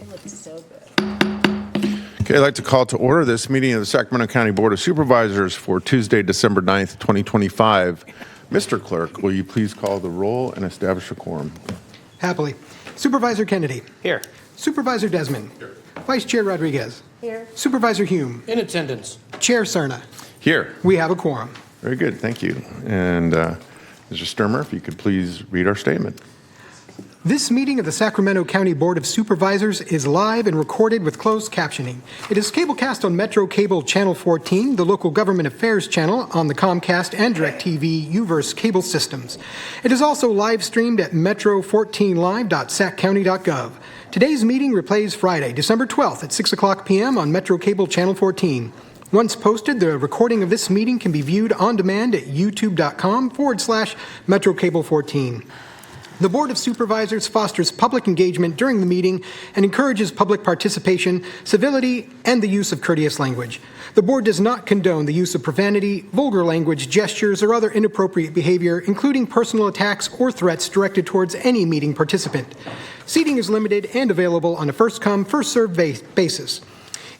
It looks so good. Okay, I'd like to call to order this meeting of the Sacramento County Board of Supervisors for Tuesday, December 9th, 2025. Mr. Clerk, will you please call the roll and establish a quorum? Happily. Supervisor Kennedy. Here. Supervisor Desmond. Here. Vice Chair Rodriguez. Here. Supervisor Hume. In attendance. Chair Cerna. Here. We have a quorum. Very good, thank you. And Mr. Sturmer, if you could please read our statement. This meeting of the Sacramento County Board of Supervisors is live and recorded with closed captioning. It is cablecast on Metro Cable Channel 14, the local government affairs channel on the Comcast and DirecTV UVerse cable systems. It is also live streamed at metro14live.saccounty.gov. Today's meeting replays Friday, December 12th at 6 o'clock p.m. on Metro Cable Channel 14. Once posted, the recording of this meeting can be viewed on demand at youtube.com/MetroCable14. The Board of Supervisors fosters public engagement during the meeting and encourages public participation, civility, and the use of courteous language. The Board does not condone the use of profanity, vulgar language, gestures, or other inappropriate behavior, including personal attacks or threats directed towards any meeting participant. Seating is limited and available on a first-come, first-served basis.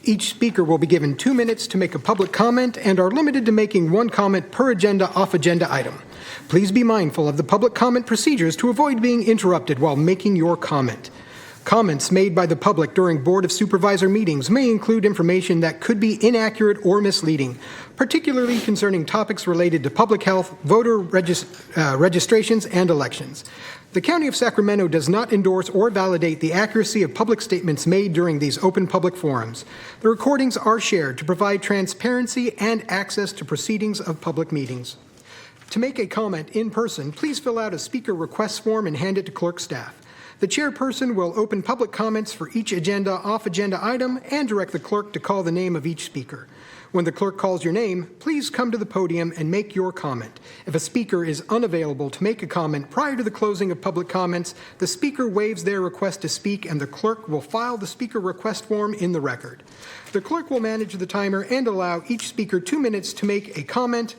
Each speaker will be given 2 minutes to make a public comment and are limited to making one comment per agenda off-agenda item. Please be mindful of the public comment procedures to avoid being interrupted while making your comment. Comments made by the public during Board of Supervisor meetings may include information that could be inaccurate or misleading, particularly concerning topics related to public health, voter registrations, and elections. The County of Sacramento does not endorse or validate the accuracy of public statements made during these open public forums. The recordings are shared to provide transparency and access to proceedings of public meetings. To make a comment in person, please fill out a speaker request form and hand it to clerk staff. The chairperson will open public comments for each agenda, off-agenda item and direct the clerk to call the name of each speaker. When the clerk calls your name, please come to the podium and make your comment. If a speaker is unavailable to make a comment prior to the closing of public comments, the speaker waives their request to speak and the clerk will file the speaker request form in the record. The clerk will manage the timer and allow each speaker 2 minutes to make a comment.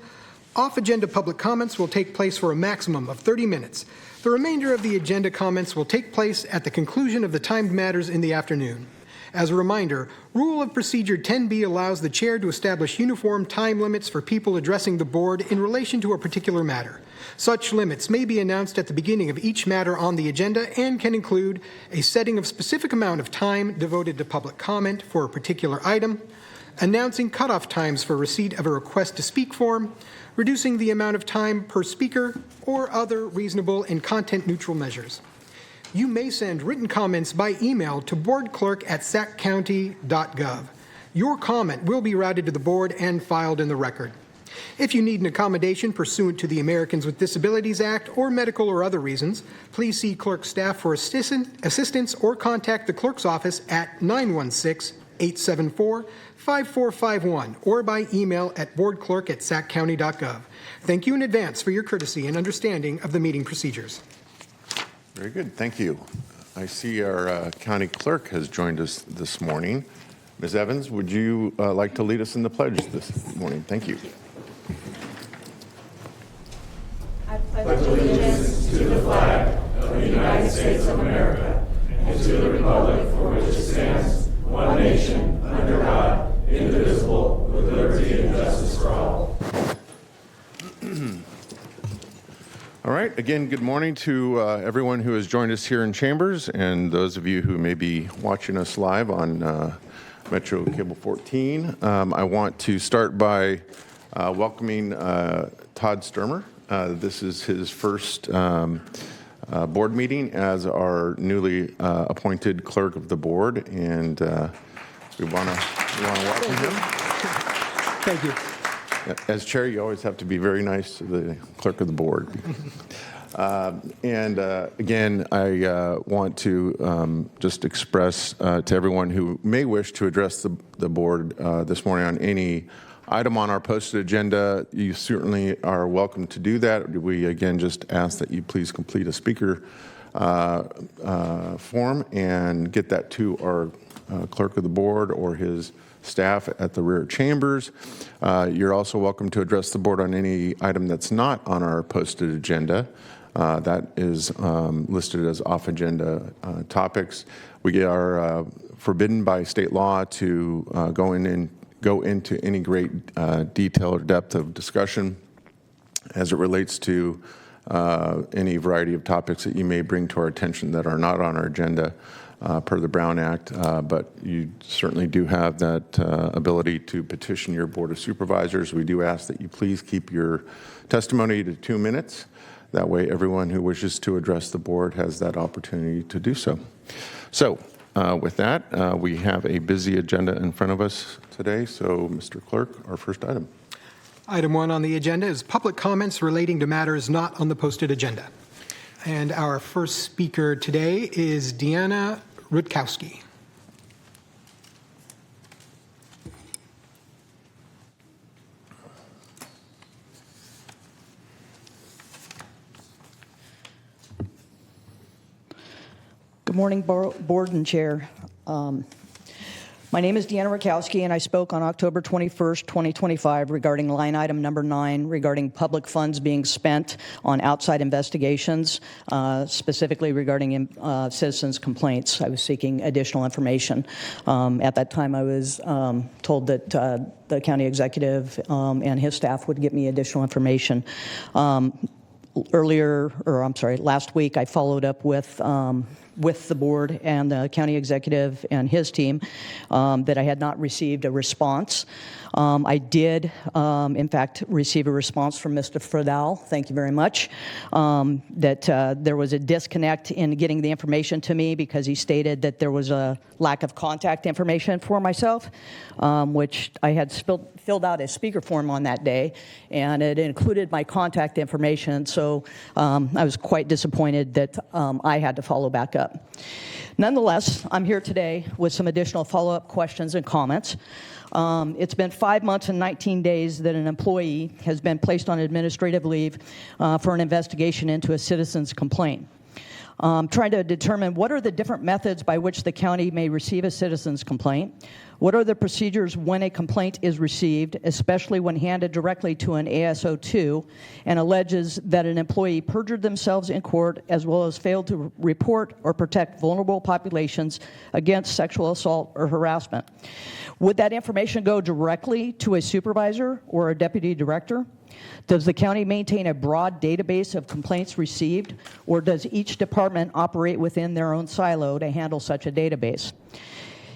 Off-agenda public comments will take place for a maximum of 30 minutes. The remainder of the agenda comments will take place at the conclusion of the timed matters in the afternoon. As a reminder, Rule of Procedure 10B allows the chair to establish uniform time limits for people addressing the board in relation to a particular matter. Such limits may be announced at the beginning of each matter on the agenda and can include a setting of specific amount of time devoted to public comment for a particular item, announcing cutoff times for receipt of a request to speak form, reducing the amount of time per speaker, or other reasonable and content-neutral measures. You may send written comments by email to boardclerk@saccounty.gov. Your comment will be routed to the board and filed in the record. If you need an accommodation pursuant to the Americans with Disabilities Act or medical or other reasons, please see clerk staff for assistance or contact the clerk's office at 916-874-5451 or by email at boardclerk@saccounty.gov. Thank you in advance for your courtesy and understanding of the meeting procedures. Very good, thank you. I see our county clerk has joined us this morning. Ms. Evans, would you like to lead us in the pledge this morning? Thank you. I pledge allegiance to the flag of the United States of America and to the republic for which it stands, one nation, under God, indivisible, with liberty and justice for all. All right, again, good morning to everyone who has joined us here in Chambers and those of you who may be watching us live on Metro Cable 14. I want to start by welcoming Todd Sturmer. This is his first board meeting as our newly appointed clerk of the board, and we want to welcome him. Thank you. As chair, you always have to be very nice to the clerk of the board. Again, I want to just express to everyone who may wish to address the board this morning on any item on our posted agenda, you certainly are welcome to do that. We, again, just ask that you please complete a speaker form and get that to our clerk of the board or his staff at the rear chambers. You're also welcome to address the board on any item that's not on our posted agenda. That is listed as off-agenda topics. We are forbidden by state law to go into any great detail or depth of discussion as it relates to any variety of topics that you may bring to our attention that are not on our agenda per the Brown Act, but you certainly do have that ability to petition your Board of Supervisors. We do ask that you please keep your testimony to 2 minutes. That way everyone who wishes to address the board has that opportunity to do so. So with that, we have a busy agenda in front of us today. So Mr. Clerk, our first item. Item 1 on the agenda is public comments relating to matters not on the posted agenda. And our first speaker today is Deanna Rutkowski. Good morning, Board and Chair. My name is Deanna Rakowski, and I spoke on October 21st, 2025 regarding line item number 9 regarding public funds being spent on outside investigations, specifically regarding citizens' complaints. I was seeking additional information. At that time, I was told that the county executive and his staff would get me additional information. Last week, I followed up with the board and the county executive and his team that I had not received a response. I did, in fact, receive a response from Mr. Friedel, thank you very much, that there was a disconnect in getting the information to me because he stated that there was a lack of contact information for myself, which I had filled out a speaker form on that day, and it included my contact information, so I was quite disappointed that I had to follow back up. Nonetheless, I'm here today with some additional follow-up questions and comments. It's been 5 months and 19 days that an employee has been placed on administrative leave for an investigation into a citizen's complaint. Trying to determine what are the different methods by which the county may receive a citizen's complaint. What are the procedures when a complaint is received, especially when handed directly to an ASO2 and alleges that an employee perjured themselves in court as well as failed to report or protect vulnerable populations against sexual assault or harassment? Would that information go directly to a supervisor or a deputy director? Does the county maintain a broad database of complaints received, or does each department operate within their own silo to handle such a database?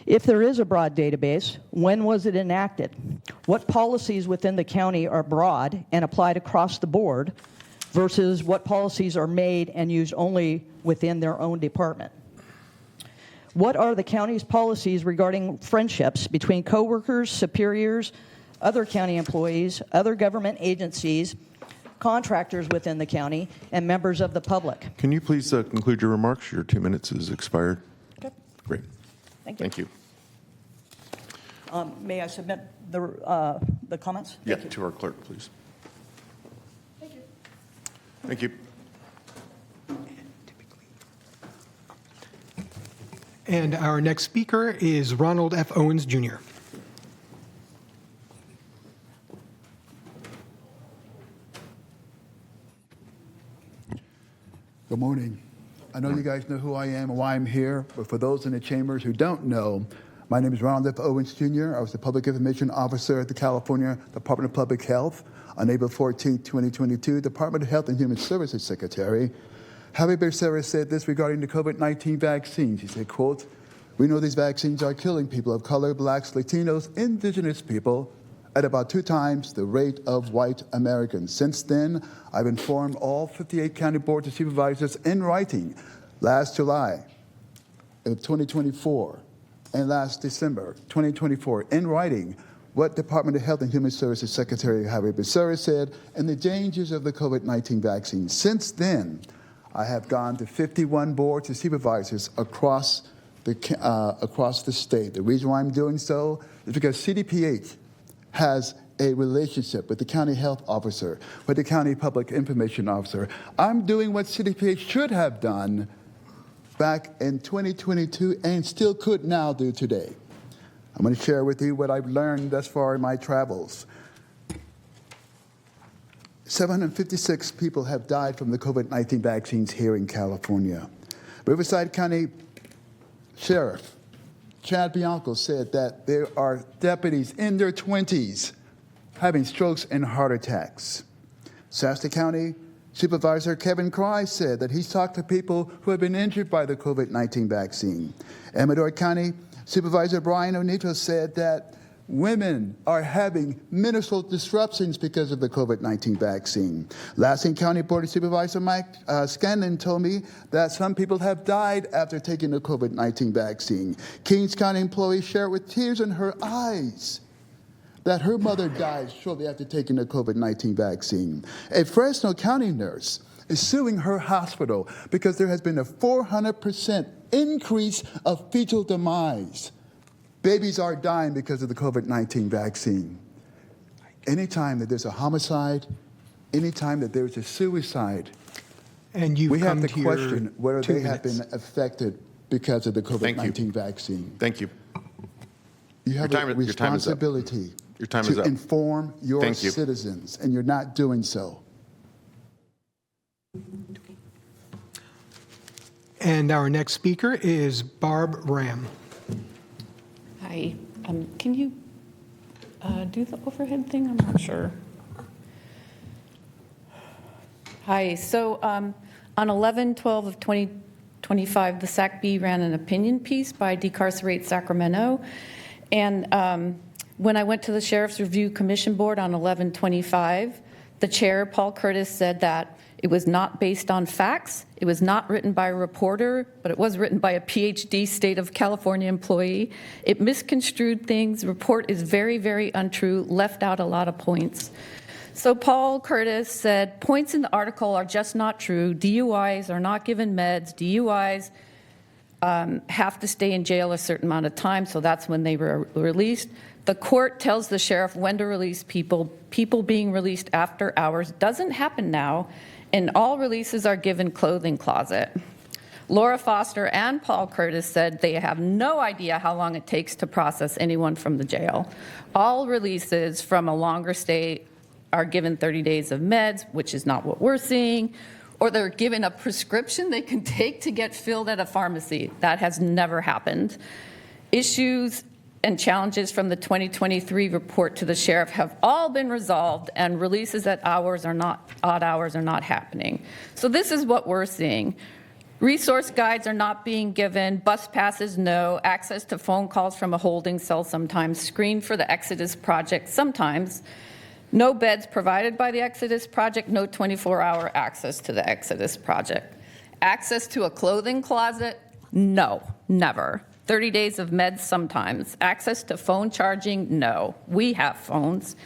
If there is a broad database, when was it enacted? What policies within the county are broad and applied across the board versus what policies are made and used only within their own department? What are the county's policies regarding friendships between coworkers, superiors, other county employees, other government agencies, contractors within the county, and members of the public? Can you please conclude your remarks? Your 2 minutes is expired. Okay. Great. Thank you. May I submit the comments? Yeah, Thank you. to our clerk, please. Thank you. Thank you. And our next speaker is Ronald F. Owens, Jr. Good morning. I know you guys know who I am and why I'm here, but for those in the chambers who don't know, my name is Ronald F. Owens, Jr. I was the Public Information Officer at the California Department of Public Health. On April 14, 2022, Department of Health and Human Services Secretary Javier Becerra said this regarding the COVID-19 vaccines. He said, quote, "We know these vaccines are killing people of color, blacks, Latinos, indigenous people at about 2 times the rate of white Americans. Since then, I've informed all 58 county boards of supervisors in writing last July of 2024 and last December 2024 in writing what Department of Health and Human Services Secretary Javier Becerra said and the dangers of the COVID-19 vaccine. Since then, I have gone to 51 boards of supervisors across the state. The reason why I'm doing so is because CDPH has a relationship with the county health officer, with the county public information officer. I'm doing what CDPH should have done back in 2022 and still could now do today. I'm going to share with you what I've learned thus far in my travels. 756 people have died from the COVID-19 vaccines here in California. Riverside County Sheriff Chad Bianco said that there are deputies in their 20s having strokes and heart attacks. Shasta County Supervisor Kevin Cry said that he's talked to people who have been injured by the COVID-19 vaccine. Amador County Supervisor Brian Onito said that women are having menstrual disruptions because of the COVID-19 vaccine. Lansing County Board of Supervisor Mike Scanlon told me that some people have died after taking the COVID-19 vaccine. Kings County employee shared with tears in her eyes that her mother died shortly after taking the COVID-19 vaccine. A Fresno County nurse is suing her hospital because there has been a 400% increase of fetal demise. Babies are dying because of the COVID-19 vaccine. Anytime that there's a homicide, anytime that there's a suicide, And you've we have come to to question your whether 2 they have minutes. been affected because of the Thank you. COVID-19 vaccine. Thank you. You have Your time a is up. responsibility Your time is to up. inform your Thank you. citizens, and you're not doing so. And our next speaker is Barb Ram. Hi, can you do the overhead thing? I'm not sure. Hi, so on 11/12 of 2025, the SACB ran an opinion piece by Decarcerate Sacramento. And when I went to the Sheriff's Review Commission Board on 11/25, the chair, Paul Curtis, said that it was not based on facts. It was not written by a reporter, but it was written by a PhD state of California employee. It misconstrued things. The report is very, very untrue, left out a lot of points. So Paul Curtis said, points in the article are just not true. DUIs are not given meds. DUIs have to stay in jail a certain amount of time, so that's when they were released. The court tells the sheriff when to release people. People being released after hours doesn't happen now, and all releases are given clothing closet. Laura Foster and Paul Curtis said they have no idea how long it takes to process anyone from the jail. All releases from a longer stay are given 30 days of meds, which is not what we're seeing, or they're given a prescription they can take to get filled at a pharmacy. That has never happened. Issues and challenges from the 2023 report to the sheriff have all been resolved, and releases at odd hours are not happening. So this is what we're seeing. Resource guides are not being given, bus passes no, access to phone calls from a holding cell sometimes, screened for the Exodus Project sometimes, no beds provided by the Exodus Project, no 24-hour access to the Exodus Project. Access to a clothing closet? No, never. 30 days of meds sometimes. Access to phone charging? No. We have phones.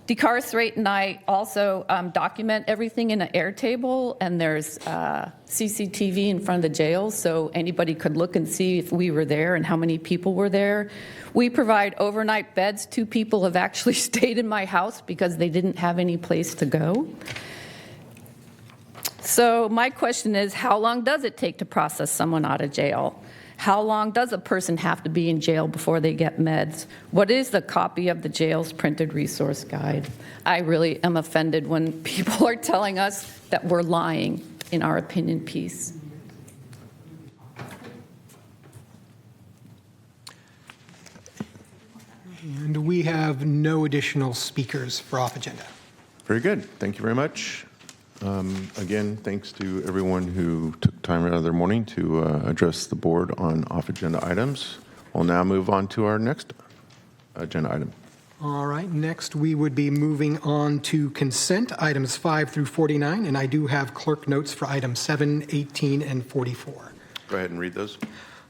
Decarcerate and I also document everything in an Airtable, and there's CCTV in front of the jail, so anybody could look and see if we were there and how many people were there. We provide overnight beds. 2 people have actually stayed in my house because they didn't have any place to go. So my question is, how long does it take to process someone out of jail? How long does a person have to be in jail before they get meds? What is the copy of the jail's printed resource guide? I really am offended when people are telling us that we're lying in our opinion piece. And we have no additional speakers for off agenda. Very good. Thank you very much. Again, thanks to everyone who took time out of their morning to address the board on off-agenda items. We'll now move on to our next agenda item. All right, next we would be moving on to consent, items 5 through 49, and I do have clerk notes for items 7, 18, and 44. Go ahead and read those.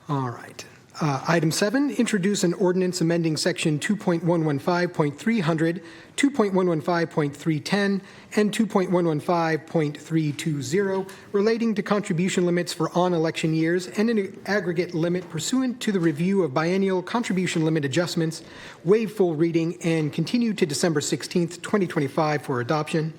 All right. Item 7, introduce an ordinance amending Section 2.115.300, 2.115.310, and 2.115.320 relating to contribution limits for on-election years and an aggregate limit pursuant to the review of biennial contribution limit adjustments, waive full reading, and continue to December 16th, 2025 for adoption.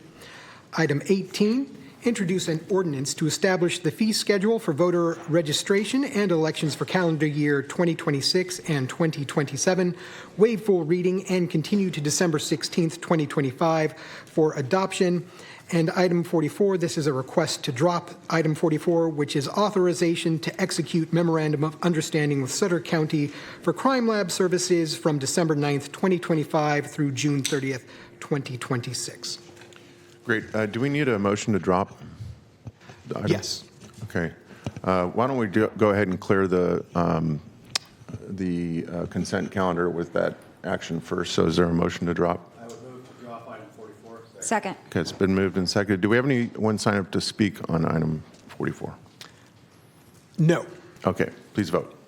Item 18, introduce an ordinance to establish the fee schedule for voter registration and elections for calendar year 2026 and 2027, waive full reading, and continue to December 16th, 2025 for adoption. And item 44, this is a request to drop item 44, which is authorization to execute memorandum of understanding with Sutter County for crime lab services from December 9th, 2025 through June 30th, 2026. Great. Do we need a motion to drop the item? Yes. Okay. Why don't we go ahead and clear the consent calendar with that action first? So is there a motion to drop? I would move to drop item 44. Second. Okay, it's been moved and seconded. Do we have anyone sign up to speak on item 44? No. Okay, please vote.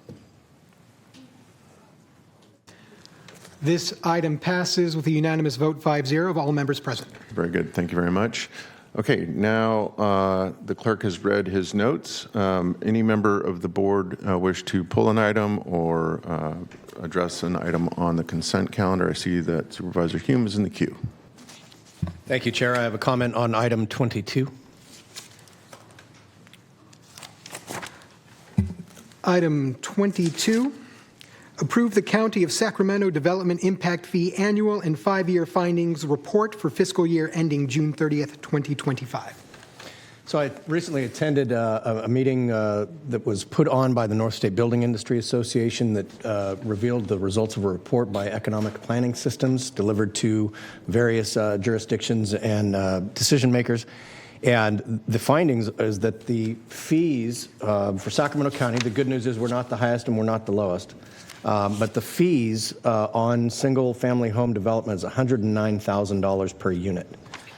This item passes with a unanimous vote 5-0 of all members present. Very good. Thank you very much. Okay, now the clerk has read his notes. Any member of the board wish to pull an item or address an item on the consent calendar? I see that Supervisor Hume is in the queue. Thank you, Chair. I have a comment on item 22. Item 22, approve the County of Sacramento Development Impact Fee Annual and 5-Year Findings Report for fiscal year ending June 30th, 2025. So I recently attended a meeting that was put on by the North State Building Industry Association that revealed the results of a report by Economic Planning Systems delivered to various jurisdictions and decision makers. And the findings is that the fees for Sacramento County, the good news is we're not the highest and we're not the lowest, but the fees on single-family home development is $109,000 per unit.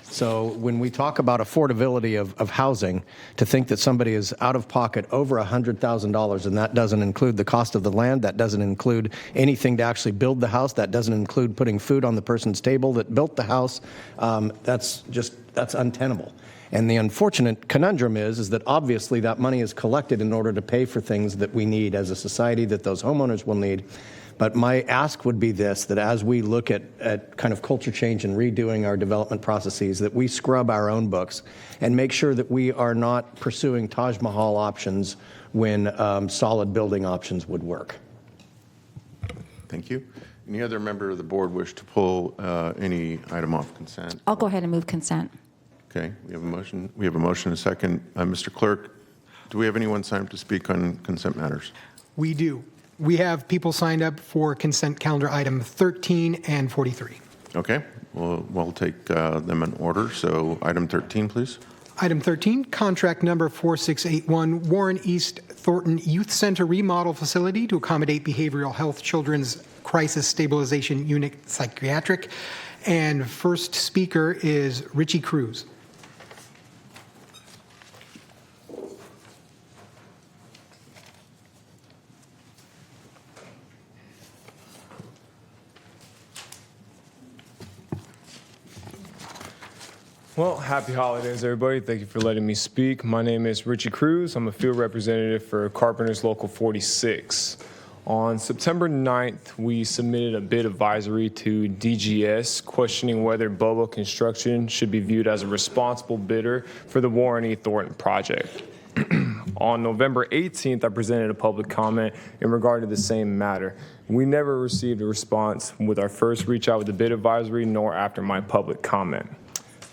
So when we talk about affordability of housing, to think that somebody is out of pocket over $100,000, and that doesn't include the cost of the land, that doesn't include anything to actually build the house, that doesn't include putting food on the person's table that built the house, that's untenable. And the unfortunate conundrum is that obviously that money is collected in order to pay for things that we need as a society, that those homeowners will need. But my ask would be this, that as we look at kind of culture change and redoing our development processes, that we scrub our own books and make sure that we are not pursuing Taj Mahal options when solid building options would work. Thank you. Any other member of the board wish to pull any item off consent? I'll go ahead and move consent. Okay, we have a motion. We have a motion and a second. Mr. Clerk, do we have anyone signed up to speak on consent matters? We do. We have people signed up for consent calendar item 13 and 43. Okay, we'll take them in order. So item 13, please. Item 13, contract number 4681, Warren East Thornton Youth Center remodel facility to accommodate behavioral health children's crisis stabilization unit psychiatric. And first speaker is Richie Cruz. Well, happy holidays, everybody. Thank you for letting me speak. My name is Richie Cruz. I'm a field representative for Carpenters Local 46. On September 9th, we submitted a bid advisory to DGS questioning whether Bobo Construction should be viewed as a responsible bidder for the Warren E. Thornton project. On November 18th, I presented a public comment in regard to the same matter. We never received a response with our first reach out with the bid advisory nor after my public comment.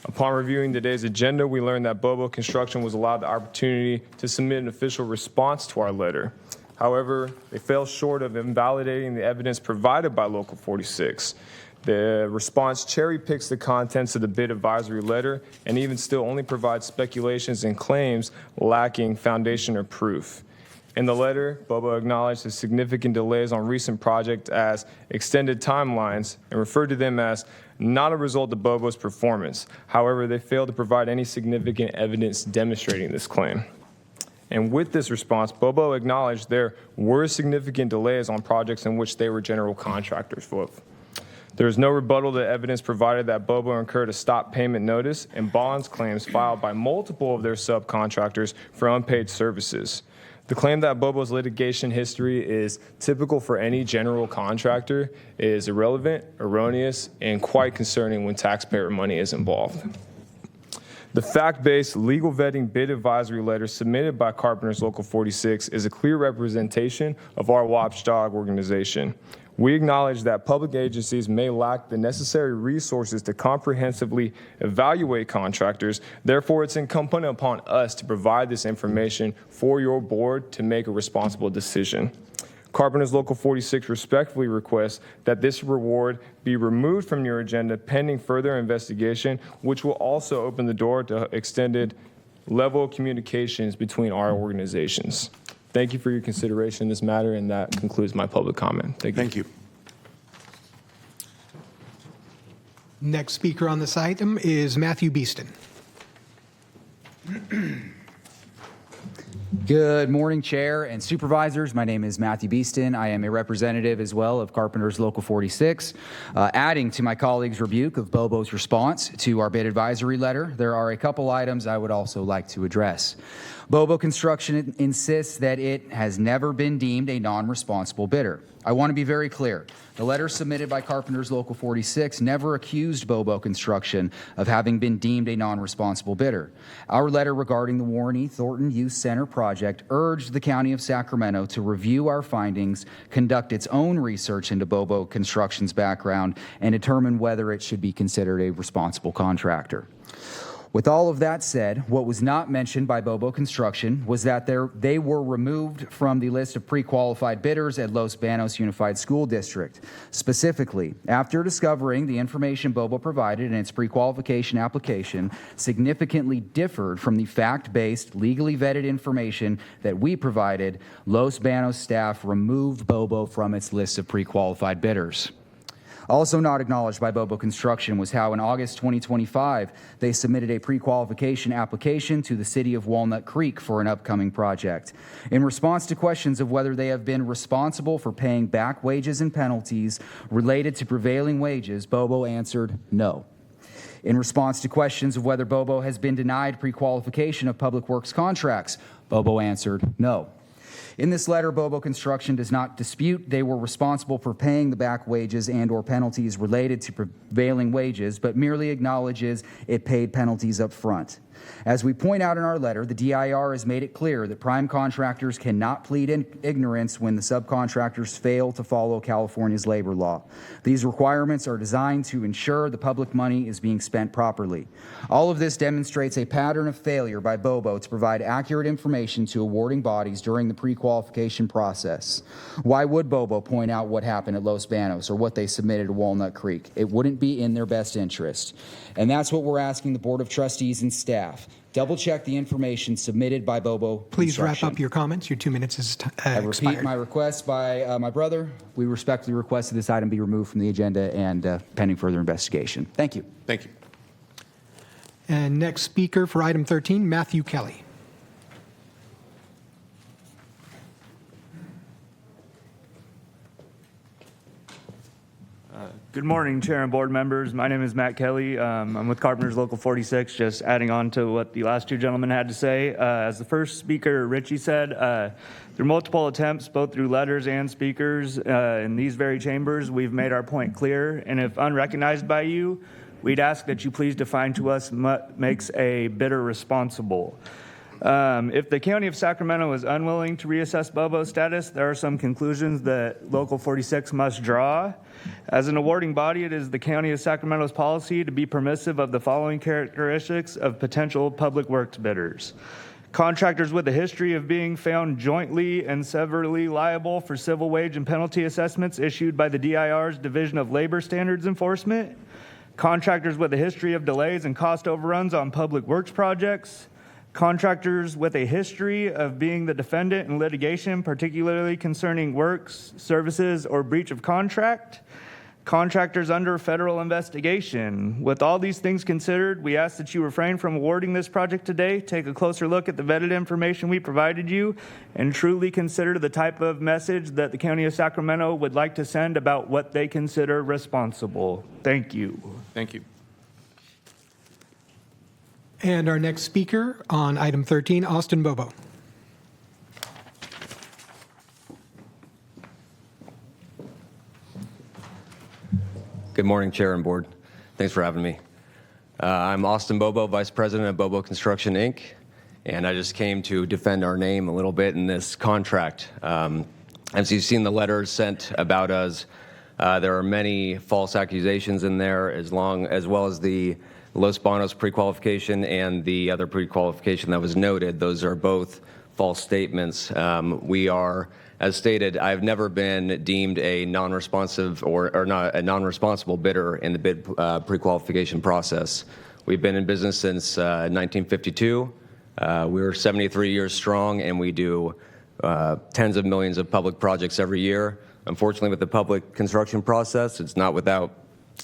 Upon reviewing today's agenda, we learned that Bobo Construction was allowed the opportunity to submit an official response to our letter. However, they fell short of invalidating the evidence provided by Local 46. The response cherry-picks the contents of the bid advisory letter and even still only provides speculations and claims lacking foundation or proof. In the letter, Bobo acknowledged the significant delays on recent projects as extended timelines and referred to them as not a result of Bobo's performance. However, they failed to provide any significant evidence demonstrating this claim. And with this response, Bobo acknowledged there were significant delays on projects in which they were general contractors with. There is no rebuttal to evidence provided that Bobo incurred a stop payment notice and bonds claims filed by multiple of their subcontractors for unpaid services. The claim that Bobo's litigation history is typical for any general contractor is irrelevant, erroneous, and quite concerning when taxpayer money is involved. The fact-based legal vetting bid advisory letter submitted by Carpenters Local 46 is a clear representation of our watchdog organization. We acknowledge that public agencies may lack the necessary resources to comprehensively evaluate contractors. Therefore, it's incumbent upon us to provide this information for your board to make a responsible decision. Carpenters Local 46 respectfully requests that this reward be removed from your agenda pending further investigation, which will also open the door to extended level of communications between our organizations. Thank you for your consideration in this matter, and that concludes my public comment. Thank you. Thank you. Next speaker on this item is Matthew Beeston. Good morning, Chair and Supervisors. My name is Matthew Beeston. I am a representative as well of Carpenters Local 46. Adding to my colleague's rebuke of Bobo's response to our bid advisory letter, there are a couple items I would also like to address. Bobo Construction insists that it has never been deemed a non-responsible bidder. I want to be very clear. The letter submitted by Carpenters Local 46 never accused Bobo Construction of having been deemed a non-responsible bidder. Our letter regarding the Warren E. Thornton Youth Center project urged the County of Sacramento to review our findings, conduct its own research into Bobo Construction's background, and determine whether it should be considered a responsible contractor. With all of that said, what was not mentioned by Bobo Construction was that they were removed from the list of pre-qualified bidders at Los Banos Unified School District. Specifically, after discovering the information Bobo provided in its pre-qualification application significantly differed from the fact-based, legally vetted information that we provided, Los Banos staff removed Bobo from its list of pre-qualified bidders. Also not acknowledged by Bobo Construction was how in August 2025, they submitted a pre-qualification application to the city of Walnut Creek for an upcoming project. In response to questions of whether they have been responsible for paying back wages and penalties related to prevailing wages, Bobo answered no. In response to questions of whether Bobo has been denied pre-qualification of public works contracts, Bobo answered no. In this letter, Bobo Construction does not dispute they were responsible for paying the back wages and/or penalties related to prevailing wages, but merely acknowledges it paid penalties up front. As we point out in our letter, the DIR has made it clear that prime contractors cannot plead ignorance when the subcontractors fail to follow California's labor law. These requirements are designed to ensure the public money is being spent properly. All of this demonstrates a pattern of failure by Bobo to provide accurate information to awarding bodies during the pre-qualification process. Why would Bobo point out what happened at Los Banos or what they submitted to Walnut Creek? It wouldn't be in their best interest. And that's what we're asking the Board of Trustees and staff. Double check the information submitted by Bobo Please wrap Construction. up your comments. Your 2 minutes is I repeat expired. my request by my brother. We respectfully request that this item be removed from the agenda and pending further investigation. Thank you. Thank you. And next speaker for item 13, Matthew Kelly. Good morning, Chair and board members. My name is Matt Kelly. I'm with Carpenters Local 46, just adding on to what the last two gentlemen had to say. As the first speaker, Richie said, through multiple attempts, both through letters and speakers in these very chambers, we've made our point clear. And if unrecognized by you, we'd ask that you please define to us what makes a bidder responsible. If the County of Sacramento is unwilling to reassess Bobo's status, there are some conclusions that Local 46 must draw. As an awarding body, it is the County of Sacramento's policy to be permissive of the following characteristics of potential public works bidders. Contractors with a history of being found jointly and severally liable for civil wage and penalty assessments issued by the DIR's Division of Labor Standards Enforcement. Contractors with a history of delays and cost overruns on public works projects. Contractors with a history of being the defendant in litigation, particularly concerning works, services, or breach of contract. Contractors under federal investigation. With all these things considered, we ask that you refrain from awarding this project today, take a closer look at the vetted information we provided you, and truly consider the type of message that the County of Sacramento would like to send about what they consider responsible. Thank you. Thank you. And our next speaker on item 13, Austin Bobo. Good morning, Chair and Board. Thanks for having me. I'm Austin Bobo, Vice President of Bobo Construction, Inc., and I just came to defend our name a little bit in this contract. As you've seen the letters sent about us, there are many false accusations in there, as well as the Los Banos pre-qualification and the other pre-qualification that was noted. Those are both false statements. We are, as stated, I've never been deemed a non-responsive or not a non-responsible bidder in the bid pre-qualification process. We've been in business since 1952. We're 73 years strong, and we do tens of millions of public projects every year. Unfortunately, with the public construction process, it's not without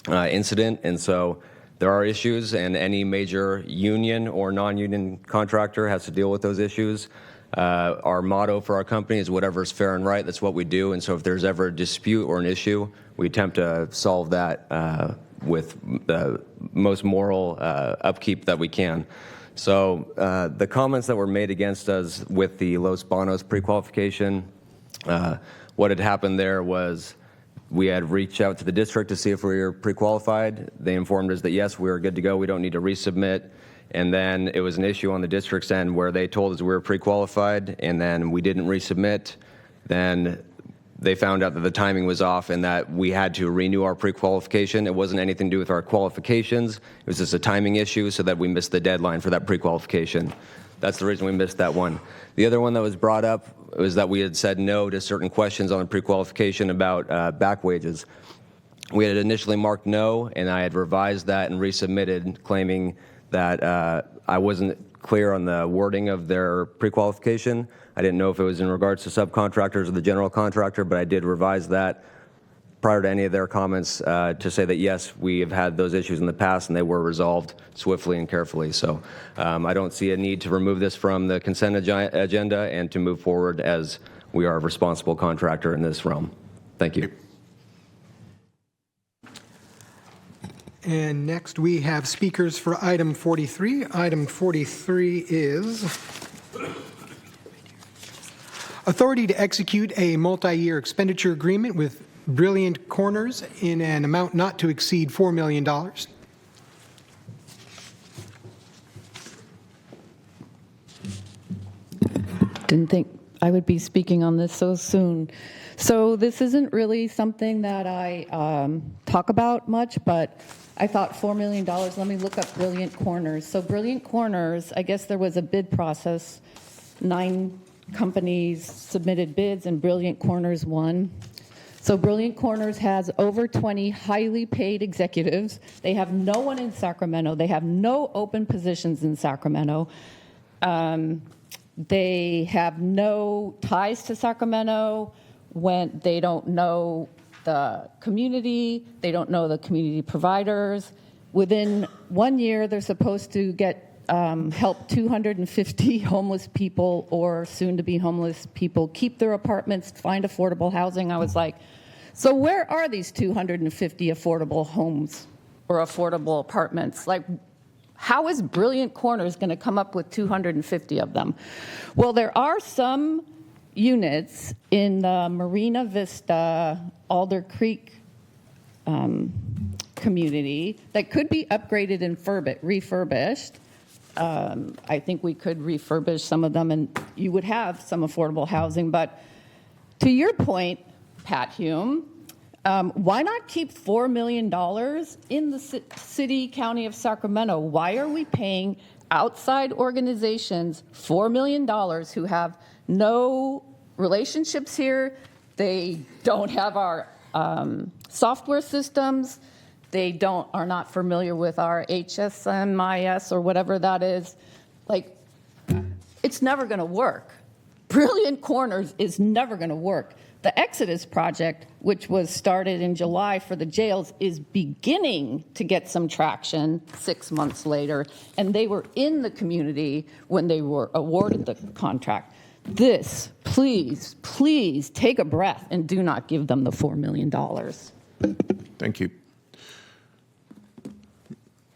incident, and so there are issues, and any major union or non-union contractor has to deal with those issues. Our motto for our company is whatever is fair and right. That's what we do, and so if there's ever a dispute or an issue, we attempt to solve that with the most moral upkeep that we can. So the comments that were made against us with the Los Banos pre-qualification, what had happened there was we had reached out to the district to see if we were pre-qualified. They informed us that yes, we were good to go. We don't need to resubmit. And then it was an issue on the district's end where they told us we were pre-qualified, and then we didn't resubmit. Then they found out that the timing was off and that we had to renew our pre-qualification. It wasn't anything to do with our qualifications. It was just a timing issue so that we missed the deadline for that pre-qualification. That's the reason we missed that one. The other one that was brought up was that we had said no to certain questions on the pre-qualification about back wages. We had initially marked no, and I had revised that and resubmitted, claiming that I wasn't clear on the wording of their pre-qualification. I didn't know if it was in regards to subcontractors or the general contractor, but I did revise that prior to any of their comments to say that yes, we have had those issues in the past and they were resolved swiftly and carefully. So I don't see a need to remove this from the consent agenda and to move forward as we are a responsible contractor in this realm. Thank you. And next we have speakers for item 43. Item 43 is authority to execute a multi-year expenditure agreement with Brilliant Corners in an amount not to exceed $4 million. Didn't think I would be speaking on this so soon. So this isn't really something that I talk about much, but I thought $4 million. Let me look up Brilliant Corners. So Brilliant Corners, I guess there was a bid process. 9 companies submitted bids, and Brilliant Corners won. So Brilliant Corners has over 20 highly paid executives. They have no one in Sacramento. They have no open positions in Sacramento. They have no ties to Sacramento. When they don't know the community, they don't know the community providers. Within 1 year, they're supposed to get help 250 homeless people or soon-to-be homeless people keep their apartments, find affordable housing. I was like, so where are these 250 affordable homes or affordable apartments? Like, how is Brilliant Corners going to come up with 250 of them? Well, there are some units in the Marina Vista, Alder Creek community that could be upgraded and refurbished. I think we could refurbish some of them and you would have some affordable housing. But to your point, Pat Hume, why not keep $4 million in the city, county of Sacramento? Why are we paying outside organizations $4 million who have no relationships here? They don't have our software systems. They are not familiar with our HSMIS or whatever that is. Like, it's never going to work. Brilliant Corners is never going to work. The Exodus project, which was started in July for the jails, is beginning to get some traction 6 months later, and they were in the community when they were awarded the contract. This, please, please take a breath and do not give them the $4 million. Thank you.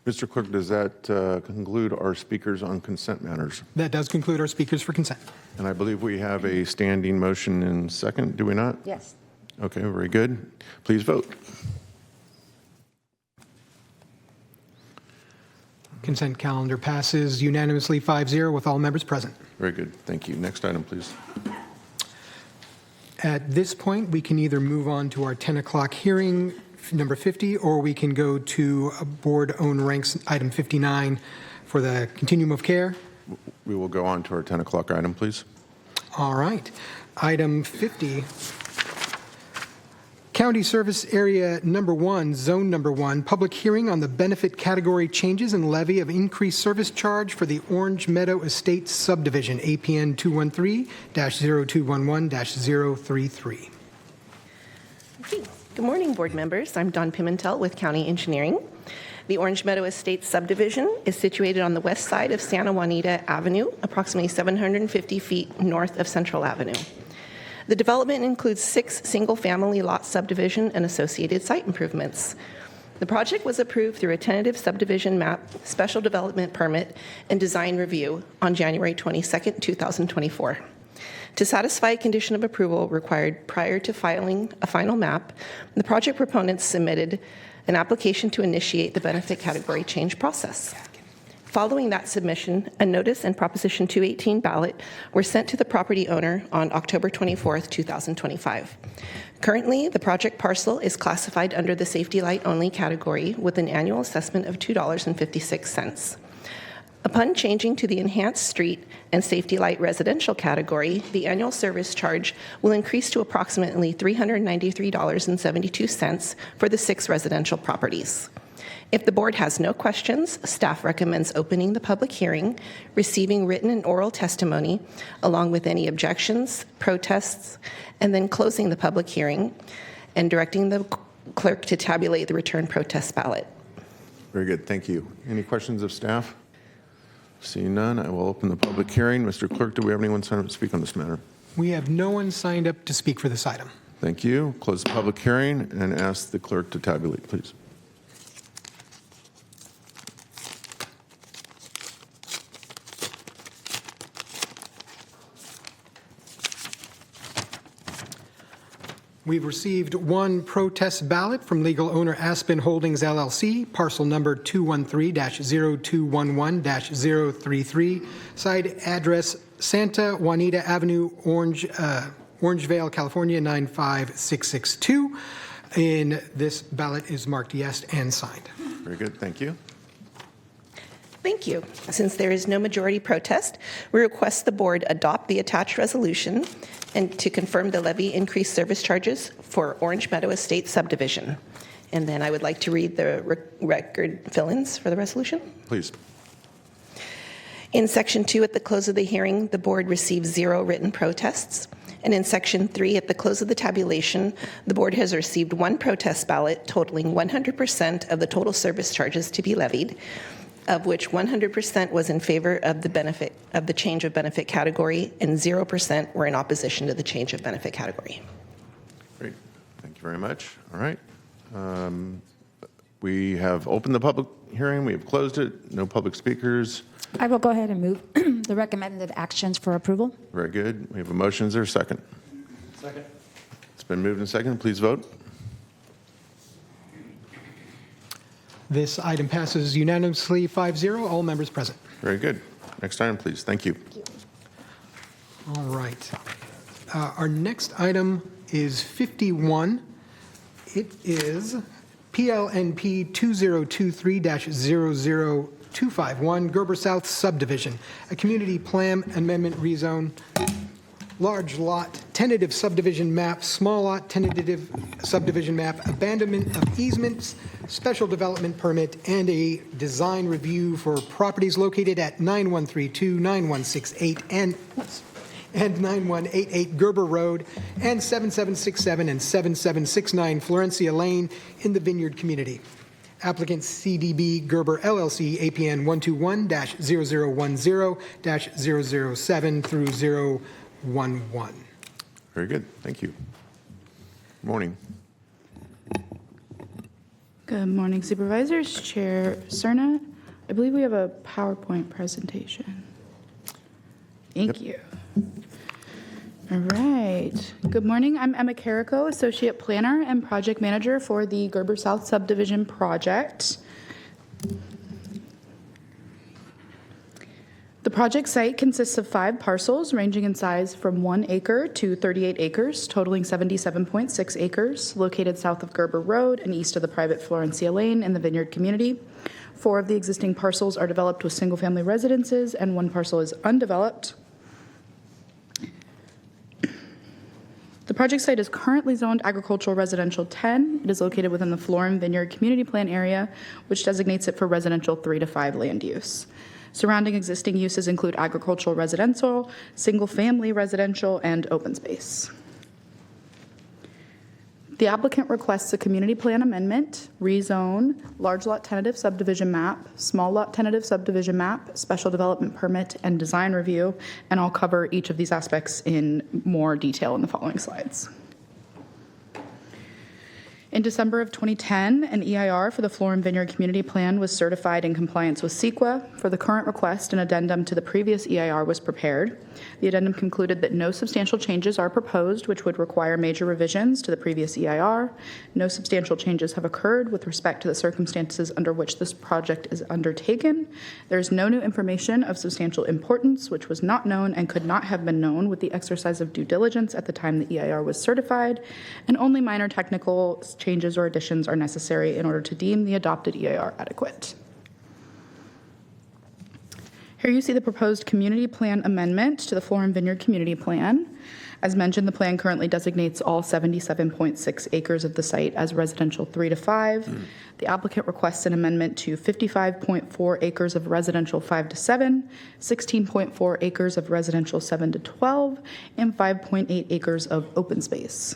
Mr. Clerk, does that conclude our speakers on consent matters? That does conclude our speakers for consent. And I believe we have a standing motion in second, do we not? Yes. Okay, very good. Please vote. Consent calendar passes unanimously 5-0 with all members present. Very good. Thank you. Next item, please. At this point, we can either move on to our 10 o'clock hearing, number 50, or we can go to board-owned ranks, item 59, for the continuum of care. We will go on to our 10 o'clock item, please. All right. Item 50, County Service Area Number 1, Zone Number 1, public hearing on the benefit category changes and levy of increased service charge for the Orange Meadow Estates subdivision, APN 213-0211-033. Okay. Good morning, board members. I'm Dawn Pimentel with County Engineering. The Orange Meadow Estates subdivision is situated on the west side of Santa Juanita Avenue, approximately 750 feet north of Central Avenue. The development includes 6 single-family lot subdivision and associated site improvements. The project was approved through a tentative subdivision map, special development permit, and design review on January 22, 2024. To satisfy a condition of approval required prior to filing a final map, the project proponents submitted an application to initiate the benefit category change process. Following that submission, a notice and Proposition 218 ballot were sent to the property owner on October 24, 2025. Currently, the project parcel is classified under the safety light only category with an annual assessment of $2.56. Upon changing to the enhanced street and safety light residential category, the annual service charge will increase to approximately $393.72 for the 6 residential properties. If the board has no questions, staff recommends opening the public hearing, receiving written and oral testimony, along with any objections, protests, and then closing the public hearing and directing the clerk to tabulate the return protest ballot. Very good. Thank you. Any questions of staff? Seeing none, I will open the public hearing. Mr. Clerk, do we have anyone signed up to speak on this matter? We have no one signed up to speak for this item. Thank you. Close the public hearing and ask the clerk to tabulate, please. We've received 1 protest ballot from legal owner Aspen Holdings LLC, parcel number 213-0211-033, side address Santa Juanita Avenue, Orangevale, California 95662. And this ballot is marked yes and signed. Very good. Thank you. Thank you. Since there is no majority protest, we request the board adopt the attached resolution and to confirm the levy increased service charges for Orange Meadow Estate subdivision. And then I would like to read the record fill-ins for the resolution. Please. In Section 2, at the close of the hearing, the board received 0 written protests. And in Section 3, at the close of the tabulation, the board has received 1 protest ballot totaling 100% of the total service charges to be levied, of which 100% was in favor of the change of benefit category and 0% were in opposition to the change of benefit category. Great. Thank you very much. All right. We have opened the public hearing. We have closed it. No public speakers. I will go ahead and move the recommended actions for approval. Very good. We have a motion. Is there a second? Second. It's been moved and seconded. Please vote. This item passes unanimously 5-0, all members present. Very good. Next item, please. Thank you. All right. Our next item is 51. It is PLNP 2023-00251, Gerber South Subdivision, a community plan amendment rezone, large lot, tentative subdivision map, small lot, tentative subdivision map, abandonment of easements, special development permit, and a design review for properties located at 9132, 9168, and 9188 Gerber Road, and 7767 and 7769 Florencia Lane in the Vineyard community. Applicant CDB Gerber LLC, APN 121-0010-007 through 011. Very good. Thank you. Good morning. Good morning, Supervisors. Chair Cerna, I believe we have a PowerPoint presentation. Thank you. All right. Good morning. I'm Emma Carrico, Associate Planner and Project Manager for the Gerber South Subdivision Project. The project site consists of 5 parcels ranging in size from 1 acre to 38 acres, totaling 77.6 acres, located south of Gerber Road and east of the private Florencia Lane in the Vineyard community. 4 of the existing parcels are developed with single-family residences, and 1 parcel is undeveloped. The project site is currently zoned agricultural residential 10. It is located within the Florin Vineyard Community Plan area, which designates it for residential 3 to 5 land use. Surrounding existing uses include agricultural residential, single-family residential, and open space. The applicant requests a community plan amendment, rezone, large lot tentative subdivision map, small lot tentative subdivision map, special development permit, and design review, and I'll cover each of these aspects in more detail in the following slides. In December of 2010, an EIR for the Florin Vineyard Community Plan was certified in compliance with CEQA. For the current request, an addendum to the previous EIR was prepared. The addendum concluded that no substantial changes are proposed, which would require major revisions to the previous EIR. No substantial changes have occurred with respect to the circumstances under which this project is undertaken. There is no new information of substantial importance, which was not known and could not have been known with the exercise of due diligence at the time the EIR was certified, and only minor technical changes or additions are necessary in order to deem the adopted EIR adequate. Here you see the proposed community plan amendment to the Florin Vineyard Community Plan. As mentioned, the plan currently designates all 77.6 acres of the site as residential 3 to 5. The applicant requests an amendment to 55.4 acres of residential 5 to 7, 16.4 acres of residential 7 to 12, and 5.8 acres of open space.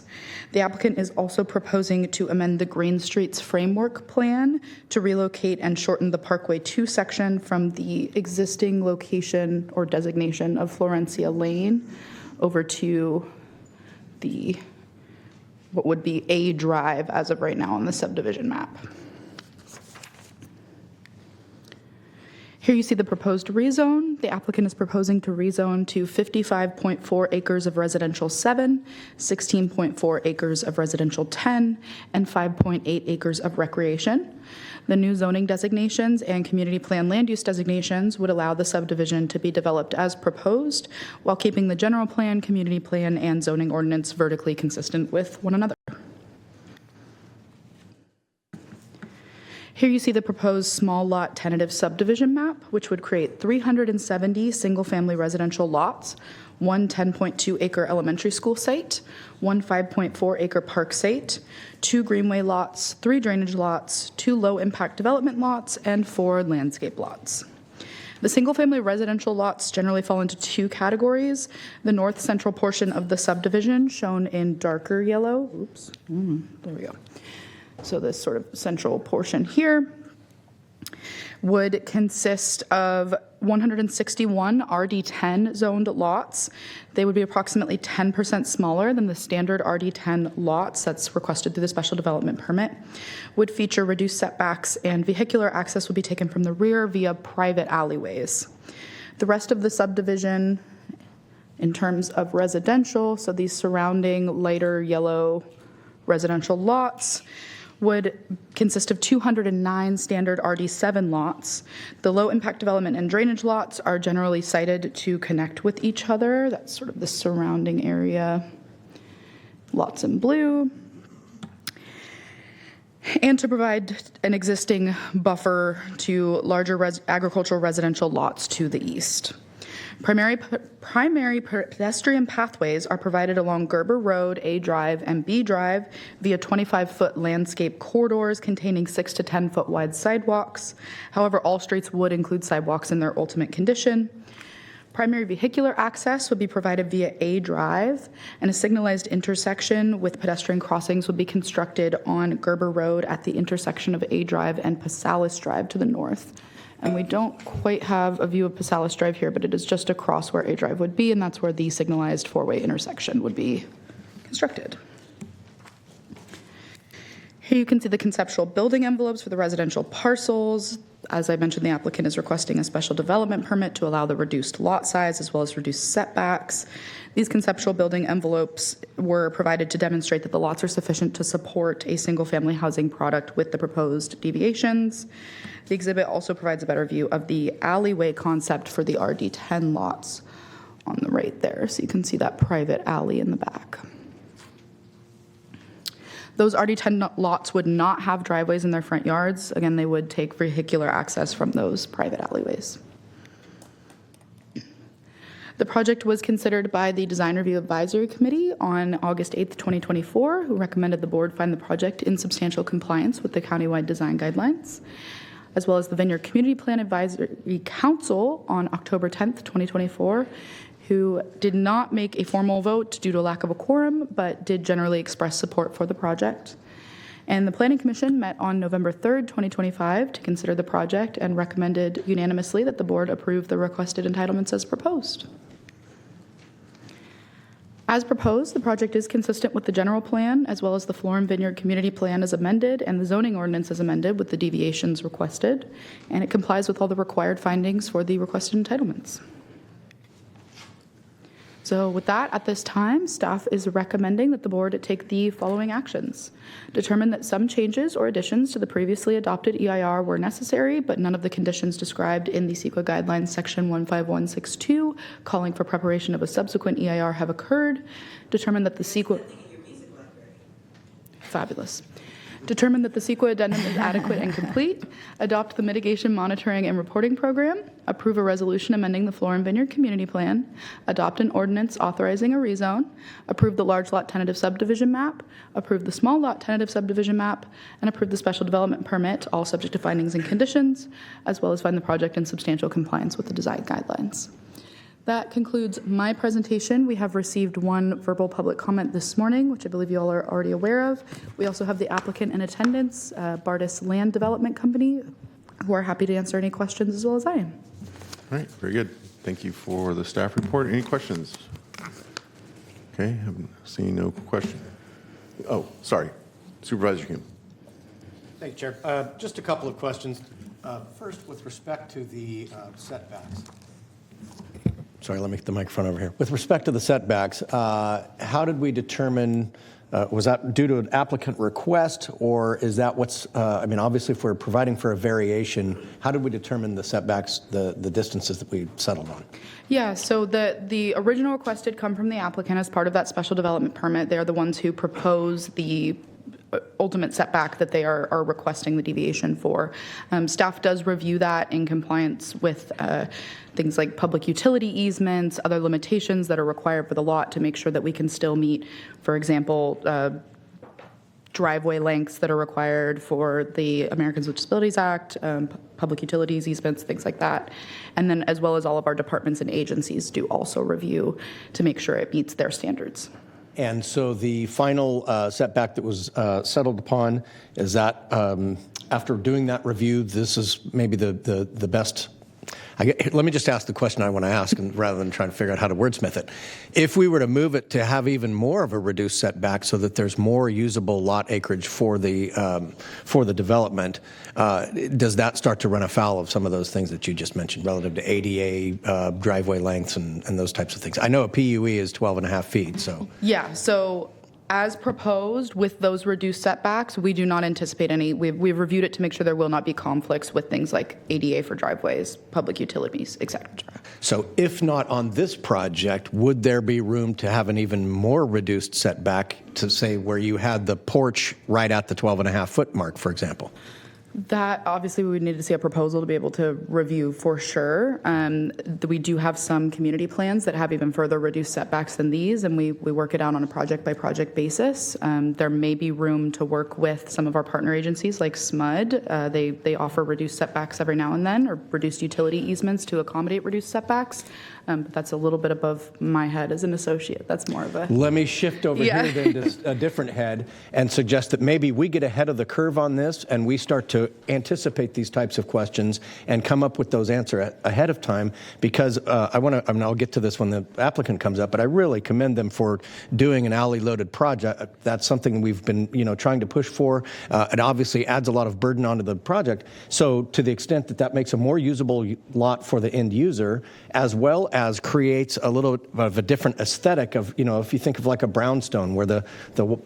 The applicant is also proposing to amend the Green Streets Framework Plan to relocate and shorten the Parkway 2 section from the existing location or designation of Florencia Lane over to the what would be A Drive as of right now on the subdivision map. Here you see the proposed rezone. The applicant is proposing to rezone to 55.4 acres of residential 7, 16.4 acres of residential 10, and 5.8 acres of recreation. The new zoning designations and community plan land use designations would allow the subdivision to be developed as proposed while keeping the general plan, community plan, and zoning ordinance vertically consistent with one another. Here you see the proposed small lot tentative subdivision map, which would create 370 single-family residential lots, 1 10.2 acre elementary school site, 1 5.4 acre park site, 2 greenway lots, 3 drainage lots, 2 low-impact development lots, and 4 landscape lots. The single-family residential lots generally fall into 2 categories. The north central portion of the subdivision, shown in darker yellow, there we go. So this sort of central portion here would consist of 161 RD10 zoned lots. They would be approximately 10% smaller than the standard RD10 lots that's requested through the special development permit, would feature reduced setbacks, and vehicular access would be taken from the rear via private alleyways. The rest of the subdivision, in terms of residential, so these surrounding lighter yellow residential lots, would consist of 209 standard RD7 lots. The low impact development and drainage lots are generally sited to connect with each other. That's sort of the surrounding area, lots in blue. And to provide an existing buffer to larger agricultural residential lots to the east. Primary pedestrian pathways are provided along Gerber Road, A Drive, and B Drive via 25-foot landscape corridors containing 6 to 10-foot wide sidewalks. However, all streets would include sidewalks in their ultimate condition. Primary vehicular access would be provided via A Drive, and a signalized intersection with pedestrian crossings would be constructed on Gerber Road at the intersection of A Drive and Pasalis Drive to the north. And we don't quite have a view of Pasalis Drive here, but it is just across where A Drive would be, and that's where the signalized 4-way intersection would be constructed. Here you can see the conceptual building envelopes for the residential parcels. As I mentioned, the applicant is requesting a special development permit to allow the reduced lot size as well as reduced setbacks. These conceptual building envelopes were provided to demonstrate that the lots are sufficient to support a single-family housing product with the proposed deviations. The exhibit also provides a better view of the alleyway concept for the RD10 lots on the right there. So you can see that private alley in the back. Those RD10 lots would not have driveways in their front yards. Again, they would take vehicular access from those private alleyways. The project was considered by the Design Review Advisory Committee on August 8th, 2024, who recommended the board find the project in substantial compliance with the countywide design guidelines, as well as the Vineyard Community Plan Advisory Council on October 10th, 2024, who did not make a formal vote due to a lack of a quorum, but did generally express support for the project. And the Planning Commission met on November 3rd, 2025 to consider the project and recommended unanimously that the board approve the requested entitlements as proposed. As proposed, the project is consistent with the general plan as well as the Florin Vineyard Community Plan as amended and the zoning ordinance as amended with the deviations requested, and it complies with all the required findings for the requested entitlements. So with that, at this time, staff is recommending that the board take the following actions. Determine that some changes or additions to the previously adopted EIR were necessary, but none of the conditions described in the CEQA guidelines section 15162 calling for preparation of a subsequent EIR have occurred. Determine that the CEQA... Fabulous. Determine that the CEQA addendum is adequate and complete. Adopt the mitigation monitoring and reporting program. Approve a resolution amending the Florin Vineyard Community Plan. Adopt an ordinance authorizing a rezone. Approve the large lot tentative subdivision map. Approve the small lot tentative subdivision map. And approve the special development permit, all subject to findings and conditions, as well as find the project in substantial compliance with the design guidelines. That concludes my presentation. We have received one verbal public comment this morning, which I believe you all are already aware of. We also have the applicant in attendance, Bardis Land Development Company, who are happy to answer any questions as well as I am. All right, very good. Thank you for the staff report. Any questions? Okay, I'm seeing no question. Oh, sorry. Supervisor Hume. Thank you, Chair. Just a couple of questions. First, with respect to the setbacks. Sorry, let me get the microphone over here. With respect to the setbacks, how did we determine, was that due to an applicant request, or is that what's, I mean, obviously if we're providing for a variation, how did we determine the setbacks, the distances that we settled on? Yeah, so the original request did come from the applicant as part of that special development permit. They're the ones who propose the ultimate setback that they are requesting the deviation for. Staff does review that in compliance with things like public utility easements, other limitations that are required for the lot to make sure that we can still meet, for example, driveway lengths that are required for the Americans with Disabilities Act, public utilities easements, things like that. And then as well as all of our departments and agencies do also review to make sure it meets their standards. And so the final setback that was settled upon, is that after doing that review, this is maybe the best? Let me just ask the question I want to ask, and rather than trying to figure out how to wordsmith it. If we were to move it to have even more of a reduced setback so that there's more usable lot acreage for the development, does that start to run afoul of some of those things that you just mentioned relative to ADA, driveway lengths, and those types of things? I know a PUE is 12 and a half feet, so. Yeah, so as proposed with those reduced setbacks, we do not anticipate any. We've reviewed it to make sure there will not be conflicts with things like ADA for driveways, public utilities, et cetera. So if not on this project, would there be room to have an even more reduced setback to say where you had the porch right at the 12 and a half foot mark, for example? That obviously we would need to see a proposal to be able to review for sure. We do have some community plans that have even further reduced setbacks than these, and we work it out on a project by project basis. There may be room to work with some of our partner agencies like SMUD. They offer reduced setbacks every now and then, or reduced utility easements to accommodate reduced setbacks. But that's a little bit above my head as an associate. That's more of a... Let me shift over here then to a different head and suggest that maybe we get ahead of the curve on this and we start to to anticipate these types of questions and come up with those answers ahead of time, because I'll get to this when the applicant comes up, but I really commend them for doing an alley-loaded project. That's something we've been, trying to push for. It obviously adds a lot of burden onto the project. So to the extent that that makes a more usable lot for the end user, as well as creates a little of a different aesthetic of, if you think of like a brownstone where the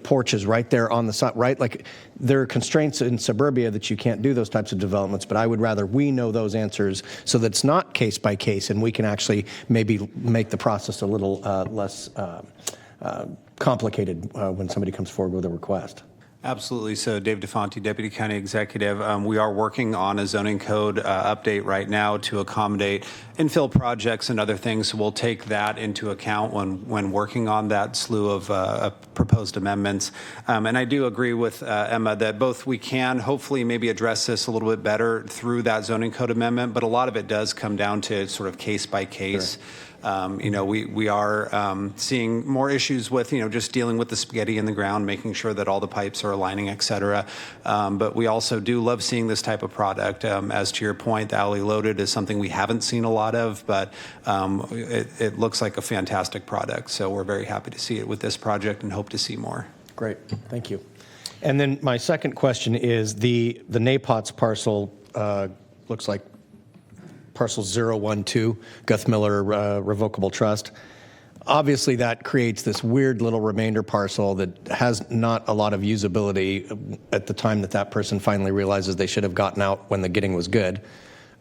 porch is right there on the side, right? Like there are constraints in suburbia that you can't do those types of developments, but I would rather we know those answers so that it's not case by case and we can actually maybe make the process a little less complicated when somebody comes forward with a request. Absolutely. So Dave DeFonte, Deputy County Executive. We are working on a zoning code update right now to accommodate infill projects and other things. So we'll take that into account when working on that slew of proposed amendments. And I do agree with Emma that both we can hopefully maybe address this a little bit better through that zoning code amendment, but a lot of it does come down to sort of case by case. Sure. We are seeing more issues with, just dealing with the spaghetti in the ground, making sure that all the pipes are aligning, et cetera. But we also do love seeing this type of product. As to your point, the alley loaded is something we haven't seen a lot of, but it looks like a fantastic product. So we're very happy to see it with this project and hope to see more. Great. Thank you. And then my second question is the NAPOTS parcel looks like parcel 012, Guthmiller Revocable Trust. Obviously, that creates this weird little remainder parcel that has not a lot of usability at the time that person finally realizes they should have gotten out when the getting was good.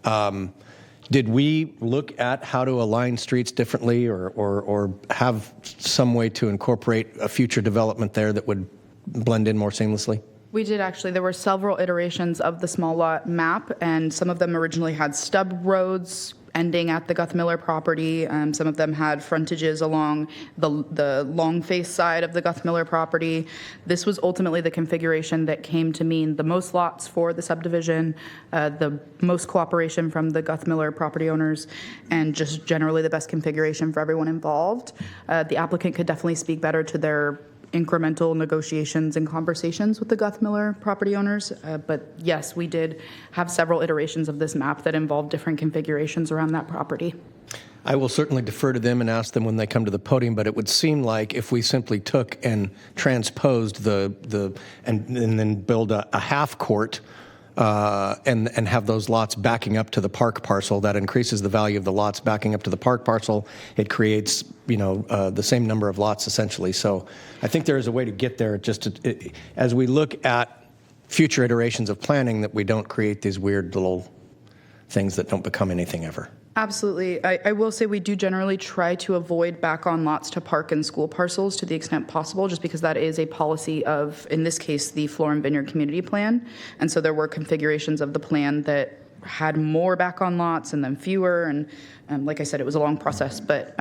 Did we look at how to align streets differently or have some way to incorporate a future development there that would blend in more seamlessly? We did actually. There were several iterations of the small lot map, and some of them originally had stub roads ending at the Guthmiller property. Some of them had frontages along the long face side of the Guthmiller property. This was ultimately the configuration that came to mean the most lots for the subdivision, the most cooperation from the Guthmiller property owners, and just generally the best configuration for everyone involved. The applicant could definitely speak better to their incremental negotiations and conversations with the Guthmiller property owners. But yes, we did have several iterations of this map that involved different configurations around that property. I will certainly defer to them and ask them when they come to the podium, but it would seem like if we simply took and transposed and then build a half court and have those lots backing up to the park parcel, that increases the value of the lots backing up to the park parcel. It creates, the same number of lots essentially. So I think there is a way to get there. As we look at future iterations of planning, that we don't create these weird little things that don't become anything ever. Absolutely. I will say we do generally try to avoid back-on lots to park and school parcels to the extent possible, just because that is a policy of, in this case, the Flora and Vineyard Community Plan. And so there were configurations of the plan that had more back-on lots and then fewer. And like I said, it was a long process, but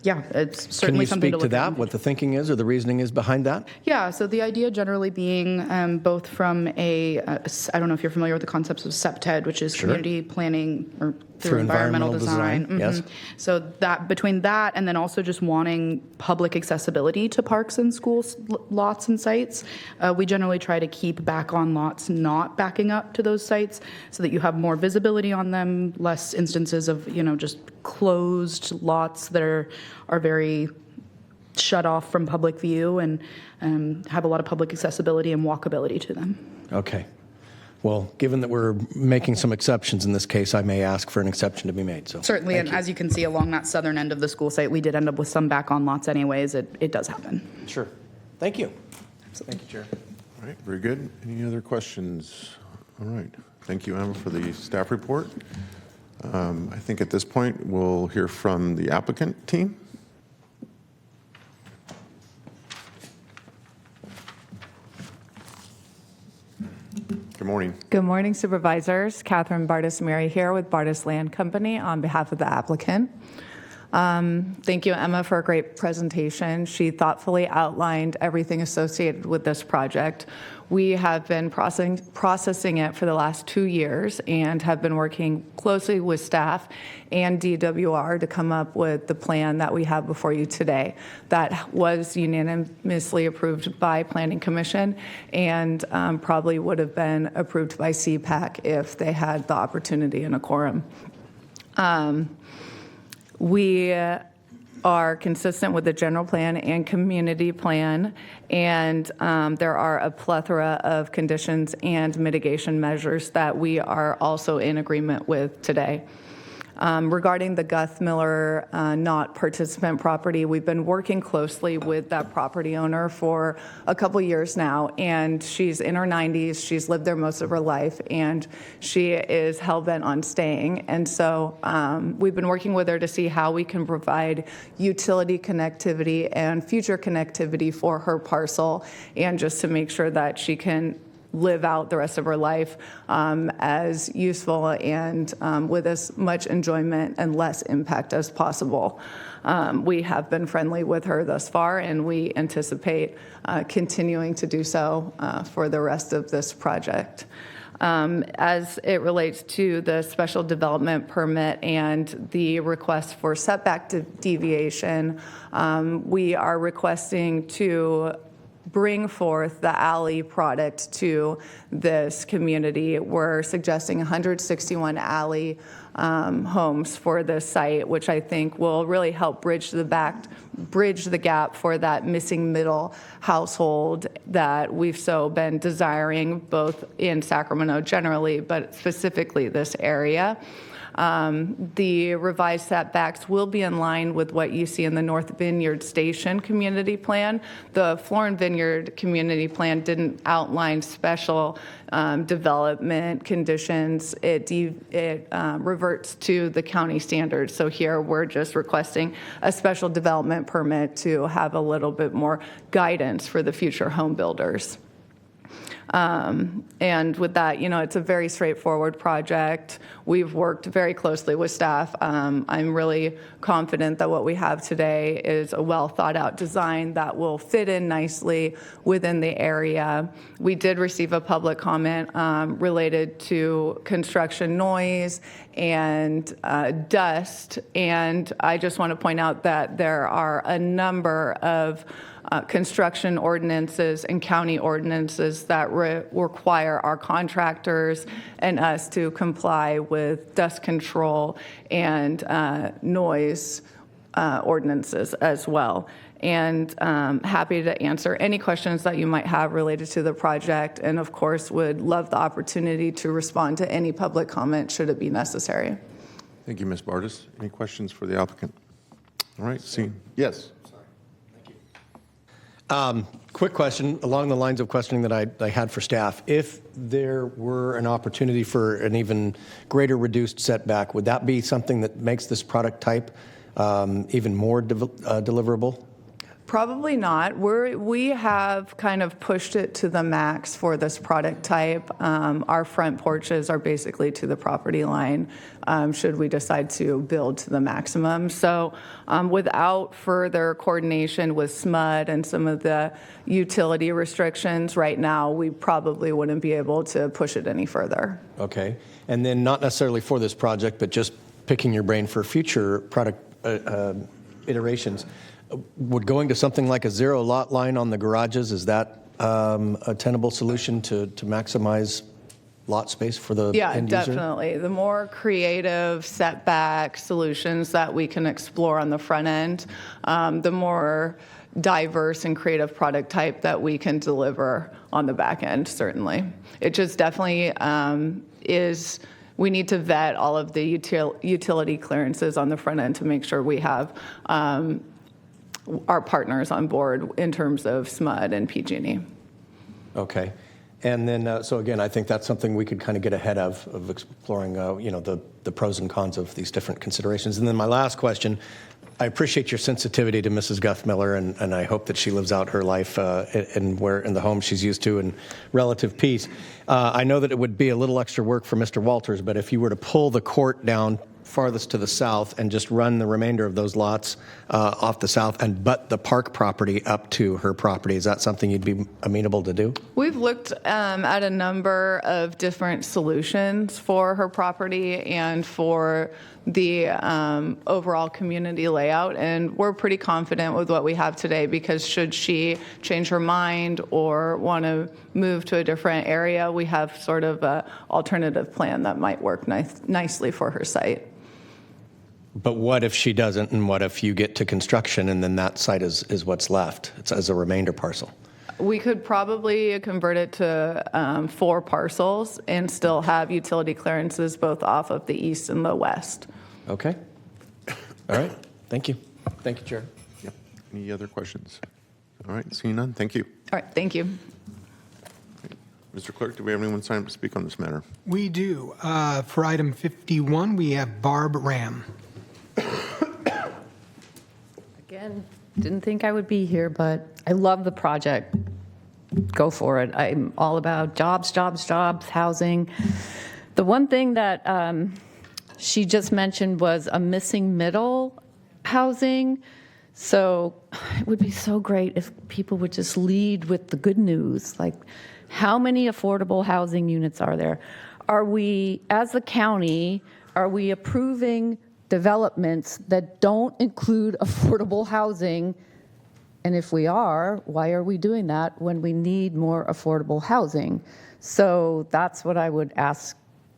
yeah, it's certainly something to look at. Can you speak to that, what the thinking is or the reasoning is behind that? Yeah, so the idea generally being both from I don't know if you're familiar with the concepts of SEPTED, which is community planning or through environmental design. Mm-hmm. Yes. So that between that and then also just wanting public accessibility to parks and schools, lots and sites, we generally try to keep back on lots not backing up to those sites so that you have more visibility on them, less instances of, just closed lots that are very shut off from public view and have a lot of public accessibility and walkability to them. Okay. Well, given that we're making some exceptions in this case, I may ask for an exception to be made. So certainly, and as you can see along that southern end of the school site, we did end up with some back-on lots anyways. It does happen. Sure. Thank you. Absolutely. Thank you, Chair. All right, very good. Any other questions? All right. Thank you, Emma, for the staff report. I think at this point, we'll hear from the applicant team. Good morning. Good morning, Supervisors. Catherine Bartis-Mary here with Bartis Land Company on behalf of the applicant. Thank you, Emma, for a great presentation. She thoughtfully outlined everything associated with this project. We have been processing it for the last 2 years and have been working closely with staff and DWR to come up with the plan that we have before you today. That was unanimously approved by Planning Commission and probably would have been approved by CPAC if they had the opportunity and a quorum. We are consistent with the general plan and community plan, and there are a plethora of conditions and mitigation measures that we are also in agreement with today. Regarding the Guthmiller not participant property, we've been working closely with that property owner for a couple years now, and she's in her 90s. She's lived there most of her life, and she is hell-bent on staying. And so we've been working with her to see how we can provide utility connectivity and future connectivity for her parcel, and just to make sure that she can live out the rest of her life as useful and with as much enjoyment and less impact as possible. We have been friendly with her thus far, and we anticipate continuing to do so for the rest of this project. As it relates to the special development permit and the request for setback deviation, we are requesting to bring forth the alley product to this community. We're suggesting 161 alley homes for this site, which I think will really help bridge the gap for that missing middle household that we've so been desiring, both in Sacramento generally, but specifically this area. The revised setbacks will be in line with what you see in the North Vineyard Station Community Plan. The Florin Vineyard Community Plan didn't outline special development conditions. It reverts to the county standards. So here we're just requesting a special development permit to have a little bit more guidance for the future home builders. And with that, it's a very straightforward project. We've worked very closely with staff. I'm really confident that what we have today is a well thought out design that will fit in nicely within the area. We did receive a public comment related to construction noise and dust. And I just want to point out that there are a number of construction ordinances and county ordinances that require our contractors and us to comply with dust control and noise ordinances as well. And happy to answer any questions that you might have related to the project, and of course would love the opportunity to respond to any public comment should it be necessary. Thank you, Ms. Bartis. Any questions for the applicant? All right, see. Yes. Quick question along the lines of questioning that I had for staff. If there were an opportunity for an even greater reduced setback, would that be something that makes this product type even more deliverable? Probably not. We have kind of pushed it to the max for this product type. Our front porches are basically to the property line should we decide to build to the maximum. So without further coordination with SMUD and some of the utility restrictions right now, we probably wouldn't be able to push it any further. Okay. And then not necessarily for this project, but just picking your brain for future product iterations. Would going to something like a zero lot line on the garages, is that a tenable solution to maximize lot space for the end user? Yeah, definitely. The more creative setback solutions that we can explore on the front end, the more diverse and creative product type that we can deliver on the back end, certainly. It just definitely is. We need to vet all of the utility clearances on the front end to make sure we have our partners on board in terms of SMUD and PG&E. Okay. And then, so again, I think that's something we could kind of get ahead of exploring, the pros and cons of these different considerations. And then my last question, I appreciate your sensitivity to Mrs. Guthmiller, and I hope that she lives out her life in the home she's used to in relative peace. I know that it would be a little extra work for Mr. Walters, but if you were to pull the court down farthest to the south and just run the remainder of those lots off the south and butt the park property up to her property. Is that something you'd be amenable to do? We've looked at a number of different solutions for her property and for the overall community layout, and we're pretty confident with what we have today, because should she change her mind or want to move to a different area, we have sort of an alternative plan that might work nicely for her site. But what if she doesn't, and what if you get to construction and then that site is what's left? It's as a remainder parcel. We could probably convert it to 4 parcels and still have utility clearances both off of the east and the west. Okay. All right. Thank you. Thank you, Chair. Yep. Any other questions? All right, seeing none, thank you. All right, thank you. Mr. Clerk, do we have anyone sign up to speak on this matter? We do. For item 51, we have Barb Ram. Again, didn't think I would be here, but I love the project. Go for it. I'm all about jobs, jobs, jobs, housing. The one thing that she just mentioned was a missing middle housing. So it would be so great if people would just lead with the good news. Like, how many affordable housing units are there? Are we, as a county, are we approving developments that don't include affordable housing? And if we are, why are we doing that when we need more affordable housing? So that's what I would ask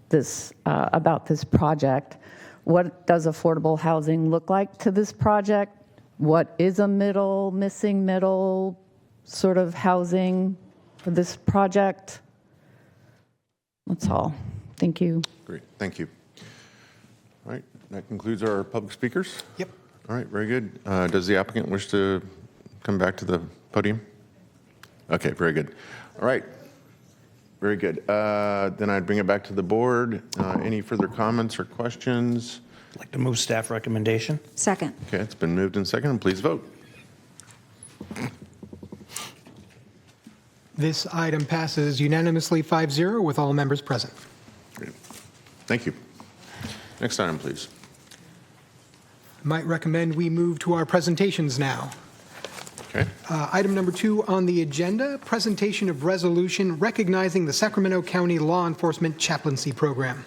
this about this project. What does affordable housing look like to this project? What is a missing middle sort of housing for this project? That's all. Thank you. Great, thank you. All right, that concludes our public speakers. Yep. All right, very good. Does the applicant wish to come back to the podium? Okay, very good. All right, very good. Then I'd bring it back to the board. Any further comments or questions? I'd like to move staff recommendation. Second. Okay, it's been moved and seconded. Please vote. This item passes unanimously 5-0 with all members present. Great. Thank you. Next item, please. I might recommend we move to our presentations now. Okay. Item number 2 on the agenda, presentation of resolution recognizing the Sacramento County Law Enforcement Chaplaincy Program.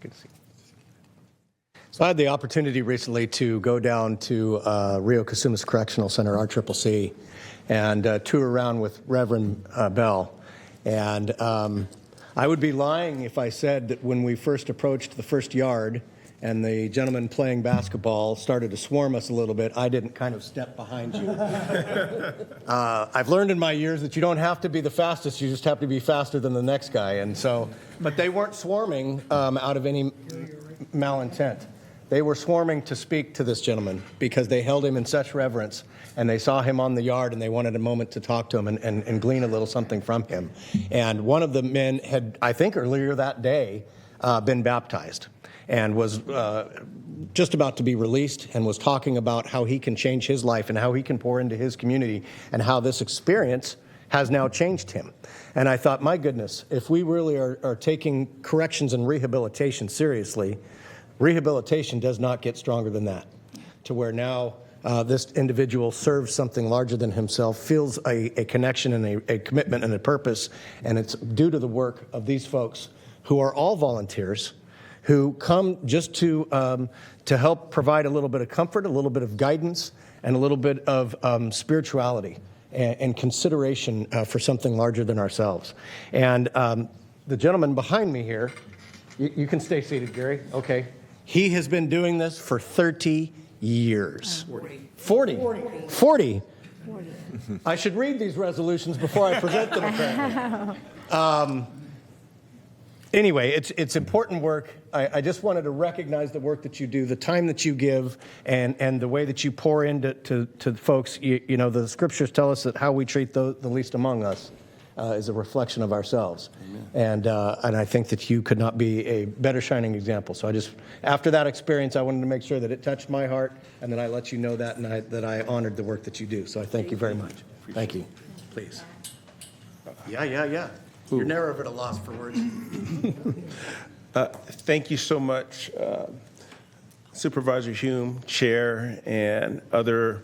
Good to see you. So I had the opportunity recently to go down to Rio Casumas Correctional Center, RCCC, and tour around with Reverend Bell. And I would be lying if I said that when we first approached the first yard and the gentleman playing basketball started to swarm us a little bit, I didn't kind of step behind you. I've learned in my years that you don't have to be the fastest, you just have to be faster than the next guy. And so, but they weren't swarming out of any malintent. They were swarming to speak to this gentleman because they held him in such reverence, and they saw him on the yard and they wanted a moment to talk to him and glean a little something from him. And one of the men had, I think earlier that day, been baptized and was just about to be released, and was talking about how he can change his life and how he can pour into his community and how this experience has now changed him. And I thought, my goodness, if we really are taking corrections and rehabilitation seriously, rehabilitation does not get stronger than that, to where now this individual serves something larger than himself, feels a connection and a commitment and a purpose, and it's due to the work of these folks who are all volunteers, who come just to help provide a little bit of comfort, a little bit of guidance, and a little bit of spirituality and consideration for something larger than ourselves. And the gentleman behind me here, you can stay seated, Gary. Okay. He has been doing this for 30 years. 40. I should read these resolutions before I present them, apparently. Anyway, it's important work. I just wanted to recognize the work that you do, the time that you give, and the way that you pour into to folks. You know, the scriptures tell us that how we treat the least among us is a reflection of ourselves. And I think that you could not be a better shining example. So after that experience, I wanted to make sure that it touched my heart and that I let you know that and that I honored the work that you do. So I thank you very much. Thank you. Please. Yeah. You're never at a loss for words. Thank you so much, Supervisor Hume, Chair, and other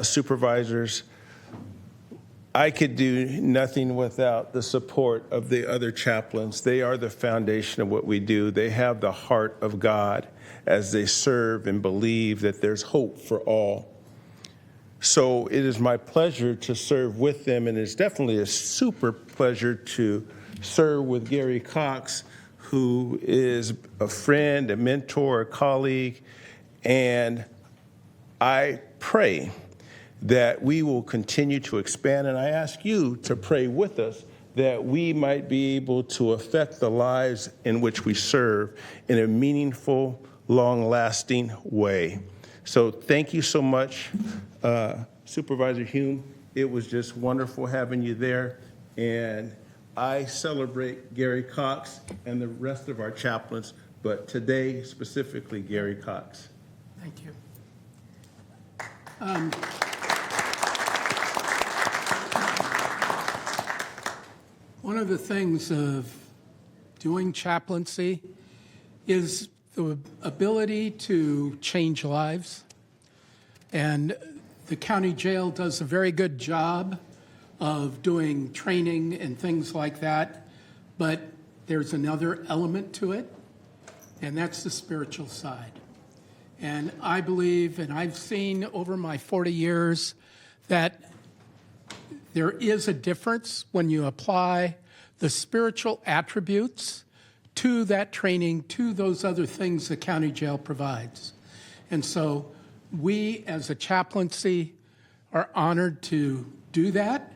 supervisors. I could do nothing without the support of the other chaplains. They are the foundation of what we do. They have the heart of God as they serve and believe that there's hope for all. So it is my pleasure to serve with them, and it's definitely a super pleasure to serve with Gary Cox, who is a friend, a mentor, a colleague, and I pray that we will continue to expand, and I ask you to pray with us that we might be able to affect the lives in which we serve in a meaningful, long-lasting way. So thank you so much, Supervisor Hume. It was just wonderful having you there, and I celebrate Gary Cox and the rest of our chaplains, but today specifically Gary Cox. Thank you. One of the things of doing chaplaincy is the ability to change lives. And the county jail does a very good job of doing training and things like that. But there's another element to it, and that's the spiritual side. And I believe, and I've seen over my 40 years, that there is a difference when you apply the spiritual attributes to that training, to those other things the county jail provides. And so we, as a chaplaincy, are honored to do that,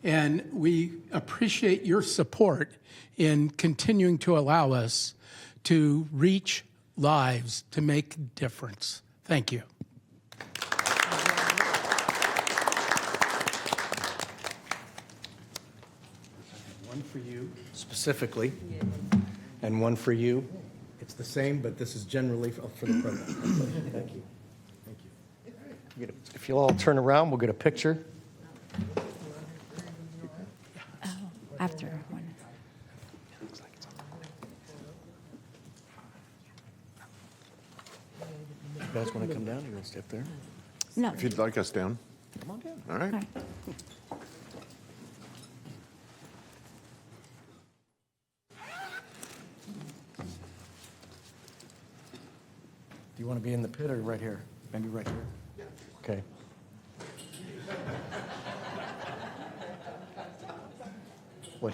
and we appreciate your support in continuing to allow us to reach lives, to make a difference. Thank you. One for you specifically, and one for you. It's the same, but this is generally for the program. Thank you. Thank you. If you'll all turn around, we'll get a picture. Oh, after one. You guys want to come down? You want to stay up there? No. If you'd like us down. Come on down. All right. Do you want to be in the pit or right here? Maybe right here? Okay. What?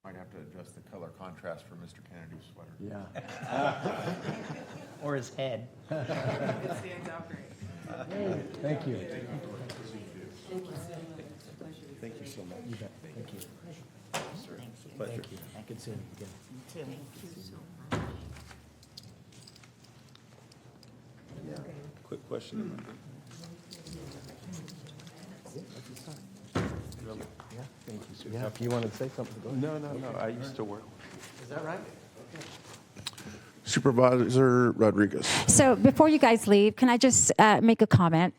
Might have to adjust the color contrast for Mr. Kennedy's sweater. Yeah. Or his head. It stands out great. Thank you. Thank you so much. You bet. Thank you. Pleasure. Thank you. Good seeing you again. Quick question. Yeah, thank you. Yeah, if you want to say something, go ahead. No. I used to work. Is that right? Supervisor Rodriguez. So before you guys leave, can I just make a comment?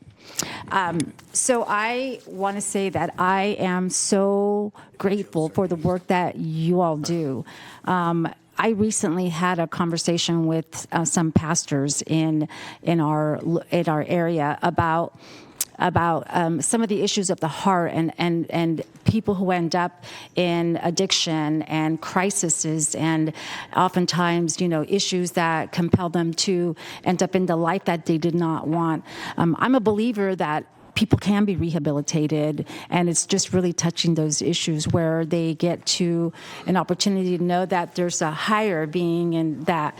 So I want to say that I am so grateful for the work that you all do. I recently had a conversation with some pastors in our area about some of the issues of the heart and people who end up in addiction and crises and oftentimes, issues that compel them to end up in the life that they did not want. I'm a believer that people can be rehabilitated, and it's just really touching those issues where they get to an opportunity to know that there's a higher being and that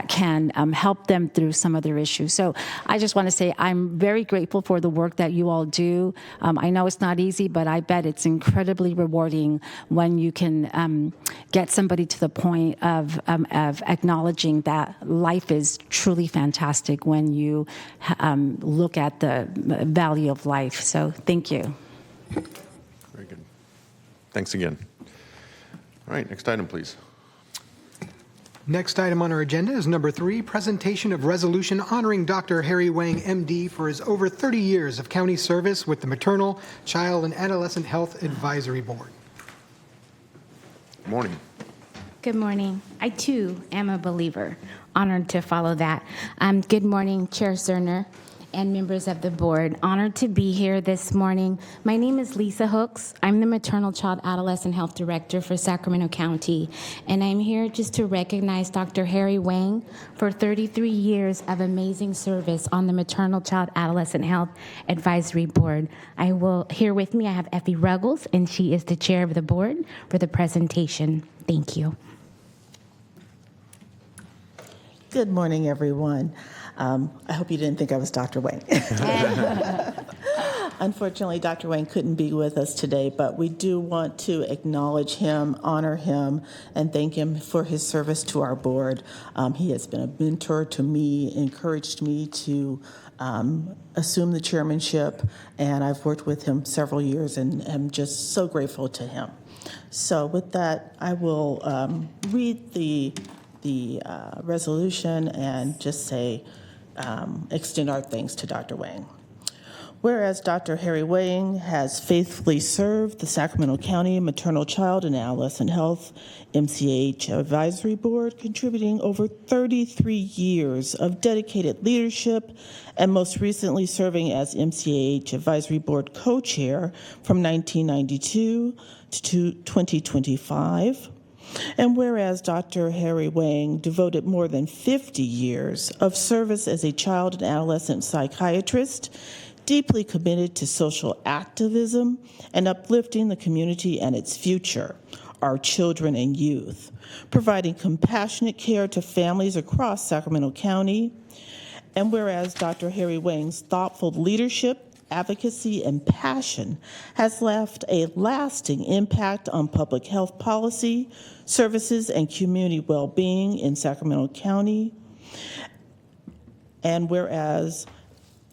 can help them through some of their issues. So I just want to say I'm very grateful for the work that you all do. I know it's not easy, but I bet it's incredibly rewarding when you can get somebody to the point of acknowledging that life is truly fantastic when you look at the value of life. So thank you. Very good. Thanks again. All right, next item, please. Next item on our agenda is number 3, presentation of resolution honoring Dr. Harry Wang, MD, for his over 30 years of county service with the Maternal, Child, and Adolescent Health Advisory Board. Good morning. Good morning. I, too, am a believer. Honored to follow that. Good morning, Chair Cerner and members of the board. Honored to be here this morning. My name is Lisa Hooks. I'm the Maternal Child Adolescent Health Director for Sacramento County, and I'm here just to recognize Dr. Harry Wang for 33 years of amazing service on the Maternal Child Adolescent Health Advisory Board. Here with me, I have Effie Ruggles, and she is the chair of the board for the presentation. Thank you. Good morning, everyone. I hope you didn't think I was Dr. Wang. Unfortunately, Dr. Wang couldn't be with us today, but we do want to acknowledge him, honor him, and thank him for his service to our board. He has been a mentor to me, encouraged me to assume the chairmanship, and I've worked with him several years and am just so grateful to him. So with that, I will read the resolution and just say, extend our thanks to Dr. Wang. Whereas Dr. Harry Wang has faithfully served the Sacramento County Maternal, Child, and Adolescent Health MCH Advisory Board, contributing over 33 years of dedicated leadership, and most recently serving as MCH Advisory Board co-chair from 1992 to 2025. And whereas Dr. Harry Wang devoted more than 50 years of service as a child and adolescent psychiatrist, deeply committed to social activism and uplifting the community and its future, our children and youth, providing compassionate care to families across Sacramento County. And whereas Dr. Harry Wang's thoughtful leadership, advocacy, and passion has left a lasting impact on public health policy, services, and community well-being in Sacramento County. And whereas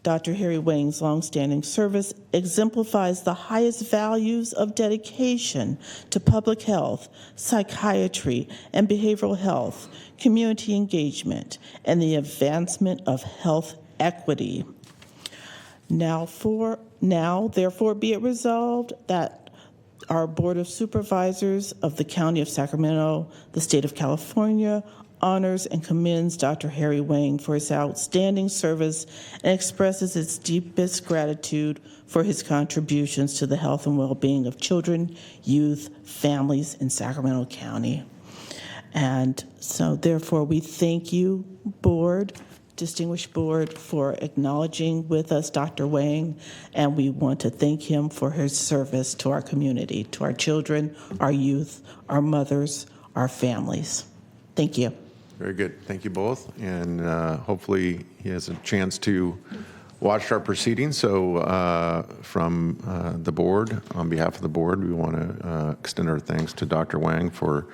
Dr. Harry Wang's longstanding service exemplifies the highest values of dedication to public health, psychiatry, and behavioral health, community engagement, and the advancement of health equity. Now, therefore, be it resolved that our Board of Supervisors of the County of Sacramento, the State of California, honors and commends Dr. Harry Wang for his outstanding service and expresses its deepest gratitude for his contributions to the health and well-being of children, youth, families in Sacramento County. And so, therefore, we thank you, Board, distinguished board, for acknowledging with us Dr. Wang, and we want to thank him for his service to our community, to our children, our youth, our mothers, our families. Thank you. Very good. Thank you both. And hopefully he has a chance to watch our proceedings. So from the board, on behalf of the board, we want to extend our thanks to Dr. Wang for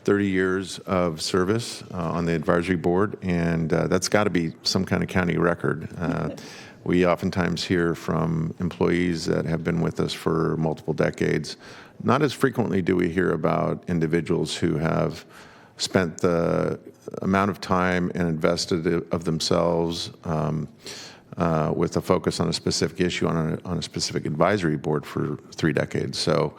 30 years of service on the advisory board, and that's got to be some kind of county record. We oftentimes hear from employees that have been with us for multiple decades. Not as frequently do we hear about individuals who have spent the amount of time and invested of themselves with a focus on a specific issue on a specific advisory board for 3 decades. So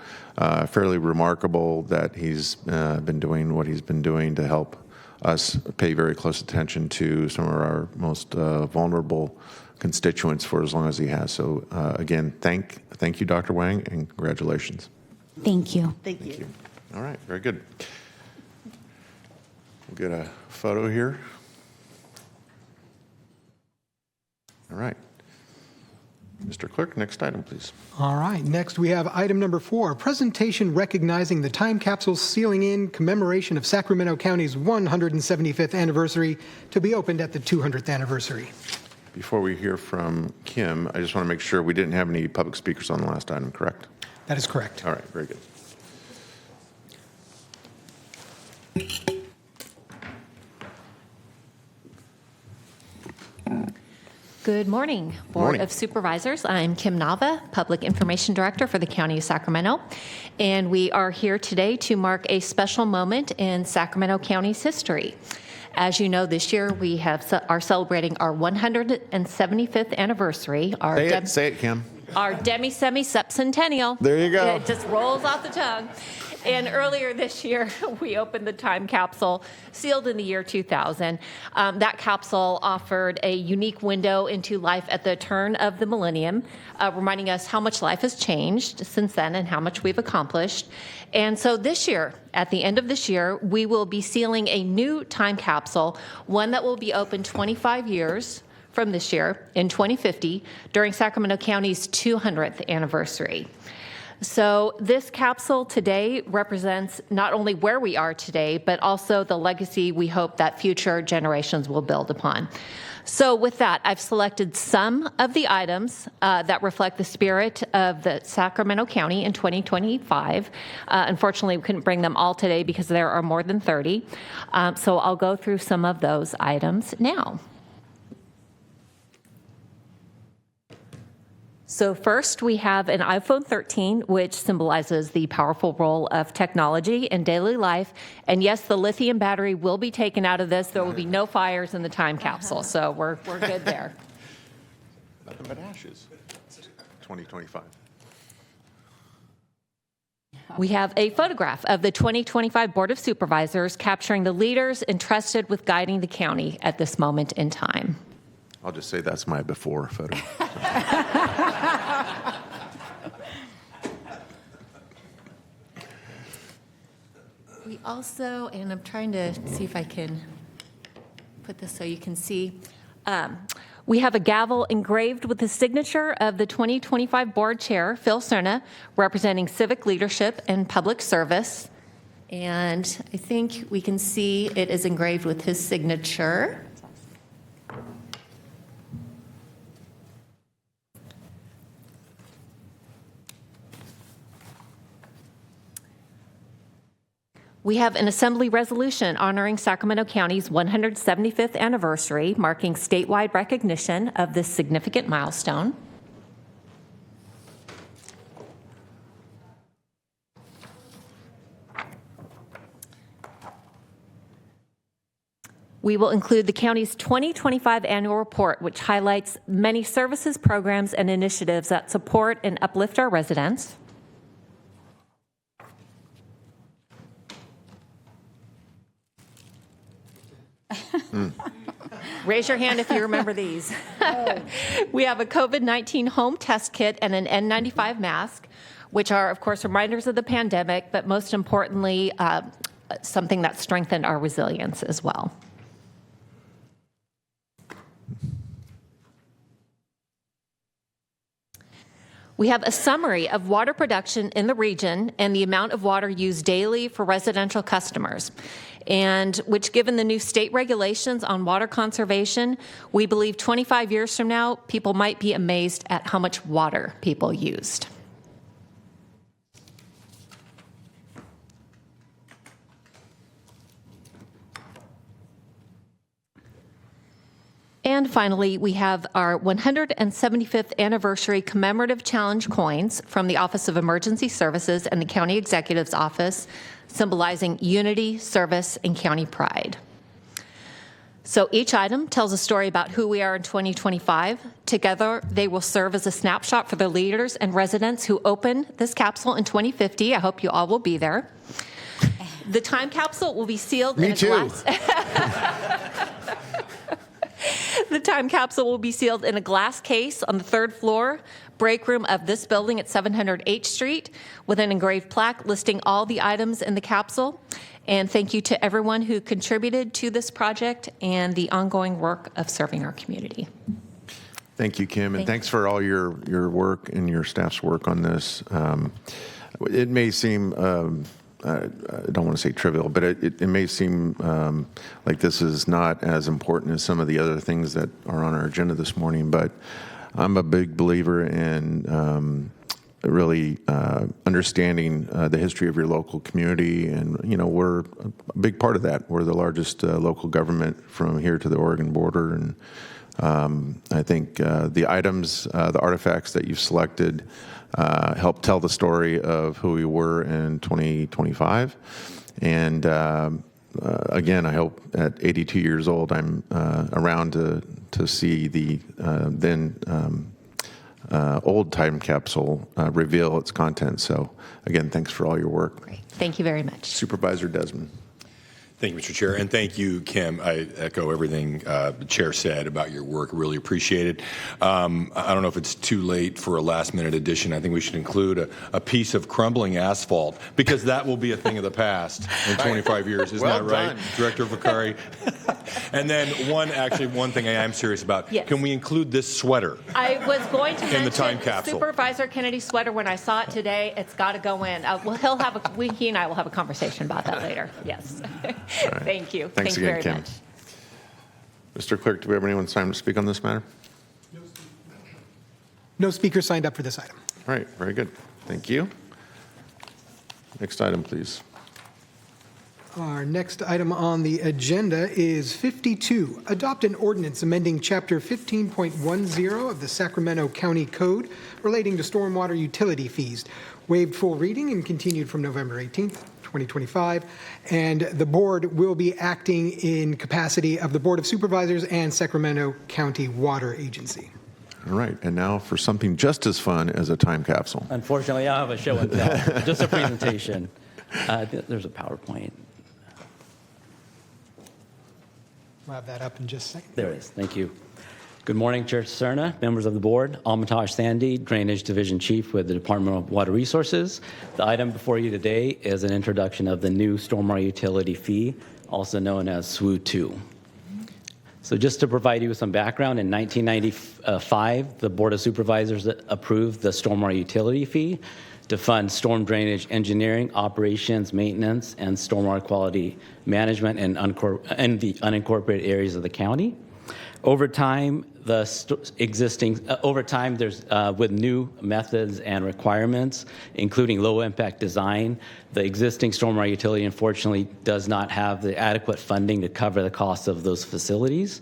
fairly remarkable that he's been doing what he's been doing to help us pay very close attention to some of our most vulnerable constituents for as long as he has. So again, thank you, Dr. Wang, and congratulations. Thank you. Thank you. All right, very good. We'll get a photo here. All right. Mr. Clerk, next item, please. All right, next we have item number 4, presentation recognizing the time capsule sealing in commemoration of Sacramento County's 175th anniversary to be opened at the 200th anniversary. Before we hear from Kim, I just want to make sure we didn't have any public speakers on the last item, correct? That is correct. All right, very good. Good morning, Board of Supervisors. I'm Kim Nava, Public Information Director for the County of Sacramento, and we are here today to mark a special moment in Sacramento County's history. As you know, this year we are celebrating our 175th anniversary. Say it, Kim. Our demi-semi-sepcentennial. There you go. It just rolls off the tongue. And earlier this year, we opened the time capsule, sealed in the year 2000. That capsule offered a unique window into life at the turn of the millennium, reminding us how much life has changed since then and how much we've accomplished. And so this year, at the end of this year, we will be sealing a new time capsule, one that will be open 25 years from this year in 2050 during Sacramento County's 200th anniversary. So this capsule today represents not only where we are today, but also the legacy we hope that future generations will build upon. So with that, I've selected some of the items that reflect the spirit of the Sacramento County in 2025. Unfortunately, we couldn't bring them all today because there are more than 30. So I'll go through some of those items now. So first, we have an iPhone 13, which symbolizes the powerful role of technology in daily life. And yes, the lithium battery will be taken out of this. There will be no fires in the time capsule, so we're good there. Nothing but ashes. 2025. We have a photograph of the 2025 Board of Supervisors capturing the leaders entrusted with guiding the county at this moment in time. I'll just say that's my before photo. We also, and I'm trying to see if I can put this so you can see, we have a gavel engraved with the signature of the 2025 Board Chair, Phil Cerna, representing civic leadership and public service. And I think we can see it is engraved with his signature. We have an Assembly resolution honoring Sacramento County's 175th anniversary, marking statewide recognition of this significant milestone. We will include the county's 2025 annual report, which highlights many services, programs, and initiatives that support and uplift our residents. Raise your hand if you remember these. We have a COVID-19 home test kit and an N95 mask, which are, of course, reminders of the pandemic, but most importantly, something that strengthened our resilience as well. We have a summary of water production in the region and the amount of water used daily for residential customers, and which, given the new state regulations on water conservation, we believe 25 years from now, people might be amazed at how much water people used. And finally, we have our 175th anniversary commemorative challenge coins from the Office of Emergency Services and the County Executive's Office, symbolizing unity, service, and county pride. So each item tells a story about who we are in 2025. Together, they will serve as a snapshot for the leaders and residents who open this capsule in 2050. I hope you all will be there. The time capsule will be sealed in a glass. The time capsule will be sealed in a glass case on the 3rd floor break room of this building at 700 H Street with an engraved plaque listing all the items in the capsule. And thank you to everyone who contributed to this project and the ongoing work of serving our community. Thank you, Kim, and Thank thanks for all your work and your staff's work on this. It may seem, I don't want to say trivial, but it may seem like this is not as important as some of the other things that are on our agenda this morning, but I'm a big believer in really understanding the history of your local community, and we're a big part of that. We're the largest local government from here to the Oregon border, and I think the items, the artifacts that you've selected help tell the story of who we were in 2025. And again, I hope at 82 years old, I'm around to see the then old time capsule reveal its content. So again, thanks for all your work. Great. Thank you very much. Supervisor Desmond. Thank you, Mr. Chair, and thank you, Kim. I echo everything the Chair said about your work. Really appreciate it. I don't know if it's too late for a last-minute addition. I think we should include a piece of crumbling asphalt, because that will be a thing of the past in 25 years. Isn't that right, Director Vakari? And then one thing I am serious about. Yes. Can we include this sweater? I was going to In the time mention capsule. Supervisor Kennedy's sweater. When I saw it today, it's got to go in. Well, he and I will have a conversation about that later. Yes. Right. Thank you. Thanks Thank you again, very Kim. much. Mr. Clerk, do we have anyone signed to speak on this matter? No speakers signed up for this item. All right, very good. Thank you. Next item, please. Our next item on the agenda is 52. Adopt an ordinance amending Chapter 15.10 of the Sacramento County Code relating to stormwater utility fees. Waived full reading and continued from November 18th, 2025. And the board will be acting in capacity of the Board of Supervisors and Sacramento County Water Agency. All right, and now for something just as fun as a time capsule. Unfortunately, I have a show and tell, just a presentation. There's a PowerPoint. We'll have that up in just a second. There it is. Thank you. Good morning, Chair Cerna, members of the board. Almatash Sandy, Drainage Division Chief with the Department of Water Resources. The item before you today is an introduction of the new stormwater utility fee, also known as SWU 2. So just to provide you with some background, in 1995, the Board of Supervisors approved the stormwater utility fee to fund storm drainage engineering, operations, maintenance, and stormwater quality management in the unincorporated areas of the county. Over time, there's with new methods and requirements, including low-impact design, the existing stormwater utility unfortunately does not have the adequate funding to cover the cost of those facilities.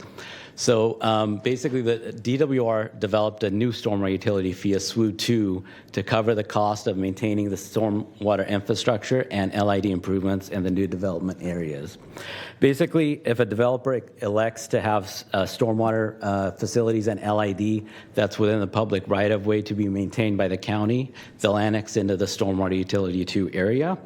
So basically, the DWR developed a new stormwater utility fee, a SWU 2, to cover the cost of maintaining the stormwater infrastructure and LID improvements in the new development areas. Basically, if a developer elects to have stormwater facilities and LID that's within the public right-of-way to be maintained by the county, they'll annex into the stormwater utility 2 area.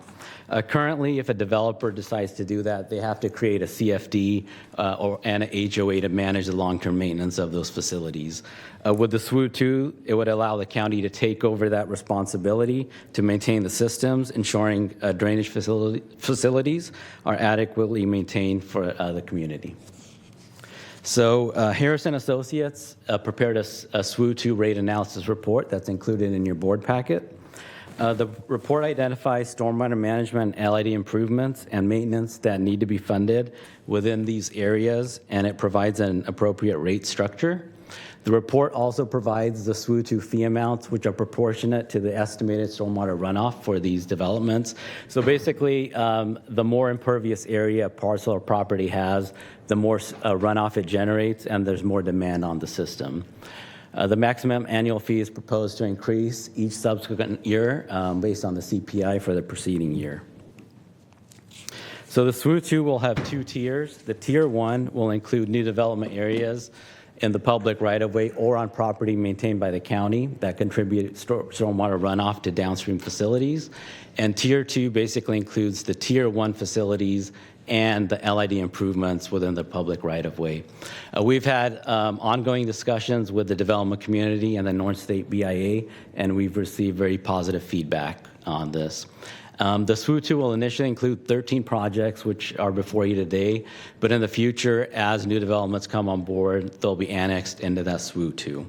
Currently, if a developer decides to do that, they have to create a CFD and an HOA to manage the long-term maintenance of those facilities. With the SWU 2, it would allow the county to take over that responsibility to maintain the systems, ensuring drainage facilities are adequately maintained for the community. So Harrison Associates prepared a SWU 2 rate analysis report that's included in your board packet. The report identifies stormwater management and LID improvements and maintenance that need to be funded within these areas, and it provides an appropriate rate structure. The report also provides the SWU 2 fee amounts, which are proportionate to the estimated stormwater runoff for these developments. So basically, the more impervious area a parcel or property has, the more runoff it generates, and there's more demand on the system. The maximum annual fee is proposed to increase each subsequent year based on the CPI for the preceding year. So the SWU 2 will have 2 tiers. The tier 1 will include new development areas in the public right-of-way or on property maintained by the county that contribute stormwater runoff to downstream facilities. And tier 2 basically includes the tier 1 facilities and the LID improvements within the public right-of-way. We've had ongoing discussions with the development community and the North State BIA, and we've received very positive feedback on this. The SWU2 will initially include 13 projects, which are before you today, but in the future, as new developments come on board, they'll be annexed into that SWU2.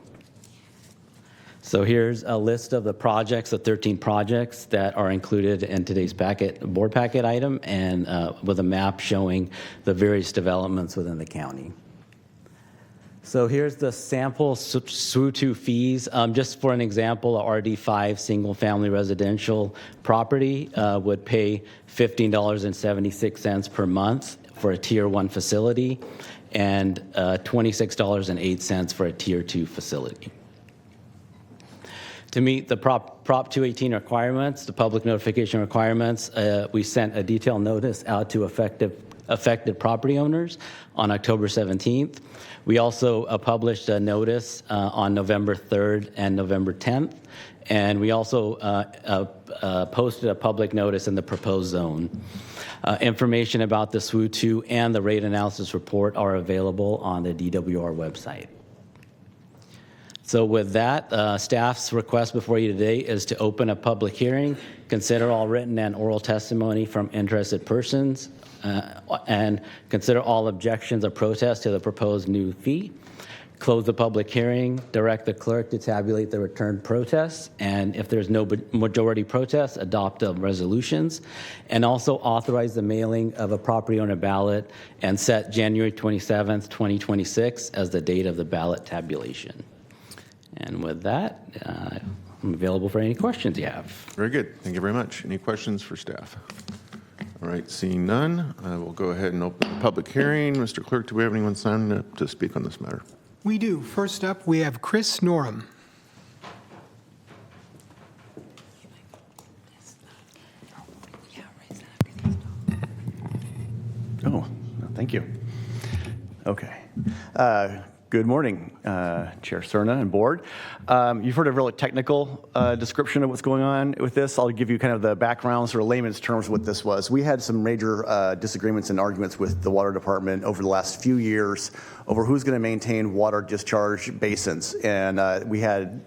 So here's a list of the projects, the 13 projects that are included in today's board packet item, and with a map showing the various developments within the county. So here's the sample SWU2 fees. Just for an example, a RD5 single-family residential property would pay $15.76 per month for a Tier 1 facility and $26.08 for a Tier 2 facility. To meet the Prop 218 requirements, the public notification requirements, we sent a detailed notice out to affected property owners on October 17th. We also published a notice on November 3rd and November 10th, and we also posted a public notice in the proposed zone. Information about the SWU2 and the rate analysis report are available on the DWR website. So with that, staff's request before you today is to open a public hearing, consider all written and oral testimony from interested persons, and consider all objections or protests to the proposed new fee. Close the public hearing, direct the clerk to tabulate the returned protests, and if there's no majority protests, adopt the resolutions, and also authorize the mailing of a property owner ballot and set January 27th, 2026 as the date of the ballot tabulation. And with that, I'm available for any questions you have. Very good. Thank you very much. Any questions for staff? All right, seeing none, I will go ahead and open the public hearing. Mr. Clerk, do we have anyone signed up to speak on this matter? We do. First up, we have Chris Norum. Oh, thank you. Okay. Good morning, Chair Cerna and board. You've heard a really technical description of what's going on with this. I'll give you kind of the background, sort of layman's terms, what this was. We had some major disagreements and arguments with the water department over the last few years over who's going to maintain water discharge basins. And we had,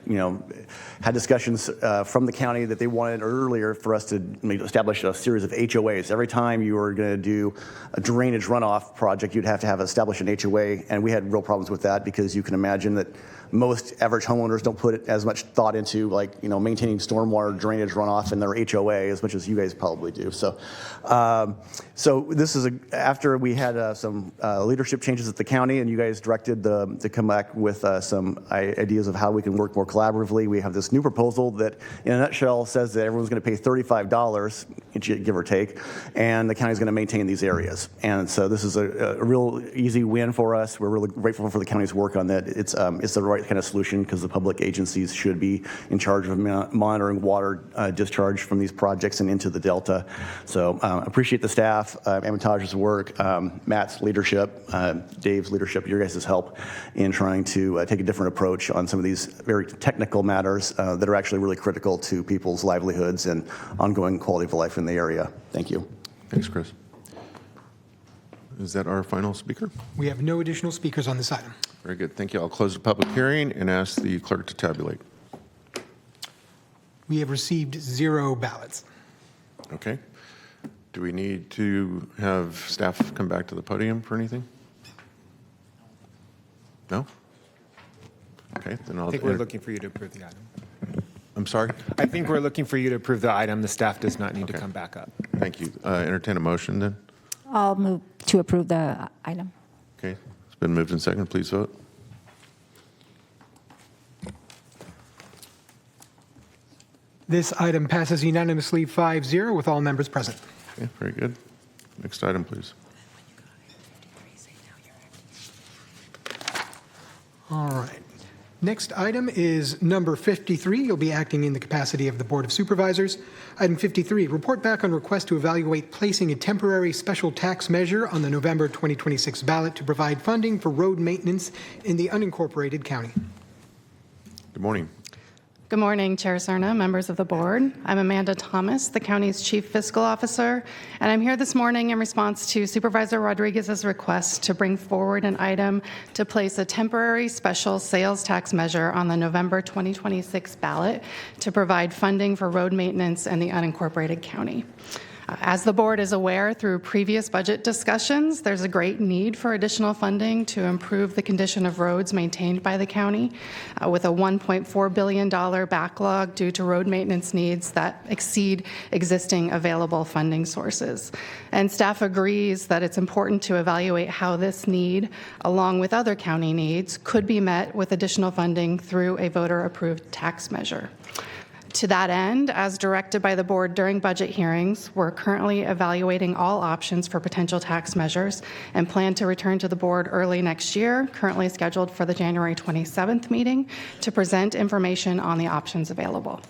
had discussions from the county that they wanted earlier for us to establish a series of HOAs. Every time you were going to do a drainage runoff project, you'd have to establish an HOA. And we had real problems with that because you can imagine that most average homeowners don't put as much thought into maintaining stormwater drainage runoff in their HOA as much as you guys probably do. So, so this is after we had some leadership changes at the county, and you guys directed to come back with some ideas of how we can work more collaboratively. We have this new proposal that, in a nutshell, says that everyone's going to pay $35, give or take, and the county's going to maintain these areas. And so this is a real easy win for us. We're really grateful for the county's work on that. It's the right kind of solution because the public agencies should be in charge of monitoring water discharge from these projects and into the Delta. So appreciate the staff, Amitaj's work, Matt's leadership, Dave's leadership, your guys' help in trying to take a different approach on some of these very technical matters that are actually really critical to people's livelihoods and ongoing quality of life in the area. Thank you. Thanks, Chris. Is that our final speaker? We have no additional speakers on this item. Very good. Thank you. I'll close the public hearing and ask the clerk to tabulate. We have received 0 ballots. Okay. Do we need to have staff come back to the podium for anything? No? Okay, then I'll... I think we're looking for you to approve the item. I'm sorry? I think we're looking for you to approve the item. The staff does not need to come back up. Thank you. Entertain a motion then. I'll move to approve the item. Okay, it's been moved and seconded. Please vote. This item passes unanimously 5-0 with all members present. Okay, very good. Next item, please. All right. Next item is number 53. You'll be acting in the capacity of the Board of Supervisors. Item 53, report back on request to evaluate placing a temporary special tax measure on the November 2026 ballot to provide funding for road maintenance in the unincorporated county. Good morning. Good morning, Chair Cerna, members of the board. I'm Amanda Thomas, the county's Chief Fiscal Officer, and I'm here this morning in response to Supervisor Rodriguez's request to bring forward an item to place a temporary special sales tax measure on the November 2026 ballot to provide funding for road maintenance in the unincorporated county. As the board is aware through previous budget discussions, there's a great need for additional funding to improve the condition of roads maintained by the county, with a $1.4 billion backlog due to road maintenance needs that exceed existing available funding sources. And staff agrees that it's important to evaluate how this need, along with other county needs, could be met with additional funding through a voter-approved tax measure. To that end, as directed by the board during budget hearings, we're currently evaluating all options for potential tax measures and plan to return to the board early next year, currently scheduled for the January 27th meeting, to present information on the options available.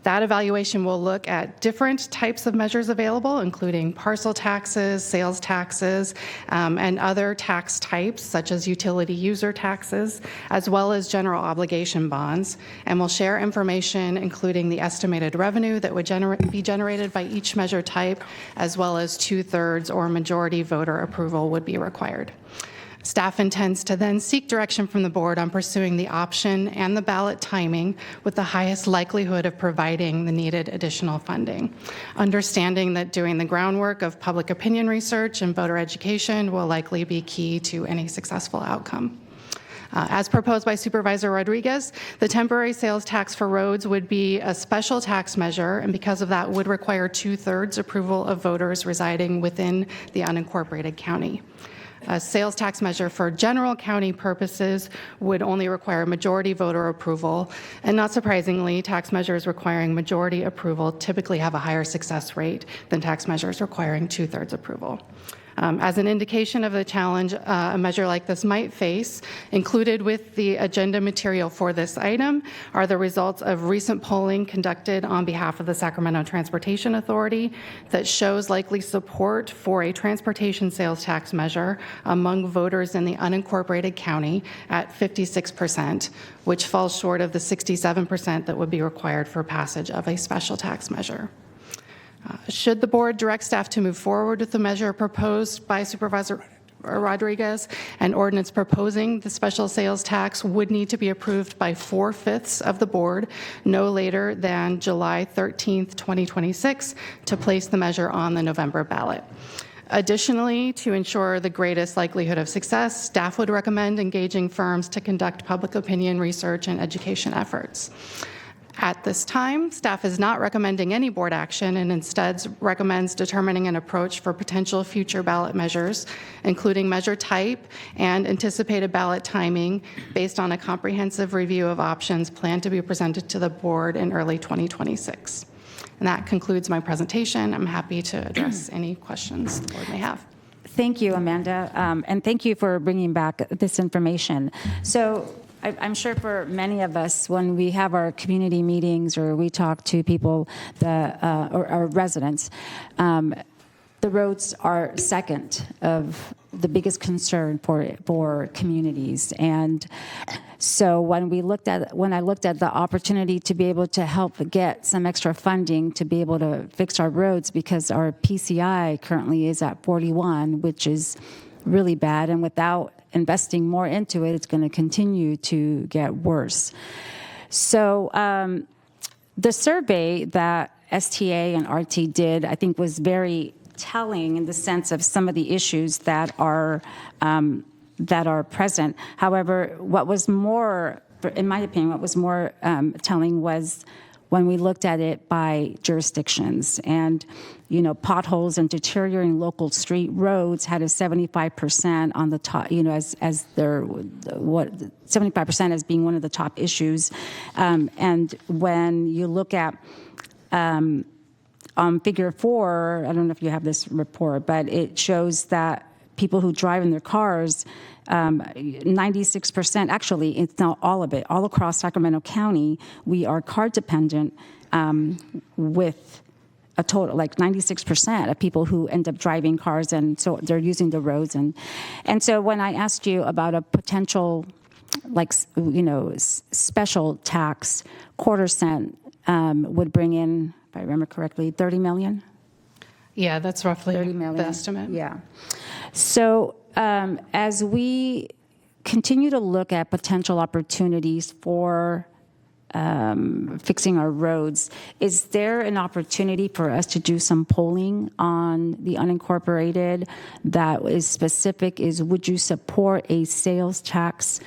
That evaluation will look at different types of measures available, including parcel taxes, sales taxes, and other tax types, such as utility user taxes, as well as general obligation bonds, and will share information including the estimated revenue that would be generated by each measure type, as well as 2/3 or majority voter approval would be required. Staff intends to then seek direction from the board on pursuing the option and the ballot timing with the highest likelihood of providing the needed additional funding, understanding that doing the groundwork of public opinion research and voter education will likely be key to any successful outcome. As proposed by Supervisor Rodriguez, the temporary sales tax for roads would be a special tax measure, and because of that would require 2/3 approval of voters residing within the unincorporated county. A sales tax measure for general county purposes would only require majority voter approval, and not surprisingly, tax measures requiring majority approval typically have a higher success rate than tax measures requiring 2/3 approval. As an indication of the challenge a measure like this might face, included with the agenda material for this item are the results of recent polling conducted on behalf of the Sacramento Transportation Authority that shows likely support for a transportation sales tax measure among voters in the unincorporated county at 56%, which falls short of the 67% that would be required for passage of a special tax measure. Should the board direct staff to move forward with the measure proposed by Supervisor Rodriguez, an ordinance proposing the special sales tax would need to be approved by 4/5 of the board no later than July 13th, 2026, to place the measure on the November ballot. Additionally, to ensure the greatest likelihood of success, staff would recommend engaging firms to conduct public opinion research and education efforts. At this time, staff is not recommending any board action and instead recommends determining an approach for potential future ballot measures, including measure type and anticipated ballot timing based on a comprehensive review of options planned to be presented to the board in early 2026. And that concludes my presentation. I'm happy to address any questions the board may have. Thank you, Amanda, and thank you for bringing back this information. So I'm sure for many of us, when we have our community meetings or we talk to people, or our residents, the roads are second of the biggest concern for communities. And so when I looked at the opportunity to be able to help get some extra funding to be able to fix our roads, because our PCI currently is at 41, which is really bad, and without investing more into it, it's going to continue to get worse. So the survey that STA and RT did, I think, was very telling in the sense of some of the issues that are present. However, what was more, in my opinion, what was more telling was when we looked at it by jurisdictions. And, potholes and deteriorating local street roads had a 75% on the top, as their, 75% as being one of the top issues. And when you look at figure 4, I don't know if you have this report, but it shows that people who drive in their cars, 96%, actually, it's not all of it, all across Sacramento County, we are car dependent with a total, like 96% of people who end up driving cars, and so they're using the roads. And so when I asked you about a potential special tax, quarter cent would bring in, if I remember correctly, 30 million? Yeah, that's roughly 30 million. the estimate. Yeah. So as we continue to look at potential opportunities for fixing our roads, is there an opportunity for us to do some polling on the unincorporated that is specific? Would you support a sales tax?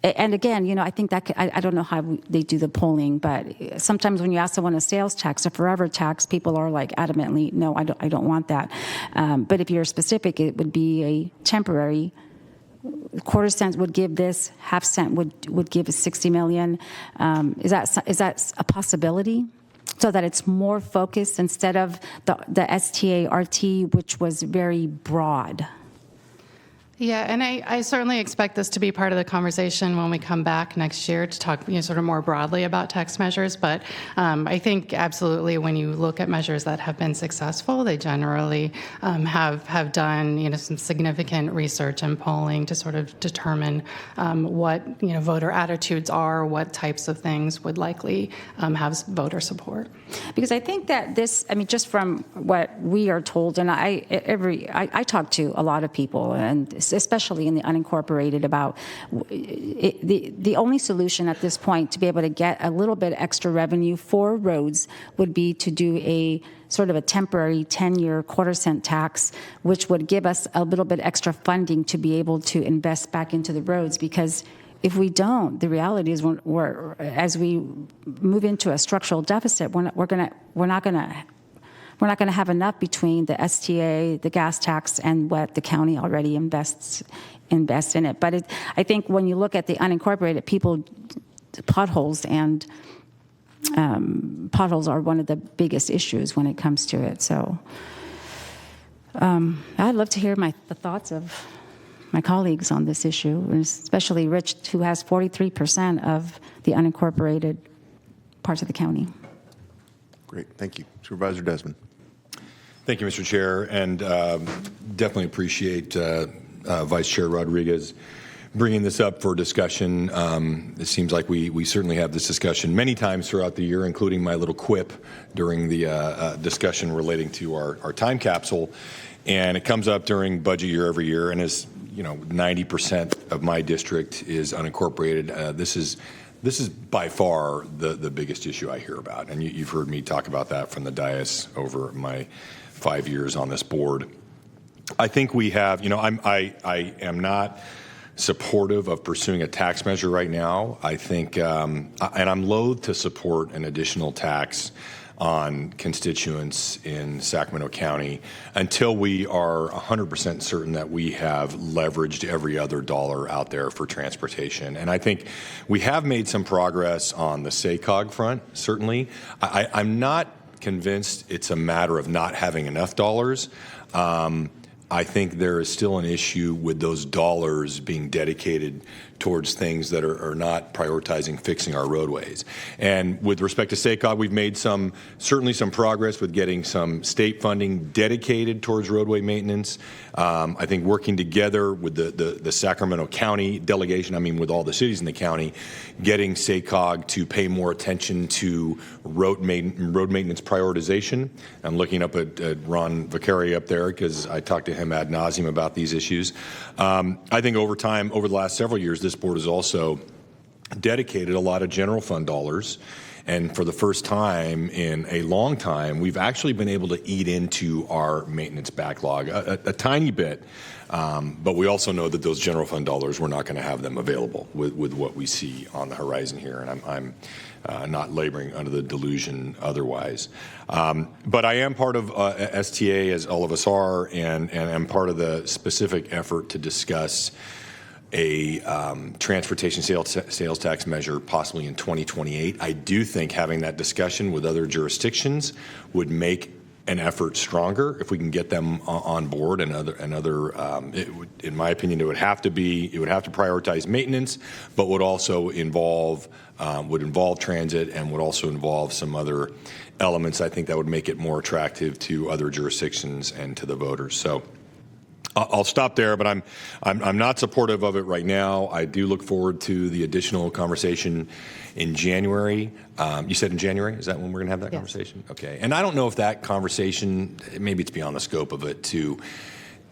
And again, I think that I don't know how they do the polling, but sometimes when you ask someone a sales tax, a forever tax, people are like adamantly, no, I don't want that. But if you're specific, it would be a temporary. Quarter cent would give this, half cent would give 60 million. Is that a possibility? So that it's more focused instead of the STA-RT, which was very broad. Yeah, and I certainly expect this to be part of the conversation when we come back next year to talk sort of more broadly about tax measures. But I think absolutely when you look at measures that have been successful, they generally have done some significant research and polling to sort of determine what voter attitudes are, what types of things would likely have voter support. Because I think that this, just from what we are told, and I talk to a lot of people, and especially in the unincorporated, about the only solution at this point to be able to get a little bit extra revenue for roads would be to do a sort of a temporary 10-year quarter cent tax, which would give us a little bit extra funding to be able to invest back into the roads. Because if we don't, the reality is as we move into a structural deficit, we're not going to have enough between the STA, the gas tax, and what the county already invests in it. But I think when you look at the unincorporated, potholes are one of the biggest issues when it comes to it. So I'd love to hear the thoughts of my colleagues on this issue, and especially Rich, who has 43% of the unincorporated parts of the county. Great, thank you. Supervisor Desmond. Thank you, Mr. Chair, and definitely appreciate Vice Chair Rodriguez bringing this up for discussion. It seems like we certainly have this discussion many times throughout the year, including my little quip during the discussion relating to our time capsule. And it comes up during budget year every year, and as 90% of my district is unincorporated. This is by far the biggest issue I hear about, and you've heard me talk about that from the dais over my 5 years on this board. I think we have, I am not supportive of pursuing a tax measure right now. I think, and I'm loath to support an additional tax on constituents in Sacramento County until we are 100% certain that we have leveraged every other dollar out there for transportation. And I think we have made some progress on the SACOG front, certainly. I'm not convinced it's a matter of not having enough dollars. I think there is still an issue with those dollars being dedicated towards things that are not prioritizing fixing our roadways. And with respect to SACOG, we've made certainly some progress with getting some state funding dedicated towards roadway maintenance. I think working together with the Sacramento County delegation, with all the cities in the county, getting SACOG to pay more attention to road maintenance prioritization. I'm looking up at Ron Vaccari up there because I talked to him ad nauseum about these issues. I think over time, over the last several years, this board has also dedicated a lot of general fund dollars. And for the first time in a long time, we've actually been able to eat into our maintenance backlog a tiny bit. But we also know that those general fund dollars, we're not going to have them available with what we see on the horizon here. And I'm not laboring under the delusion otherwise. But I am part of STA, as all of us are, and I'm part of the specific effort to discuss a transportation sales tax measure possibly in 2028. I do think having that discussion with other jurisdictions would make an effort stronger if we can get them on board, and in my opinion, it would have to prioritize maintenance, but would also involve transit and would also involve some other elements. I think that would make it more attractive to other jurisdictions and to the voters. So I'll stop there, but I'm not supportive of it right now. I do look forward to the additional conversation in January. You said in January? Is that when we're going to have that conversation? Okay. And I don't know if that conversation, maybe it's beyond the scope of it to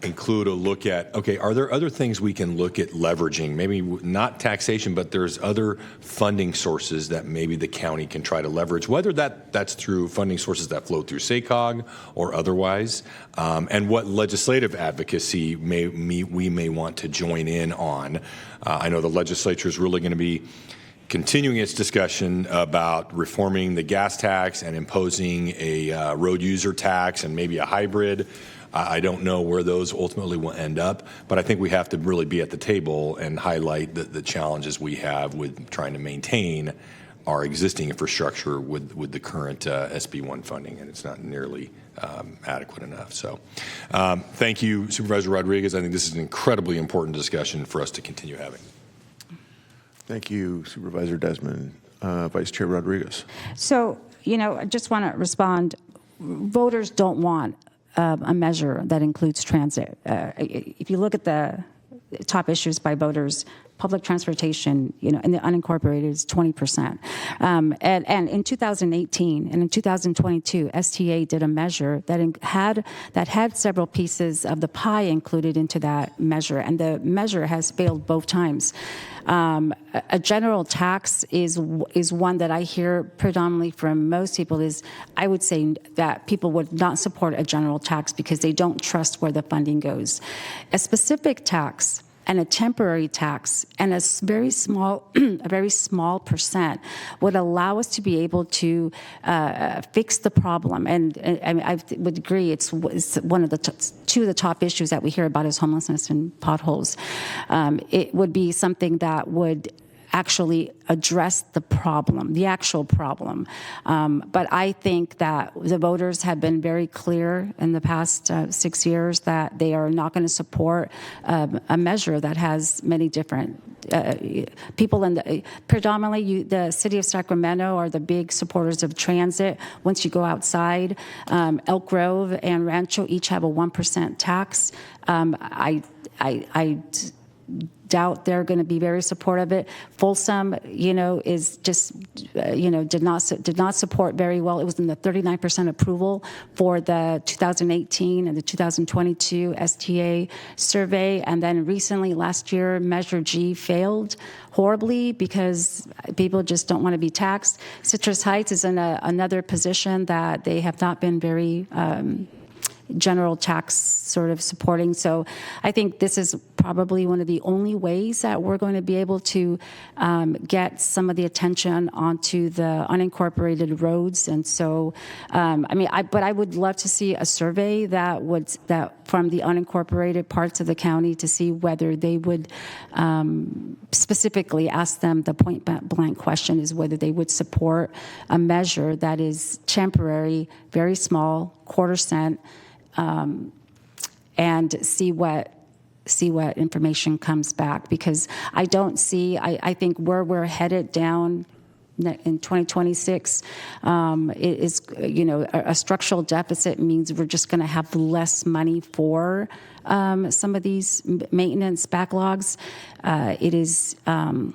include a look at, okay, are there other things we can look at leveraging? Maybe not taxation, but there's other funding sources that maybe the county can try to leverage, whether that's through funding sources that flow through SACOG or otherwise, and what legislative advocacy we may want to join in on. I know the legislature is really going to be continuing its discussion about reforming the gas tax and imposing a road user tax and maybe a hybrid. I don't know where those ultimately will end up, but I think we have to really be at the table and highlight the challenges we have with trying to maintain our existing infrastructure with the current SB1 funding, and it's not nearly adequate enough. So thank you, Supervisor Rodriguez. I think this is an incredibly important discussion for us to continue having. Thank you, Supervisor Desmond. Vice Chair Rodriguez. So, I just want to respond. Voters don't want a measure that includes transit. If you look at the top issues by voters, public transportation, in the unincorporated is 20%. And in 2018 and in 2022, STA did a measure that had several pieces of the pie included into that measure, and the measure has failed both times. A general tax is one that I hear predominantly from most people. I would say that people would not support a general tax because they don't trust where the funding goes. A specific tax and a temporary tax and a very small percent would allow us to be able to fix the problem. And I would agree it's one of the two of the top issues that we hear about is homelessness and potholes. It would be something that would actually address the problem, the actual problem. But I think that the voters have been very clear in the past 6 years that they are not going to support a measure that has many different people predominantly the city of Sacramento are the big supporters of transit. Once you go outside, Elk Grove and Rancho each have a 1% tax. I doubt they're going to be very supportive of it. Folsom, is just, did not support very well. It was in the 39% approval for the 2018 and the 2022 STA survey. And then recently, last year, Measure G failed horribly because people just don't want to be taxed. Citrus Heights is in another position that they have not been very general tax sort of supporting. So I think this is probably one of the only ways that we're going to be able to get some of the attention onto the unincorporated roads. And so, but I would love to see a survey that from the unincorporated parts of the county to see whether they would specifically ask them the point blank question is whether they would support a measure that is temporary, very small, quarter cent, and see what information comes back, because I don't see, I think where we're headed down in 2026 is, a structural deficit means we're just going to have less money for some of these maintenance backlogs. It is, I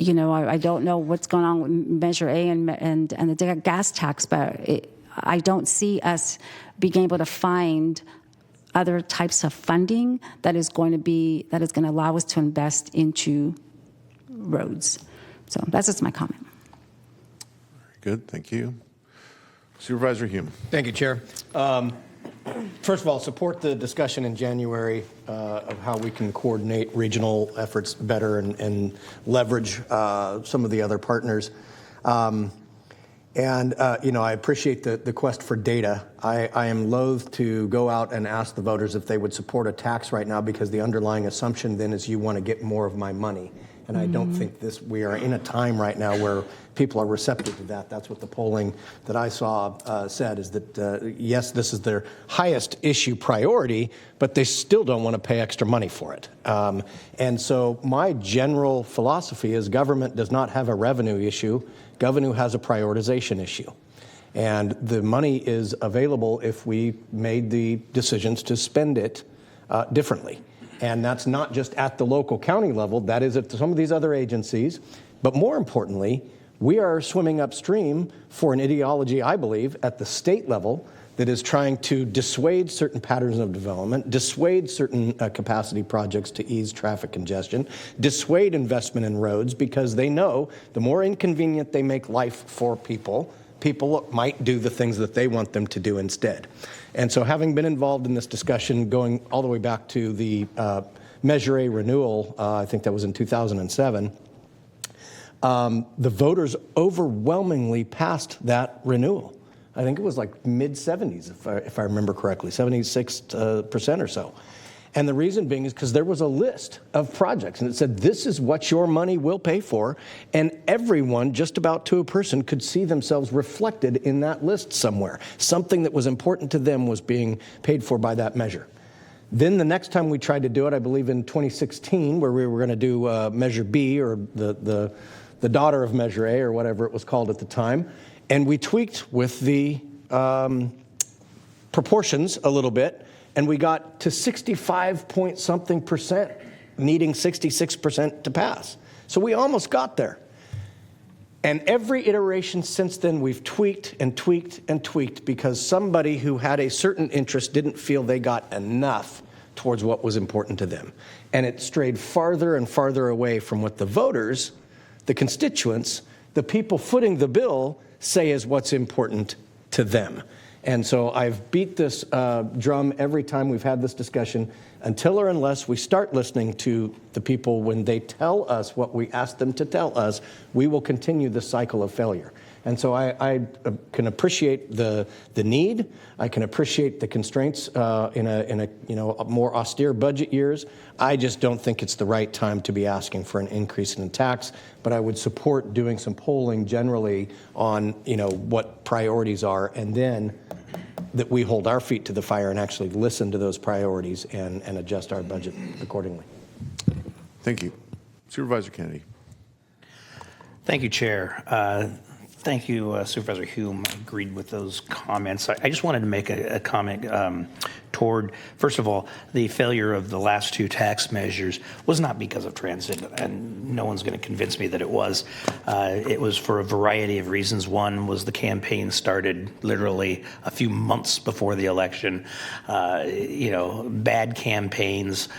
don't know what's going on with Measure A and the gas tax, but I don't see us being able to find other types of funding that is going to allow us to invest into roads. So that's just my comment. Very good, thank you. Supervisor Hume. Thank you, Chair. First of all, support the discussion in January of how we can coordinate regional efforts better and leverage some of the other partners. I appreciate the quest for data. I am loath to go out and ask the voters if they would support a tax right now, because the underlying assumption then is you want to get more of my money. And I don't think we are in a time right now where people are receptive to that. That's what the polling that I saw said, is that, yes, this is their highest issue priority, but they still don't want to pay extra money for it. And so my general philosophy is government does not have a revenue issue. Government has a prioritization issue. And the money is available if we made the decisions to spend it differently. And that's not just at the local county level, that is at some of these other agencies. But more importantly, we are swimming upstream for an ideology, I believe, at the state level that is trying to dissuade certain patterns of development, dissuade certain capacity projects to ease traffic congestion, dissuade investment in roads, because they know the more inconvenient they make life for people, people might do the things that they want them to do instead. And so having been involved in this discussion going all the way back to the Measure A renewal, I think that was in 2007, the voters overwhelmingly passed that renewal. I think it was like mid-70s, if I remember correctly, 76% or so. And the reason being is because there was a list of projects, and it said, this is what your money will pay for, and everyone, just about to a person, could see themselves reflected in that list somewhere. Something that was important to them was being paid for by that measure. Then the next time we tried to do it, I believe in 2016, where we were going to do Measure B, or the daughter of Measure A, or whatever it was called at the time, and we tweaked with the proportions a little bit, and we got to 65-point-something%, needing 66% to pass. So we almost got there. And every iteration since then, we've tweaked and tweaked and tweaked because somebody who had a certain interest didn't feel they got enough towards what was important to them. And it strayed farther and farther away from what the voters, the constituents, the people footing the bill say is what's important to them. And so I've beat this drum every time we've had this discussion until or unless we start listening to the people when they tell us what we ask them to tell us, we will continue this cycle of failure. And so I can appreciate the need. I can appreciate the constraints in a more austere budget years. I just don't think it's the right time to be asking for an increase in tax. But I would support doing some polling generally on what priorities are, and then that we hold our feet to the fire and actually listen to those priorities and adjust our budget accordingly. Thank you. Supervisor Kennedy. Thank you, Chair. Thank you, Supervisor Hume. I agreed with those comments. I just wanted to make a comment toward, first of all, the failure of the last two tax measures was not because of transit, and no one's going to convince me that it was. It was for a variety of reasons. One was the campaign started literally a few months before the election. Bad campaigns.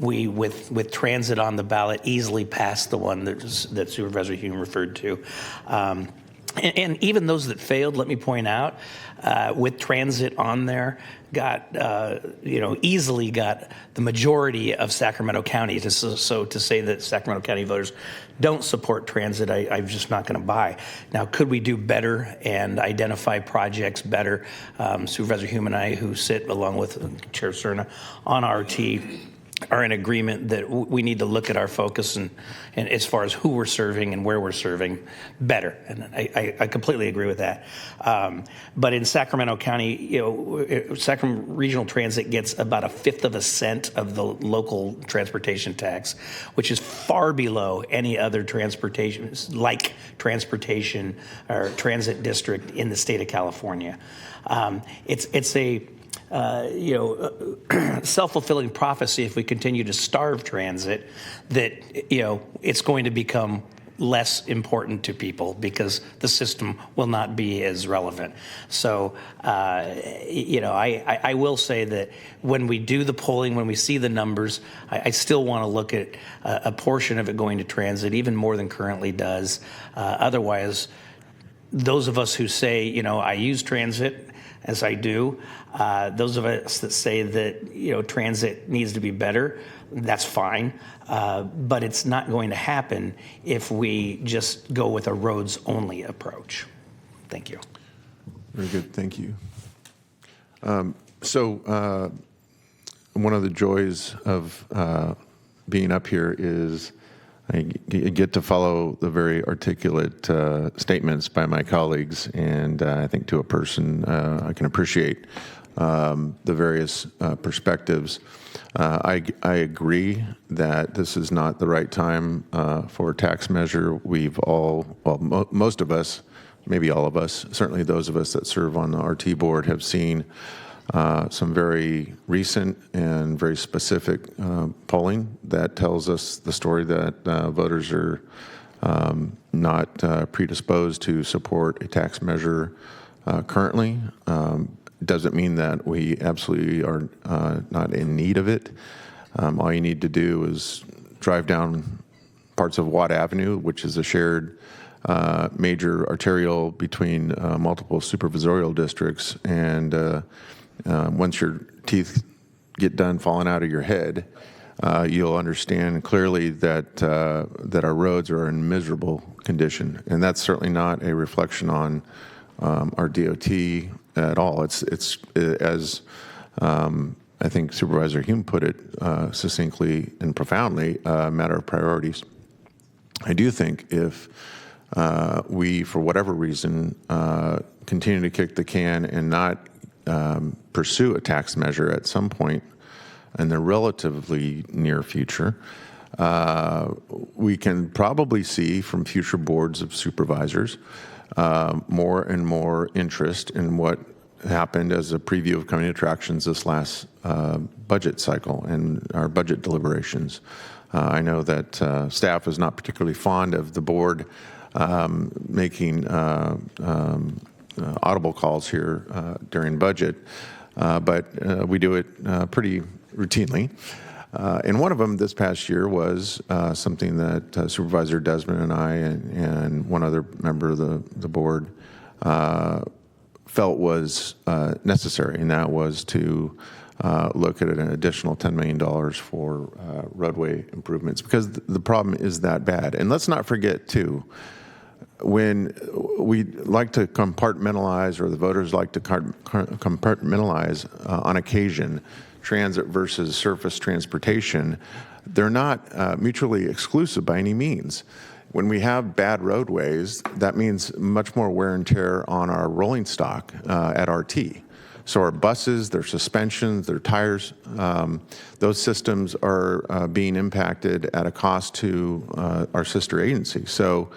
We with transit on the ballot easily passed the one that Supervisor Hume referred to. And even those that failed, let me point out, with transit on there, easily got the majority of Sacramento County. So to say that Sacramento County voters don't support transit, I'm just not going to buy. Now, could we do better and identify projects better? Supervisor Hume and I, who sit along with Chair Cerna on RT, are in agreement that we need to look at our focus and as far as who we're serving and where we're serving better. And I completely agree with that. But in Sacramento County, Sacramento Regional Transit gets about 1/5 of a cent of the local transportation tax, which is far below any other transportation or transit district in the state of California. It's a self-fulfilling prophecy if we continue to starve transit, that it's going to become less important to people because the system will not be as relevant. So I will say that when we do the polling, when we see the numbers, I still want to look at a portion of it going to transit, even more than currently does. Otherwise, those of us who say I use transit, as I do, those of us that say that transit needs to be better, that's fine, but it's not going to happen if we just go with a roads-only approach. Thank you. Very good, thank you. So one of the joys of being up here is I get to follow the very articulate statements by my colleagues, and I think to a person I can appreciate the various perspectives. I agree that this is not the right time for a tax measure. We've most of us, maybe all of us, certainly those of us that serve on the RT board, have seen some very recent and very specific polling that tells us the story that voters are not predisposed to support a tax measure currently. Doesn't mean that we absolutely are not in need of it. All you need to do is drive down parts of Watt Avenue, which is a shared major arterial between multiple supervisorial districts, and once your teeth get done falling out of your head, you'll understand clearly that that our roads are in miserable condition, and that's certainly not a reflection on our DOT at all. It's as I think Supervisor Hume put it succinctly and profoundly, a matter of priorities. I do think if we, for whatever reason, continue to kick the can and not pursue a tax measure at some point in the relatively near future, we can probably see from future boards of supervisors more and more interest in what happened as a preview of coming attractions this last budget cycle and our budget deliberations. I know that staff is not particularly fond of the board making audible calls here during budget, but we do it pretty routinely. And one of them this past year was something that Supervisor Desmond and I and one other member of the board felt was necessary, and that was to look at an additional $10 million for roadway improvements, because the problem is that bad. And let's not forget, too, when we like to compartmentalize, or the voters like to compartmentalize on occasion, transit versus surface transportation, they're not mutually exclusive by any means. When we have bad roadways, that means much more wear and tear on our rolling stock at RT. So our buses, their suspensions, their tires, those systems are being impacted at a cost to our sister agency. So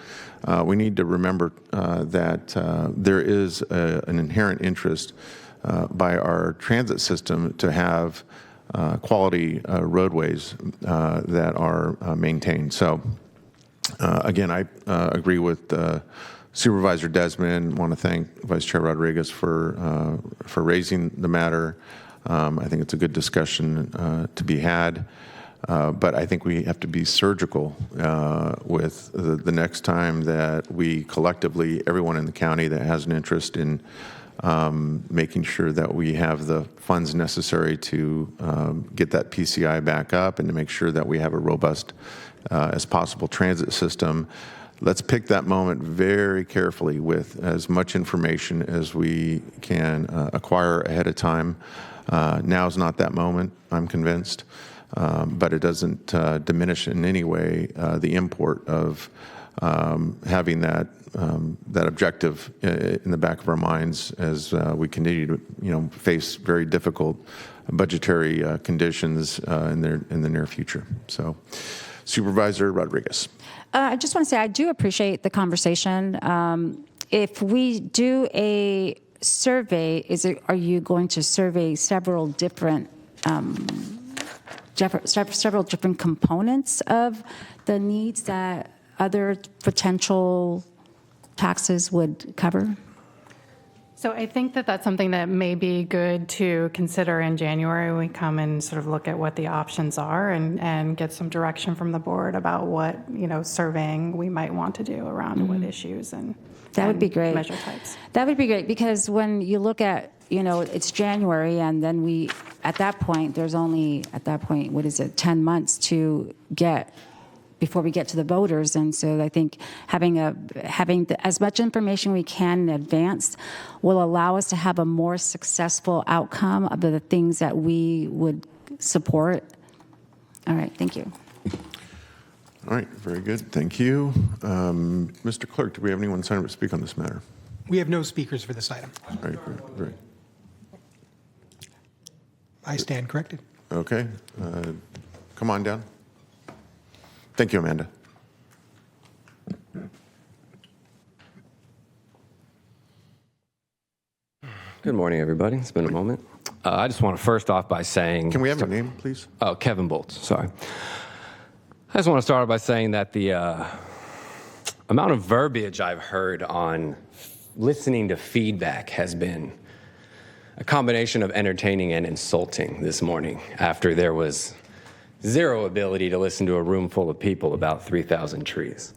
we need to remember that there is an inherent interest by our transit system to have quality roadways that are maintained. So again, I agree with Supervisor Desmond. Want to thank Vice Chair Rodriguez for raising the matter. I think it's a good discussion to be had, but I think we have to be surgical with the next time that we collectively, everyone in the county that has an interest in making sure that we have the funds necessary to get that PCI back up and to make sure that we have a robust as possible transit system. Let's pick that moment very carefully with as much information as we can acquire ahead of time. Now is not that moment, I'm convinced, but it doesn't diminish in any way the import of having that objective in the back of our minds as we continue to face very difficult budgetary conditions in the near future. So, Supervisor Rodriguez. I just want to say I do appreciate the conversation. If we do a survey, are you going to survey several different components of the needs that other potential taxes would cover? So I think that that's something that may be good to consider in January when we come and sort of look at what the options are and get some direction from the board about what, surveying we might want to do around what issues and that would be great. Measure types. That would be great, because when you look at, it's January, and then at that point, there's only, 10 months to get before we get to the voters. And so I think having as much information we can in advance will allow us to have a more successful outcome of the things that we would support. All right, thank you. All right, very good, thank you. Mr. Clerk, do we have anyone sign up to speak on this matter? We have no speakers for this item. All right, great. I stand corrected. Okay, come on down. Thank you, Amanda. Good morning, everybody. It's been a moment. I just want to first off by saying... Can we have your name, please? Oh, Kevin Bolts, sorry. I just want to start off by saying that the amount of verbiage I've heard on listening to feedback has been a combination of entertaining and insulting this morning after there was zero ability to listen to a room full of people about 3,000 trees.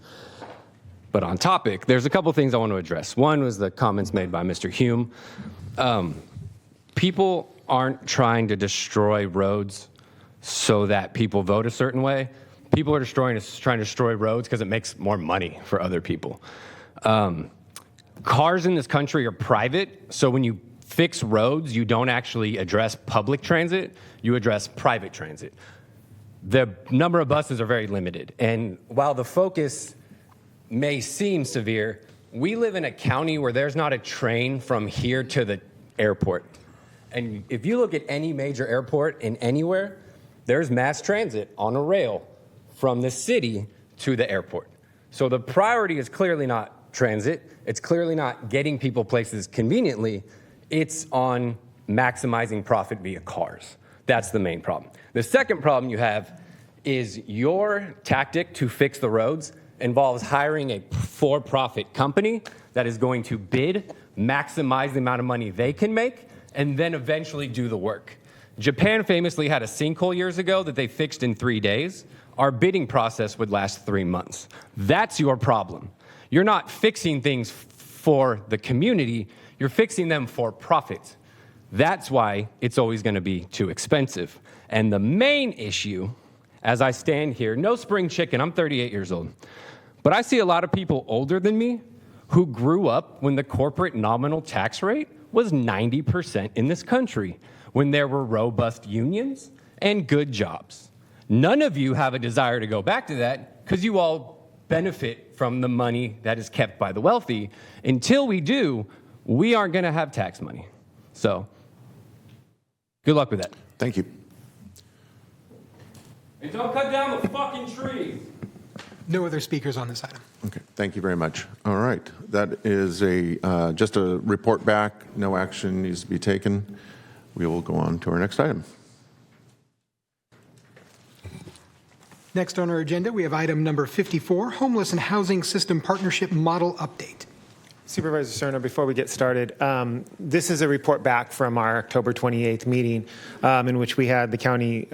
But on topic, there's a couple things I want to address. One was the comments made by Mr. Hume. People aren't trying to destroy roads so that people vote a certain way. People are trying to destroy roads because it makes more money for other people. Cars in this country are private, so when you fix roads, you don't actually address public transit, you address private transit. The number of buses are very limited, and while the focus may seem severe, we live in a county where there's not a train from here to the airport. And if you look at any major airport in anywhere, there's mass transit on a rail from the city to the airport. So the priority is clearly not transit. It's clearly not getting people places conveniently. It's on maximizing profit via cars. That's the main problem. The second problem you have is your tactic to fix the roads involves hiring a for-profit company that is going to bid, maximize the amount of money they can make, and then eventually do the work. Japan famously had a sinkhole years ago that they fixed in 3 days. Our bidding process would last 3 months. That's your problem. You're not fixing things for the community, you're fixing them for profit. That's why it's always going to be too expensive. And the main issue, as I stand here, no spring chicken, I'm 38 years old, but I see a lot of people older than me who grew up when the corporate nominal tax rate was 90% in this country, when there were robust unions and good jobs. None of you have a desire to go back to that because you all benefit from the money that is kept by the wealthy. Until we do, we aren't going to have tax money. So, good luck with that. Thank you. And don't cut down the fucking trees. No other speakers on this item. Okay, thank you very much. All right, that is just a report back. No action needs to be taken. We will go on to our next item. Next on our agenda, we have item number 54, Homeless and Housing System Partnership Model Update. Supervisor Cerna, before we get started, this is a report back from our October 28th meeting in which we had the county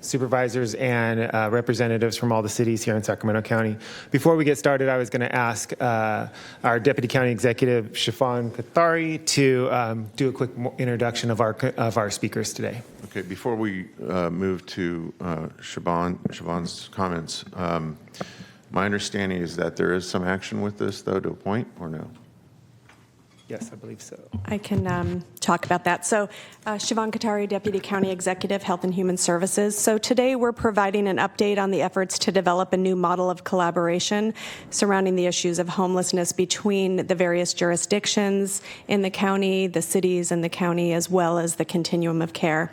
supervisors and representatives from all the cities here in Sacramento County. Before we get started, I was going to ask our Deputy County Executive, Shifan Kathari, to do a quick introduction of our speakers today. Okay, before we move to Siobhan's comments, my understanding is that there is some action with this, though, to a point, or no? Yes, I believe so. I can talk about that. So, Siobhan Katari, Deputy County Executive, Health and Human Services. So today we're providing an update on the efforts to develop a new model of collaboration surrounding the issues of homelessness between the various jurisdictions in the county, the cities in the county, as well as the continuum of care.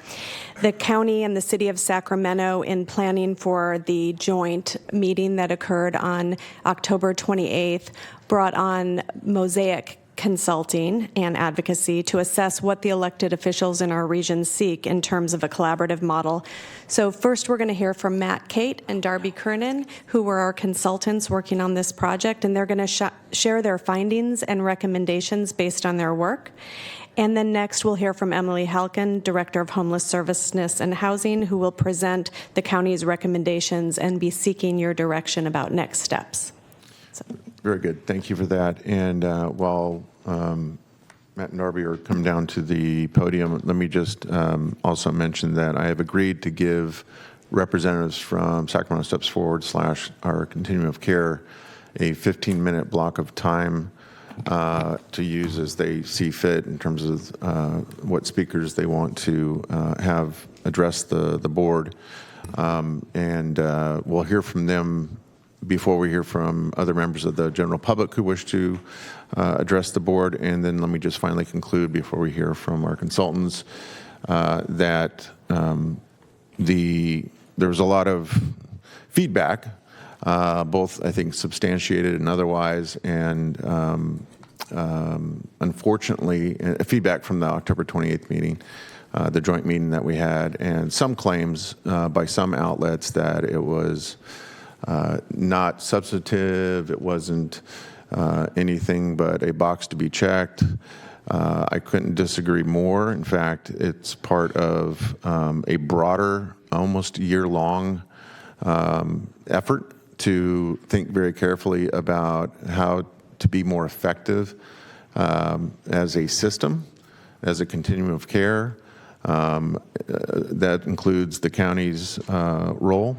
The county and the city of Sacramento, in planning for the joint meeting that occurred on October 28th, brought on Mosaic Consulting and Advocacy to assess what the elected officials in our region seek in terms of a collaborative model. So first we're going to hear from Matt Kate and Darby Kernan, who were our consultants working on this project, and they're going to share their findings and recommendations based on their work. And then next we'll hear from Emily Halkin, Director of Homeless Services and Housing, who will present the county's recommendations and be seeking your direction about next steps. Very good. Thank you for that. And while Matt and Darby are coming down to the podium, let me just also mention that I have agreed to give representatives from Sacramento Steps Forward / our Continuum of Care a 15-minute block of time to use as they see fit in terms of what speakers they want to have address the board. And we'll hear from them before we hear from other members of the general public who wish to address the board. And then let me just finally conclude before we hear from our consultants that there was a lot of feedback, both I think substantiated and otherwise, and unfortunately, feedback from the October 28th meeting, the joint meeting that we had, and some claims by some outlets that it was not substantive, it wasn't anything but a box to be checked. I couldn't disagree more. In fact, it's part of a broader, almost year-long effort to think very carefully about how to be more effective as a system, as a continuum of care. That includes the county's role.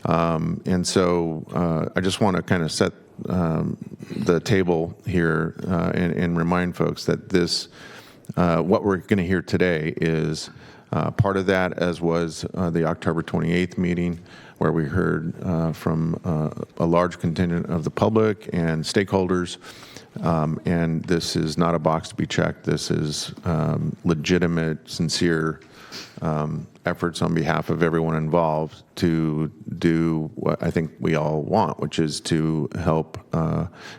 And so I just want to kind of set the table here and remind folks that this, what we're going to hear today is part of that, as was the October 28th meeting, where we heard from a large contingent of the public and stakeholders. And this is not a box to be checked. This is legitimate, sincere efforts on behalf of everyone involved to do what I think we all want, which is to help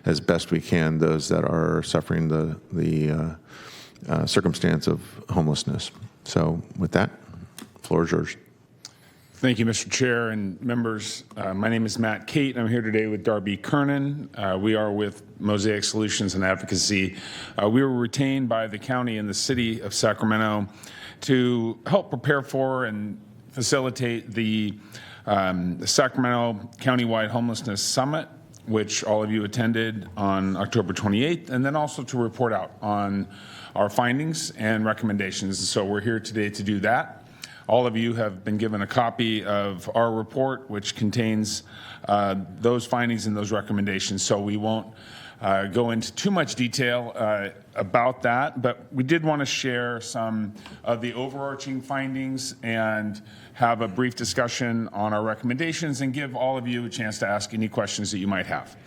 as best we can those that are suffering the circumstance of homelessness. So with that, the floor is yours. Thank you, Mr. Chair and members. My name is Matt Cate, and I'm here today with Darby Kernan. We are with Mosaic Solutions and Advocacy. We were retained by the county and the city of Sacramento to help prepare for and facilitate the Sacramento Countywide Homelessness Summit, which all of you attended on October 28th, and then also to report out on our findings and recommendations. So we're here today to do that. All of you have been given a copy of our report, which contains those findings and those recommendations. So we won't go into too much detail about that, but we did want to share some of the overarching findings and have a brief discussion on our recommendations and give all of you a chance to ask any questions that you might have.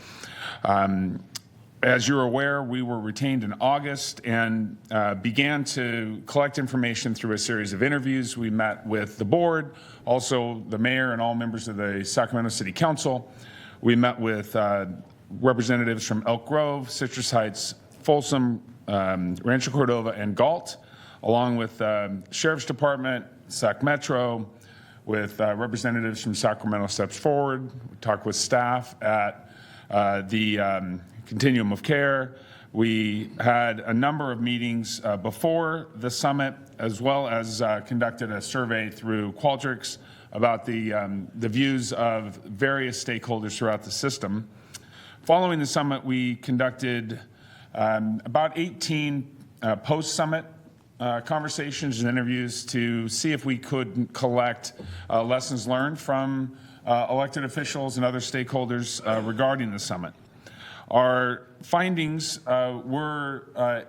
As you're aware, we were retained in August and began to collect information through a series of interviews. We met with the board, also the mayor and all members of the Sacramento City Council. We met with representatives from Elk Grove, Citrus Heights, Folsom, Rancho Cordova, and Galt, along with Sheriff's Department, Sac Metro, with representatives from Sacramento Steps Forward. We talked with staff at the Continuum of Care. We had a number of meetings before the summit, as well as conducted a survey through Qualtrics about the views of various stakeholders throughout the system. Following the summit, we conducted about 18 post-summit conversations and interviews to see if we could collect lessons learned from elected officials and other stakeholders regarding the summit. Our findings were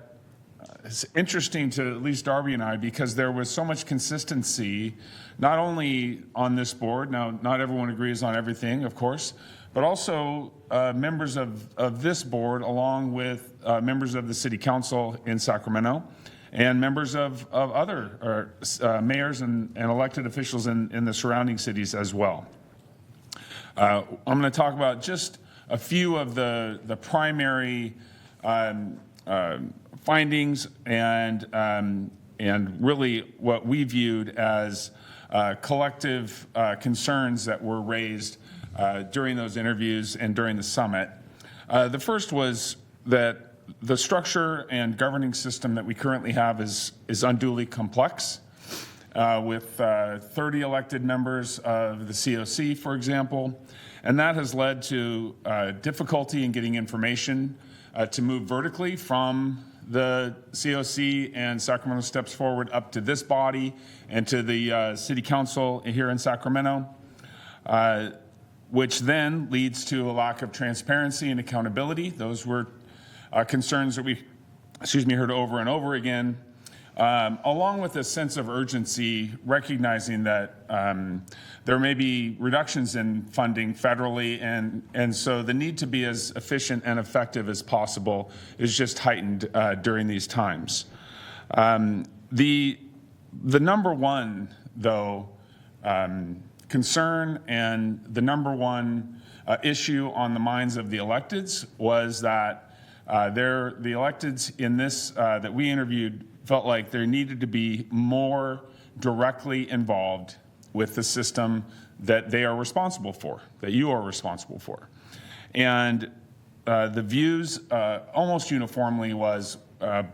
interesting to at least Darby and I, because there was so much consistency, not only on this board, now not everyone agrees on everything, of course, but also members of this board, along with members of the City Council in Sacramento, and members of other mayors and elected officials in the surrounding cities as well. I'm going to talk about just a few of the primary findings and really what we viewed as collective concerns that were raised during those interviews and during the summit. The first was that the structure and governing system that we currently have is unduly complex, with 30 elected members of the COC, for example, and that has led to difficulty in getting information to move vertically from the COC and Sacramento Steps Forward up to this body and to the City Council here in Sacramento, which then leads to a lack of transparency and accountability. Those were concerns that we heard over and over again, along with a sense of urgency, recognizing that there may be reductions in funding federally, and so the need to be as efficient and effective as possible is just heightened during these times. The number one, though, concern and the number one issue on the minds of the electeds was that The electeds in this that we interviewed felt like there needed to be more directly involved with the system that they are responsible for, that you are responsible for. And the views almost uniformly was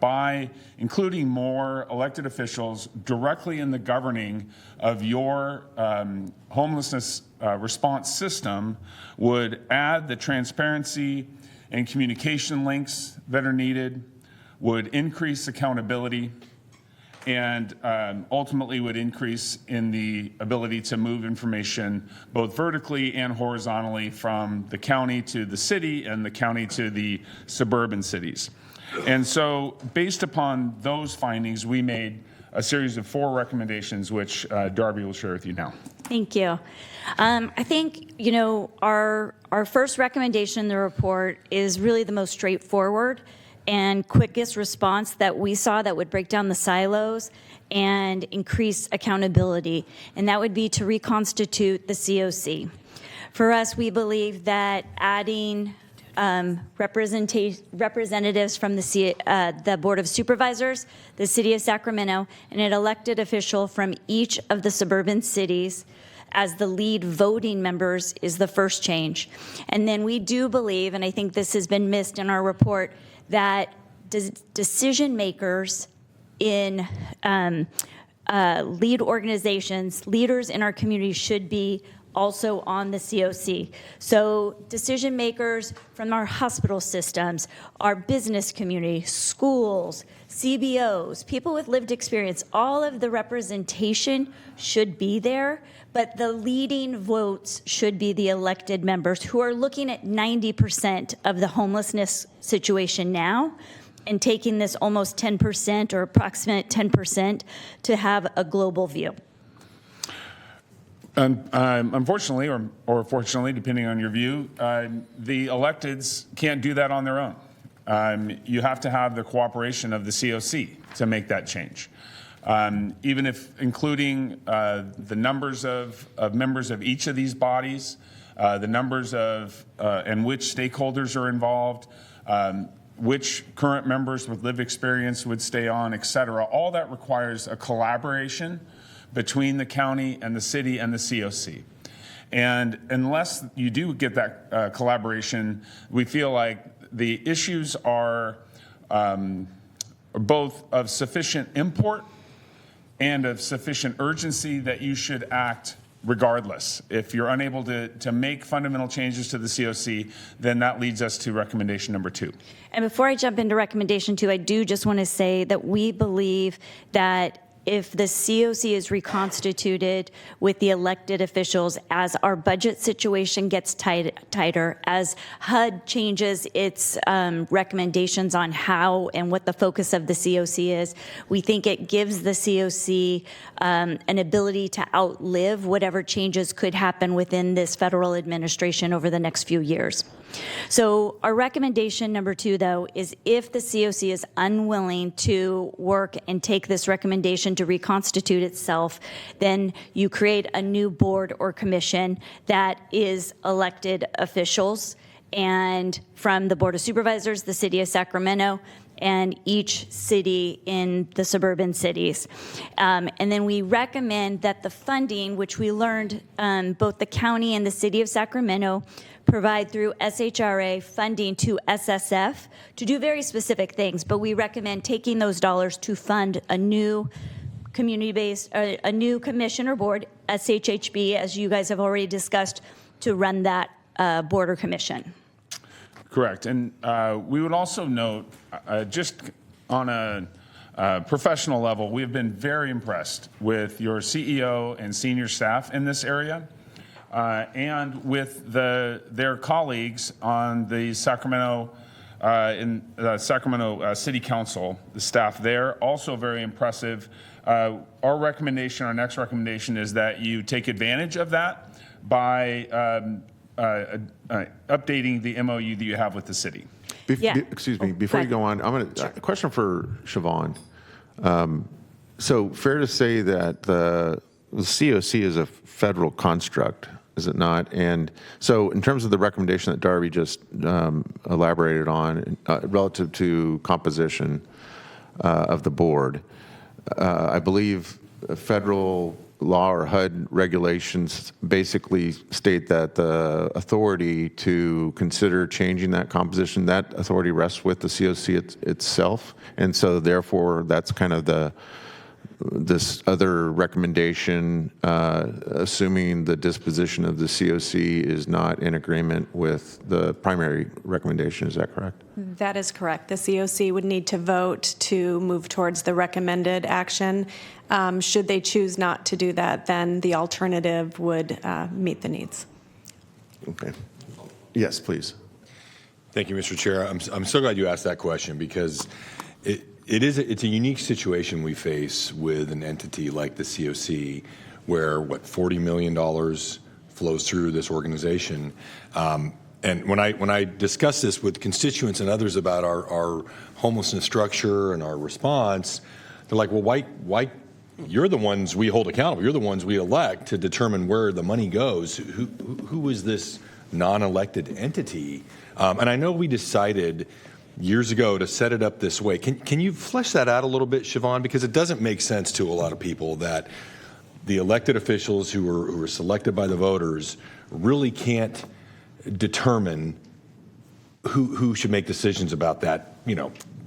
by including more elected officials directly in the governing of your homelessness response system would add the transparency and communication links that are needed, would increase accountability, and ultimately would increase in the ability to move information both vertically and horizontally from the county to the city and the county to the suburban cities. And so based upon those findings, we made a series of 4 recommendations, which Darby will share with you now. Thank you. I think, you know, our first recommendation in the report is really the most straightforward and quickest response that we saw that would break down the silos and increase accountability, and that would be to reconstitute the COC. For us, we believe that adding representatives from the Board of Supervisors, the City of Sacramento, and an elected official from each of the suburban cities as the lead voting members is the first change. And then we do believe, and I think this has been missed in our report, that decision makers in lead organizations, leaders in our community should be also on the COC. So decision makers from our hospital systems, our business community, schools, CBOs, people with lived experience, all of the representation should be there, but the leading votes should be the elected members who are looking at 90% of the homelessness situation now and taking this almost 10% or approximate 10% to have a global view. Unfortunately, or fortunately, depending on your view, the electeds can't do that on their own. You have to have the cooperation of the COC to make that change. Even if including the numbers of members of each of these bodies, the numbers of and which stakeholders are involved, which current members with lived experience would stay on, et cetera, all that requires a collaboration between the county and the city and the COC. And unless you do get that collaboration, we feel like the issues are both of sufficient import and of sufficient urgency that you should act regardless. If you're unable to make fundamental changes to the COC, then that leads us to recommendation number 2. And before I jump into recommendation 2, I do just want to say that we believe that if the COC is reconstituted with the elected officials, as our budget situation gets tighter, as HUD changes its recommendations on how and what the focus of the COC is, we think it gives the COC an ability to outlive whatever changes could happen within this federal administration over the next few years. So our recommendation number 2, though, is if the COC is unwilling to work and take this recommendation to reconstitute itself, then you create a new board or commission that is elected officials and from the Board of Supervisors, the City of Sacramento, and each city in the suburban cities. And then we recommend that the funding, which we learned both the county and the City of Sacramento provide through SHRA funding to SSF to do very specific things, but we recommend taking those dollars to fund a new community-based, a new commission or board, SHHB, as you guys have already discussed, to run that board or commission. Correct. And we would also note, just on a professional level, we have been very impressed with your CEO and senior staff in this area. And with their colleagues on the Sacramento City Council, the staff there, also very impressive. Our recommendation, our next recommendation, is that you take advantage of that by updating the MOU that you have with the city. Excuse me, before you go on, a question for Siobhan. So fair to say that the COC is a federal construct. is it not? And so in terms of the recommendation that Darby just elaborated on relative to composition of the board, I believe federal law or HUD regulations basically state that the authority to consider changing that composition, that authority rests with the COC itself. And so therefore, that's kind of this other recommendation, assuming the disposition of the COC is not in agreement with the primary recommendation. Is that correct? That is correct. The COC would need to vote to move towards the recommended action. Should they choose not to do that, then the alternative would meet the needs. Okay. Yes, please. Thank you, Mr. Chair. I'm so glad you asked that question because it's a unique situation we face with an entity like the COC where, $40 million flows through this organization. And when I discuss this with constituents and others about our homelessness structure and our response, they're like, well, why? You're the ones we hold accountable. You're the ones we elect to determine where the money goes. Who is this non-elected entity? And I know we decided years ago to set it up this way. Can you flesh that out a little bit, Siobhan? Because it doesn't make sense to a lot of people that the elected officials who are selected by the voters really can't determine who should make decisions about that,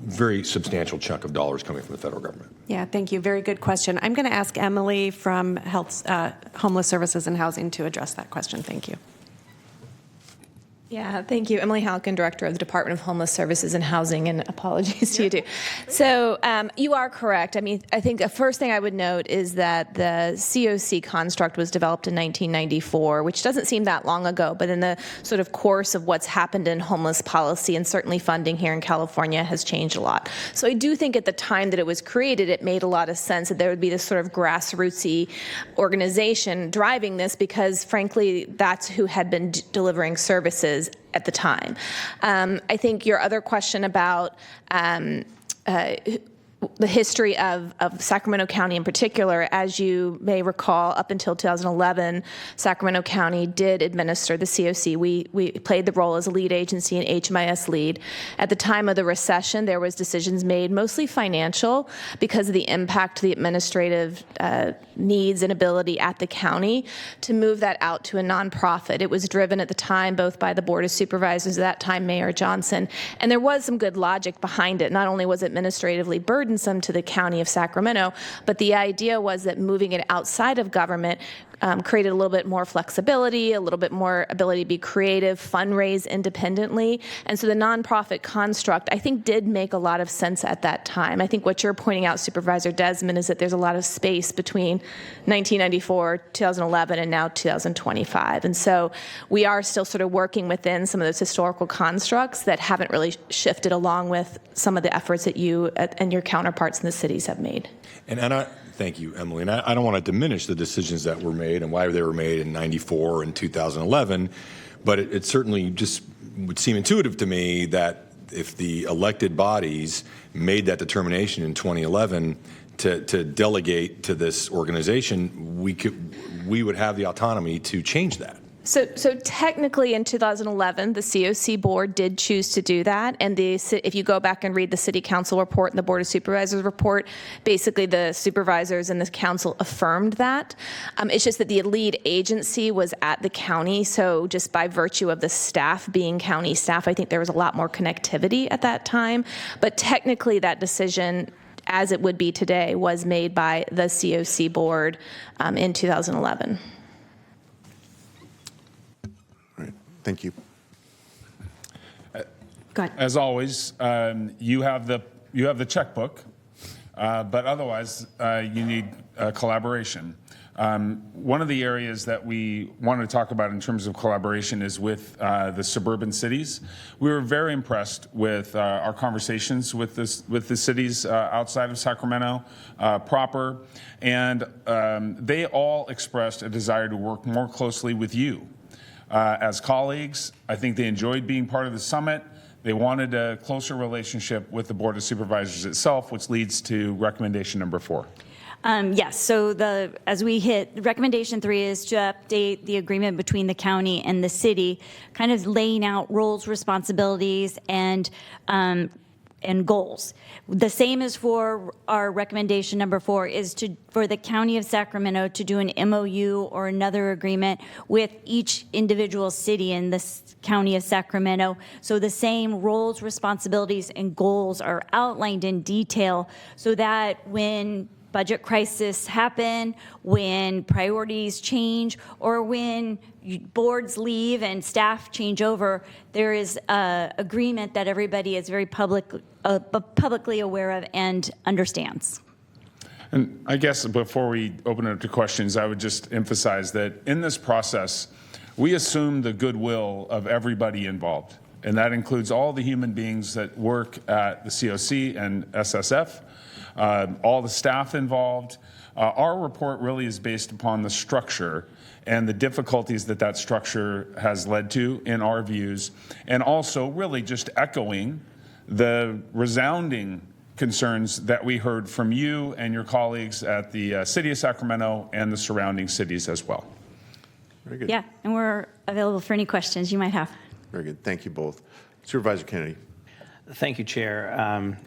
very substantial chunk of dollars coming from the federal government. Yeah, thank you. Very good question. I'm going to ask Emily from Homeless Services and Housing to address that question. Thank you. Yeah, thank you. Emily Halkin, Director of the Department of Homeless Services and Housing, and apologies to you too. So you are correct. I mean, I think the first thing I would note is that the COC construct was developed in 1994, which doesn't seem that long ago, but in the sort of course of what's happened in homeless policy and certainly funding here in California has changed a lot. So I do think at the time that it was created, it made a lot of sense that there would be this sort of grassrootsy organization driving this because, frankly, that's who had been delivering services at the time. I think your other question about the history of Sacramento County in particular, as you may recall, up until 2011, Sacramento County did administer the COC. We played the role as a lead agency and HMIS lead. At the time of the recession, there was decisions made, mostly financial, because of the impact to the administrative needs and ability at the county, to move that out to a nonprofit. It was driven at the time both by the Board of Supervisors, at that time Mayor Johnson, and there was some good logic behind it. Not only was it administratively burdensome to the county of Sacramento, but the idea was that moving it outside of government created a little bit more flexibility, a little bit more ability to be creative, fundraise independently. And so the nonprofit construct, I think, did make a lot of sense at that time. I think what you're pointing out, Supervisor Desmond, is that there's a lot of space between 1994, 2011, and now 2025. And so we are still sort of working within some of those historical constructs that haven't really shifted along with some of the efforts that you and your counterparts in the cities have made. Thank you, Emily. And I don't want to diminish the decisions that were made and why they were made in 94 and 2011, but it certainly just would seem intuitive to me that if the elected bodies made that determination in 2011 to delegate to this organization, we would have the autonomy to change that. So technically in 2011, the COC board did choose to do that. And if you go back and read the city council report and the board of supervisors report, basically the supervisors and the council affirmed that. It's just that the lead agency was at the county. So just by virtue of the staff being county staff, I think there was a lot more connectivity at that time. But technically that decision, as it would be today, was made by the COC board in 2011. Thank you. Go ahead. As always, you have the checkbook, but otherwise you need collaboration. One of the areas that we wanted to talk about in terms of collaboration is with the suburban cities. We were very impressed with our conversations with the cities outside of Sacramento proper, and they all expressed a desire to work more closely with you. As colleagues, I think they enjoyed being part of the summit. They wanted a closer relationship with the Board of Supervisors itself, which leads to recommendation number 4. Yes, so as we hit, recommendation 3 is to update the agreement between the county and the city, kind of laying out roles, responsibilities, and goals. The same as for our recommendation number 4 is for the County of Sacramento to do an MOU or another agreement with each individual city in the County of Sacramento. So the same roles, responsibilities, and goals are outlined in detail so that when budget crises happen, when priorities change, or when boards leave and staff change over, there is agreement that everybody is very publicly aware of and understands. And I guess before we open it up to questions, I would just emphasize that in this process, we assume the goodwill of everybody involved. And that includes all the human beings that work at the COC and SSF, all the staff involved. Our report really is based upon the structure and the difficulties that that structure has led to in our views, and also really just echoing the resounding concerns that we heard from you and your colleagues at the City of Sacramento and the surrounding cities as well. Very good. Yeah, and we're available for any questions you might have. Very good. Thank you both. Supervisor Kennedy. Thank you, Chair,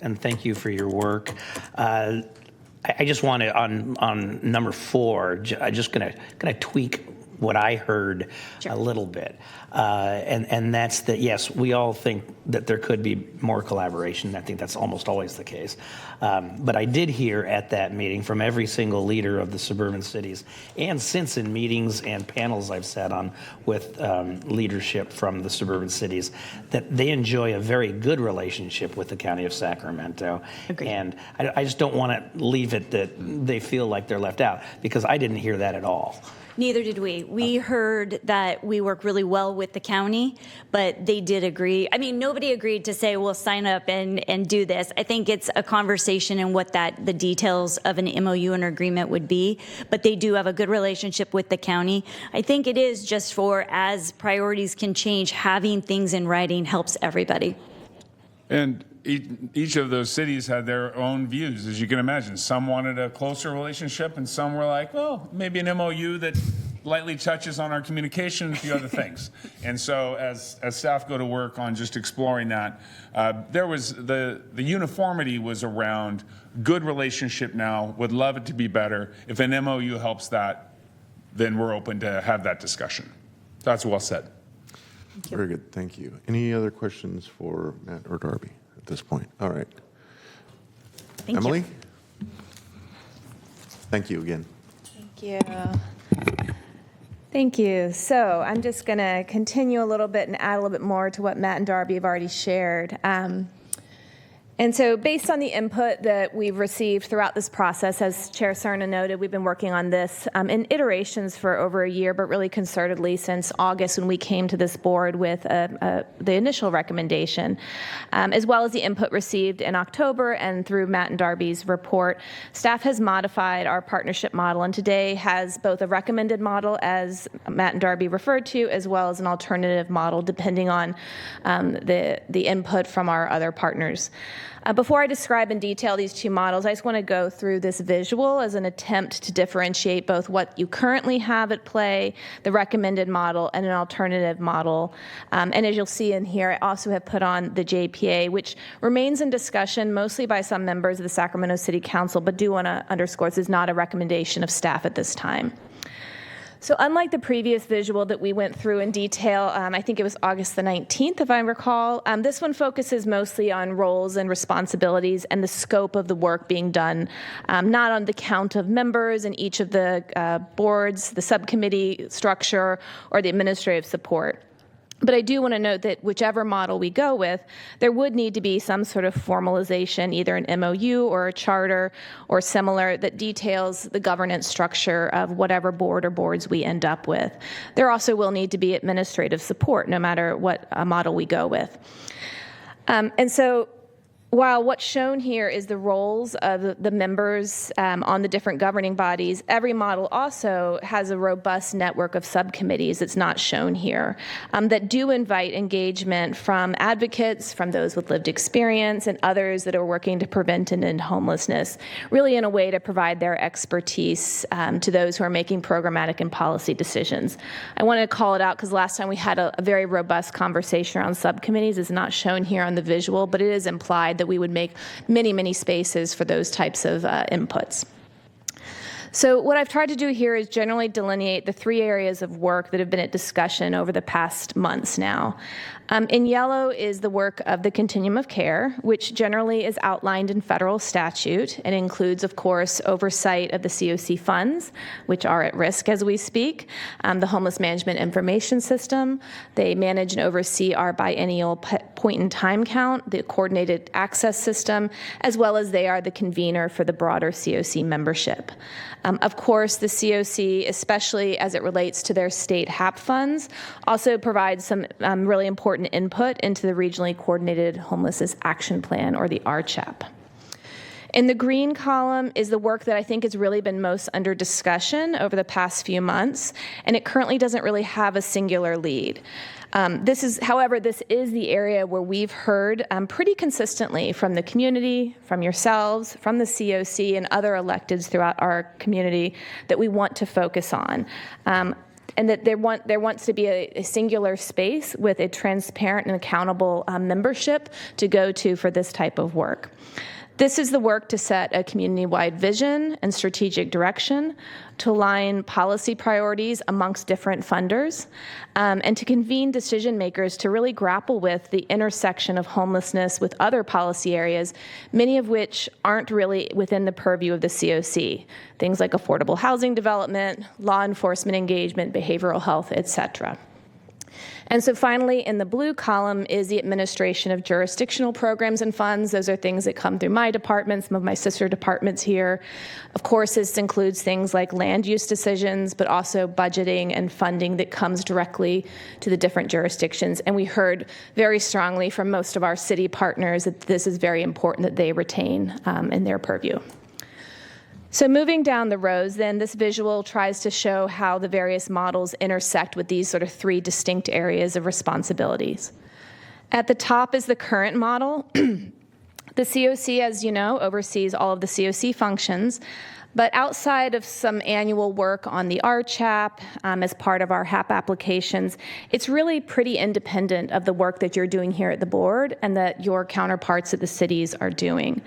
and thank you for your work. I just want to, on number 4, I just going to tweak what I heard a little bit, and that's that. Yes, we all think that there could be more collaboration. I think that's almost always the case. But I did hear at that meeting from every single leader of the suburban cities, and since in meetings and panels I've sat on with leadership from the suburban cities, that they enjoy a very good relationship with the County of Sacramento. Agreed. And I just don't want to leave it that they feel like they're left out, because I didn't hear that at all. Neither did we. We heard that we work really well with the county, but they did agree. I mean, nobody agreed to say, we'll sign up and do this. I think it's a conversation and what the details of an MOU and agreement would be, but they do have a good relationship with the county. I think it is just for, as priorities can change, having things in writing helps everybody. And each of those cities had their own views, as you can imagine. Some wanted a closer relationship, and some were like, well, maybe an MOU that lightly touches on our communication and a few other things. And so as staff go to work on just exploring that, there was the uniformity was around good relationship now, would love it to be better. If an MOU helps that, then we're open to have that discussion. That's well said. Very good. Thank you. Any other questions for Matt or Darby at this point? All right. Thank Emily? you. Thank you again. Thank you. Thank you. So I'm just going to continue a little bit and add a little bit more to what Matt and Darby have already shared. And so based on the input that we've received throughout this process, as Chair Cerna noted, we've been working on this in iterations for over a year, but really concertedly since August when we came to this board with the initial recommendation, as well as the input received in October and through Matt and Darby's report. Staff has modified our partnership model and today has both a recommended model, as Matt and Darby referred to, as well as an alternative model depending on the input from our other partners. Before I describe in detail these two models, I just want to go through this visual as an attempt to differentiate both what you currently have at play, the recommended model, and an alternative model. And as you'll see in here, I also have put on the JPA, which remains in discussion mostly by some members of the Sacramento City Council, but do want to underscore this is not a recommendation of staff at this time. So unlike the previous visual that we went through in detail, I think it was August the 19th, if I recall, this one focuses mostly on roles and responsibilities and the scope of the work being done, not on the count of members in each of the boards, the subcommittee structure, or the administrative support. But I do want to note that whichever model we go with, there would need to be some sort of formalization, either an MOU or a charter or similar, that details the governance structure of whatever board or boards we end up with. There also will need to be administrative support, no matter what model we go with. And so While what's shown here is the roles of the members on the different governing bodies, every model also has a robust network of subcommittees that's not shown here that do invite engagement from advocates, from those with lived experience, and others that are working to prevent and end homelessness, really in a way to provide their expertise to those who are making programmatic and policy decisions. I want to call it out because last time we had a very robust conversation around subcommittees. It's not shown here on the visual, but it is implied that we would make many, many spaces for those types of inputs. So what I've tried to do here is generally delineate the 3 areas of work that have been at discussion over the past months now. In yellow is the work of the continuum of care, which generally is outlined in federal statute and includes, of course, oversight of the COC funds, which are at risk as we speak, the Homeless Management Information System. They manage and oversee our biennial point-in-time count, the Coordinated Access System, as well as they are the convener for the broader COC membership. Of course, the COC, especially as it relates to their state HAP funds, also provides some really important input into the Regionally Coordinated Homelessness Action Plan, or the RCHAP. In the green column is the work that I think has really been most under discussion over the past few months, and it currently doesn't really have a singular lead. However, this is the area where we've heard pretty consistently from the community, from yourselves, from the COC, and other electeds throughout our community that we want to focus on. And that there wants to be a singular space with a transparent and accountable membership to go to for this type of work. This is the work to set a community-wide vision and strategic direction, to align policy priorities amongst different funders, and to convene decision makers to really grapple with the intersection of homelessness with other policy areas, many of which aren't really within the purview of the COC. Things like affordable housing development, law enforcement engagement, behavioral health, et cetera. And so finally, in the blue column is the administration of jurisdictional programs and funds. Those are things that come through my department, some of my sister departments here. Of course, this includes things like land use decisions, but also budgeting and funding that comes directly to the different jurisdictions. And we heard very strongly from most of our city partners that this is very important that they retain in their purview. So moving down the rows, then, this visual tries to show how the various models intersect with these sort of 3 distinct areas of responsibilities. At the top is the current model. The COC, as you know, oversees all of the COC functions, but outside of some annual work on the RCHAP as part of our HAP applications, it's really pretty independent of the work that you're doing here at the board and that your counterparts at the cities are doing.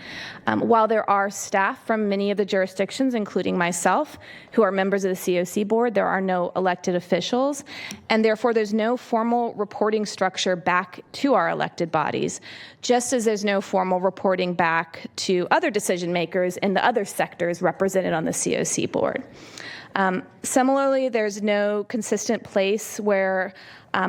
While there are staff from many of the jurisdictions, including myself, who are members of the COC board, there are no elected officials, and therefore there's no formal reporting structure back to our elected bodies, just as there's no formal reporting back to other decision makers in the other sectors represented on the COC board. Similarly, there's no consistent place where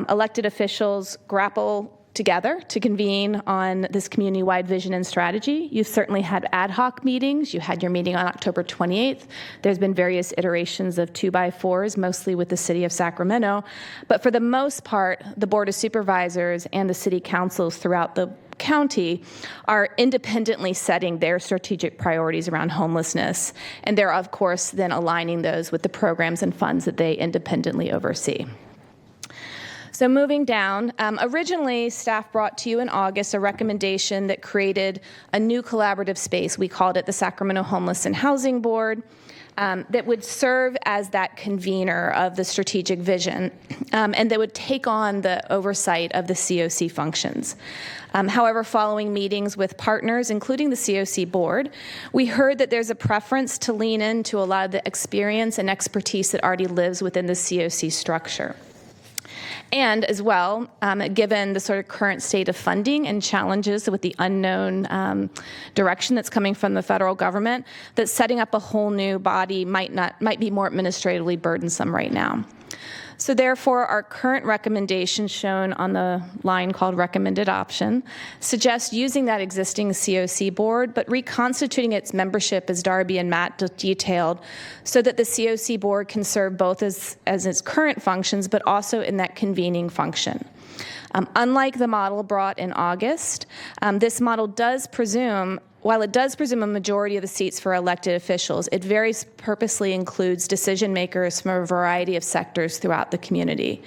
elected officials grapple together to convene on this community-wide vision and strategy. You've certainly had ad hoc meetings. You had your meeting on October 28th. There's been various iterations of 2x4s, mostly with the city of Sacramento. But for the most part, the Board of Supervisors and the city councils throughout the county are independently setting their strategic priorities around homelessness. And they're, of course, then aligning those with the programs and funds that they independently oversee. So moving down, originally staff brought to you in August a recommendation that created a new collaborative space. We called it the Sacramento Homeless and Housing Board. That would serve as that convener of the strategic vision and that would take on the oversight of the COC functions. However, following meetings with partners, including the COC board, we heard that there's a preference to lean into a lot of the experience and expertise that already lives within the COC structure. And as well, given the sort of current state of funding and challenges with the unknown direction that's coming from the federal government, that setting up a whole new body might be more administratively burdensome right now. So therefore, our current recommendation shown on the line called recommended option suggests using that existing COC board, but reconstituting its membership as Darby and Matt detailed, so that the COC board can serve both as its current functions, but also in that convening function. Unlike the model brought in August, this model does presume, while it does presume a majority of the seats for elected officials, it very purposely includes decision makers from a variety of sectors throughout the community.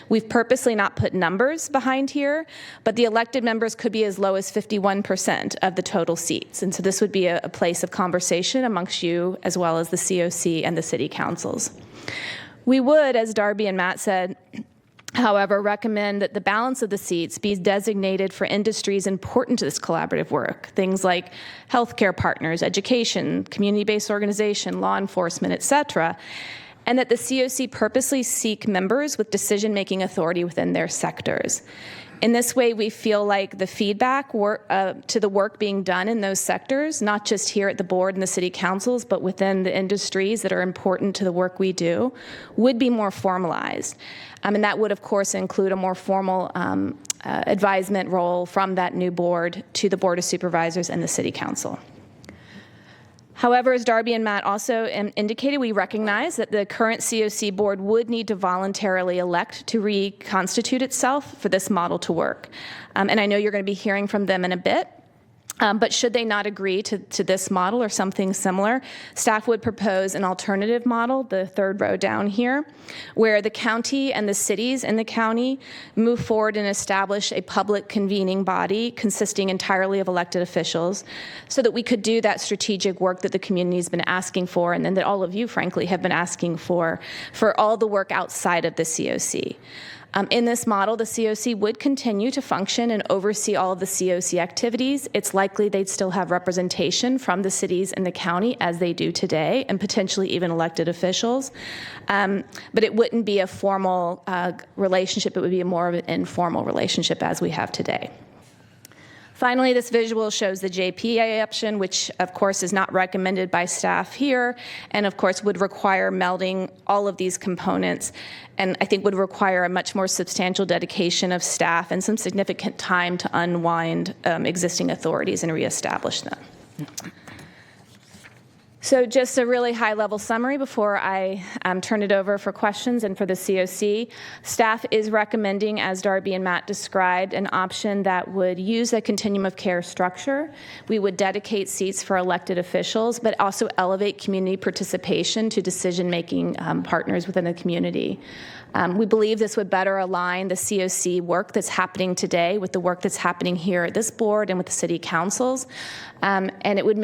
We've purposely not put numbers behind here, but the elected members could be as low as 51% of the total seats. And so this would be a place of conversation amongst you as well as the COC and the city councils. We would, as Darby and Matt said, however, recommend that the balance of the seats be designated for industries important to this collaborative work, things like healthcare partners, education, community-based organization, law enforcement, et cetera, and that the COC purposely seek members with decision-making authority within their sectors. In this way, we feel like the feedback to the work being done in those sectors, not just here at the board and the city councils, but within the industries that are important to the work we do, would be more formalized. And that would, of course, include a more formal advisement role from that new board to the Board of Supervisors and the city council. However, as Darby and Matt also indicated, we recognize that the current COC board would need to voluntarily elect to reconstitute itself for this model to work. And I know you're going to be hearing from them in a bit. But should they not agree to this model or something similar, staff would propose an alternative model, the third row down here, where the county and the cities in the county move forward and establish a public convening body consisting entirely of elected officials so that we could do that strategic work that the community has been asking for, and then that all of you, frankly, have been asking for all the work outside of the COC. In this model, the COC would continue to function and oversee all of the COC activities. It's likely they'd still have representation from the cities and the county as they do today, and potentially even elected officials. But it wouldn't be a formal relationship. It would be more of an informal relationship as we have today. Finally, this visual shows the JPA option, which of course is not recommended by staff here, and of course would require melding all of these components, and I think would require a much more substantial dedication of staff and some significant time to unwind existing authorities and reestablish them. So just a really high-level summary before I turn it over for questions and for the COC. Staff is recommending, as Darby and Matt described, an option that would use a continuum of care structure. We would dedicate seats for elected officials, but also elevate community participation to decision-making partners within the community. We believe this would better align the COC work that's happening today with the work that's happening here at this board and with the city councils. And it would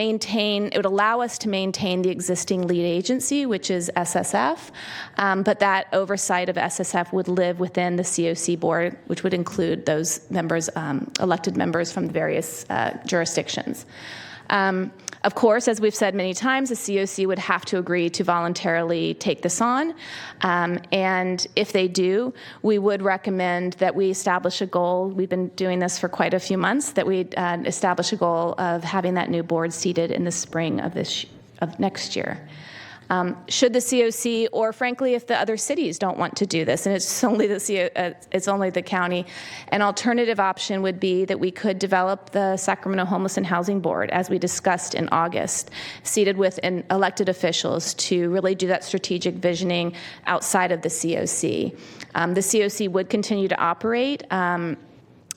allow us to maintain the existing lead agency, which is SSF, but that oversight of SSF would live within the COC board, which would include those members, elected members from the various jurisdictions. Of course, as we've said many times, the COC would have to agree to voluntarily take this on. And if they do, we would recommend that we establish a goal. We've been doing this for quite a few months, that we establish a goal of having that new board seated in the spring of next year. Should the COC, or frankly, if the other cities don't want to do this, and it's only the county, an alternative option would be that we could develop the Sacramento Homeless and Housing Board, as we discussed in August, seated with elected officials to really do that strategic visioning outside of the COC. The COC would continue to operate.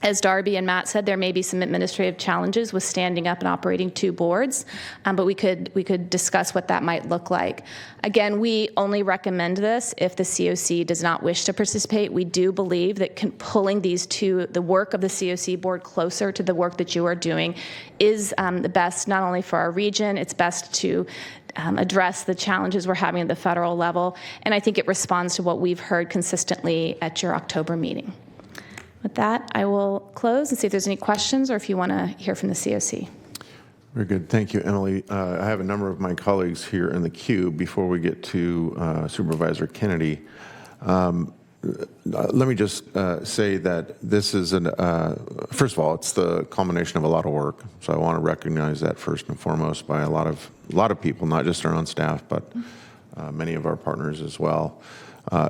As Darby and Matt said, there may be some administrative challenges with standing up and operating two boards, but we could discuss what that might look like. Again, we only recommend this if the COC does not wish to participate. We do believe that pulling the work of the COC board closer to the work that you are doing is the best, not only for our region, it's best to address the challenges we're having at the federal level, and I think it responds to what we've heard consistently at your October meeting. With that, I will close and see if there's any questions or if you want to hear from the COC. Very good. Thank you, Emily. I have a number of my colleagues here in the queue. Before we get to Supervisor Kennedy, let me just say that this is first of all, it's the culmination of a lot of work. So I want to recognize that first and foremost by a lot of people, not just our own staff, but many of our partners as well.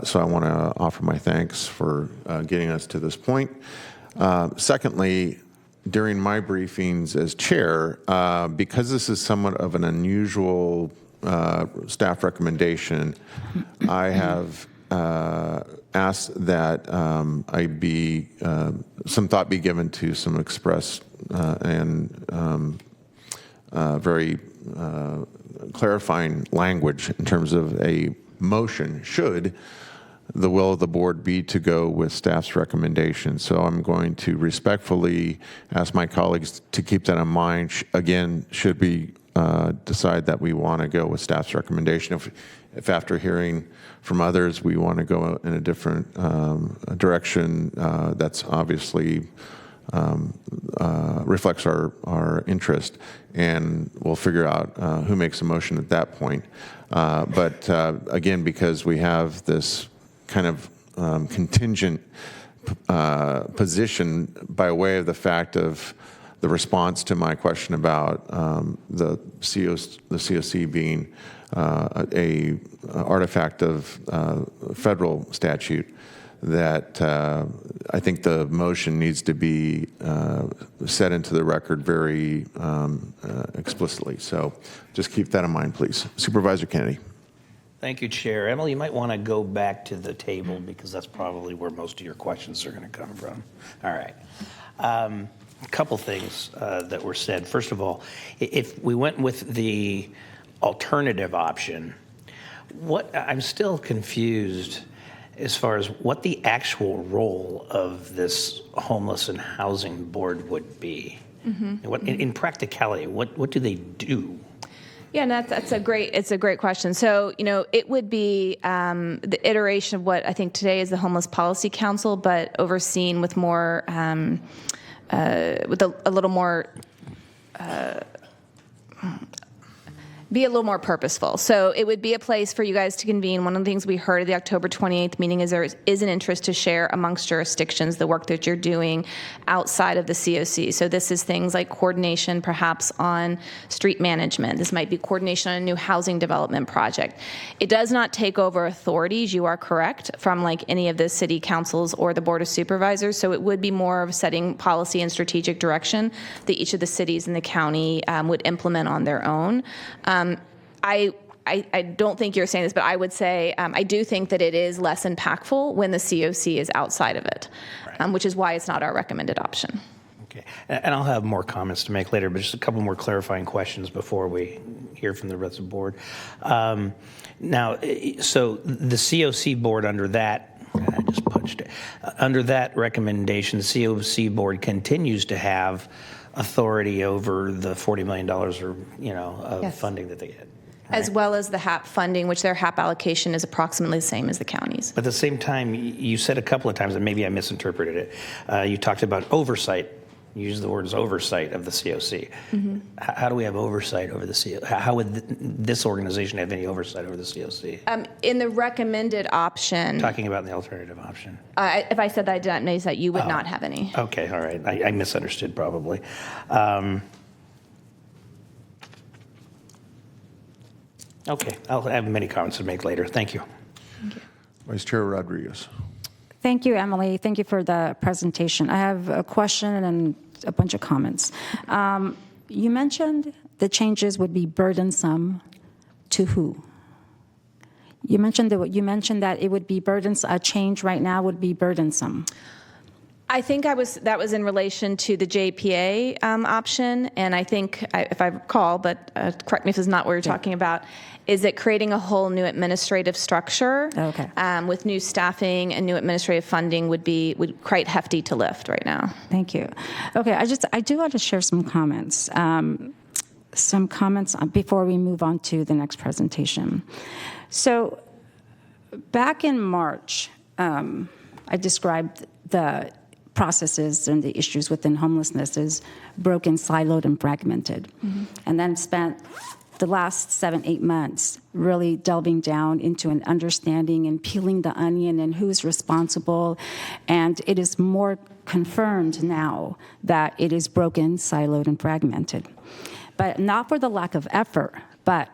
So I want to offer my thanks for getting us to this point. Secondly, during my briefings as chair, because this is somewhat of an unusual staff recommendation, I have ask that I be some thought be given to some express and very clarifying language in terms of a motion should the will of the board be to go with staff's recommendation. So I'm going to respectfully ask my colleagues to keep that in mind. Again, should we decide that we want to go with staff's recommendation, if after hearing from others we want to go in a different direction, that's obviously reflects our interest, and we'll figure out who makes a motion at that point. But again, because we have this kind of contingent position by way of the fact of the response to my question about the COC being a artifact of federal statute, that I think the motion needs to be set into the record very explicitly. So just keep that in mind, please. Supervisor Kennedy. Thank you, Chair. Emily, you might want to go back to the table because that's probably where most of your questions are going to come from. All right. A couple things that were said. First of all, if we went with the alternative option, I'm still confused as far as what the actual role of this homeless and housing board would be. Mm-hmm. In practicality, what do they do? Yeah, and it's a great question. So, it would be the iteration of what I think today is the Homeless Policy Council, but overseen with more, with a little more, be a little more purposeful. So it would be a place for you guys to convene. One of the things we heard at the October 28th meeting is there is an interest to share amongst jurisdictions the work that you're doing outside of the COC. So this is things like coordination perhaps on street management. This might be coordination on a new housing development project. It does not take over authorities, you are correct, from like any of the city councils or the Board of Supervisors. So it would be more of setting policy and strategic direction that each of the cities in the county would implement on their own. I don't think you're saying this, but I would say I do think that it is less impactful when the COC is outside of it, which is why it's not our recommended option. Okay, and I'll have more comments to make later, but just a couple more clarifying questions before we hear from the rest of the board. Now, so the COC board under that, I just punched it, under that recommendation, the COC board continues to have authority over the $40 million of Yes. funding that they get. As well as the HAP funding, which their HAP allocation is approximately the same as the county's. But at the same time, you said a couple of times, and maybe I misinterpreted it, you talked about oversight. You used the words oversight of the COC. Mm-hmm. How do we have oversight over the COC? How would this organization have any oversight over the COC? In the recommended option. Talking about the alternative option. If I said that I did not notice that, you would not have any. Okay, all right. I misunderstood probably. Okay, I'll have many comments to make later. Thank you. Thank you. Vice Chair Rodriguez. Thank you, Emily. Thank you for the presentation. I have a question and a bunch of comments. You mentioned the changes would be burdensome to who? You mentioned that it would be burdensome. A change right now would be burdensome. I think that was in relation to the JPA option, and I think, if I recall, but correct me if this is not what you're talking about, is it creating a whole new administrative structure with new staffing and new administrative funding would quite hefty to lift right now. Thank you. Okay, I do want to share some comments. Some comments before we move on to the next presentation. So, back in March, I described the processes and the issues within homelessness is broken, siloed, and fragmented. Mm-hmm. And then spent the last 7-8 months really delving down into an understanding and peeling the onion and who's responsible. And it is more confirmed now that it is broken, siloed, and fragmented. But not for the lack of effort, but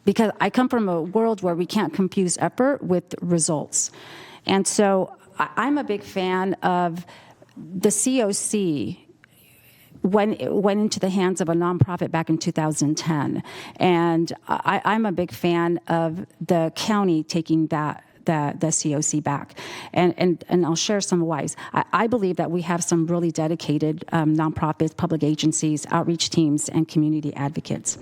because I come from a world where we can't confuse effort with results. And so I'm a big fan of the COC went into the hands of a nonprofit back in 2010, and I'm a big fan of the county taking that the COC back. And I'll share some whys. I believe that we have some really dedicated nonprofits, public agencies, outreach teams, and community advocates.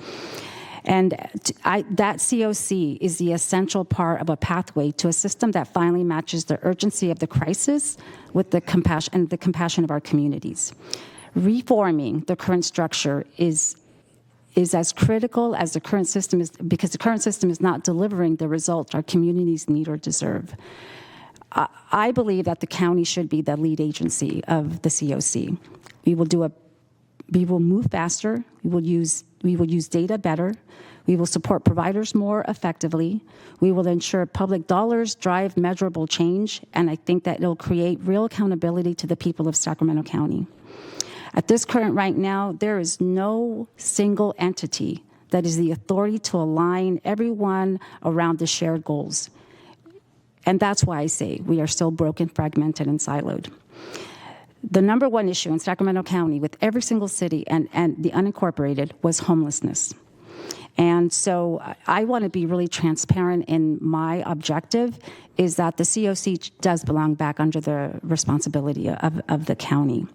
And that COC is the essential part of a pathway to a system that finally matches the urgency of the crisis with the compassion of our communities. Reforming the current structure is as critical as the current system is, because the current system is not delivering the results our communities need or deserve. I believe that the county should be the lead agency of the COC. We will move faster. We will use data better. We will support providers more effectively. We will ensure public dollars drive measurable change, and I think that it'll create real accountability to the people of Sacramento County. At this current right now, there is no single entity that is the authority to align everyone around the shared goals. And that's why I say we are so broken, fragmented, and siloed. The number one issue in Sacramento County with every single city and the unincorporated was homelessness. And so I want to be really transparent in my objective is that the COC does belong back under the responsibility of the county.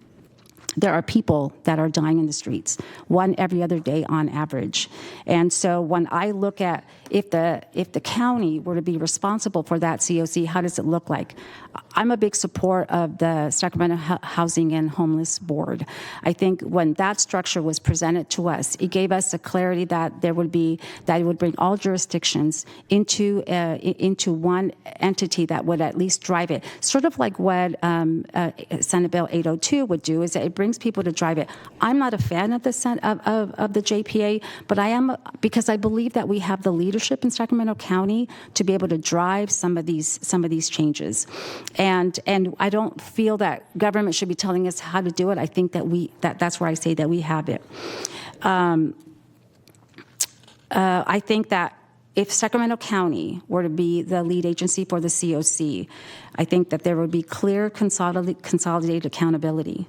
There are people that are dying in the streets, one every other day on average. And so when I look at if the county were to be responsible for that COC, how does it look like? I'm a big support of the Sacramento Housing and Homeless Board. I think when that structure was presented to us, it gave us a clarity that it would bring all jurisdictions into one entity that would at least drive it. Sort of like what Senate Bill 802 would do, is that it brings people to drive it. I'm not a fan of the JPA, but I am, because I believe that we have the leadership in Sacramento County to be able to drive some of these changes. And I don't feel that government should be telling us how to do it. I think that that's where I say that we have it. I think that if Sacramento County were to be the lead agency for the COC, I think that there would be clear consolidated accountability.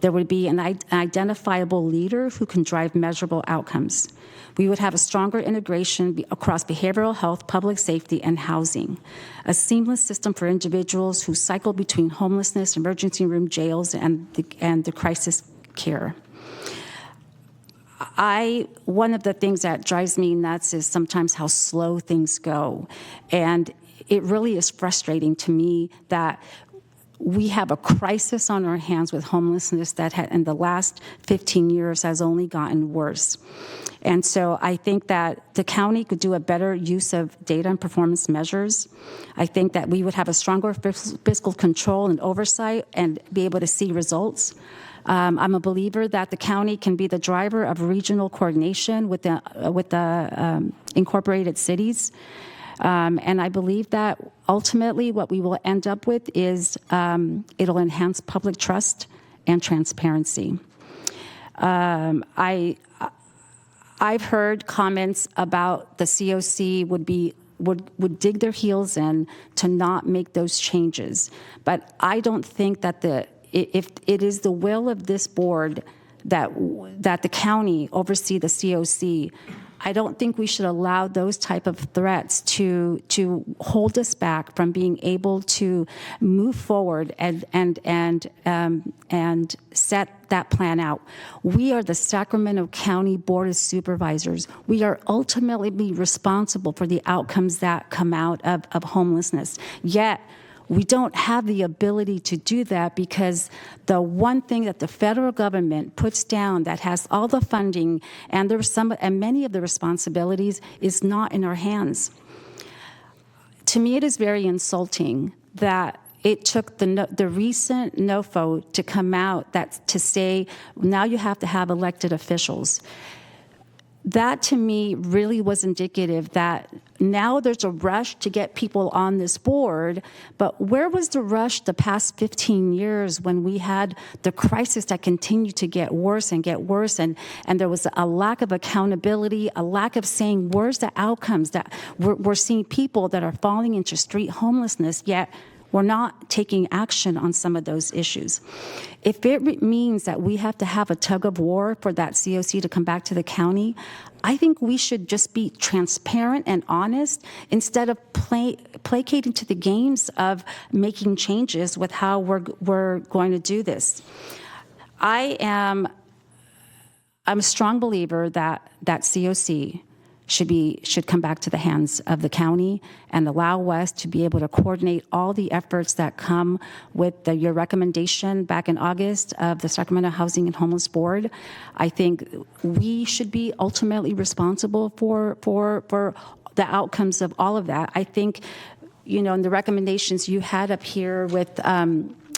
There would be an identifiable leader who can drive measurable outcomes. We would have a stronger integration across behavioral health, public safety, and housing, a seamless system for individuals who cycle between homelessness, emergency room, jails, and the crisis care. One of the things that drives me nuts is sometimes how slow things go. And it really is frustrating to me that we have a crisis on our hands with homelessness that in the last 15 years has only gotten worse. And so I think that the county could do a better use of data and performance measures. I think that we would have a stronger fiscal control and oversight and be able to see results. I'm a believer that the county can be the driver of regional coordination with the incorporated cities. And I believe that ultimately what we will end up with is it'll enhance public trust and transparency. I've heard comments about the COC would dig their heels in to not make those changes. But I don't think that if it is the will of this board that the county oversee the COC, I don't think we should allow those type of threats to hold us back from being able to move forward and set that plan out. We are the Sacramento County Board of Supervisors. We are ultimately responsible for the outcomes that come out of homelessness. Yet, we don't have the ability to do that because the one thing that the federal government puts down that has all the funding and many of the responsibilities is not in our hands. To me, it is very insulting that it took the recent NOFO to come out to say now you have to have elected officials. That to me really was indicative that now there's a rush to get people on this board, but where was the rush the past 15 years when we had the crisis that continued to get worse and there was a lack of accountability, a lack of saying where's the outcomes, that we're seeing people that are falling into street homelessness, yet We're not taking action on some of those issues. If it means that we have to have a tug of war for that COC to come back to the county, I think we should just be transparent and honest instead of placating to the games of making changes with how we're going to do this. I'm a strong believer that COC should come back to the hands of the county and allow us to be able to coordinate all the efforts that come with your recommendation back in August of the Sacramento Housing and Homeless Board. I think we should be ultimately responsible for the outcomes of all of that. I think, in the recommendations you had up here with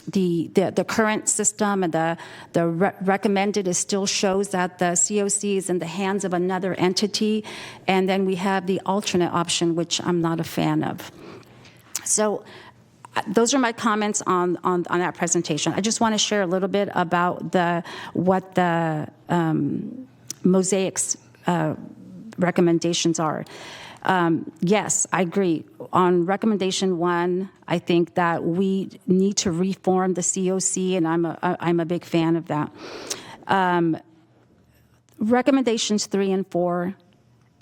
the current system and the recommended is still shows that the COC is in the hands of another entity, and then we have the alternate option, which I'm not a fan of. So those are my comments on that presentation. I just want to share a little bit about what the Mosaic's recommendations are. Yes, I agree. On recommendation 1, I think that we need to reform the COC, and I'm a big fan of that. Recommendations 3 and 4,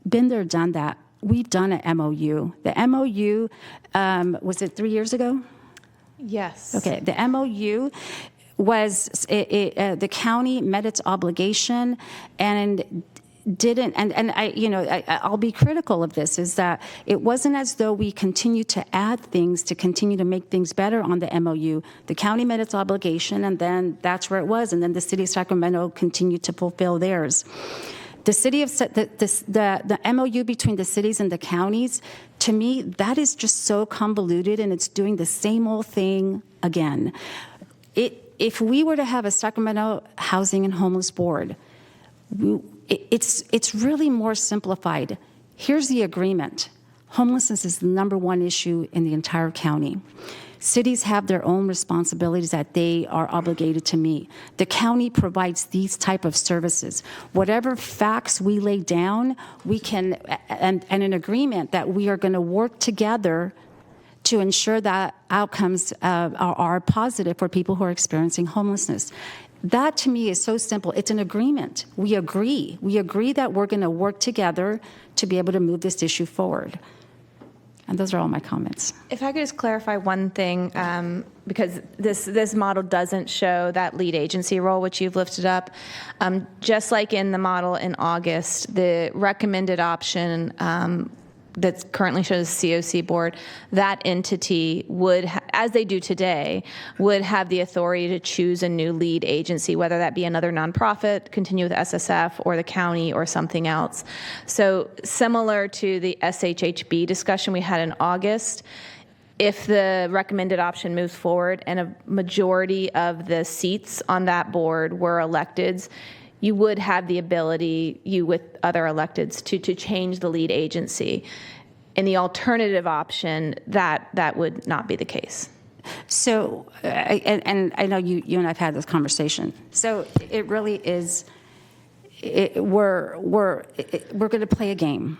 been there, done that. We've done an MOU. The MOU, was it 3 years ago? Yes. Okay, the MOU was, the county met its obligation and didn't, and I'll be critical of this, is that it wasn't as though we continued to add things to continue to make things better on the MOU. The county met its obligation, and then that's where it was, and then the city of Sacramento continued to fulfill theirs. The city of the MOU between the cities and the counties, to me, that is just so convoluted, and it's doing the same old thing again. If we were to have a Sacramento Housing and Homeless Board, it's really more simplified. Here's the agreement. Homelessness is the #1 issue in the entire county. Cities have their own responsibilities that they are obligated to meet. The county provides these type of services. Whatever facts we lay down, we can, and an agreement that we are going to work together to ensure that outcomes are positive for people who are experiencing homelessness. That, to me, is so simple. It's an agreement. We agree. We agree that we're going to work together to be able to move this issue forward. And those are all my comments. If I could just clarify one thing, because this model doesn't show that lead agency role, which you've lifted up. Just like in the model in August, the recommended option that currently shows COC board, that entity would, as they do today, would have the authority to choose a new lead agency, whether that be another nonprofit, continue with SSF, or the county, or something else. So similar to the SHHB discussion we had in August, if the recommended option moves forward and a majority of the seats on that board were electeds, you would have the ability, you with other electeds, to change the lead agency. In the alternative option, that would not be the case. So, and I know you and I've had this conversation. So it really is, we're going to play a game,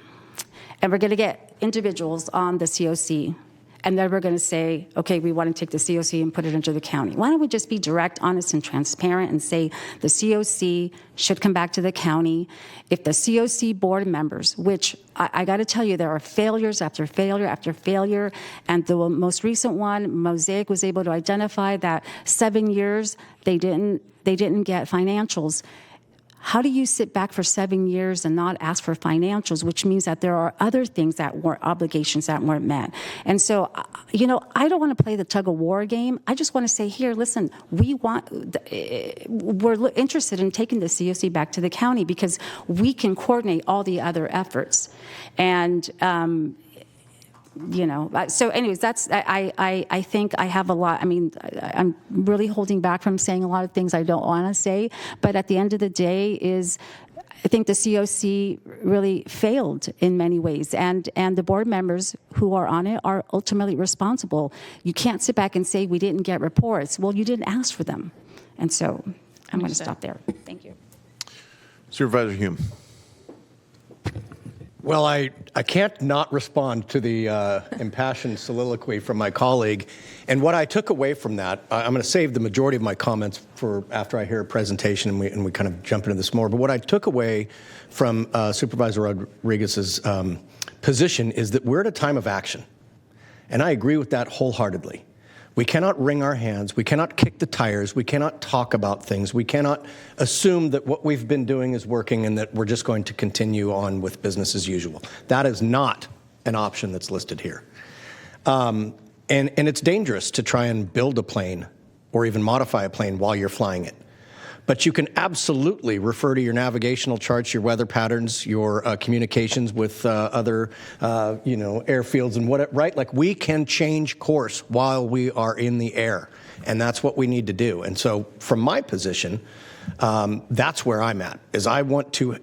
and we're going to get individuals on the COC. And then we're going to say, okay, we want to take the COC and put it into the county. Why don't we just be direct, honest, and transparent and say the COC should come back to the county? If the COC board members, which I got to tell you, there are failures after failure after failure, and the most recent one, Mosaic was able to identify that 7 years they didn't get financials. How do you sit back for 7 years and not ask for financials, which means that there are other things that weren't obligations that weren't met? And so, I don't want to play the tug of war game. I just want to say, here, listen, we're interested in taking the COC back to the county because we can coordinate all the other efforts. And, so anyways, I think I have a lot. I mean, I'm really holding back from saying a lot of things I don't want to say, but at the end of the day I think the COC really failed in many ways, and the board members who are on it are ultimately responsible. You can't sit back and say we didn't get reports. Well, you didn't ask for them. And so I'm going to stop there. Thank you. Supervisor Hume. Well, I can't not respond to the impassioned soliloquy from my colleague. And what I took away from that, I'm going to save the majority of my comments for after I hear a presentation and we kind of jump into this more. But what I took away from Supervisor Rodriguez's position is that we're at a time of action. And I agree with that wholeheartedly. We cannot wring our hands. We cannot kick the tires. We cannot talk about things. We cannot assume that what we've been doing is working and that we're just going to continue on with business as usual. That is not an option that's listed here. And it's dangerous to try and build a plane or even modify a plane while you're flying it. But you can absolutely refer to your navigational charts, your weather patterns, your communications with other, airfields and what, right? Like we can change course while we are in the air, and that's what we need to do. And so from my position, that's where I'm at, is I want to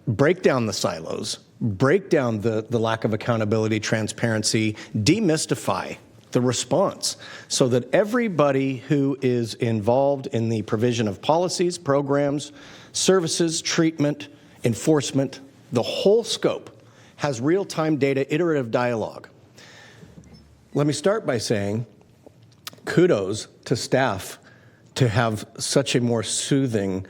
break down the silos, break down the lack of accountability, transparency, demystify the response so that everybody who is involved in the provision of policies, programs, services, treatment, enforcement, the whole scope has real-time data, iterative dialogue. Let me start by saying kudos to staff to have such a more soothing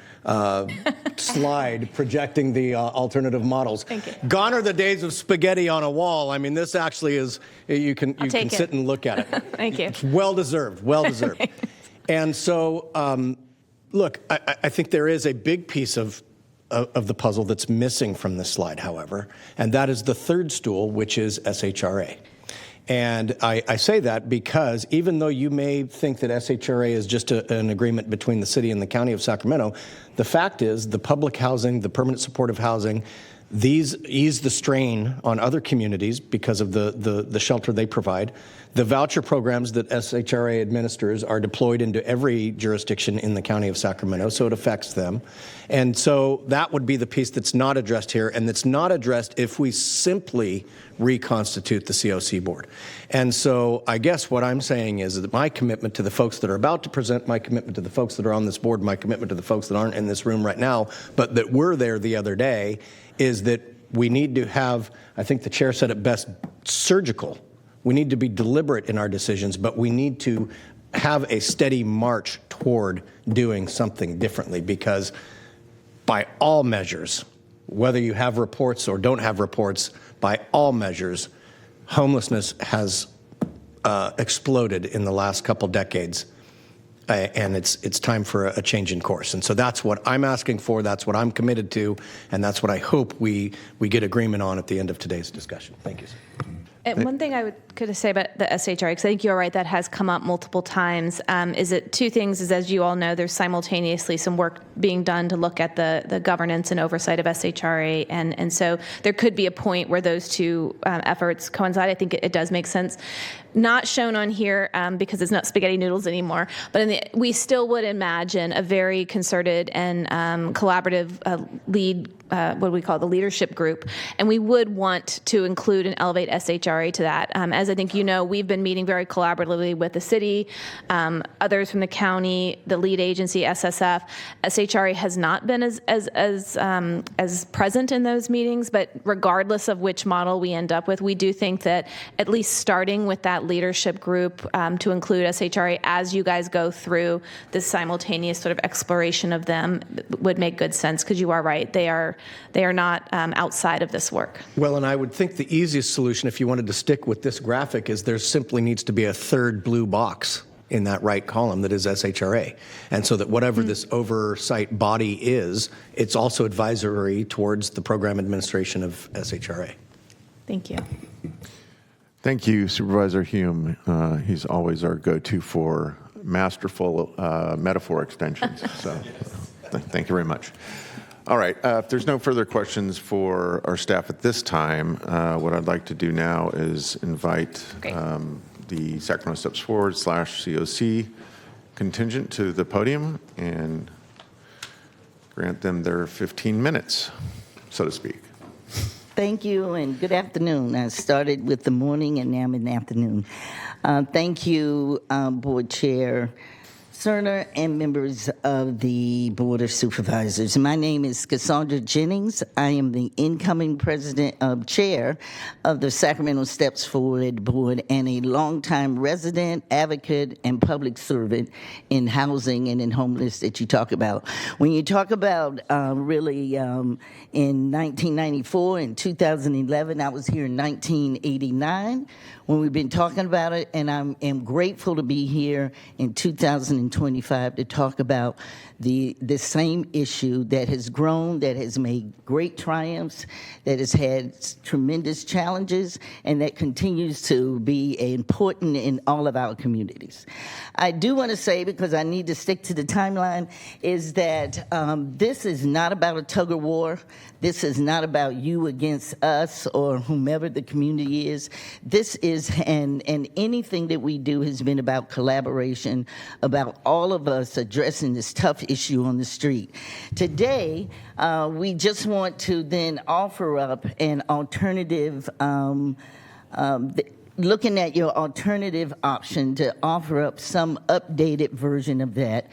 slide projecting the alternative models. Thank you. Gone are the days of spaghetti on a wall. I mean, this actually is, you can sit and look at it. Thank you. It's well-deserved, well-deserved. And so, look, I think there is a big piece of the puzzle that's missing from this slide, however, and that is the third stool, which is SHRA. And I say that because even though you may think that SHRA is just an agreement between the city and the county of Sacramento, the fact is the public housing, the permanent supportive housing, these ease the strain on other communities because of the shelter they provide. The voucher programs that SHRA administers are deployed into every jurisdiction in the county of Sacramento, so it affects them. And so that would be the piece that's not addressed here, and that's not addressed if we simply reconstitute the COC board. And so I guess what I'm saying is that my commitment to the folks that are about to present, my commitment to the folks that are on this board, my commitment to the folks that aren't in this room right now, but that were there the other day, is that we need to have, I think the chair said it best, surgical. We need to be deliberate in our decisions, but we need to have a steady march toward doing something differently, because by all measures, whether you have reports or don't have reports, by all measures, homelessness has exploded in the last couple decades. And it's time for a change in course. And so that's what I'm asking for, that's what I'm committed to, and that's what I hope we get agreement on at the end of today's discussion. Thank you, sir. And one thing could say about the SHRA, because I think you're right, that has come up multiple times, is that two things is, as you all know, there's simultaneously some work being done to look at the governance and oversight of SHRA, and so there could be a point where those two efforts coincide. I think it does make sense. Not shown on here because it's not spaghetti noodles anymore, but we still would imagine a very concerted and collaborative lead, what do we call it, the leadership group, and we would want to include and elevate SHRA to that. As I think you know, we've been meeting very collaboratively with the city, others from the county, the lead agency, SSF. SHRA has not been as present in those meetings, but regardless of which model we end up with, we do think that at least starting with that leadership group to include SHRA as you guys go through this simultaneous sort of exploration of them would make good sense, because you are right, they are not outside of this work. Well, and I would think the easiest solution, if you wanted to stick with this graphic, is there simply needs to be a third blue box in that right column that is SHRA. And so that whatever this oversight body is, it's also advisory towards the program administration of SHRA. Thank you. Thank you, Supervisor Hume. He's always our go-to for masterful metaphor extensions. So thank you very much. All right, if there's no further questions for our staff at this time, what I'd like to do now is invite the Sacramento Steps Forward / COC contingent to the podium and grant them their 15 minutes, so to speak. Thank you and good afternoon. I started with the morning and now I'm in the afternoon. Thank you, Board Chair Cerner and members of the Board of Supervisors. My name is Cassandra Jennings. I am the incoming chair of the Sacramento Steps Forward Board and a longtime resident, advocate, and public servant in housing and in homeless that you talk about. When you talk about in 1994 and 2011, I was here in 1989 when we've been talking about it, and I am grateful to be here in 2025 to talk about the same issue that has grown, that has made great triumphs, that has had tremendous challenges, and that continues to be important in all of our communities. I do want to say, because I need to stick to the timeline, is that this is not about a tug of war. This is not about you against us or whomever the community is. This is, and anything that we do has been about collaboration, about all of us addressing this tough issue on the street. Today, we just want to then offer up an alternative, looking at your alternative option to offer up some updated version of that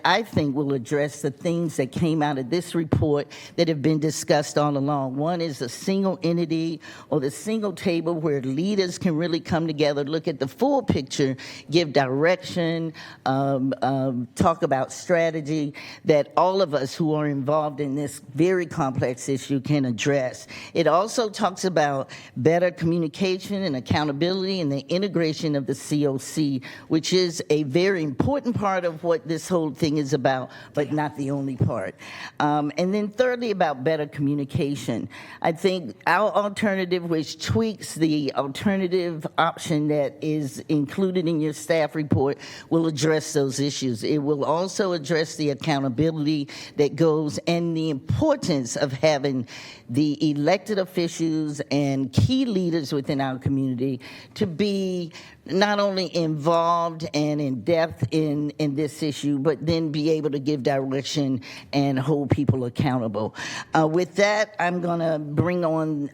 I think will address the things that came out of this report that have been discussed all along. One is a single entity or the single table where leaders can really come together, look at the full picture, give direction, talk about strategy that all of us who are involved in this very complex issue can address. It also talks about better communication and accountability and the integration of the COC, which is a very important part of what this whole thing is about, but not the only part. And then thirdly, about better communication. I think our alternative, which tweaks the alternative option that is included in your staff report, will address those issues. It will also address the accountability that goes and the importance of having the elected officials and key leaders within our community to be not only involved and in depth in this issue, but then be able to give direction and hold people accountable. With that, I'm going to bring on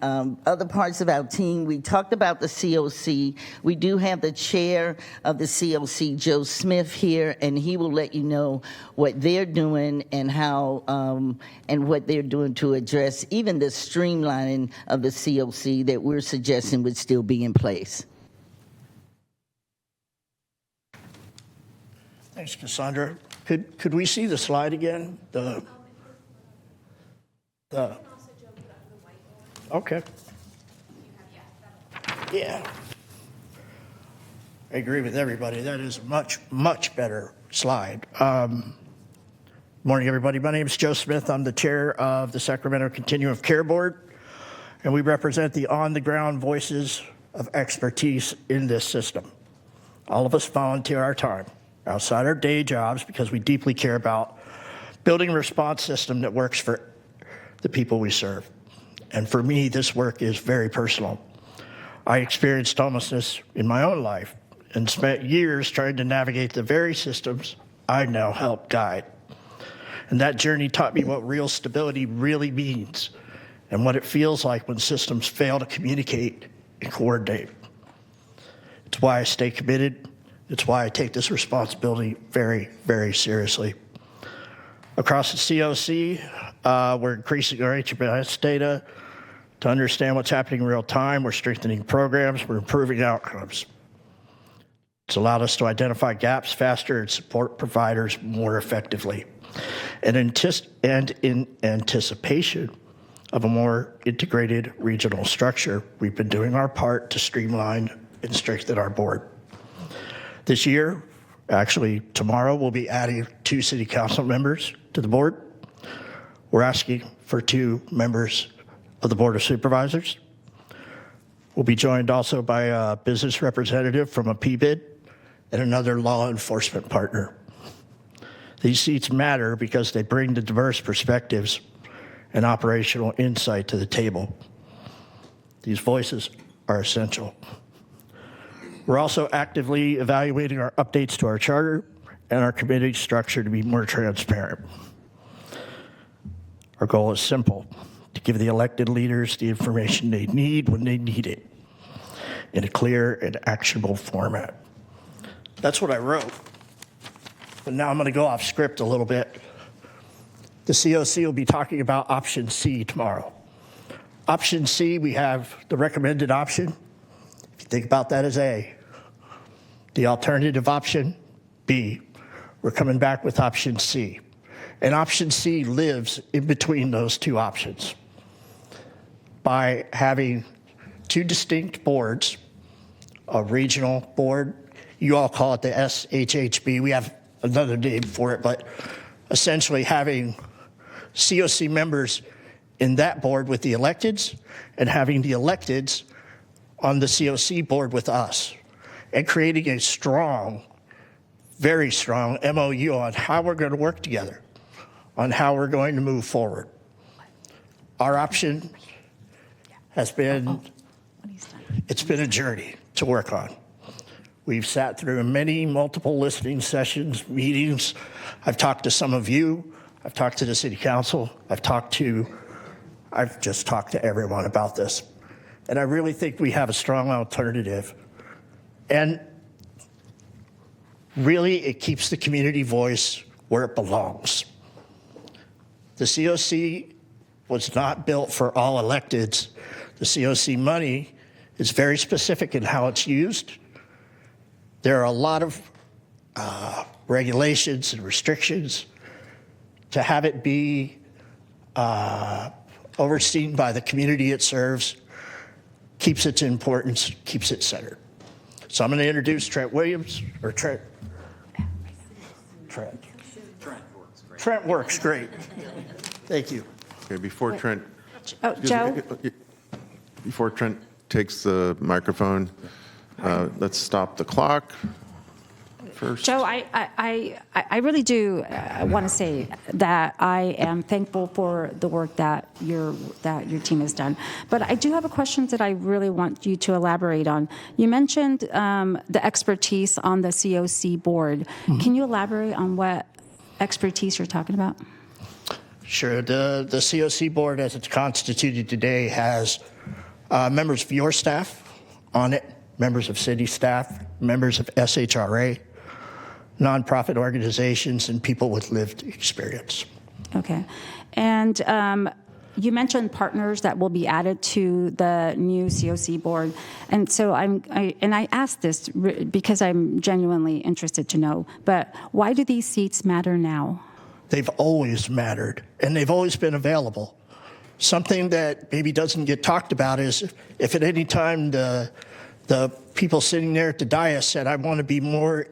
other parts of our team. We talked about the COC. We do have the chair of the COC, Joe Smith, here, and he will let you know what they're doing and how and what they're doing to address even the streamlining of the COC that we're suggesting would still be in place. Thanks, Cassandra. Could we see the slide again? Okay. Yeah. I agree with everybody. That is a much, much better slide. Morning, everybody. My name is Joe Smith. I'm the chair of the Sacramento Continuum of Care Board, and we represent the on-the-ground voices of expertise in this system. All of us volunteer our time outside our day jobs because we deeply care about building a response system that works for the people we serve. And for me, this work is very personal. I experienced homelessness in my own life and spent years trying to navigate the very systems I now help guide. And that journey taught me what real stability really means and what it feels like when systems fail to communicate and coordinate. It's why I stay committed. It's why I take this responsibility very, very seriously. Across the COC, we're increasing our HMS data to understand what's happening in real time. We're strengthening programs. We're improving outcomes. It's allowed us to identify gaps faster and support providers more effectively. And in anticipation of a more integrated regional structure, we've been doing our part to streamline and strengthen our board. This year, actually tomorrow, we'll be adding 2 city council members to the board. We're asking for 2 members of the Board of Supervisors. We'll be joined also by a business representative from a PBID and another law enforcement partner. These seats matter because they bring the diverse perspectives and operational insight to the table. These voices are essential. We're also actively evaluating our updates to our charter and our committee structure to be more transparent. Our goal is simple: to give the elected leaders the information they need when they need it in a clear and actionable format. That's what I wrote. but now I'm going to go off script a little bit. The COC will be talking about option C tomorrow. Option C, we have the recommended option. If you think about that as A. The alternative option, B. We're coming back with option C. And option C lives in between those two options by having two distinct boards, a regional board, you all call it the SHHB, we have another name for it, but essentially having COC members in that board with the electeds and having the electeds on the COC board with us and creating a strong, very strong MOU on how we're going to work together, on how we're going to move forward. Our option has been, it's been a journey to work on. We've sat through multiple listening sessions, meetings. I've talked to some of you. I've talked to the city council. I've just talked to everyone about this. And I really think we have a strong alternative. And really, it keeps the community voice where it belongs. The COC was not built for all electeds. The COC money is very specific in how it's used. There are a lot of regulations and restrictions. To have it be overseen by the community it serves keeps its importance, keeps it centered. So I'm going to introduce Trent Williams, or Trent. Trent works great. Thank you. Okay, before Trent. Joe? Before Trent takes the microphone, let's stop the clock first. Joe, I really do want to say that I am thankful for the work that your team has done. But I do have a question that I really want you to elaborate on. You mentioned the expertise on the COC board. Mm-hmm. Can you elaborate on what expertise you're talking about? Sure. The COC board, as it's constituted today, has members of your staff on it, members of city staff, members of SHRA, nonprofit organizations, and people with lived experience. Okay. And you mentioned partners that will be added to the new COC board. And so I asked this because I'm genuinely interested to know, but why do these seats matter now? They've always mattered, and they've always been available. Something that maybe doesn't get talked about is if at any time the people sitting there at the dais said, I want to be more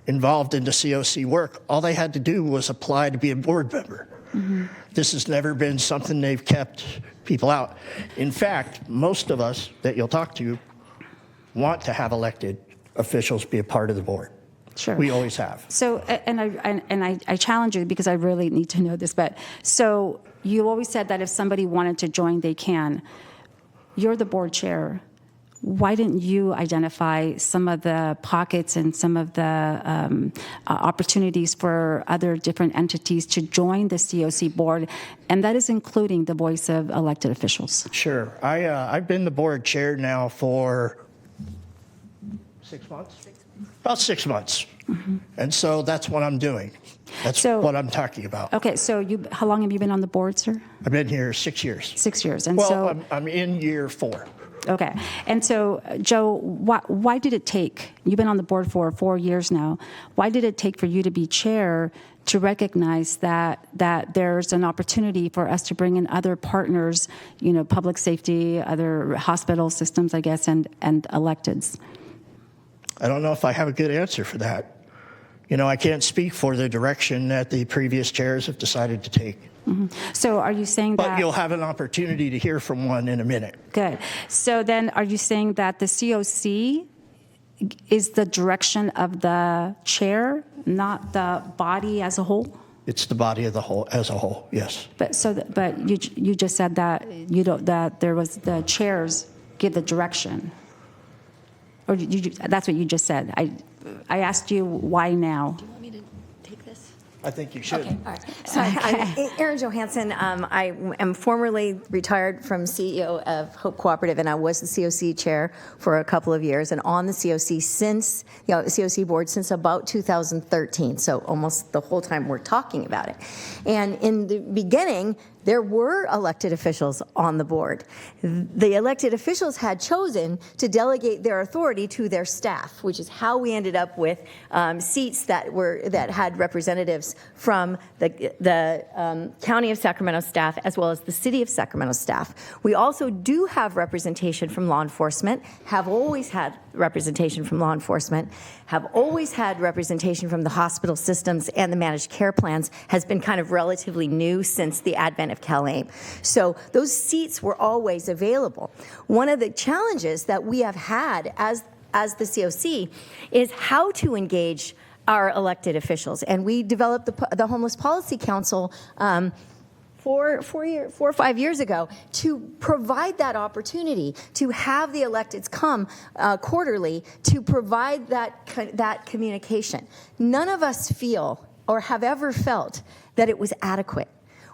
involved in the COC work, all they had to do was apply to be a board member. Mm-hmm. This has never been something they've kept people out. In fact, most of us that you'll talk to want to have elected officials be a part of the board. Sure. We always have. So, and I challenge you because I really need to know this, but so you always said that if somebody wanted to join, they can. You're the board chair. Why didn't you identify some of the pockets and some of the opportunities for other different entities to join the COC board? And that is including the voice of elected officials. Sure. I've been the board chair now for 6 months? About 6 months. Mm-hmm. And so that's what I'm doing. That's what I'm talking about. Okay, so how long have you been on the board, sir? I've been here 6 years. 6 years. And well, I'm in year 4. Okay. And so, Joe, why did it take, you've been on the board for 4 years now, why did it take for you to be chair to recognize that there's an opportunity for us to bring in other partners, public safety, other hospital systems, I guess, and electeds? I don't know if I have a good answer for that. I can't speak for the direction that the previous chairs have decided to take. Mm-hmm. So are you saying that... But you'll have an opportunity to hear from one in a minute. Good. So then are you saying that the COC is the direction of the chair, not the body as a whole? It's the body of the whole as a whole, yes. But you just said that that there was the chairs give the direction. Or that's what you just said. I asked you why now. Do you want me to take this? I think you should. Okay, all right. So I'm Erin Johansson. I am formerly retired from CEO of Hope Cooperative, and I was the COC chair for a couple of years, and on the COC since, COC board since about 2013. So almost the whole time we're talking about it. And in the beginning, there were elected officials on the board. The elected officials had chosen to delegate their authority to their staff, which is how we ended up with seats that had representatives from the County of Sacramento staff as well as the City of Sacramento staff. We also do have representation from law enforcement, have always had representation from law enforcement, have always had representation from the hospital systems, and the managed care plans has been kind of relatively new since the advent of CalAIM. So those seats were always available. One of the challenges that we have had as the COC is how to engage our elected officials. And we developed the Homeless Policy Council 4 or 5 years ago to provide that opportunity to have the electeds come quarterly to provide that communication. None of us feel or have ever felt that it was adequate.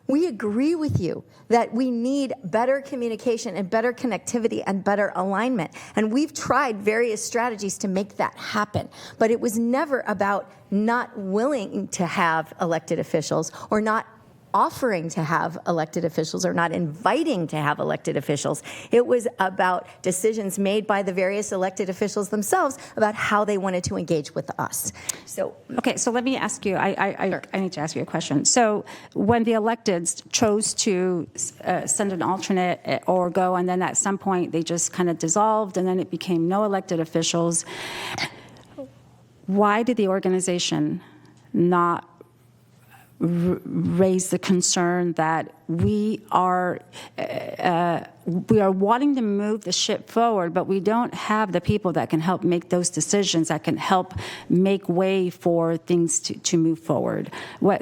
We agree with you that we need better communication and better connectivity and better alignment. And we've tried various strategies to make that happen. But it was never about not willing to have elected officials or not offering to have elected officials or not inviting to have elected officials. It was about decisions made by the various elected officials themselves about how they wanted to engage with us. So, okay, so let me ask you, I need to ask you a question. So when the electeds chose to send an alternate or go, and then at some point they just kind of dissolved and then it became no elected officials, why did the organization not raise the concern that we are wanting to move the ship forward, but we don't have the people that can help make those decisions, that can help make way for things to move forward?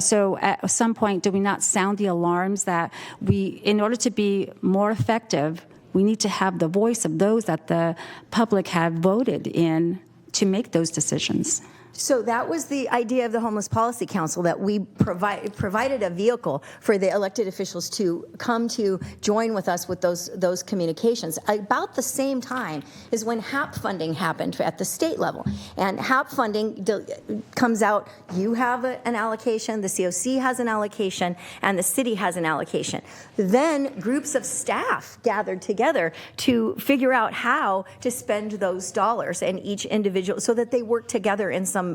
So at some point, do we not sound the alarms that in order to be more effective, we need to have the voice of those that the public have voted in to make those decisions? So that was the idea of the Homeless Policy Council, that we provided a vehicle for the elected officials to come to join with us with those communications. About the same time is when HAP funding happened at the state level. And HAP funding comes out, you have an allocation, the COC has an allocation, and the city has an allocation. Then groups of staff gathered together to figure out how to spend those dollars, and each individual, so that they work together in some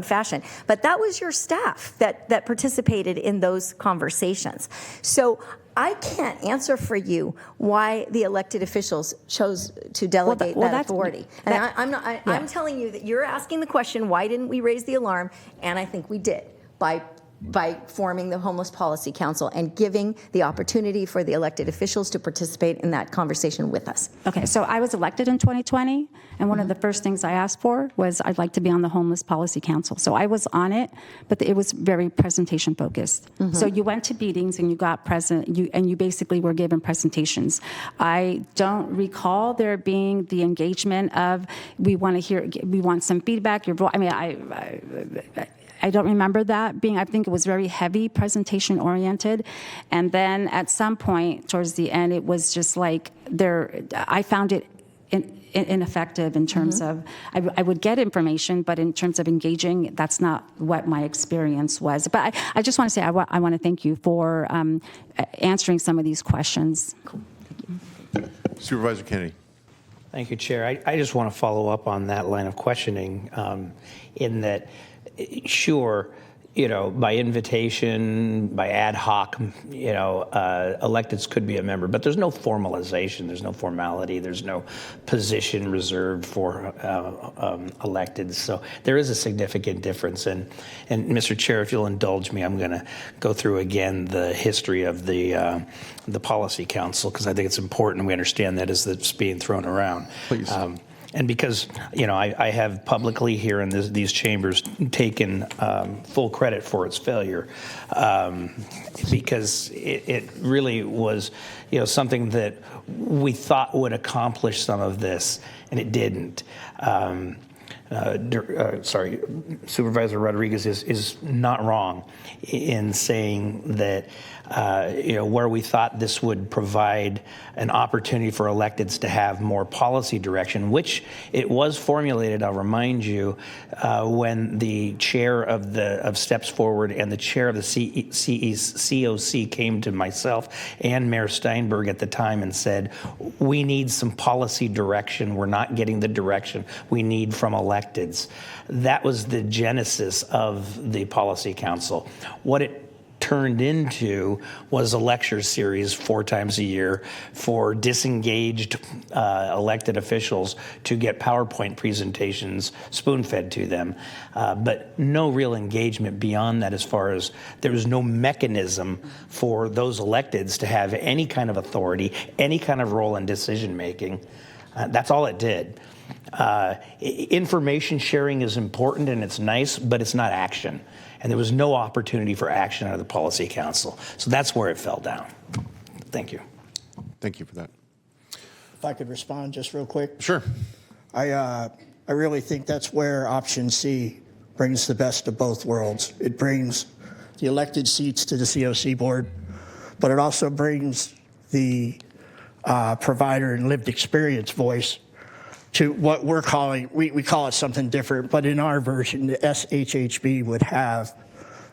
fashion. But that was your staff that participated in those conversations. So I can't answer for you why the elected officials chose to delegate that authority. And I'm telling you that you're asking the question, why didn't we raise the alarm? And I think we did by forming the Homeless Policy Council and giving the opportunity for the elected officials to participate in that conversation with us. Okay, so I was elected in 2020, and one of the first things I asked for was I'd like to be on the Homeless Policy Council. So I was on it, but it was very presentation focused. So you went to meetings and you got you basically were given presentations. I don't recall there being the engagement of we want some feedback. I don't remember that being, I think it was very heavy presentation oriented. And then at some point towards the end, it was just like I found it ineffective in terms of, I would get information, but in terms of engaging, that's not what my experience was. But I just want to say, I want to thank you for answering some of these questions. Cool. Supervisor Kennedy. Thank you, Chair. I just want to follow up on that line of questioning in that, sure, by invitation, by ad hoc, electeds could be a member, but there's no formalization, there's no formality, there's no position reserved for electeds. So there is a significant difference. And Mr. Chair, if you'll indulge me, I'm going to go through again the history of the Policy Council, because I think it's important we understand that as it's being thrown around. Please. And because, I have publicly here in these chambers taken full credit for its failure, because it really was, something that we thought would accomplish some of this, and it didn't. Supervisor Rodriguez is not wrong in saying that where we thought this would provide an opportunity for electeds to have more policy direction, which it was formulated, I'll remind you, when the chair of Steps Forward and the chair of the COC came to myself and Mayor Steinberg at the time and said, we need some policy direction. We're not getting the direction we need from electeds. That was the genesis of the Policy Council. What it turned into was a lecture series 4 times a year for disengaged elected officials to get PowerPoint presentations spoon-fed to them, but no real engagement beyond that, as far as there was no mechanism for those electeds to have any kind of authority, any kind of role in decision-making. That's all it did. Information sharing is important and it's nice, but it's not action. And there was no opportunity for action out of the Policy Council. So that's where it fell down. Thank you. Thank you for that. If I could respond just real quick. Sure. I really think that's where option C brings the best of both worlds. It brings the elected seats to the COC board, but it also brings the provider and lived experience voice to what we're calling, we call it something different, but in our version, the SHHB would have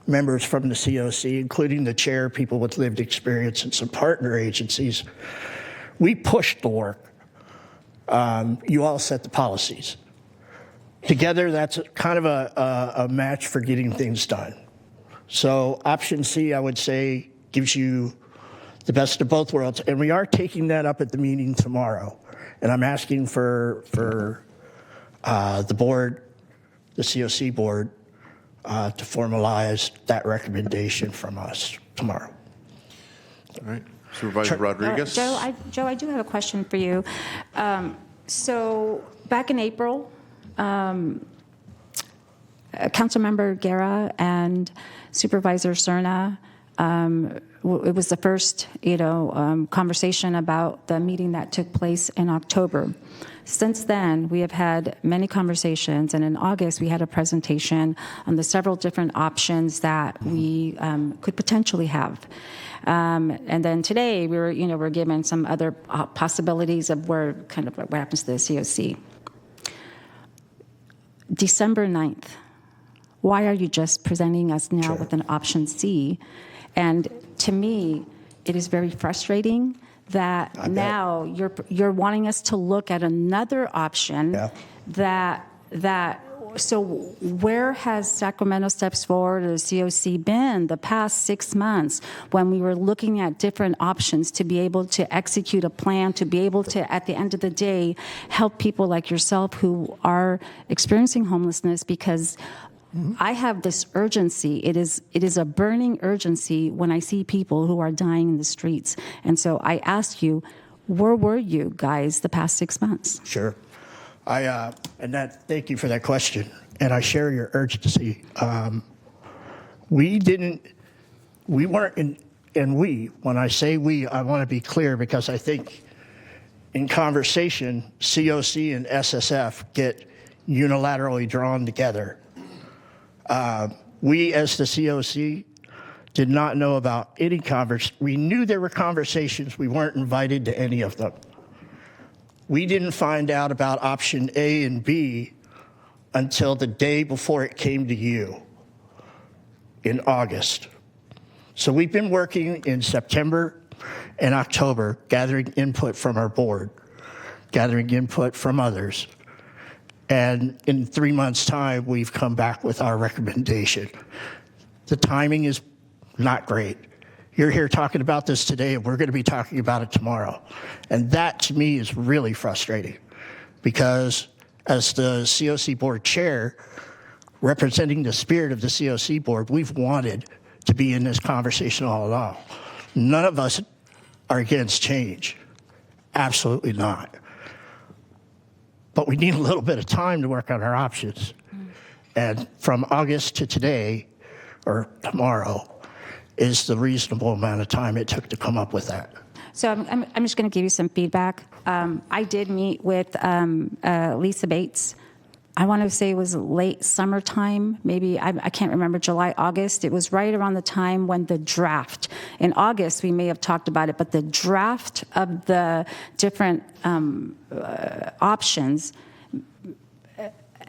members from the COC, including the chair, people with lived experience, and some partner agencies. We pushed the work. You all set the policies. Together, that's kind of a match for getting things done. So option C, I would say, gives you the best of both worlds. And we are taking that up at the meeting tomorrow. And I'm asking for the board, the COC board, to formalize that recommendation from us tomorrow. All right. Supervisor Rodriguez. Joe, I do have a question for you. So back in April, Councilmember Guerra and Supervisor Cerna, it was the first, conversation about the meeting that took place in October. Since then, we have had many conversations, and in August, we had a presentation on the several different options that we could potentially have. And then today, we're given some other possibilities of what happens to the COC. December 9th, why are you just presenting us now with an option C? And to me, it is very frustrating that now you're wanting us to look at another option so where has Sacramento Steps Forward or the COC been the past 6 months when we were looking at different options to be able to execute a plan, to be able to, at the end of the day, help people like yourself who are experiencing homelessness? Because I have this urgency. It is a burning urgency when I see people who are dying in the streets. And so I ask you, where were you guys the past 6 months? Sure. Thank you for that question. And I share your urgency. When I say we, I want to be clear because I think in conversation, COC and SSF get unilaterally drawn together. We, as the COC, did not know about any we knew there were conversations. We weren't invited to any of them. We didn't find out about option A and B until the day before it came to you in August. So we've been working in September and October, gathering input from our board, gathering input from others. And in 3 months' time, we've come back with our recommendation. The timing is not great. You're here talking about this today, and we're going to be talking about it tomorrow. And that, to me, is really frustrating because as the COC board chair, representing the spirit of the COC board, we've wanted to be in this conversation all along. None of us are against change. Absolutely not. But we need a little bit of time to work on our options. And from August to today, or tomorrow, is the reasonable amount of time it took to come up with that. So I'm just going to give you some feedback. I did meet with Lisa Bates. I want to say it was late summertime, maybe, I can't remember, July, August. It was right around the time when the draft, in August we may have talked about it, but the draft of the different options,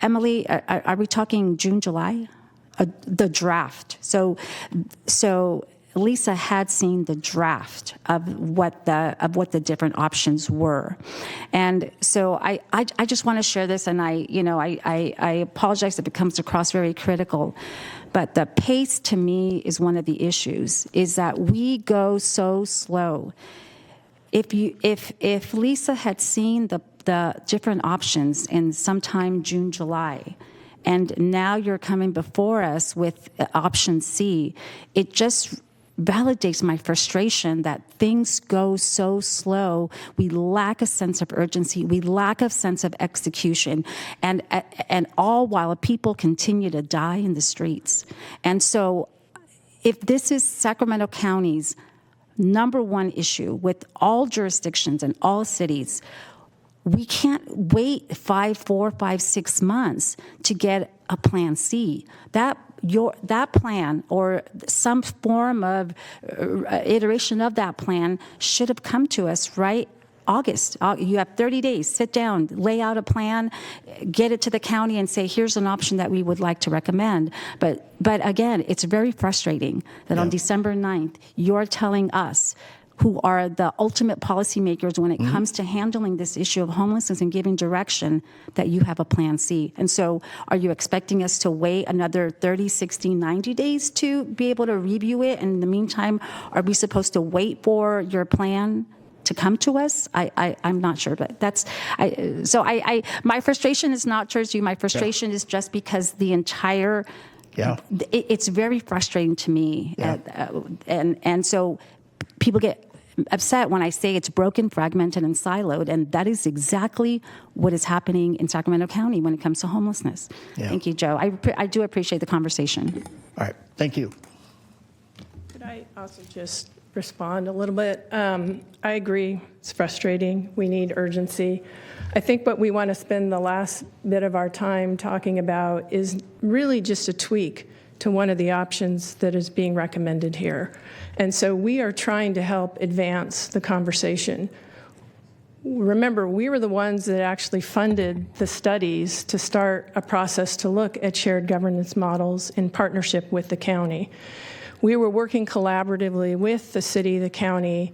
Emily, are we talking June, July? The draft. So Lisa had seen the draft of what the different options were, and so I just want to share this, and I apologize if it comes across very critical, but the pace to me is one of the issues. Is that we go so slow. If Lisa had seen the different options in sometime June, July, and now you're coming before us with option C, it just validates my frustration that things go so slow. We lack a sense of urgency. We lack a sense of execution, and all while people continue to die in the streets. And so if this is Sacramento County's number one issue with all jurisdictions and all cities, we can't wait 4, 5, 6 months to get a plan C. That plan or some form of iteration of that plan should have come to us right August. You have 30 days. Sit down, lay out a plan, get it to the county, and say, here's an option that we would like to recommend. But again, it's very frustrating that on December 9th, you're telling us, who are the ultimate policymakers when it comes to handling this issue of homelessness and giving direction, that you have a plan C. And so are you expecting us to wait another 30, 60, 90 days to be able to review it? And in the meantime, are we supposed to wait for your plan to come to us? I'm not sure, but my frustration is not towards you. My frustration is just because the entire, it's very frustrating to me. And so people get upset when I say it's broken, fragmented, and siloed, and that is exactly what is happening in Sacramento County when it comes to homelessness. Thank you, Joe. I do appreciate the conversation. All right, thank you. Could I also just respond a little bit? I agree, it's frustrating. We need urgency. I think what we want to spend the last bit of our time talking about is really just a tweak to one of the options that is being recommended here. And so we are trying to help advance the conversation. Remember, we were the ones that actually funded the studies to start a process to look at shared governance models in partnership with the county. We were working collaboratively with the city, the county,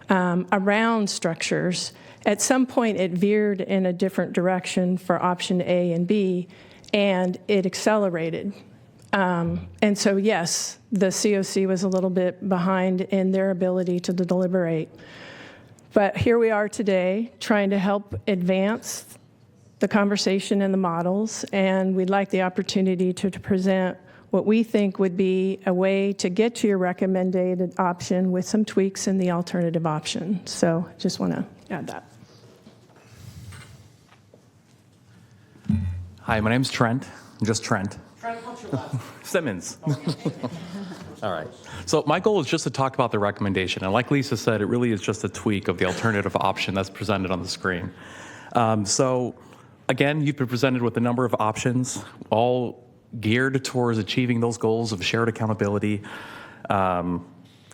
around structures. At some point, it veered in a different direction for option A and B, and it accelerated. And so, yes, the COC was a little bit behind in their ability to deliberate. But here we are today trying to help advance the conversation and the models, and we'd like the opportunity to present what we think would be a way to get to your recommended option with some tweaks in the alternative option. So just want to add that. Hi, my name's Trent. Just Trent. Simmons. All right. So my goal is just to talk about the recommendation. And like Lisa said, it really is just a tweak of the alternative option that's presented on the screen. So again, you've been presented with a number of options, all geared towards achieving those goals of shared accountability,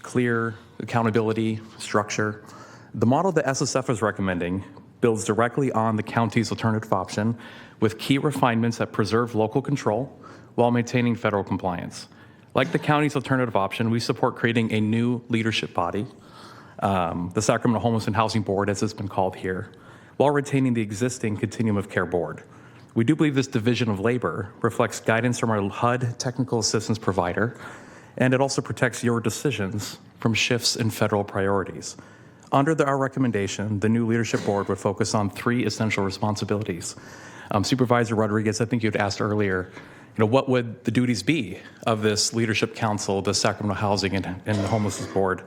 clear accountability structure. The model that SSF is recommending builds directly on the county's alternative option with key refinements that preserve local control while maintaining federal compliance. Like the county's alternative option, we support creating a new leadership body, the Sacramento Homeless and Housing Board, as it's been called here, while retaining the existing Continuum of Care Board. We do believe this division of labor reflects guidance from our HUD technical assistance provider, and it also protects your decisions from shifts in federal priorities. Under our recommendation, the new leadership board would focus on 3 essential responsibilities. Supervisor Rodriguez, I think you had asked earlier, what would the duties be of this leadership council, the Sacramento Housing and Homelessness Board?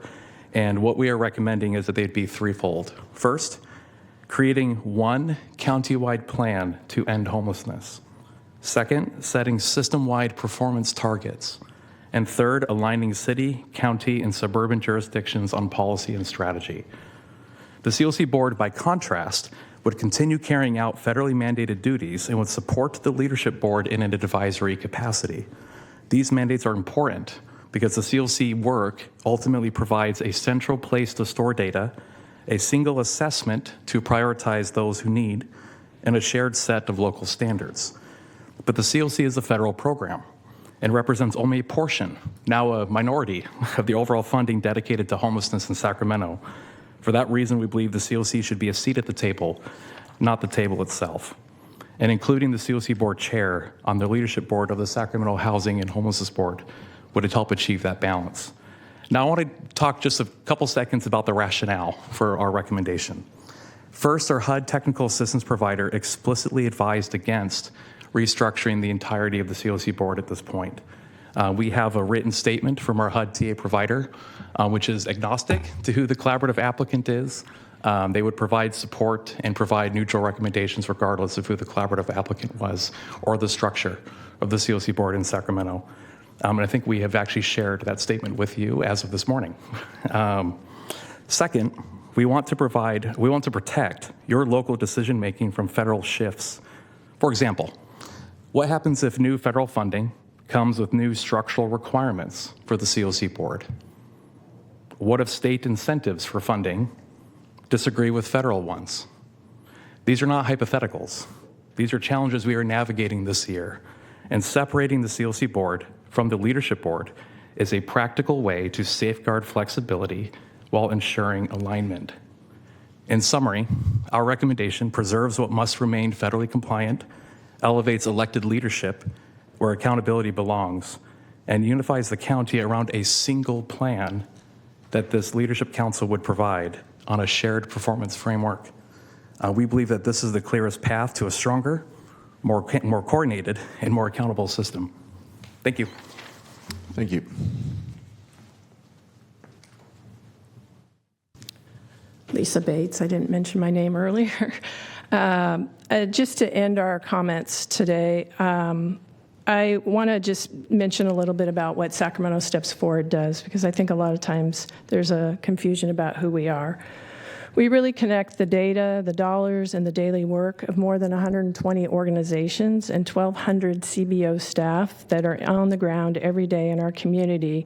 And what we are recommending is that they'd be threefold. First, creating one county-wide plan to end homelessness. Second, setting system-wide performance targets. And third, aligning city, county, and suburban jurisdictions on policy and strategy. The COC board, by contrast, would continue carrying out federally mandated duties and would support the leadership board in an advisory capacity. These mandates are important because the COC work ultimately provides a central place to store data, a single assessment to prioritize those who need, and a shared set of local standards. But the COC is a federal program and represents only a portion, now a minority, of the overall funding dedicated to homelessness in Sacramento. For that reason, we believe the COC should be a seat at the table, not the table itself. And including the COC board chair on the leadership board of the Sacramento Housing and Homelessness Board would help achieve that balance. Now, I want to talk just a couple seconds about the rationale for our recommendation. First, our HUD technical assistance provider explicitly advised against restructuring the entirety of the COC board at this point. We have a written statement from our HUD TA provider, which is agnostic to who the collaborative applicant is. They would provide support and provide neutral recommendations regardless of who the collaborative applicant was or the structure of the COC board in Sacramento. And I think we have actually shared that statement with you as of this morning. Second, we want to protect your local decision-making from federal shifts. For example, what happens if new federal funding comes with new structural requirements for the COC board? What if state incentives for funding disagree with federal ones? These are not hypotheticals. These are challenges we are navigating this year. And separating the COC board from the leadership board is a practical way to safeguard flexibility while ensuring alignment. In summary, our recommendation preserves what must remain federally compliant, elevates elected leadership where accountability belongs, and unifies the county around a single plan that this leadership council would provide on a shared performance framework. We believe that this is the clearest path to a stronger, more coordinated, and more accountable system. Thank you. Thank you. Lisa Bates, I didn't mention my name earlier. Just to end our comments today, I want to just mention a little bit about what Sacramento Steps Forward does, because I think a lot of times there's a confusion about who we are. We really connect the data, the dollars, and the daily work of more than 120 organizations and 1,200 CBO staff that are on the ground every day in our community.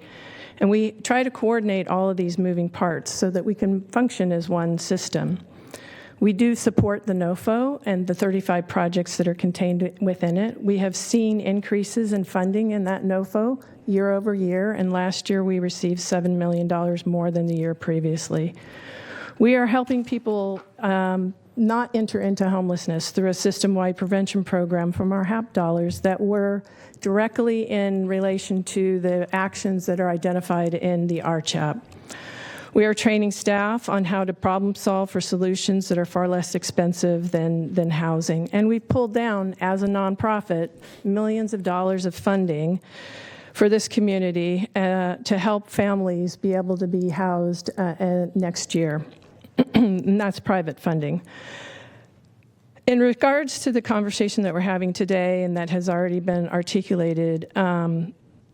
And we try to coordinate all of these moving parts so that we can function as one system. We do support the NOFO and the 35 projects that are contained within it. We have seen increases in funding in that NOFO year over year, and last year we received $7 million more than the year previously. We are helping people not enter into homelessness through a system-wide prevention program from our HAP dollars that were directly in relation to the actions that are identified in the RCHAP. We are training staff on how to problem solve for solutions that are far less expensive than housing. And we've pulled down, as a nonprofit, millions of dollars of funding for this community to help families be able to be housed next year. And that's private funding. In regards to the conversation that we're having today and that has already been articulated,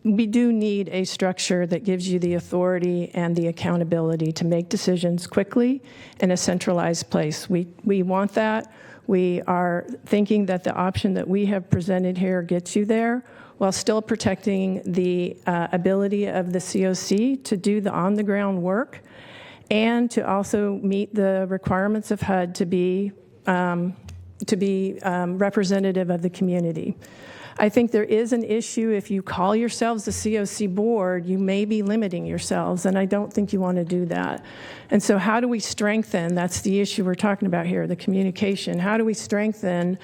we do need a structure that gives you the authority and the accountability to make decisions quickly in a centralized place. We want that. We are thinking that the option that we have presented here gets you there while still protecting the ability of the COC to do the on-the-ground work and to also meet the requirements of HUD to be representative of the community. I think there is an issue if you call yourselves the COC board, you may be limiting yourselves, and I don't think you want to do that. And so how do we strengthen, that's the issue we're talking about here, the communication. How do we strengthen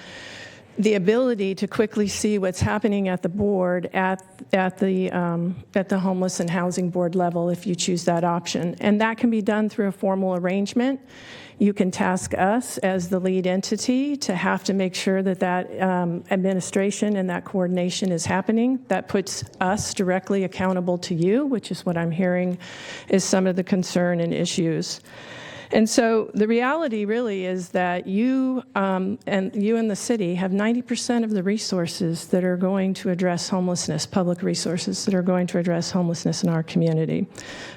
the ability to quickly see what's happening at the board, at the homeless and housing board level if you choose that option? And that can be done through a formal arrangement. You can task us as the lead entity to have to make sure that that administration and that coordination is happening. That puts us directly accountable to you, which is what I'm hearing is some of the concern and issues. And so the reality really is that you and the city have 90% of the resources that are going to address homelessness, public resources that are going to address homelessness in our community.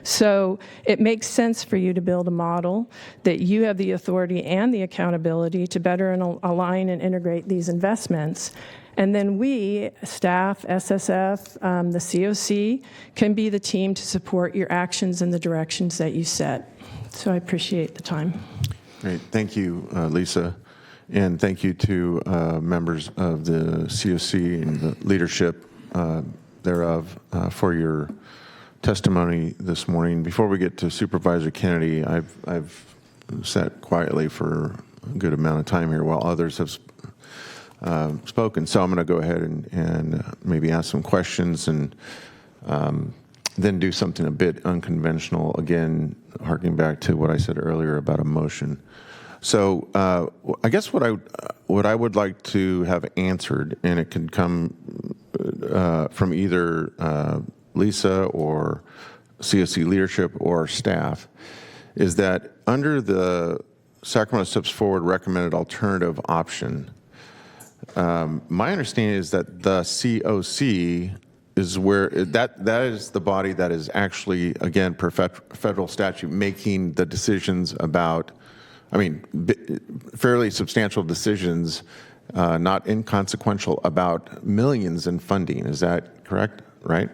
So it makes sense for you to build a model that you have the authority and the accountability to better align and integrate these investments. And then we, staff, SSF, the COC, can be the team to support your actions in the directions that you set. So I appreciate the time. Great. Thank you, Lisa. And thank you to members of the COC and the leadership thereof for your testimony this morning. Before we get to Supervisor Kennedy, I've sat quietly for a good amount of time here while others have spoken. So I'm going to go ahead and maybe ask some questions and then do something a bit unconventional, again, harking back to what I said earlier about a motion. So I guess what I would like to have answered, and it can come from either Lisa or COC leadership or staff, is that under the Sacramento Steps Forward recommended alternative option, my understanding is that the COC is where that is the body that is actually, again, per federal statute, making the decisions about, I mean, fairly substantial decisions, not inconsequential, about millions in funding. Is that correct? Right?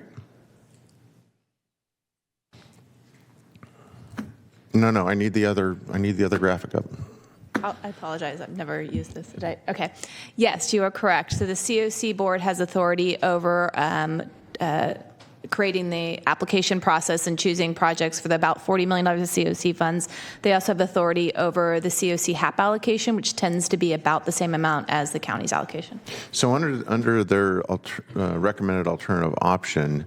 No, I need the other graphic up. I apologize. I've never used this today. Okay. Yes, you are correct. So the COC board has authority over creating the application process and choosing projects for the about $40 million of COC funds. They also have authority over the COC HAP allocation, which tends to be about the same amount as the county's allocation. So under their recommended alternative option,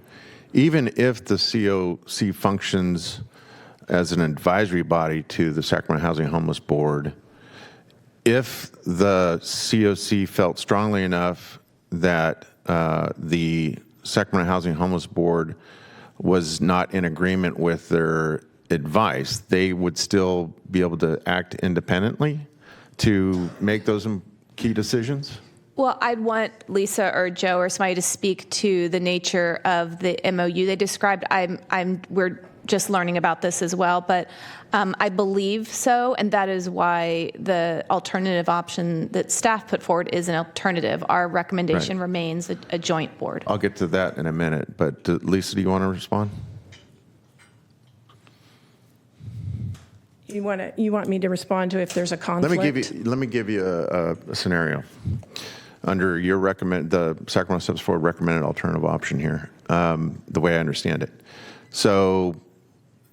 even if the COC functions as an advisory body to the Sacramento Housing and Homeless Board, if the COC felt strongly enough that the Sacramento Housing and Homeless Board was not in agreement with their advice, they would still be able to act independently to make those key decisions? Well, I'd want Lisa or Joe or somebody to speak to the nature of the MOU they described. We're just learning about this as well, but I believe so, and that is why the alternative option that staff put forward is an alternative. Our recommendation remains a joint board. I'll get to that in a minute, but Lisa, do you want to respond? You want me to respond to if there's a conflict? Let me give you a scenario. Under your the Sacramento Steps Forward recommended alternative option here, the way I understand it. So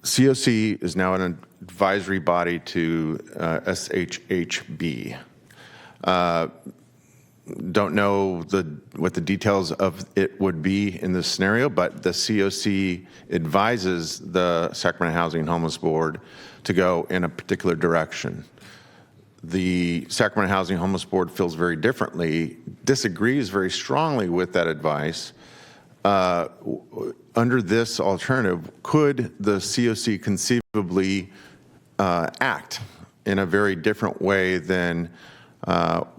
COC is now an advisory body to SHHB. Don't know what the details of it would be in this scenario, but the COC advises the Sacramento Housing and Homeless Board to go in a particular direction. The Sacramento Housing and Homeless Board feels very differently, disagrees very strongly with that advice. Under this alternative, could the COC conceivably act in a very different way than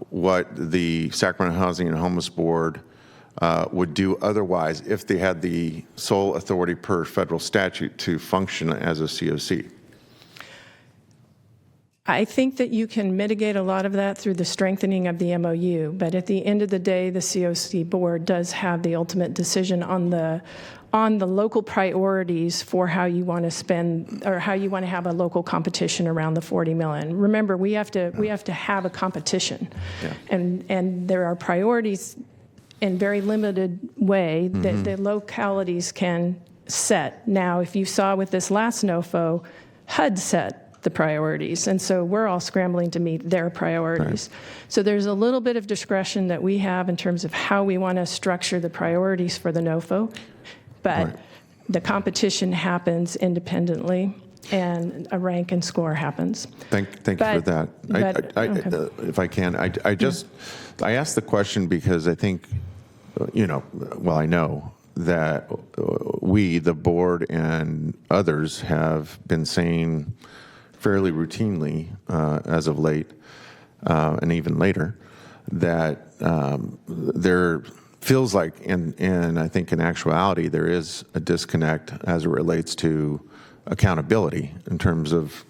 what the Sacramento Housing and Homeless Board would do otherwise if they had the sole authority per federal statute to function as a COC? I think that you can mitigate a lot of that through the strengthening of the MOU, but at the end of the day, the COC board does have the ultimate decision on the local priorities for how you want to spend or how you want to have a local competition around the $40 million. Remember, we have to have a competition, and there are priorities in very limited way that the localities can set. Now, if you saw with this last NOFO, HUD set the priorities, and so we're all scrambling to meet their priorities. So there's a little bit of discretion that we have in terms of how we want to structure the priorities for the NOFO, but the competition happens independently, and a rank and score happens. Thank you for that. If I can, I asked the question because I think, I know that we, the board and others, have been saying fairly routinely as of late, and even later, that there feels like, and I think in actuality, there is a disconnect as it relates to accountability in terms of,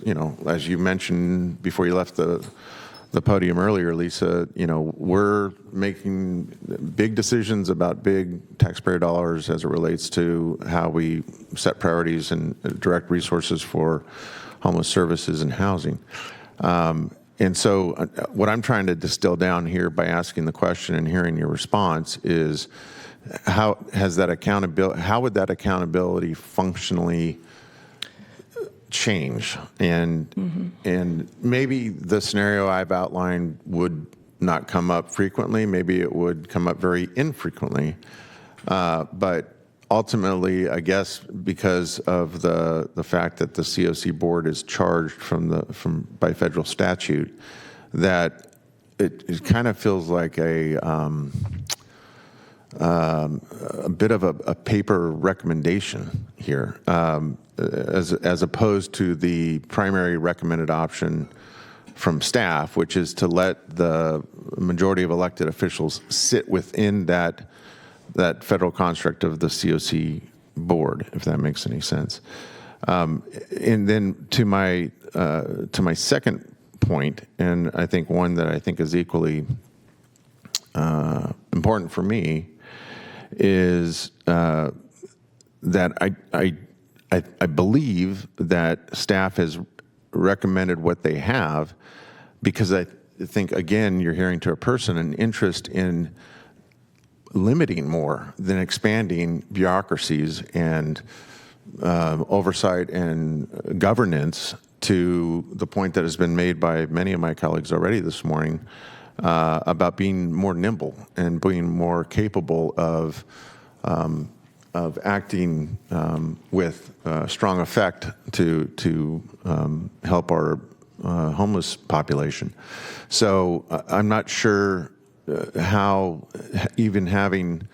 as you mentioned before you left the podium earlier, Lisa, we're making big decisions about big taxpayer dollars as it relates to how we set priorities and direct resources for homeless services and housing. And so what I'm trying to distill down here by asking the question and hearing your response is, how would that accountability functionally change? And maybe the scenario I've outlined would not come up frequently. Maybe it would come up very infrequently. But ultimately, I guess because of the fact that the COC board is charged by federal statute, that it kind of feels like a bit of a paper recommendation here, as opposed to the primary recommended option from staff, which is to let the majority of elected officials sit within that federal construct of the COC board, if that makes any sense. And then to my second point, and I think one that I think is equally important for me, is that I believe that staff has recommended what they have because I think, again, you're hearing to a person an interest in limiting more than expanding bureaucracies and oversight and governance, to the point that has been made by many of my colleagues already this morning about being more nimble and being more capable of acting with strong effect to help our homeless population. So I'm not sure how even having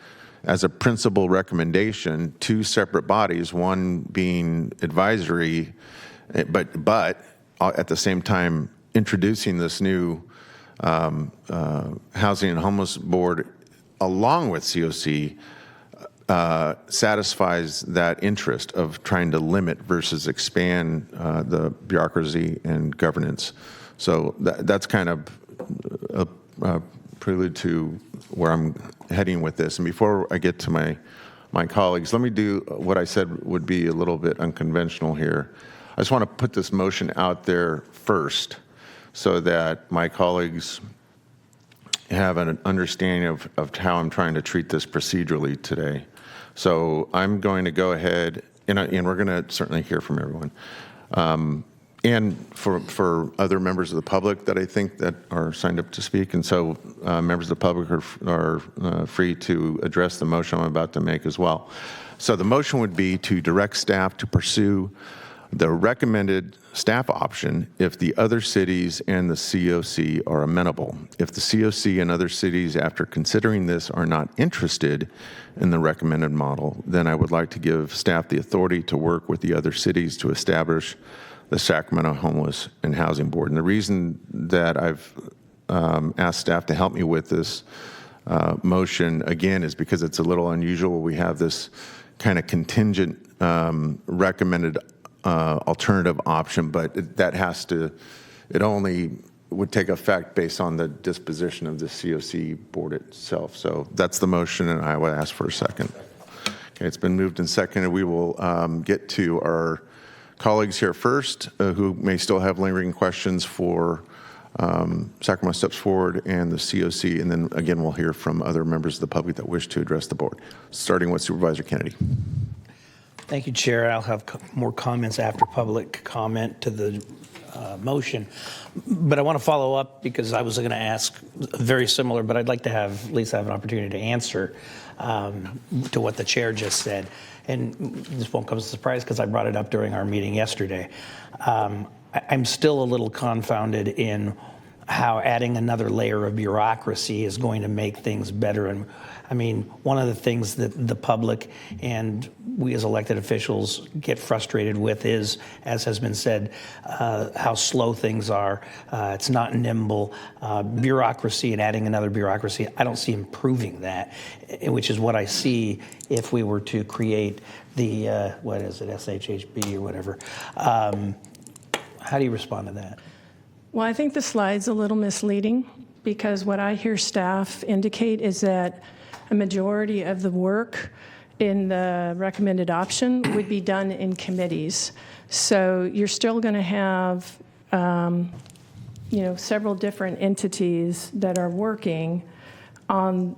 as a principal recommendation two separate bodies, one being advisory, but at the same time introducing this new Housing and Homeless Board along with COC satisfies that interest of trying to limit versus expand the bureaucracy and governance. So that's kind of a prelude to where I'm heading with this. And before I get to my colleagues, let me do what I said would be a little bit unconventional here. I just want to put this motion out there first so that my colleagues have an understanding of how I'm trying to treat this procedurally today. So I'm going to go ahead, and we're going to certainly hear from everyone. And for other members of the public that I think that are signed up to speak. And so members of the public are free to address the motion I'm about to make as well. So the motion would be to direct staff to pursue the recommended staff option if the other cities and the COC are amenable. If the COC and other cities, after considering this, are not interested in the recommended model, then I would like to give staff the authority to work with the other cities to establish the Sacramento Homeless and Housing Board. And the reason that I've asked staff to help me with this motion, again, is because it's a little unusual. We have this kind of contingent recommended alternative option, but it only would take effect based on the disposition of the COC board itself. So that's the motion, and I would ask for a second. Okay, it's been moved and seconded. We will get to our colleagues here first, who may still have lingering questions for Sacramento Steps Forward and the COC, and then again we'll hear from other members of the public that wish to address the board, starting with Supervisor Kennedy. Thank you, Chair. I'll have more comments after public comment to the motion. But I want to follow up because I was going to ask very similar, but I'd like to have Lisa have an opportunity to answer to what the chair just said. And this won't come as a surprise because I brought it up during our meeting yesterday. I'm still a little confounded in how adding another layer of bureaucracy is going to make things better. And I mean, one of the things that the public and we as elected officials get frustrated with is, as has been said, how slow things are. It's not nimble. Bureaucracy and adding another bureaucracy, I don't see improving that, which is what I see if we were to create the, what is it, SHHB or whatever. How do you respond to that? Well, I think the slide's a little misleading because what I hear staff indicate is that a majority of the work in the recommended option would be done in committees. So you're still going to have, several different entities that are working on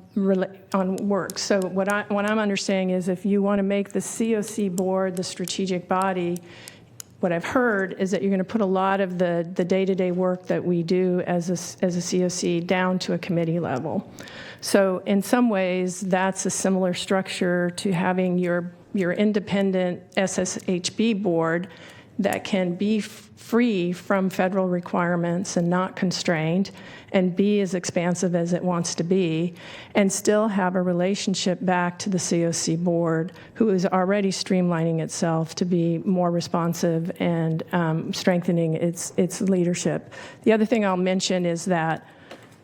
work. So what I'm understanding is if you want to make the COC board the strategic body, what I've heard is that you're going to put a lot of the day-to-day work that we do as a COC down to a committee level. So in some ways, that's a similar structure to having your independent SSHB board that can be free from federal requirements and not constrained and be as expansive as it wants to be and still have a relationship back to the COC board, who is already streamlining itself to be more responsive and strengthening its leadership. The other thing I'll mention is that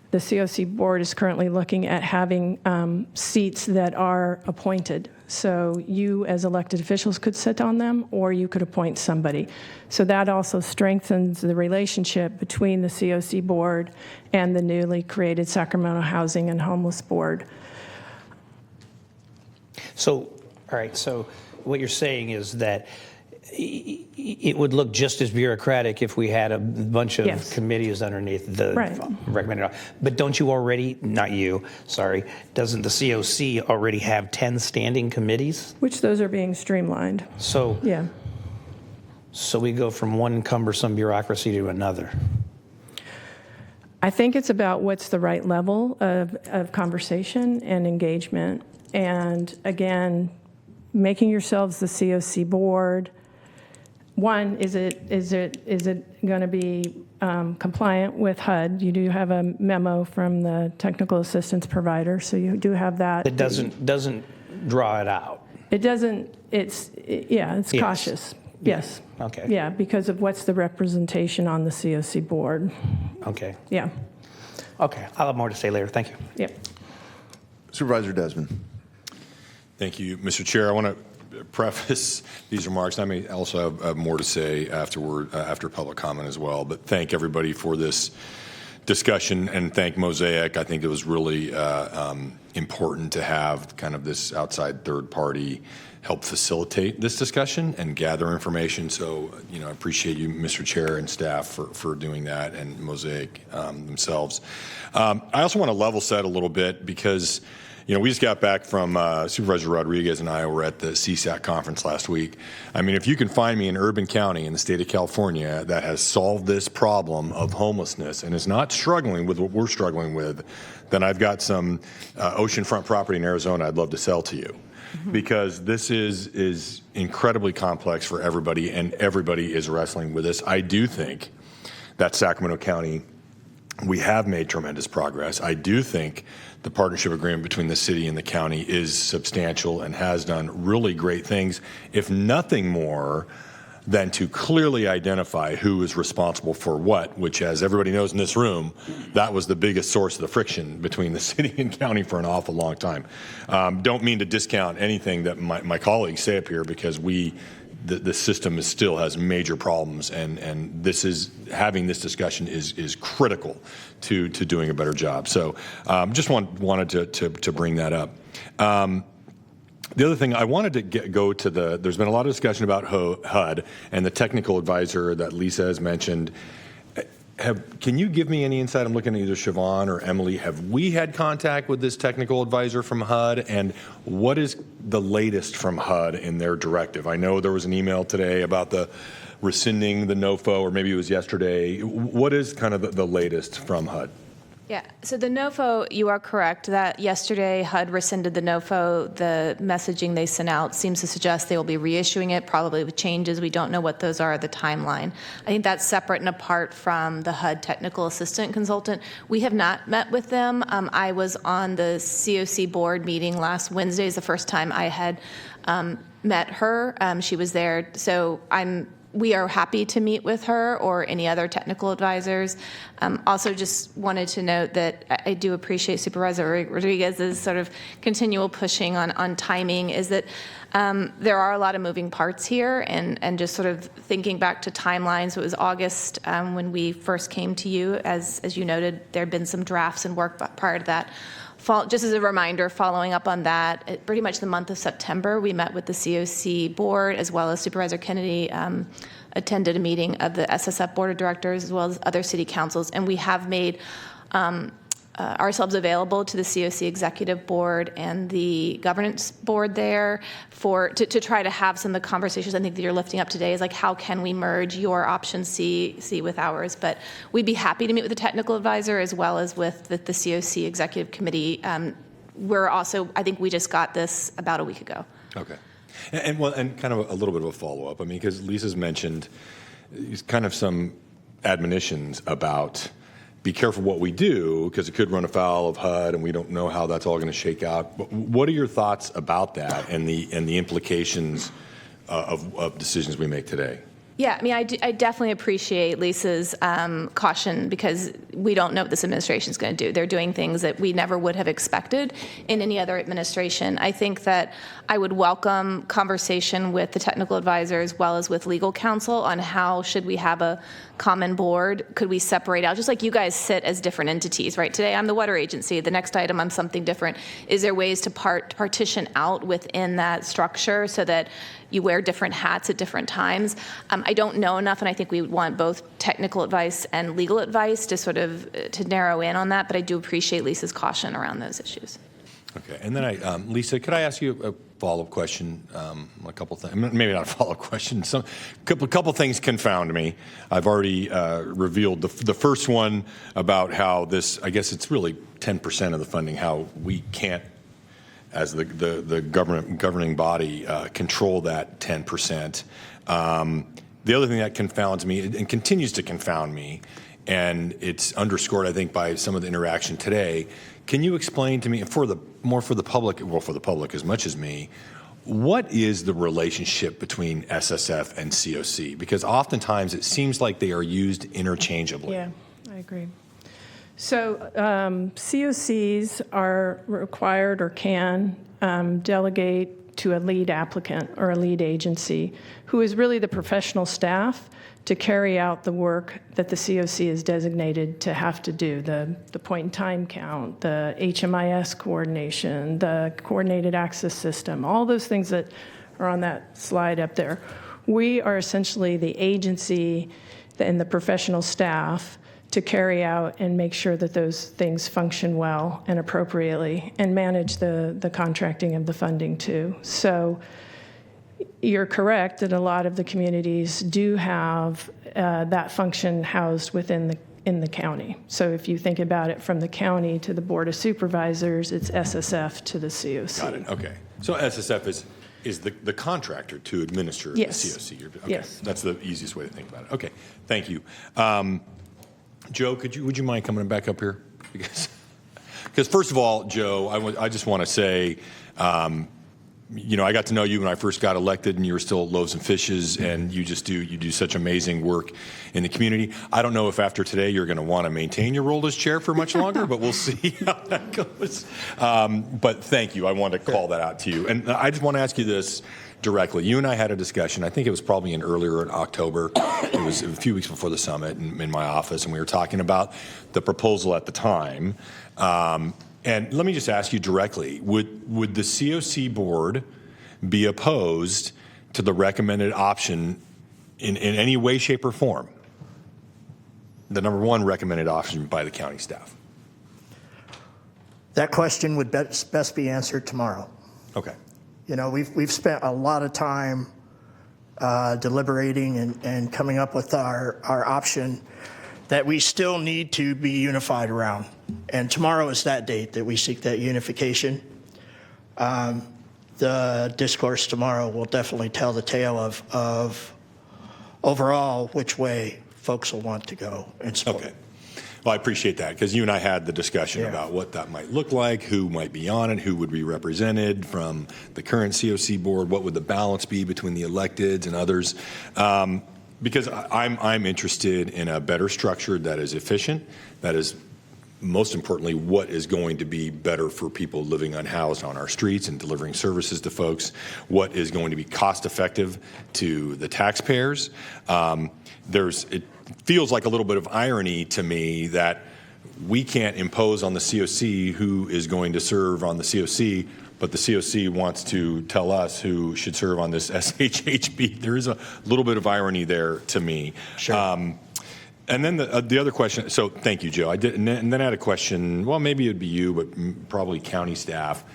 the COC board is currently looking at having seats that are appointed. So you as elected officials could sit on them or you could appoint somebody. So that also strengthens the relationship between the COC board and the newly created Sacramento Housing and Homeless Board. So, all right, so what you're saying is that it would look just as bureaucratic if we had a bunch of committees underneath the recommended. But don't you already, not you, sorry, doesn't the COC already have 10 standing committees? Which those are being streamlined. So, yeah. So we go from one cumbersome bureaucracy to another. I think it's about what's the right level of conversation and engagement. And again, making yourselves the COC board. One, is it going to be compliant with HUD? You do have a memo from the technical assistance provider, so you do have that. It doesn't draw it out. It doesn't. It's Yes. cautious. Yes. Okay. Yeah, because of what's the representation on the COC board. Okay. Yeah. Okay. I'll have more to say later. Thank you. Yep. Supervisor Desmond. Thank you, Mr. Chair. I want to preface these remarks. I may also have more to say after public comment as well, but thank everybody for this discussion and thank Mosaic. I think it was really important to have kind of this outside third party help facilitate this discussion and gather information. So, I appreciate you, Mr. Chair, and staff for doing that, and Mosaic themselves. I also want to level set a little bit because we just got back from Supervisor Rodriguez and I were at the CSAC conference last week. I mean, if you can find me an urban county in the state of California that has solved this problem of homelessness and is not struggling with what we're struggling with, then I've got some oceanfront property in Arizona I'd love to sell to you. Because this is incredibly complex for everybody, and everybody is wrestling with this. I do think that Sacramento County, we have made tremendous progress. I do think the partnership agreement between the city and the county is substantial and has done really great things, if nothing more than to clearly identify who is responsible for what, which, as everybody knows in this room, that was the biggest source of the friction between the city and county for an awful long time. Don't mean to discount anything that my colleagues say up here, because the system still has major problems, and having this discussion is critical to doing a better job. So just wanted to bring that up. The other thing I wanted to go to there's been a lot of discussion about HUD and the technical advisor that Lisa has mentioned. Can you give me any insight? I'm looking at either Siobhan or Emily. Have we had contact with this technical advisor from HUD, and what is the latest from HUD in their directive? I know there was an email today about the rescinding the NOFO, or maybe it was yesterday. What is kind of the latest from HUD? Yeah, so the NOFO, you are correct that yesterday HUD rescinded the NOFO. The messaging they sent out seems to suggest they will be reissuing it, probably with changes. We don't know what those are, the timeline. I think that's separate and apart from the HUD technical assistant consultant. We have not met with them. I was on the COC board meeting last Wednesday. Is the first time I had met her. She was there, so we are happy to meet with her or any other technical advisors. Also just wanted to note that I do appreciate Supervisor Rodriguez's sort of continual pushing on timing, is that there are a lot of moving parts here, and just sort of thinking back to timelines. It was August when we first came to you. As you noted, there had been some drafts and work prior to that. Just as a reminder, following up on that, pretty much the month of September, we met with the COC board, as well as Supervisor Kennedy attended a meeting of the SSF board of directors, as well as other city councils, and we have made ourselves available to the COC executive board and the governance board there to try to have some of the conversations I think that you're lifting up today, is like, how can we merge your option C with ours? But we'd be happy to meet with the technical advisor as well as with the COC executive committee. We're also, I think we just got this about a week ago. Okay. And kind of a little bit of a follow-up. I mean, because Lisa's mentioned kind of some admonitions about be careful what we do, because it could run afoul of HUD, and we don't know how that's all going to shake out. But what are your thoughts about that and the implications of decisions we make today? Yeah, I mean, I definitely appreciate Lisa's caution, because we don't know what this administration is going to do. They're doing things that we never would have expected in any other administration. I think that I would welcome conversation with the technical advisor as well as with legal counsel on how should we have a common board. Could we separate out, just like you guys sit as different entities, right? Today I'm the water agency. The next item I'm something different. Is there ways to partition out within that structure so that you wear different hats at different times? I don't know enough, and I think we would want both technical advice and legal advice to sort of to narrow in on that, but I do appreciate Lisa's caution around those issues. Okay, and then Lisa, could I ask you a follow-up question? A couple things, maybe not a follow-up question. A couple things confound me. I've already revealed the first one about how this, I guess it's really 10% of the funding, how we can't, as the governing body, control that 10%. The other thing that confounds me and continues to confound me, and it's underscored, I think, by some of the interaction today. Can you explain to me, for the public, well, for the public as much as me, what is the relationship between SSF and COC? Because oftentimes it seems like they are used interchangeably. Yeah, I agree. So COCs are required or can delegate to a lead applicant or a lead agency who is really the professional staff to carry out the work that the COC is designated to have to do, the point-in-time count, the HMIS coordination, the coordinated access system, all those things that are on that slide up there. We are essentially the agency and the professional staff to carry out and make sure that those things function well and appropriately, and manage the contracting of the funding too. So you're correct that a lot of the communities do have that function housed within the county. So if you think about it from the county to the Board of Supervisors, it's SSF to the COC. Got it. Okay. So SSF is the contractor to administer Yes. the COC. Okay. Yes. That's the easiest way to think about it. Okay. Thank you. Joe, would you mind coming back up here? Because first of all, Joe, I just want to say, I got to know you when I first got elected, and you were still at Loaves and Fishes, and you do such amazing work in the community. I don't know if after today you're going to want to maintain your role as chair for much longer, but we'll see how that goes. But thank you. I wanted to call that out to you. And I just want to ask you this directly. You and I had a discussion, I think it was probably earlier in October. It was a few weeks before the summit in my office, and we were talking about the proposal at the time. And let me just ask you directly, would the COC board be opposed to the recommended option in any way, shape, or form? The number one recommended option by the county staff. That question would best be answered tomorrow. Okay. We've spent a lot of time deliberating and coming up with our option that we still need to be unified around. And tomorrow is that date that we seek that unification. The discourse tomorrow will definitely tell the tale of overall which way folks will want to go and support. Okay. Well, I appreciate that because you and I had the discussion about what that might look like, who might be on it, who would be represented from the current COC board, what would the balance be between the electeds and others. Because I'm interested in a better structure that is efficient, that is most importantly, what is going to be better for people living unhoused on our streets and delivering services to folks, what is going to be cost effective to the taxpayers. It feels like a little bit of irony to me that we can't impose on the COC who is going to serve on the COC, but the COC wants to tell us who should serve on this SHHB. There is a little bit of irony there to me. Sure. And then the other question, so thank you, Joe. And then I had a question, well, maybe it would be you, but probably county staff.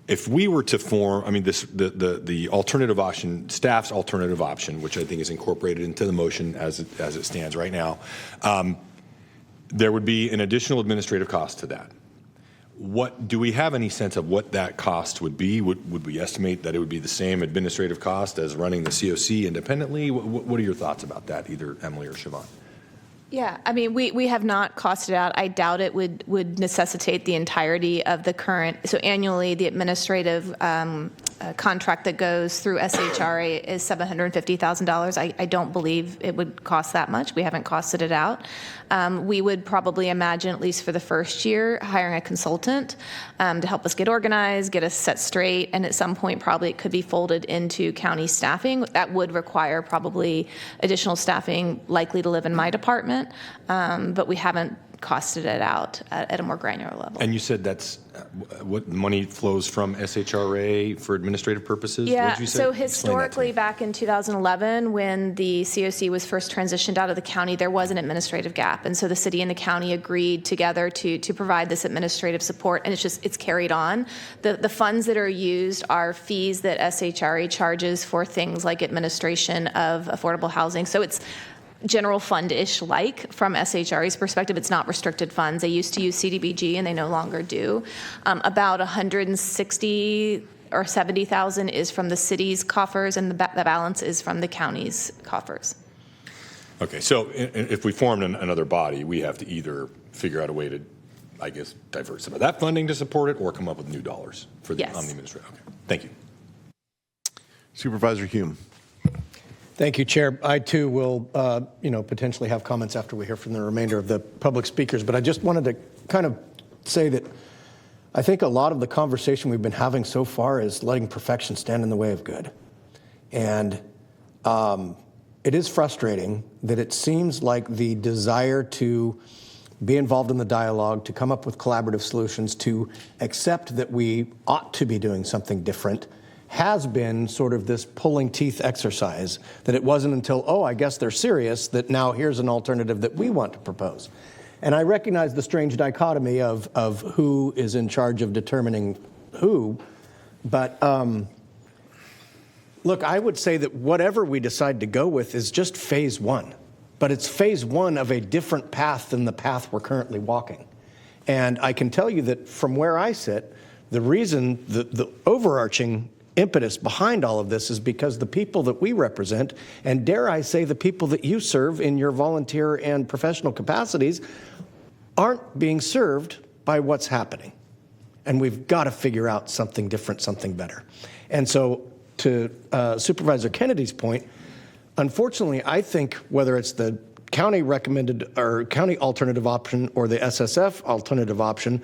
If we were to form, I mean, the alternative option, staff's alternative option, which I think is incorporated into the motion as it stands right now, there would be an additional administrative cost to that. Do we have any sense of what that cost would be? Would we estimate that it would be the same administrative cost as running the COC independently? What are your thoughts about that, either Emily or Siobhan? Yeah, I mean, we have not costed out. I doubt it would necessitate the entirety of the current. So annually, the administrative contract that goes through SHRA is $750,000. I don't believe it would cost that much. We haven't costed it out. We would probably imagine, at least for the first year, hiring a consultant to help us get organized, get us set straight, and at some point probably it could be folded into county staffing. That would require probably additional staffing likely to live in my department. But we haven't costed it out at a more granular level. And you said that's what money flows from SHRA for administrative purposes? Yeah, What'd you say? so Explain that to historically me. back in 2011 when the COC was first transitioned out of the county, there was an administrative gap. And so the city and the county agreed together to provide this administrative support, and it's carried on. The funds that are used are fees that SHRA charges for things like administration of affordable housing. So it's general fund-ish like from SHRA's perspective. It's not restricted funds. They used to use CDBG and they no longer do. About 160 or 70,000 is from the city's coffers, and the balance is from the county's coffers. Okay, so if we formed another body, we have to either figure out a way to, I guess, divert some of that funding to support it or come up with new dollars for the, on the administrative. Okay, thank you. Supervisor Hume. Thank you, Chair. I, too, will potentially have comments after we hear from the remainder of the public speakers, but I just wanted to kind of say that I think a lot of the conversation we've been having so far is letting perfection stand in the way of good. And it is frustrating that it seems like the desire to be involved in the dialogue, to come up with collaborative solutions, to accept that we ought to be doing something different has been sort of this pulling teeth exercise, that it wasn't until, oh, I guess they're serious, that now here's an alternative that we want to propose. And I recognize the strange dichotomy of who is in charge of determining who, but look, I would say that whatever we decide to go with is just phase one, but it's phase one of a different path than the path we're currently walking. And I can tell you that from where I sit, the reason, the overarching impetus behind all of this is because the people that we represent, and dare I say the people that you serve in your volunteer and professional capacities, aren't being served by what's happening. And we've got to figure out something different, something better. And so to Supervisor Kennedy's point, unfortunately, I think whether it's the county recommended or county alternative option or the SSF alternative option,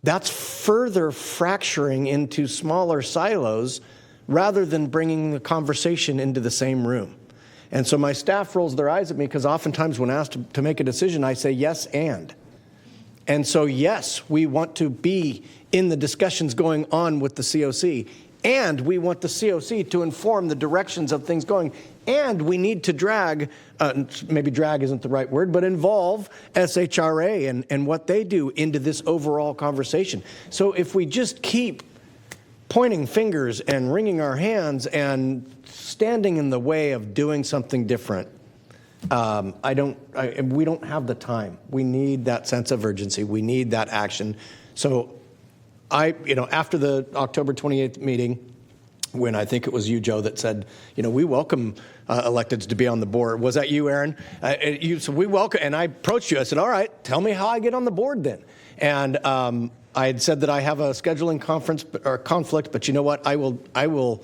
that's further fracturing into smaller silos rather than bringing the conversation into the same room. And so my staff rolls their eyes at me because oftentimes when asked to make a decision, I say yes and. And so yes, we want to be in the discussions going on with the COC, and we want the COC to inform the directions of things going, and we need to drag, maybe drag isn't the right word, but involve SHRA and what they do into this overall conversation. So if we just keep pointing fingers and wringing our hands and standing in the way of doing something different, We don't have the time. We need that sense of urgency. We need that action. So after the October 28th meeting, when I think it was you, Joe, that said, we welcome electeds to be on the board. Was that you, Aaron? So we welcome, and I approached you. I said, all right, tell me how I get on the board then. And I had said that I have a scheduling conflict, but you know what? I will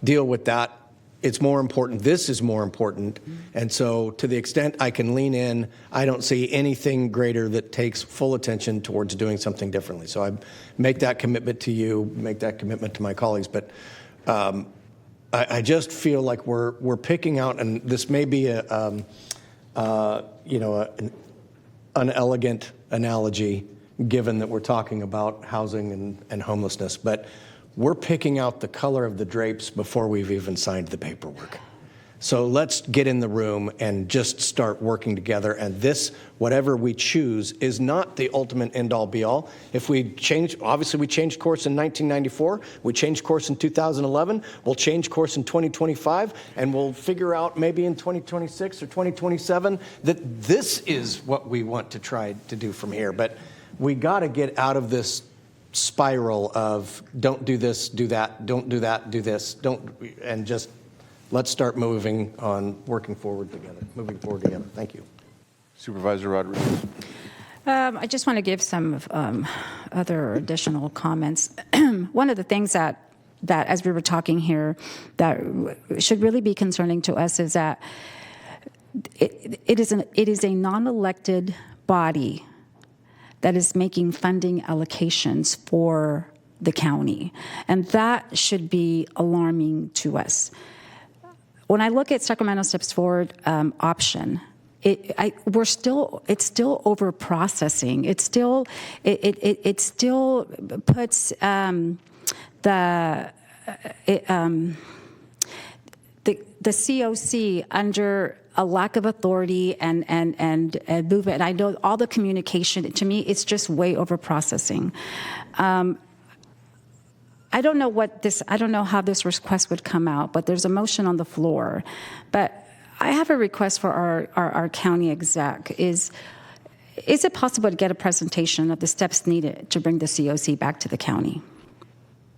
deal with that. It's more important. This is more important. And so to the extent I can lean in, I don't see anything greater that takes full attention towards doing something differently. So I make that commitment to you, make that commitment to my colleagues. But I just feel like we're picking out, and this may be an unelegant analogy, given that we're talking about housing and homelessness, but we're picking out the color of the drapes before we've even signed the paperwork. So let's get in the room and just start working together. And this, whatever we choose, is not the ultimate end-all, be-all. If we change, obviously we changed course in 1994, we changed course in 2011, we'll change course in 2025, and we'll figure out maybe in 2026 or 2027 that this is what we want to try to do from here. But we got to get out of this spiral of don't do this, do that, don't do that, do this, and just let's start moving forward together. Thank you. Supervisor Rodriguez. I just want to give some other additional comments. One of the things that as we were talking here, that should really be concerning to us is that it is a non-elected body that is making funding allocations for the county. And that should be alarming to us. When I look at Sacramento Steps Forward option, it's still over processing. It still puts the COC under a lack of authority and movement. And I know all the communication, to me, it's just way over processing. I don't know how this request would come out, but there's a motion on the floor. But I have a request for our county exec. Is it possible to get a presentation of the steps needed to bring the COC back to the county?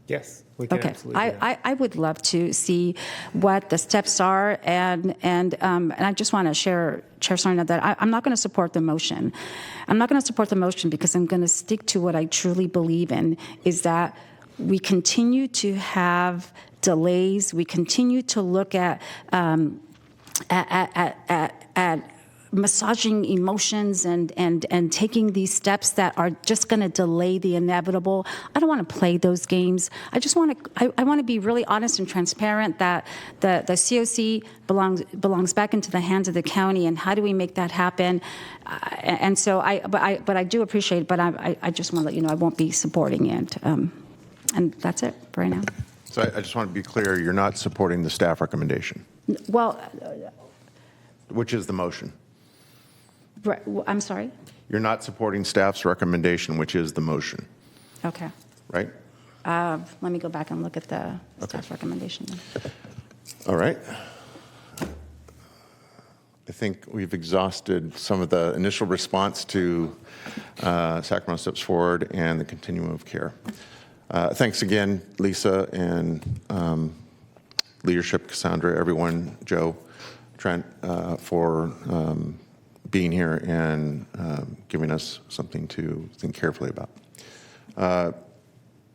Yes, we can absolutely do that. I would love to see what the steps are, and I just want to share, Chair Sarna, that I'm not going to support the motion. I'm not going to support the motion because I'm going to stick to what I truly believe in, is that we continue to have delays. We continue to look at massaging emotions and taking these steps that are just going to delay the inevitable. I don't want to play those games. I just want to. I want to be really honest and transparent that the COC belongs back into the hands of the county. And how do we make that happen? And so but I do appreciate it. But I just want to let you know I won't be supporting it. And that's it for right now. So I just want to be clear, you're not supporting the staff recommendation? Well, which is the motion? I'm sorry? You're not supporting staff's recommendation, which is the motion. Okay. Right? Let me go back and look at the staff recommendation. All right. I think we've exhausted some of the initial response to Sacramento Steps Forward and the continuum of care. Thanks again, Lisa and leadership, Cassandra, everyone, Joe, Trent, for being here and giving us something to think carefully about.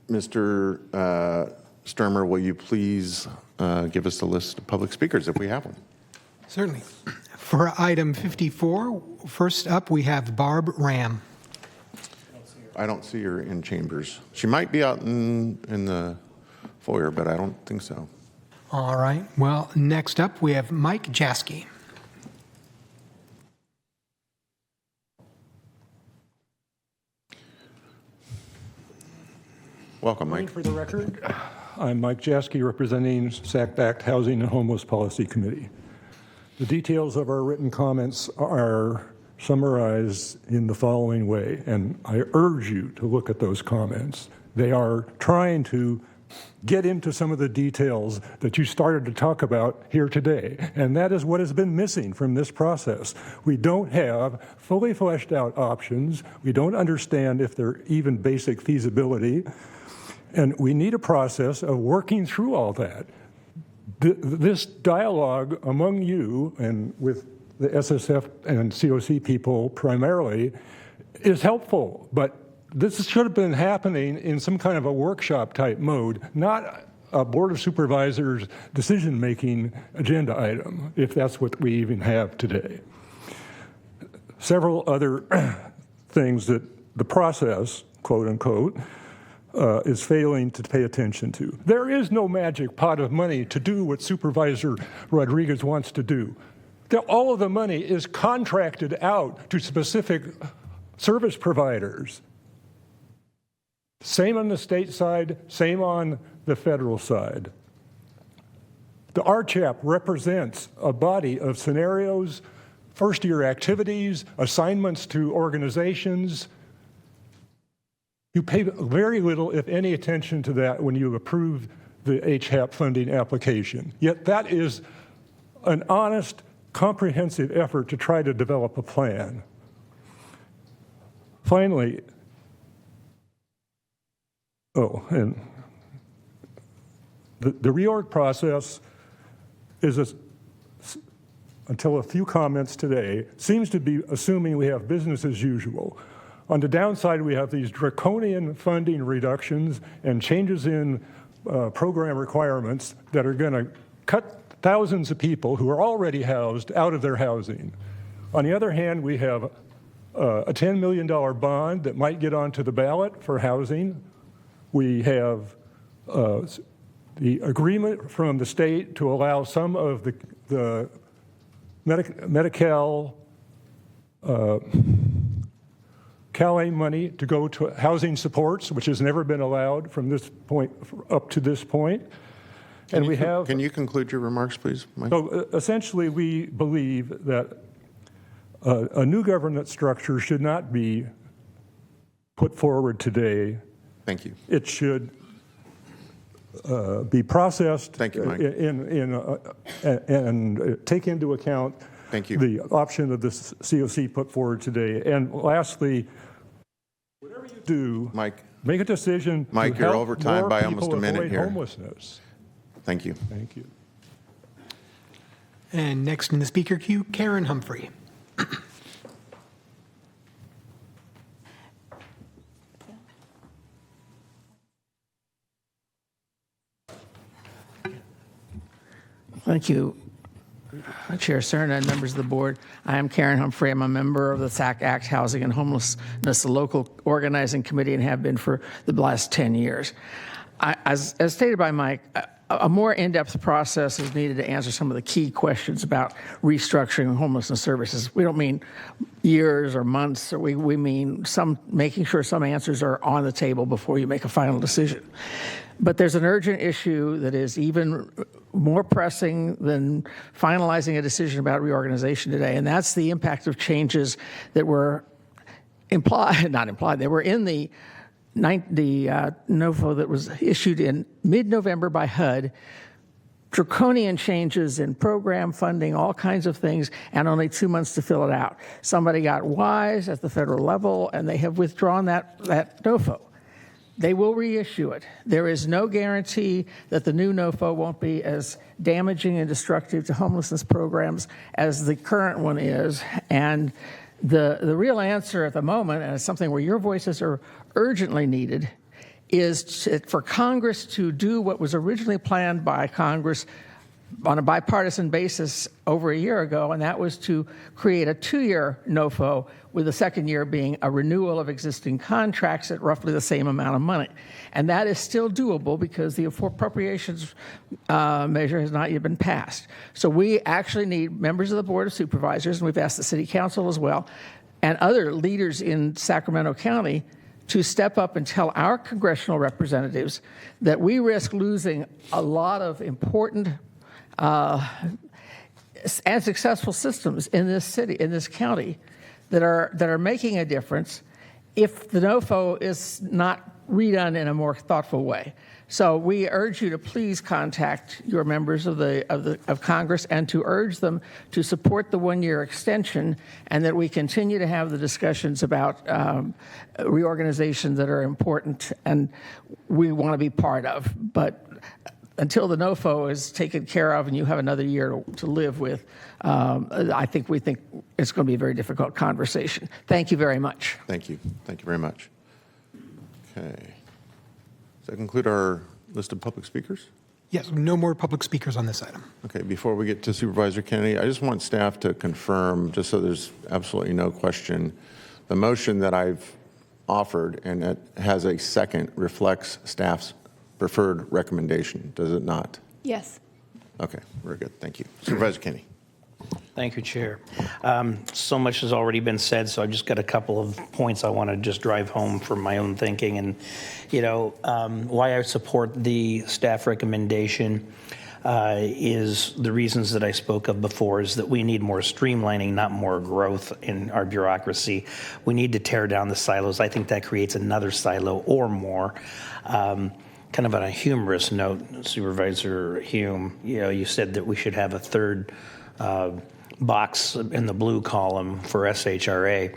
Mr. Sturmer, will you please give us a list of public speakers if we have one? Certainly. For item 54, first up we have Barb Ram. I don't see her in chambers. She might be out in the foyer, but I don't think so. All right. Well, next up we have Mike Jaskey. Welcome, Mike. For the record, I'm Mike Jaskey, representing SAC-backed Housing and Homeless Policy Committee. The details of our written comments are summarized in the following way, and I urge you to look at those comments. They are trying to get into some of the details that you started to talk about here today. And that is what has been missing from this process. We don't have fully fleshed out options. We don't understand if they're even basic feasibility. And we need a process of working through all that. This dialogue among you and with the SSF and COC people primarily is helpful, but this should have been happening in some kind of a workshop type mode, not a Board of Supervisors decision-making agenda item, if that's what we even have today. Several other things that the process, quote unquote, is failing to pay attention to. There is no magic pot of money to do what Supervisor Rodriguez wants to do. All of the money is contracted out to specific service providers. Same on the state side, same on the federal side. The RCHAP represents a body of scenarios, first-year activities, assignments to organizations. You pay very little, if any, attention to that when you approve the HAP funding application. Yet that is an honest, comprehensive effort to try to develop a plan. Finally, and the reorg process is, until a few comments today, seems to be assuming we have business as usual. On the downside, we have these draconian funding reductions and changes in program requirements that are going to cut thousands of people who are already housed out of their housing. On the other hand, we have a $10 million bond that might get onto the ballot for housing. We have the agreement from the state to allow some of the Medi-Cal CalAIM money to go to housing supports, which has never been allowed from this point up to this point. And we have. Can you conclude your remarks, please, Mike? So essentially, we believe that a new governance structure should not be put forward today. Thank you. It should be processed. Thank you, Mike. And take into account the option of the COC put forward today. And lastly, whatever you do, Mike, make a decision. Mike, you're over time by almost a minute here. Homelessness. Thank you. Thank you. And next in the speaker queue, Karen Humphrey. Thank you, Chair Cerna and members of the board. I am Karen Humphrey. I'm a member of the SAC Act Housing and Homelessness, a local organizing committee, and have been for the last 10 years. As stated by Mike, a more in-depth process is needed to answer some of the key questions about restructuring homelessness services. We don't mean years or months, or we mean making sure some answers are on the table before you make a final decision. But there's an urgent issue that is even more pressing than finalizing a decision about reorganization today, and that's the impact of changes that were they were in the NOFO that was issued in mid-November by HUD, draconian changes in program funding, all kinds of things, and only 2 months to fill it out. Somebody got wise at the federal level, and they have withdrawn that NOFO. They will reissue it. There is no guarantee that the new NOFO won't be as damaging and destructive to homelessness programs as the current one is. And the real answer at the moment, and it's something where your voices are urgently needed, is for Congress to do what was originally planned by Congress on a bipartisan basis over a year ago, and that was to create a 2-year NOFO, with the second year being a renewal of existing contracts at roughly the same amount of money. And that is still doable because the appropriations measure has not yet been passed. So we actually need members of the Board of Supervisors, and we've asked the City Council as well, and other leaders in Sacramento County to step up and tell our congressional representatives that we risk losing a lot of important and successful systems in this city, in this county, that are making a difference, if the NOFO is not redone in a more thoughtful way. So we urge you to please contact your members of Congress and to urge them to support the one-year extension, and that we continue to have the discussions about reorganization that are important and we want to be part of. But until the NOFO is taken care of and you have another year to live with, we think it's going to be a very difficult conversation. Thank you very much. Thank you. Thank you very much. Okay. Does that conclude our list of public speakers? Yes, no more public speakers on this item. Okay, before we get to Supervisor Kennedy, I just want staff to confirm, just so there's absolutely no question, the motion that I've offered and that has a second reflects staff's preferred recommendation, does it not? Yes. Okay, very good. Thank you. Supervisor Kennedy. Thank you, Chair. So much has already been said, so I've just got a couple of points I want to just drive home from my own thinking. And, why I support the staff recommendation is the reasons that I spoke of before, is that we need more streamlining, not more growth in our bureaucracy. We need to tear down the silos. I think that creates another silo or more. Kind of on a humorous note, Supervisor Hume, you said that we should have a third box in the blue column for SHRA,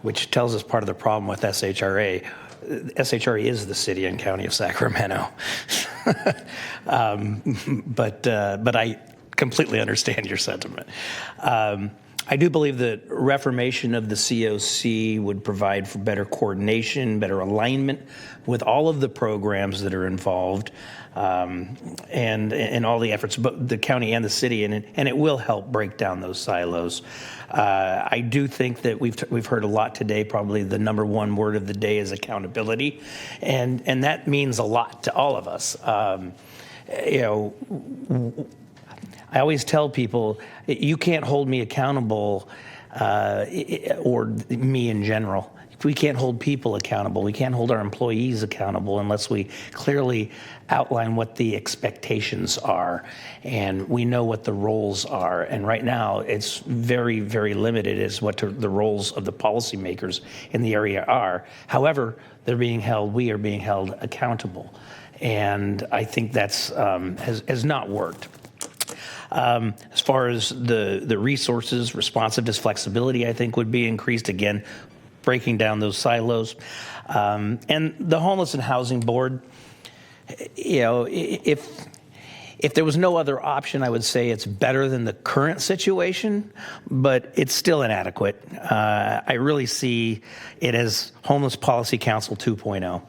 which tells us part of the problem with SHRA. SHRA is the city and county of Sacramento. But I completely understand your sentiment. I do believe that reformation of the COC would provide for better coordination, better alignment with all of the programs that are involved, and all the efforts, but the county and the city, and it will help break down those silos. I do think that we've heard a lot today. Probably the number one word of the day is accountability, and that means a lot to all of us. I always tell people, you can't hold me accountable, or me in general. If we can't hold people accountable, we can't hold our employees accountable unless we clearly outline what the expectations are and we know what the roles are. And right now, it's very, very limited as what the roles of the policymakers in the area are. However, we are being held accountable. And I think that's has not worked. As far as the resources, responsiveness, flexibility, I think would be increased, again, breaking down those silos. And the Homeless and Housing Board, if there was no other option, I would say it's better than the current situation, but it's still inadequate. I really see it as Homeless Policy Council 2.0.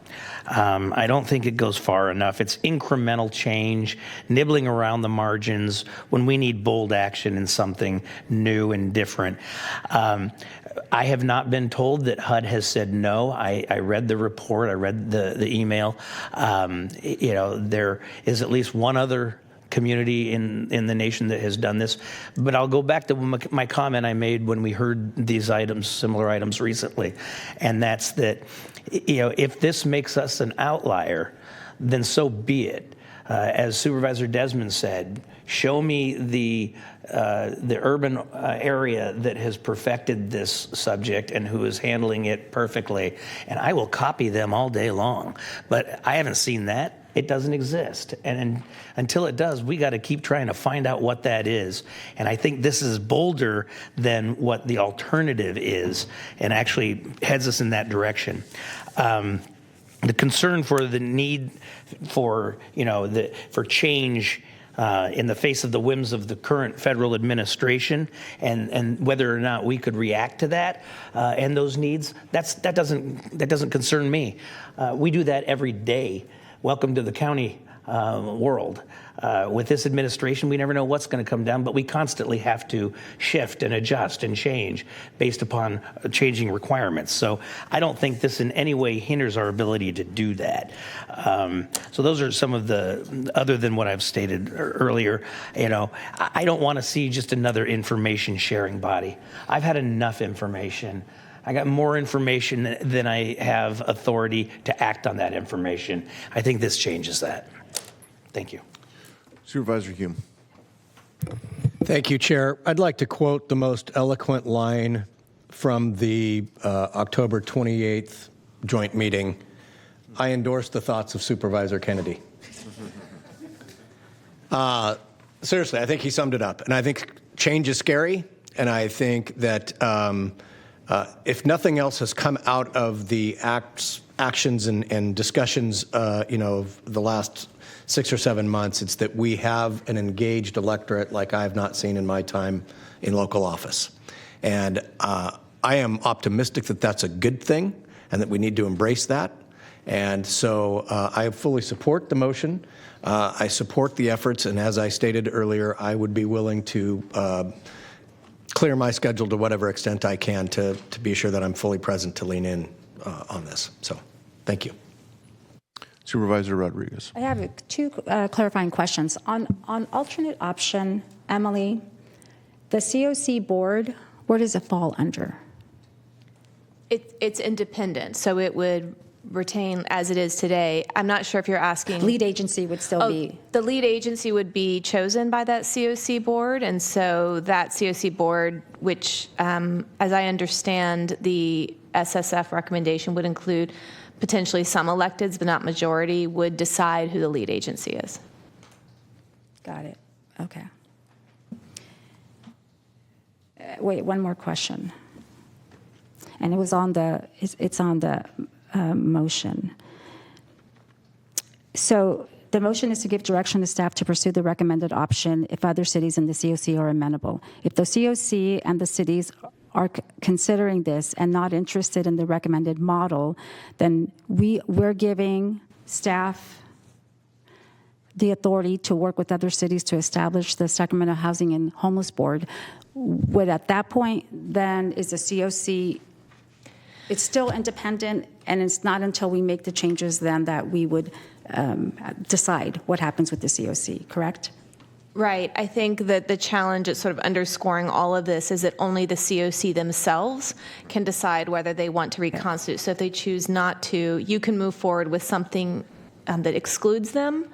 I don't think it goes far enough. It's incremental change, nibbling around the margins when we need bold action in something new and different. I have not been told that HUD has said no. I read the report. I read the email. There is at least one other community in the nation that has done this. But I'll go back to my comment I made when we heard these items, similar items recently, and that's that, if this makes us an outlier, then so be it. As Supervisor Desmond said, show me the urban area that has perfected this subject and who is handling it perfectly, and I will copy them all day long. But I haven't seen that. It doesn't exist. And until it does, we got to keep trying to find out what that is. And I think this is bolder than what the alternative is and actually heads us in that direction. The concern for the need for, for change in the face of the whims of the current federal administration and whether or not we could react to that and those needs, that doesn't concern me. We do that every day. Welcome to the county world. With this administration, we never know what's going to come down, but we constantly have to shift and adjust and change based upon changing requirements. So I don't think this in any way hinders our ability to do that. So those are some of the, other than what I've stated earlier, I don't want to see just another information sharing body. I've had enough information. I got more information than I have authority to act on that information. I think this changes that. Thank you. Supervisor Hume. Thank you, Chair. I'd like to quote the most eloquent line from the October 28th joint meeting, I endorse the thoughts of Supervisor Kennedy. Seriously, I think he summed it up. And I think change is scary. And I think that if nothing else has come out of the actions and discussions, of the last 6 or 7 months, it's that we have an engaged electorate like I have not seen in my time in local office. And I am optimistic that that's a good thing and that we need to embrace that. And so I fully support the motion. I support the efforts, and as I stated earlier, I would be willing to clear my schedule to whatever extent I can to be sure that I'm fully present to lean in on this. So thank you. Supervisor Rodriguez. I have two clarifying questions. On alternate option, Emily, the COC board, where does it fall under? It's independent, so it would retain as it is today. I'm not sure if you're asking. Lead agency would still be. The lead agency would be chosen by that COC board, and so that COC board, which, as I understand, the SSF recommendation would include potentially some electeds, but not majority, would decide who the lead agency is. Got it. Okay. Wait, one more question. And it was on the, it's on the motion. So the motion is to give direction to staff to pursue the recommended option if other cities in the COC are amenable. If the COC and the cities are considering this and not interested in the recommended model, then we're giving staff the authority to work with other cities to establish the Sacramento Housing and Homeless Board. Would at that point, then, is the COC, it's still independent, and it's not until we make the changes then that we would decide what happens with the COC, correct? Right. I think that the challenge at sort of underscoring all of this is that only the COC themselves can decide whether they want to reconstitute. So if they choose not to, you can move forward with something that excludes them,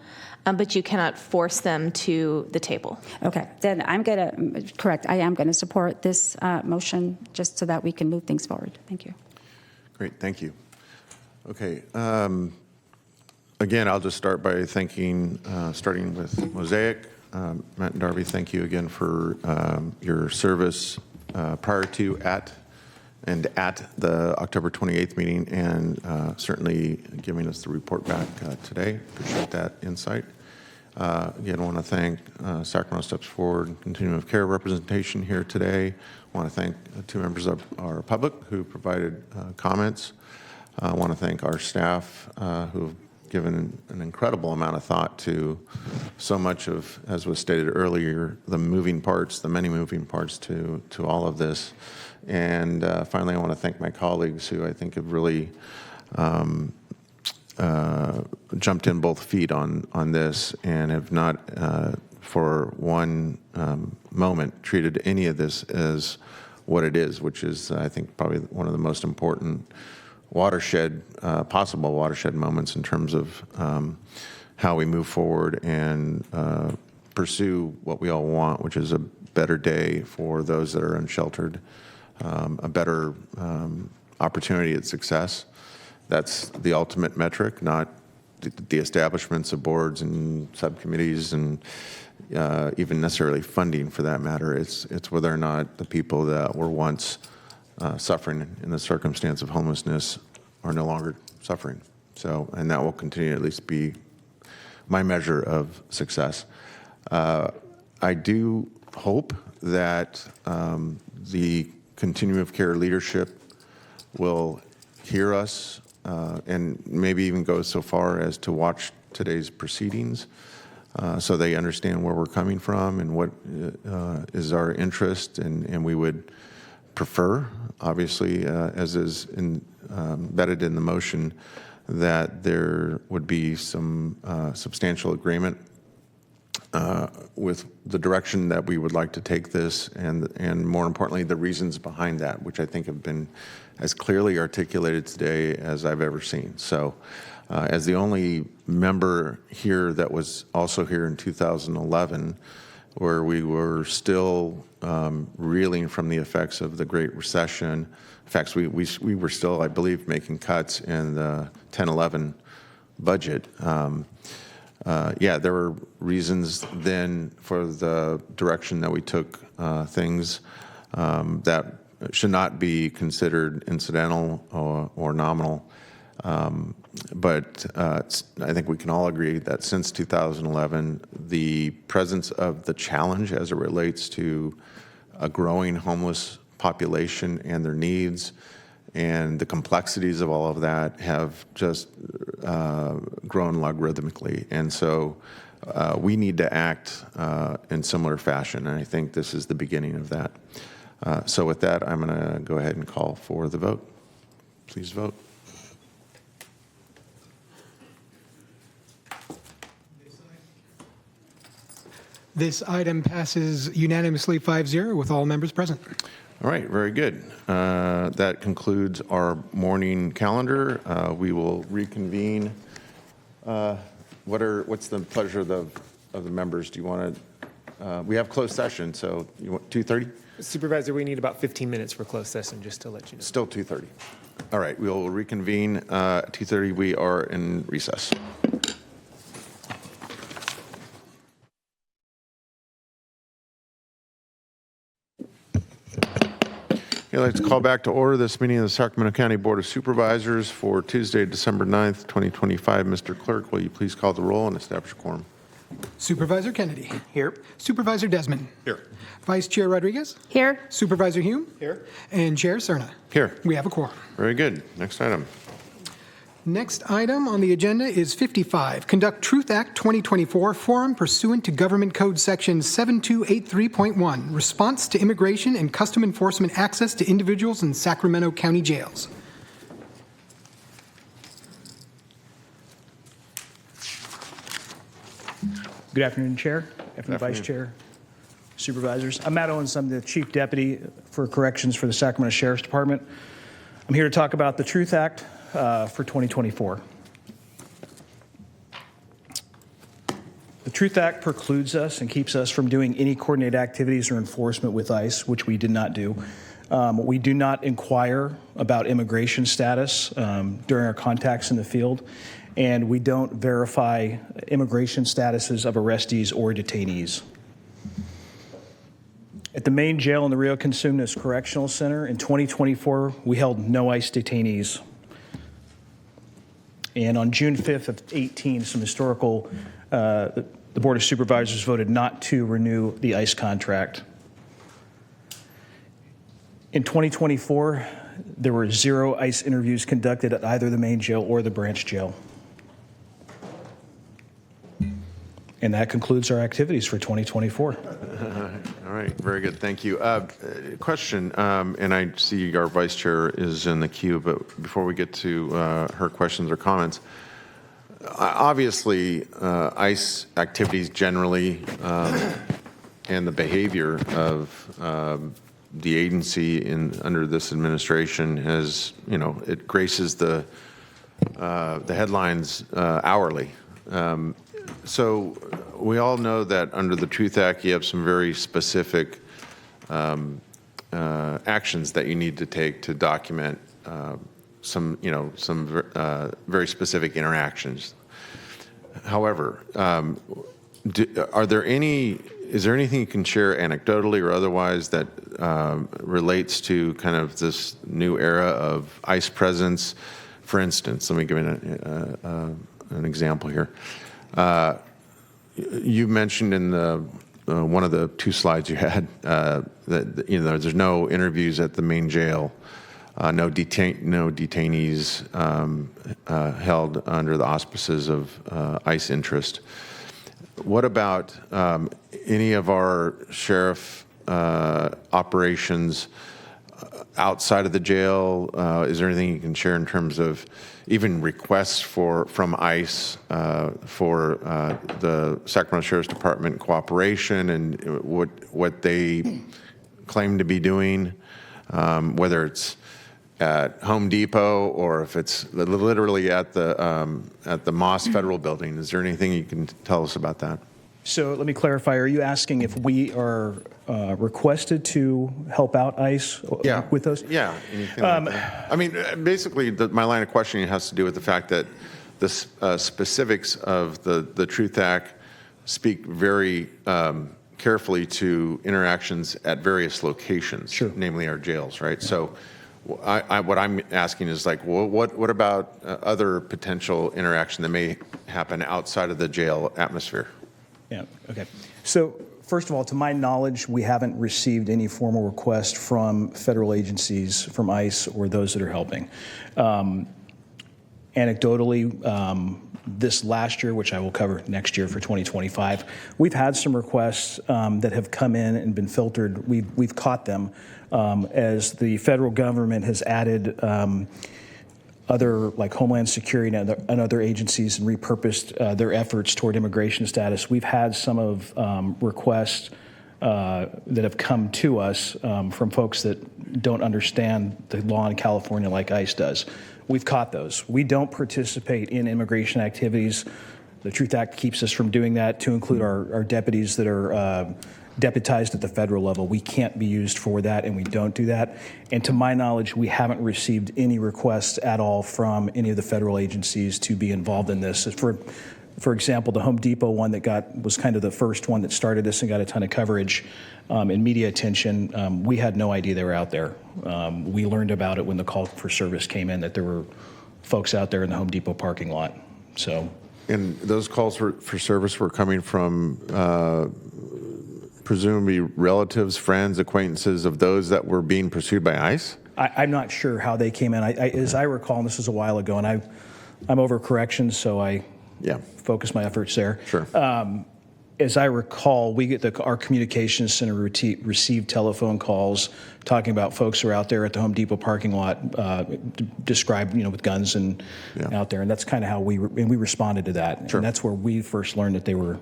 but you cannot force them to the table. Okay. Then I'm going to, correct, I am going to support this motion just so that we can move things forward. Thank you. Great. Thank you. Okay. Again, I'll just start by thanking, starting with Mosaic. Matt and Darby, thank you again for your service prior to, at the October 28th meeting, and certainly giving us the report back today. Appreciate that insight. Again, I want to thank Sacramento Steps Forward Continuum of Care representation here today. I want to thank 2 members of our public who provided comments. I want to thank our staff who have given an incredible amount of thought to so much of, as was stated earlier, the moving parts, the many moving parts to all of this. And finally, I want to thank my colleagues who I think have really jumped in both feet on this and have not for one moment treated any of this as what it is, which is, I think, probably one of the most important watershed, possible watershed moments in terms of how we move forward and pursue what we all want, which is a better day for those that are unsheltered, a better opportunity at success. That's the ultimate metric, not the establishments of boards and subcommittees and even necessarily funding for that matter. It's whether or not the people that were once suffering in the circumstance of homelessness are no longer suffering. So, and that will continue to at least be my measure of success. I do hope that the continuum of care leadership will hear us and maybe even go so far as to watch today's proceedings so they understand where we're coming from and what is our interest, and we would prefer, obviously, as is embedded in the motion, that there would be some substantial agreement with the direction that we would like to take this, and more importantly, the reasons behind that, which I think have been as clearly articulated today as I've ever seen. So, as the only member here that was also here in 2011, where we were still reeling from the effects of the Great Recession. In fact, we were still, I believe, making cuts in the 10-11 budget. Yeah, there were reasons then for the direction that we took things that should not be considered incidental or nominal. But I think we can all agree that since 2011, the presence of the challenge as it relates to a growing homeless population and their needs and the complexities of all of that have just grown logarithmically. And so we need to act in similar fashion, and I think this is the beginning of that. So with that, I'm going to go ahead and call for the vote. Please vote. This item passes unanimously 5-0 with all members present. All right, very good. That concludes our morning calendar. We will reconvene. What's the pleasure of the members? Do you want to? We have closed session, so you want 2:30? Supervisor, we need about 15 minutes for closed session, just to let you know. Still 2:30. All right, we will reconvene at 2:30. We are in recess. Okay, let's call back to order this meeting of the Sacramento County Board of Supervisors for Tuesday, December 9th, 2025. Mr. Clerk, will you please call the roll and establish a quorum? Supervisor Kennedy. Here. Supervisor Desmond. Here. Vice Chair Rodriguez. Here. Supervisor Hume. Here. And Chair Cerna. Here. We have a quorum. Very good. Next item. Next item on the agenda is 55. Conduct Truth Act 2024 forum pursuant to Government Code Section 7283.1. Response to immigration and custom enforcement access to individuals in Sacramento County jails. Good afternoon, Chair. Afternoon, Vice Chair, Supervisors. I'm Matt Owens. I'm the Chief Deputy for Corrections for the Sacramento Sheriff's Department. I'm here to talk about the Truth Act for 2024. The Truth Act precludes us and keeps us from doing any coordinated activities or enforcement with ICE, which we did not do. We do not inquire about immigration status during our contacts in the field, and we don't verify immigration statuses of arrestees or detainees. At the main jail in the Rio Consumnes Correctional Center in 2024, we held no ICE detainees. And on June 5th of 18, some historical, the Board of Supervisors voted not to renew the ICE contract. In 2024, there were 0 ICE interviews conducted at either the main jail or the branch jail. And that concludes our activities for 2024. All right, very good. Thank you. Question, and I see our Vice Chair is in the queue, but before we get to her questions or comments, obviously, ICE activities generally and the behavior of the agency under this administration has, it graces the headlines hourly. So we all know that under the Truth Act, you have some very specific actions that you need to take to document some very specific interactions. However, is there anything you can share anecdotally or otherwise that relates to kind of this new era of ICE presence? For instance, let me give an example here. You mentioned in one of the 2 slides you had that there's no interviews at the main jail, no detainees held under the auspices of ICE interest. What about any of our sheriff operations outside of the jail? Is there anything you can share in terms of even requests from ICE for the Sacramento Sheriff's Department cooperation and what they claim to be doing, whether it's at Home Depot or if it's literally at the Moss Federal Building? Is there anything you can tell us about that? So let me clarify. Are you asking if we are requested to help out ICE with those? Yeah, anything like that. I mean, basically, my line of questioning has to do with the fact that the specifics of the Truth Act speak very carefully to interactions at various locations, namely our jails, right? So what I'm asking is like, well, what about other potential interaction that may happen outside of the jail atmosphere? Yeah, okay. So first of all, to my knowledge, we haven't received any formal request from federal agencies, from ICE or those that are helping. Anecdotally, this last year, which I will cover next year for 2025, we've had some requests that have come in and been filtered. We've caught them as the federal government has added other, like Homeland Security and other agencies, and repurposed their efforts toward immigration status. We've had some of requests that have come to us from folks that don't understand the law in California like ICE does. We've caught those. We don't participate in immigration activities. The Truth Act keeps us from doing that, to include our deputies that are deputized at the federal level. We can't be used for that, and we don't do that. And to my knowledge, we haven't received any requests at all from any of the federal agencies to be involved in this. For example, the Home Depot one that was kind of the first one that started this and got a ton of coverage and media attention, we had no idea they were out there. We learned about it when the call for service came in, that there were folks out there in the Home Depot parking lot. So, and those calls for service were coming from presumably relatives, friends, acquaintances of those that were being pursued by ICE? I'm not sure how they came in. As I recall, and this was a while ago, and I'm over corrections, so I focus my efforts there. Sure. As I recall, we get our communications center receive telephone calls talking about folks who are out there at the Home Depot parking lot, described, with guns and out there, and that's kind of how we responded to that. Sure. And that's where we first learned that they were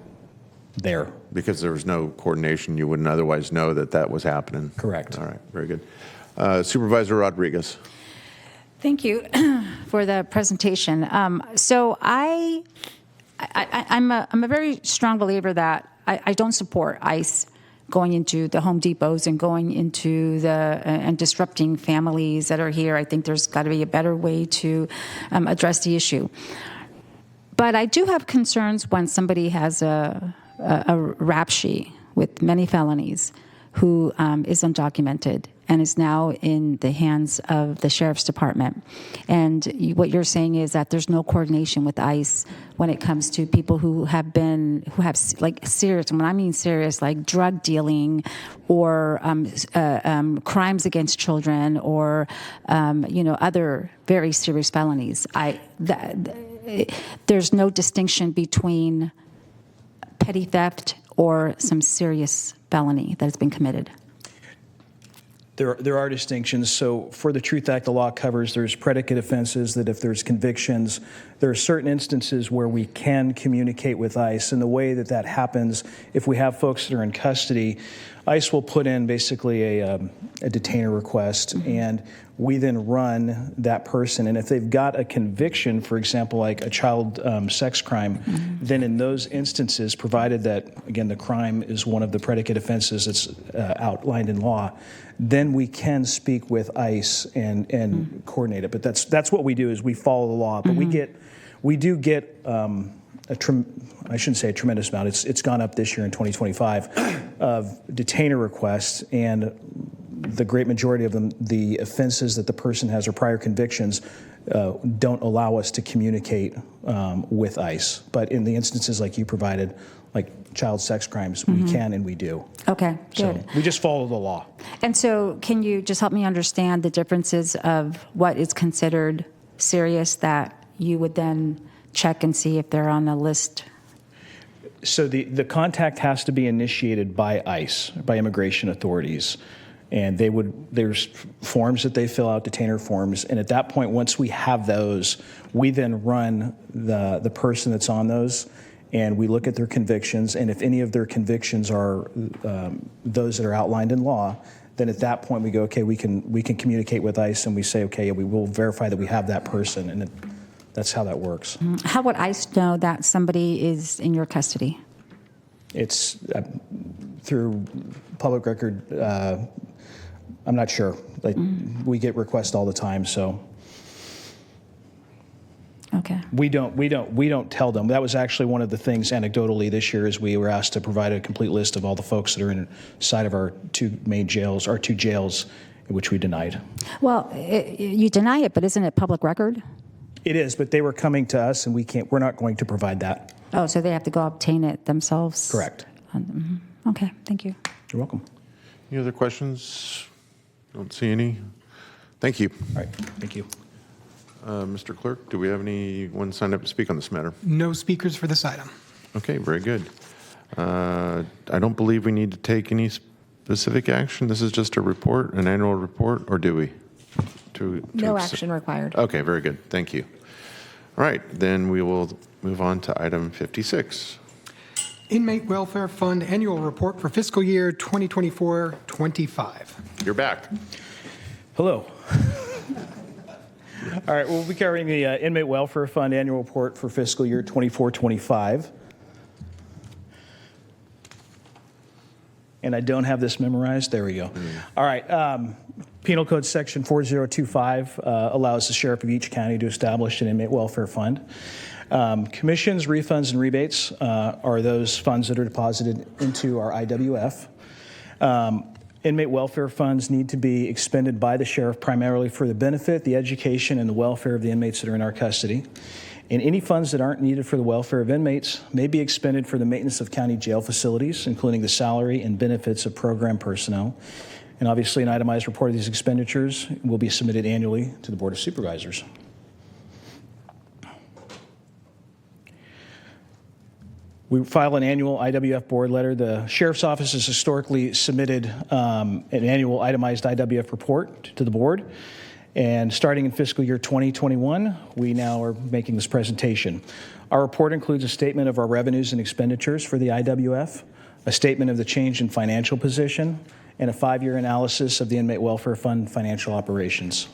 there. Because there was no coordination, you wouldn't otherwise know that was happening. Correct. All right, very good. Supervisor Rodriguez. Thank you for the presentation. So I'm a very strong believer that I don't support ICE going into the Home Depots and going into and disrupting families that are here. I think there's got to be a better way to address the issue. But I do have concerns when somebody has a rap sheet with many felonies who is undocumented and is now in the hands of the Sheriff's Department. And what you're saying is that there's no coordination with ICE when it comes to people who have like serious, and when I mean serious, like drug dealing or crimes against children or, other very serious felonies. There's no distinction between petty theft or some serious felony that has been committed. There are distinctions. So for the Truth Act, the law covers there's predicate offenses, that if there's convictions, there are certain instances where we can communicate with ICE. And the way that happens, if we have folks that are in custody, ICE will put in basically a detainer request, and we then run that person. And if they've got a conviction, for example, like a child sex crime, then in those instances, provided that, again, the crime is one of the predicate offenses that's outlined in law, then we can speak with ICE and coordinate it. But that's what we do, is we follow the law. But we do get I shouldn't say a tremendous amount. It's gone up this year in 2025 of detainer requests, and the great majority of them, the offenses that the person has or prior convictions, don't allow us to communicate with ICE. But in the instances like you provided, like child sex crimes, we can and we do. Okay, good. So we just follow the law. And so can you just help me understand the differences of what is considered serious that you would then check and see if they're on a list? So the contact has to be initiated by ICE, by immigration authorities. And there's forms that they fill out, detainer forms. And at that point, once we have those, we then run the person that's on those, and we look at their convictions. And if any of their convictions are those that are outlined in law, then at that point we go, okay, we can communicate with ICE, and we say, okay, we will verify that we have that person. And that's how that works. How would ICE know that somebody is in your custody? It's through public record. I'm not sure. Like, we get requests all the time, so. Okay. We don't tell them. That was actually one of the things anecdotally this year is we were asked to provide a complete list of all the folks that are inside of our two jails, which we denied. Well, you deny it, but isn't it public record? It is, but they were coming to us, and we're not going to provide that. Oh, so they have to go obtain it themselves? Correct. Okay, thank you. You're welcome. Any other questions? Don't see any. Thank you. All right, thank you. Mr. Clerk, do we have anyone signed up to speak on this matter? No speakers for this item. Okay, very good. I don't believe we need to take any specific action. This is just a report, an annual report, or do we? No action required. Okay, very good. Thank you. All right, then we will move on to item 56. Inmate Welfare Fund Annual Report for Fiscal Year 2024-25. You're back. Hello. All right, we'll be covering the Inmate Welfare Fund Annual Report for fiscal year 24-25. And I don't have this memorized. There we go. All right. Penal Code Section 4025 allows the sheriff of each county to establish an inmate welfare fund. Commissions, refunds, and rebates are those funds that are deposited into our IWF. Inmate welfare funds need to be expended by the sheriff primarily for the benefit, the education, and the welfare of the inmates that are in our custody. And any funds that aren't needed for the welfare of inmates may be expended for the maintenance of county jail facilities, including the salary and benefits of program personnel. And obviously, an itemized report of these expenditures will be submitted annually to the Board of Supervisors. We file an annual IWF board letter. The Sheriff's Office has historically submitted an annual itemized IWF report to the board. And starting in fiscal year 2021, we now are making this presentation. Our report includes a statement of our revenues and expenditures for the IWF, a statement of the change in financial position, and a 5-year analysis of the Inmate Welfare Fund financial operations.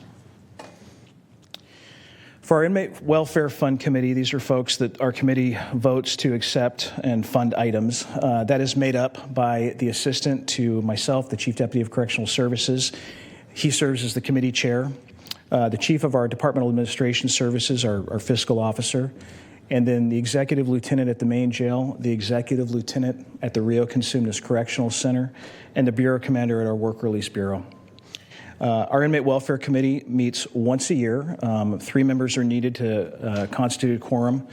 For our Inmate Welfare Fund Committee, these are folks that our committee votes to accept and fund items. That is made up by the assistant to myself, the Chief Deputy of Correctional Services. He serves as the committee chair. The chief of our Departmental Administration Services, our fiscal officer, and then the executive lieutenant at the main jail, the executive lieutenant at the Rio Consumnes Correctional Center, and the bureau commander at our Work Release Bureau. Our Inmate Welfare Committee meets once a year. 3 members are needed to constitute a quorum,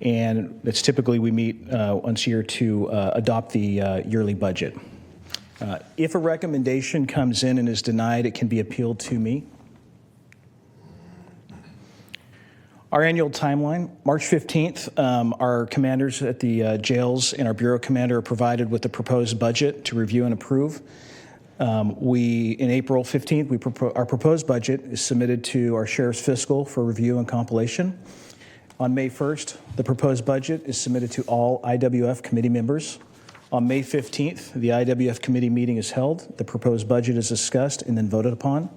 and it's typically we meet once a year to adopt the yearly budget. If a recommendation comes in and is denied, it can be appealed to me. Our annual timeline, March 15th, our commanders at the jails and our bureau commander are provided with the proposed budget to review and approve. In April 15th, our proposed budget is submitted to our sheriff's fiscal for review and compilation. On May 1st, the proposed budget is submitted to all IWF committee members. On May 15th, the IWF committee meeting is held. The proposed budget is discussed and then voted upon.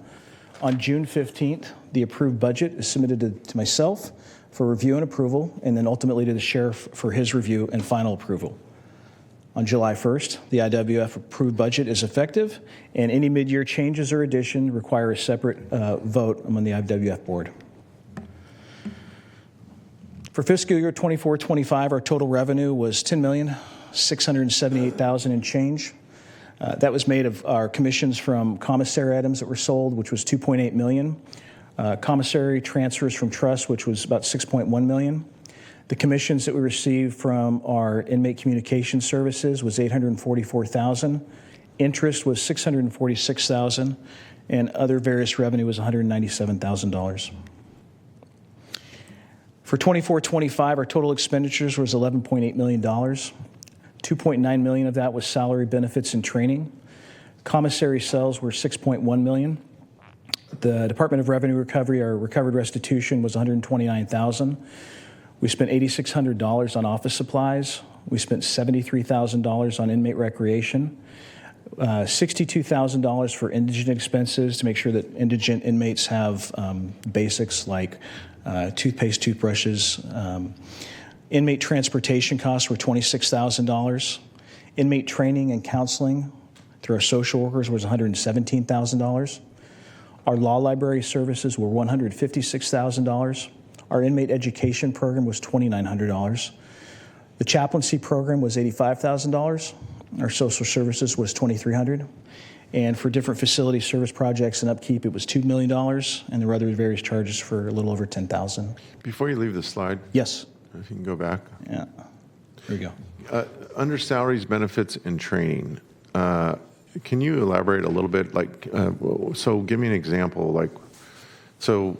On June 15th, the approved budget is submitted to myself for review and approval, and then ultimately to the sheriff for his review and final approval. On July 1st, the IWF approved budget is effective, and any mid-year changes or addition require a separate vote among the IWF board. For fiscal year 24-25, our total revenue was $10,678,000 and change. That was made of our commissions from commissary items that were sold, which was $2.8 million. Commissary transfers from trust, which was about $6.1 million. The commissions that we received from our inmate communication services was $844,000. Interest was $646,000, and other various revenue was $197,000. For 24-25, our total expenditures was $11.8 million. $2.9 million of that was salary, benefits, and training. Commissary sales were $6.1 million. The Department of Revenue Recovery, our recovered restitution, was $129,000. We spent $8,600 on office supplies. We spent $73,000 on inmate recreation, $62,000 for indigent expenses to make sure that indigent inmates have basics like toothpaste, toothbrushes. Inmate transportation costs were $26,000. Inmate training and counseling through our social workers was $117,000. Our law library services were $156,000. Our inmate education program was $2,900. The chaplaincy program was $85,000. Our social services was $2,300. And for different facility service projects and upkeep, it was $2 million, and there were other various charges for a little over $10,000. Before you leave the slide. Yes. If you can go back. Yeah. There you go. Under salaries, benefits, and training, can you elaborate a little bit? Like, so give me an example. Like, so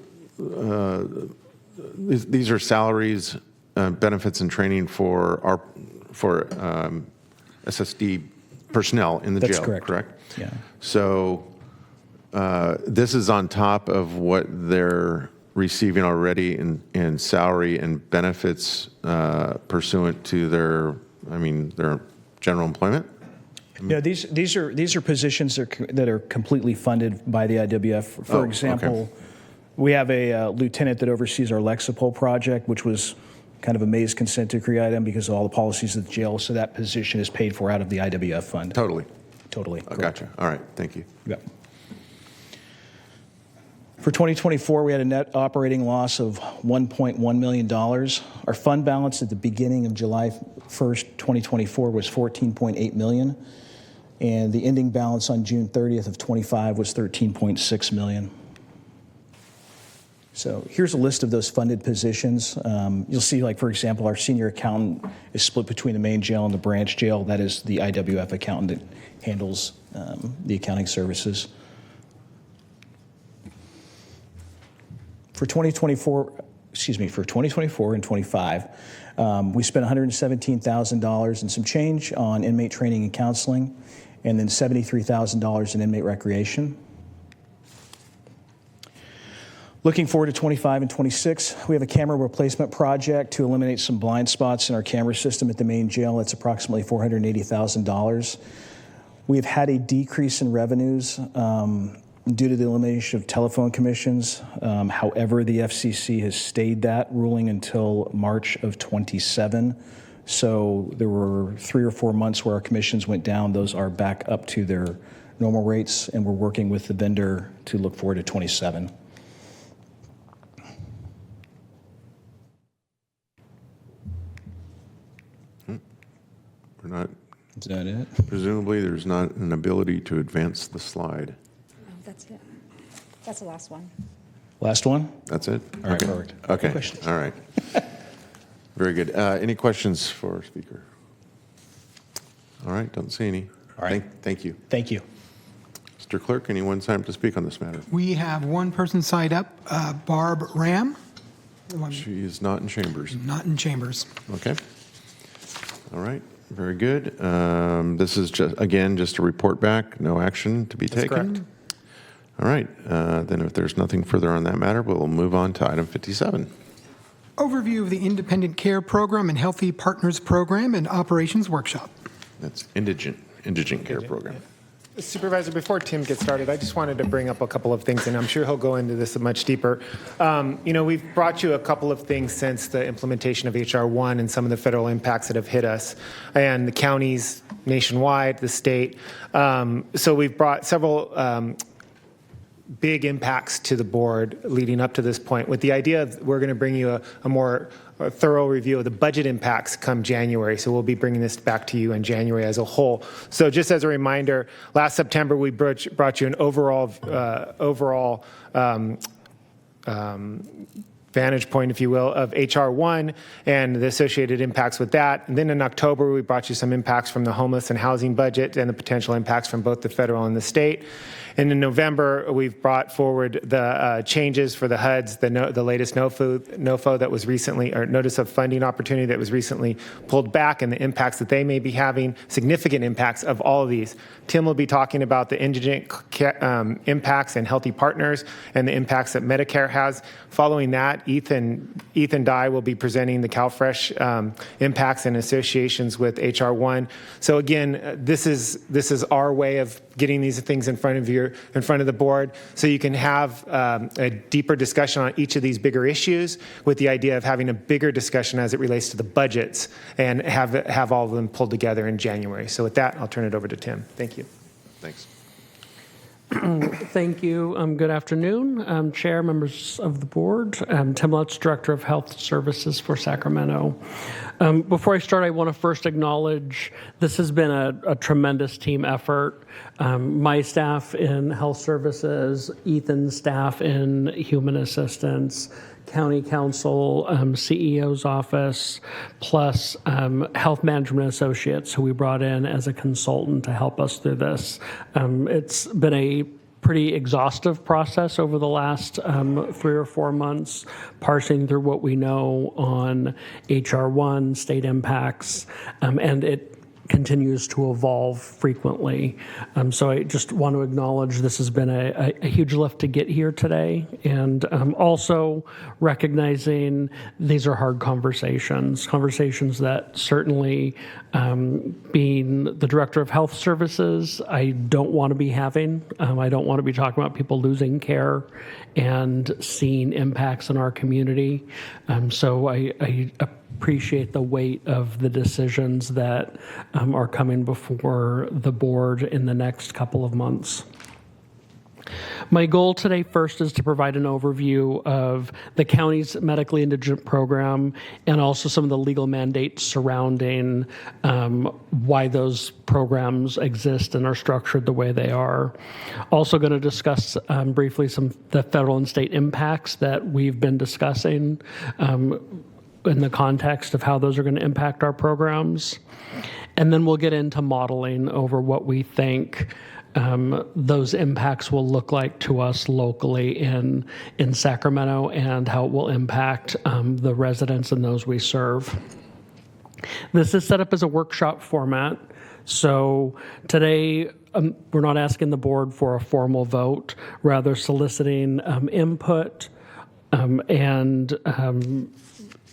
these are salaries, benefits, and training for SSD personnel in the That's jail. correct. Yeah. So this is on top of what they're receiving already in salary and benefits pursuant to their general employment? No, these are positions that are completely funded by the IWF. For example, we have a lieutenant that oversees our Lexipol project, which was kind of a maze consent decree item because of all the policies of the jail. So that position is paid for out of the IWF fund. Totally. I gotcha. All right. Thank you. Yep. For 2024, we had a net operating loss of $1.1 million. Our fund balance at the beginning of July 1st, 2024 was $14.8 million. And the ending balance on June 30th of 25 was $13.6 million. So here's a list of those funded positions. You'll see, like, for example, our senior accountant is split between the main jail and the branch jail. That is the IWF accountant that handles the accounting services. For 2024 and 25, we spent $117,000 and some change on inmate training and counseling, and then $73,000 in inmate recreation. Looking forward to 25 and 26, we have a camera replacement project to eliminate some blind spots in our camera system at the main jail. That's approximately $480,000. We have had a decrease in revenues due to the elimination of telephone commissions. However, the FCC has stayed that ruling until March of 27. So there were 3 or 4 months where our commissions went down. Those are back up to their normal rates, and we're working with the vendor to look forward to 27. Is that it? Presumably, there's not an ability to advance the slide. Oh, that's it. That's the last one. Last one? That's it? All right, Okay. perfect. Okay. Any questions? All right. Very good. Any questions for our speaker? All right. Don't see any. All right. Thank you. Thank you. Mr. Clerk, anyone signed up to speak on this matter? We have one person signed up, Barb Ram. She is not in chambers. Not in chambers. Okay. All right. Very good. This is just a report back, no action to be taken. Correct. All right. Then if there's nothing further on that matter, we'll move on to item 57. Overview of the Independent Care Program and Healthy Partners Program and Operations Workshop. That's indigent care program. Supervisor, before Tim gets started, I just wanted to bring up a couple of things, and I'm sure he'll go into this much deeper. We've brought you a couple of things since the implementation of H.R. 1 and some of the federal impacts that have hit us, and the counties nationwide, the state. So we've brought several big impacts to the board leading up to this point, with the idea of we're going to bring you a more thorough review of the budget impacts come January. So we'll be bringing this back to you in January as a whole. So just as a reminder, last September we brought you an overall vantage point, if you will, of H.R. 1 and the associated impacts with that. And then in October, we brought you some impacts from the homeless and housing budget and the potential impacts from both the federal and the state. And in November, we've brought forward the changes for the HUDs, the latest NOFO that was recently, or Notice of Funding Opportunity that was recently pulled back, and the impacts that they may be having, significant impacts of all of these. Tim will be talking about the indigent impacts and healthy partners and the impacts that Medicare has. Following that, that, Ethan Dye will be presenting the CalFresh impacts and associations with HR 1. So again, this is our way of getting these things in front of the board, so you can have a deeper discussion on each of these bigger issues, with the idea of having a bigger discussion as it relates to the budgets, and have all of them pulled together in January. So with that, I'll turn it over to Tim. Thank you. Thanks. Thank you. Good afternoon, Chair, members of the board. Tim Lutz, Director of Health Services for Sacramento. Before I start, I want to first acknowledge this has been a tremendous team effort. My staff in health services, Ethan's staff in human assistance, County Council, CEO's office, plus Health Management Associates, who we brought in as a consultant to help us through this. It's been a pretty exhaustive process over the last 3 or 4 months, parsing through what we know on HR1, state impacts, and it continues to evolve frequently. So I just want to acknowledge this has been a huge lift to get here today, and also recognizing these are hard conversations that certainly, being the Director of Health Services, I don't want to be having. I don't want to be talking about people losing care and seeing impacts in our community. So I appreciate the weight of the decisions that are coming before the board in the next couple of months. My goal today first is to provide an overview of the county's medically indigent program and also some of the legal mandates surrounding why those programs exist and are structured the way they are. Also going to discuss briefly the federal and state impacts that we've been discussing in the context of how those are going to impact our programs. And then we'll get into modeling over what we think those impacts will look like to us locally in Sacramento, and how it will impact the residents and those we serve. This is set up as a workshop format. So today, we're not asking the board for a formal vote, rather soliciting input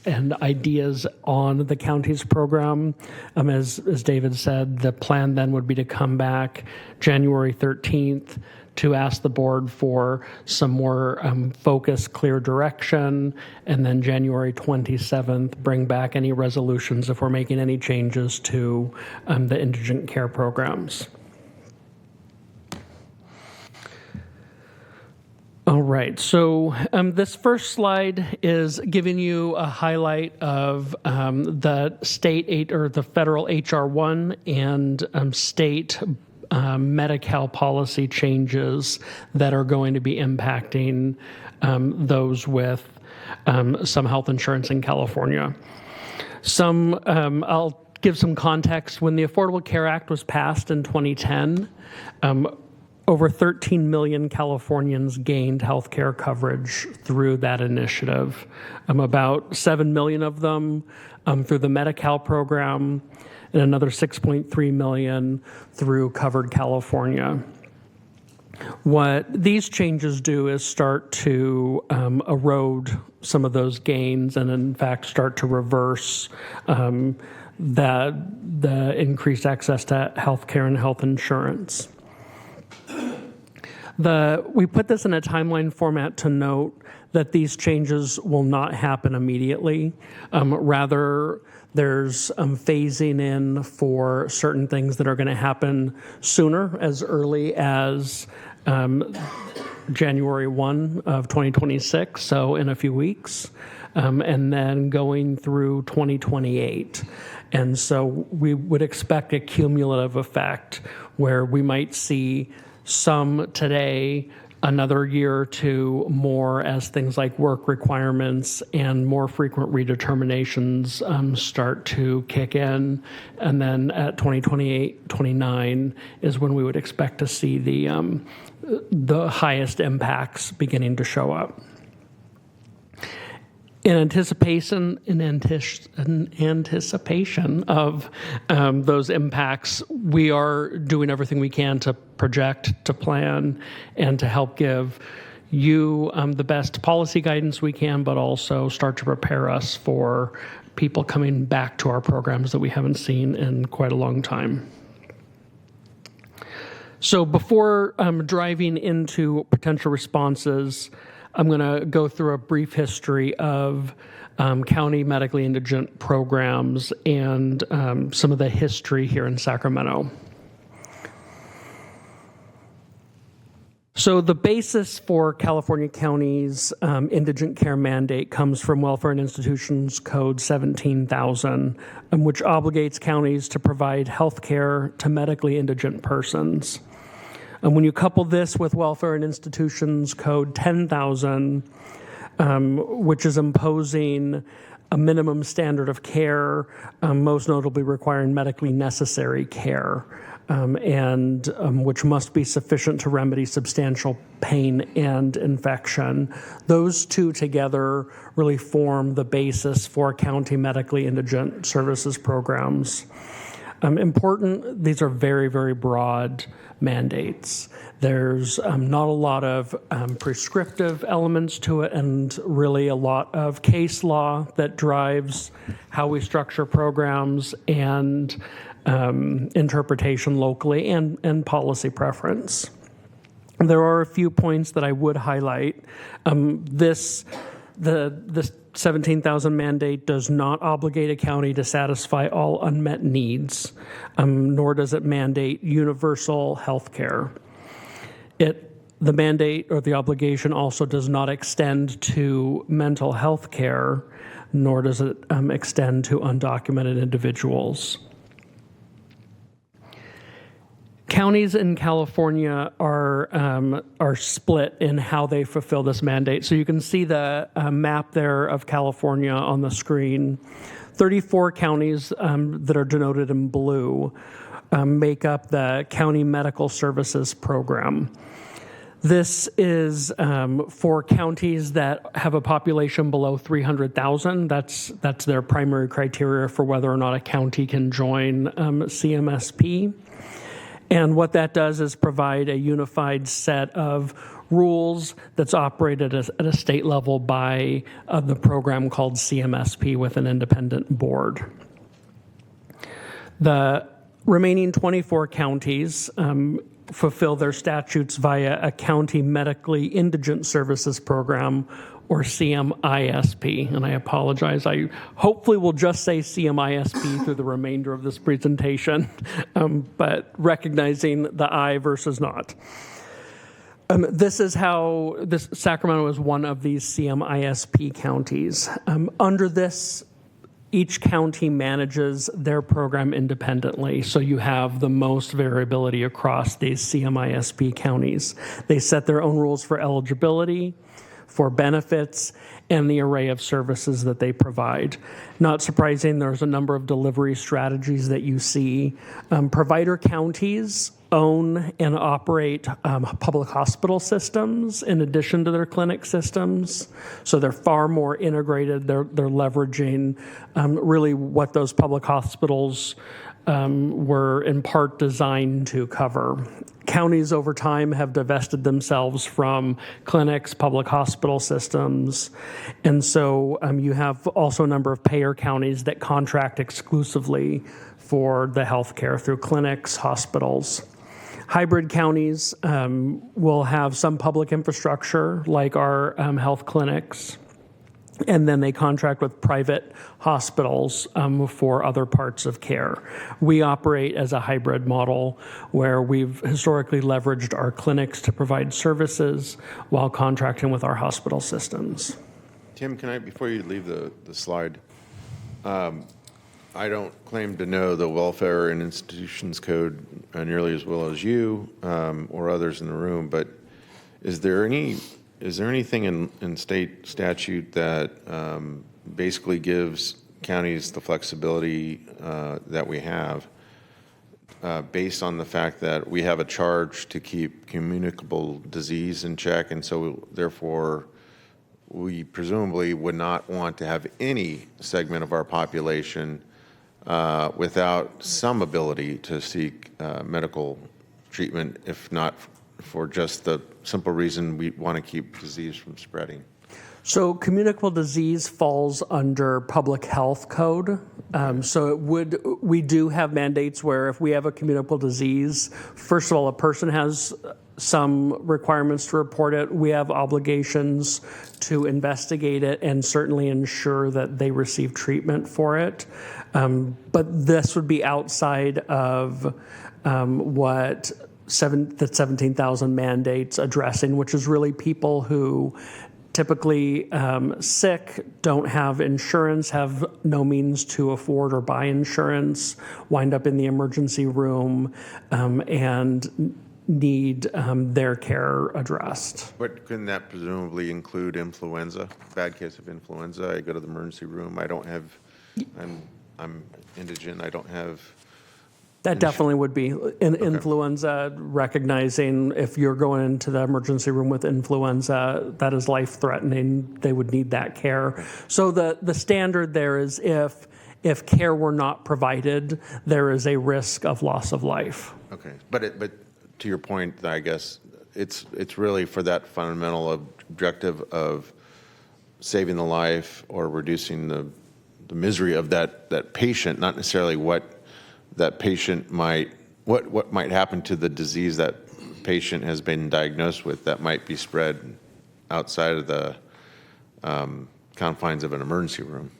and ideas on the county's program. As David said, the plan then would be to come back January 13th to ask the board for some more focused, clear direction, and then January 27th, bring back any resolutions if we're making any changes to the indigent care programs. All right, so this first slide is giving you a highlight of the state or the federal HR1 and state Medi-Cal policy changes that are going to be impacting those with some health insurance in California. I'll give some context. When the Affordable Care Act was passed in 2010, over 13 million Californians gained health care coverage through that initiative. About 7 million of them through the Medi-Cal program, and another 6.3 million through Covered California. What these changes do is start to erode some of those gains, and in fact start to reverse the increased access to health care and health insurance. We put this in a timeline format to note that these changes will not happen immediately. Rather, there's phasing in for certain things that are going to happen sooner, as early as January 1 of 2026, so in a few weeks, and then going through 2028. And so we would expect a cumulative effect where we might see some today, another year or two more as things like work requirements and more frequent redeterminations start to kick in. And then at 2028, 29 is when we would expect to see the highest impacts beginning to show up. In anticipation of those impacts, we are doing everything we can to project, to plan, and to help give you the best policy guidance we can, but also start to prepare us for people coming back to our programs that we haven't seen in quite a long time. So before driving into potential responses, I'm going to go through a brief history of county medically indigent programs and some of the history here in Sacramento. So the basis for California County's indigent care mandate comes from Welfare and Institutions Code 17,000, which obligates counties to provide health care to medically indigent persons. And when you couple this with Welfare and Institutions Code 10,000, which is imposing a minimum standard of care, most notably requiring medically necessary care, and which must be sufficient to remedy substantial pain and infection. Those two together really form the basis for county medically indigent services programs. Important, these are very, very broad mandates. There's not a lot of prescriptive elements to it, and really a lot of case law that drives how we structure programs and interpretation locally and policy preference. There are a few points that I would highlight. The 17,000 mandate does not obligate a county to satisfy all unmet needs, nor does it mandate universal health care. The mandate or the obligation also does not extend to mental health care, nor does it extend to undocumented individuals. Counties in California are split in how they fulfill this mandate. So you can see the map there of California on the screen. 34 counties that are denoted in blue make up the County Medical Services Program. This is for counties that have a population below 300,000. That's their primary criteria for whether or not a county can join CMSP. And what that does is provide a unified set of rules that's operated at a state level by the program called CMSP with an independent board. The remaining 24 counties fulfill their statutes via a County Medically Indigent Services Program, or CMISP, and I apologize. I hopefully will just say CMISP through the remainder of this presentation, but recognizing the I versus not. This is how Sacramento is one of these CMISP counties. Under this, each county manages their program independently, so you have the most variability across these CMISP counties. They set their own rules for eligibility, for benefits, and the array of services that they provide. Not surprising, there's a number of delivery strategies that you see. Provider counties own and operate public hospital systems in addition to their clinic systems. So they're far more integrated. They're leveraging really what those public hospitals were in part designed to cover. Counties over time have divested themselves from clinics, public hospital systems, and so you have also a number of payer counties that contract exclusively for the health care through clinics, hospitals. Hybrid counties will have some public infrastructure like our health clinics, and then they contract with private hospitals for other parts of care. We operate as a hybrid model where we've historically leveraged our clinics to provide services while contracting with our hospital systems. Tim, can I, before you leave the slide, I don't claim to know the Welfare and Institutions Code nearly as well as you or others in the room, but is there anything in state statute that basically gives counties the flexibility that we have based on the fact that we have a charge to keep communicable disease in check, and so therefore we presumably would not want to have any segment of our population without some ability to seek medical treatment, if not for just the simple reason we want to keep disease from spreading? So communicable disease falls under public health code. We do have mandates where if we have a communicable disease, first of all, a person has some requirements to report it. We have obligations to investigate it and certainly ensure that they receive treatment for it. But this would be outside of what the 17,000 mandates addressing, which is really people who typically sick, don't have insurance, have no means to afford or buy insurance, wind up in the emergency room, and need their care addressed. But couldn't that presumably include influenza? Bad case of influenza, I go to the emergency room, I'm indigent, I don't have... That definitely would be influenza, recognizing if you're going into the emergency room with influenza, that is life-threatening, they would need that care. So the standard there is if care were not provided, there is a risk of loss of life. Okay, but to your point, I guess, it's really for that fundamental objective of saving the life or reducing the misery of that patient, not necessarily what that patient what might happen to the disease that patient has been diagnosed with that might be spread outside of the confines of an emergency room.